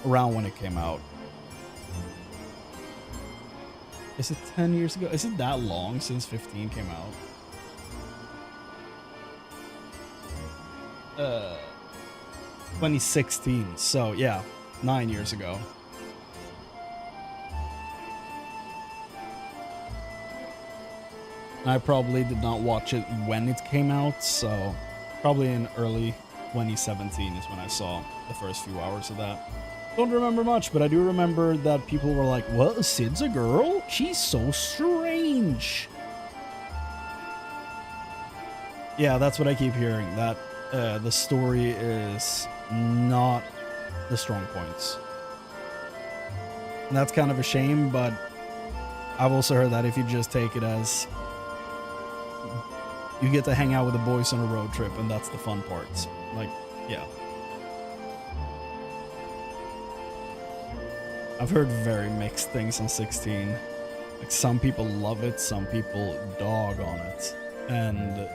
around when it came out. Is it 10 years ago? Is it that long since 15 came out? 2016. So yeah, 9 years ago. I probably did not watch it when it came out, so probably in early 2017 is when I saw the first few hours of that. Don't remember much, but I do remember that people were like, "What? Sid's a girl? She's so strange." Yeah, that's what I keep hearing, that the story is not the strong points. And that's kind of a shame, but I've also heard that if you just take it as you get to hang out with the boys on a road trip, and that's the fun parts. Like, yeah. I've heard very mixed things on 16. Like, some people love it, some people dog on it. And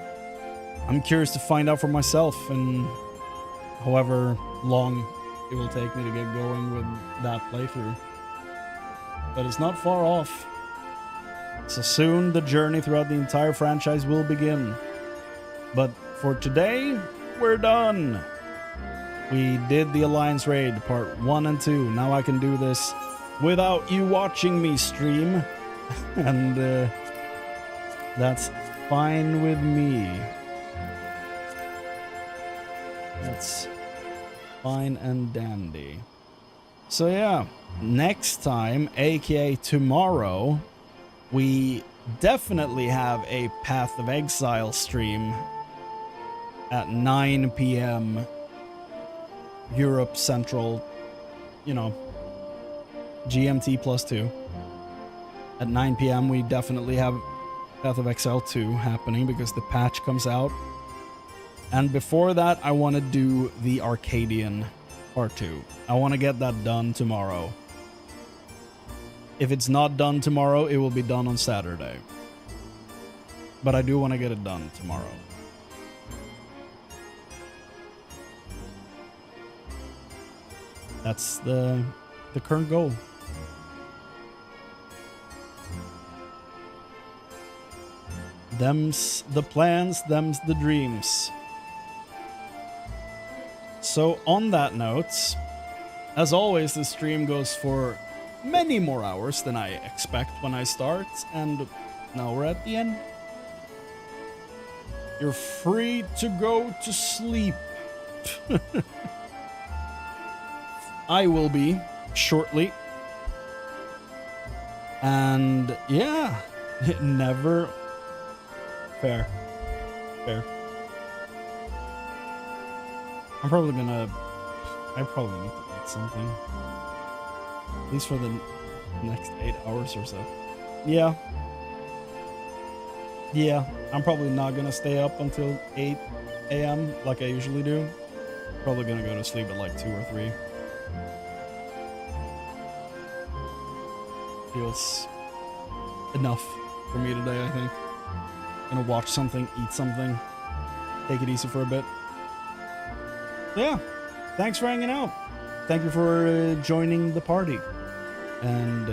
I'm curious to find out for myself, and however long it will take me to get going with that playthrough. But it's not far off. So soon the journey throughout the entire franchise will begin. But for today, we're done. We did the Alliance Raid part 1 and 2. Now I can do this without you watching me stream. And that's fine with me. That's fine and dandy. So yeah, next time, aka tomorrow, we definitely have a Path of Exile stream at 9 p.m. Europe Central, you know, GMT +2. At 9 p.m. we definitely have Path of Exile 2 happening because the patch comes out. And before that, I want to do the Arcadian part 2. I want to get that done tomorrow. If it's not done tomorrow, it will be done on Saturday. But I do want to get it done tomorrow. That's the current goal. Them's the plans, them's the dreams. So on that note, as always, the stream goes for many more hours than I expect when I start, and now we're at the end. You're free to go to sleep. I will be shortly. And yeah, it never... Fair. I probably need to eat something. At least for the next 8 hours or so. Yeah, I'm probably not gonna stay up until 8 a.m. like I usually do. Probably gonna go to sleep at like 2 or 3. Feels enough for me today, I think. Gonna watch something, eat something, take it easy for a bit. Yeah, thanks for hanging out. Thank you for joining the party and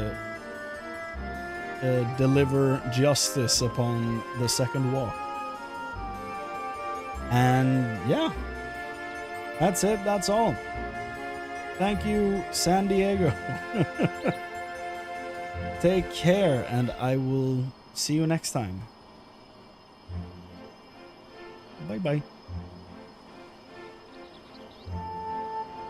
deliver justice upon the second walk. And yeah, that's it. That's all. Thank you, San Diego. Take care, and I will see you next time. Bye-bye.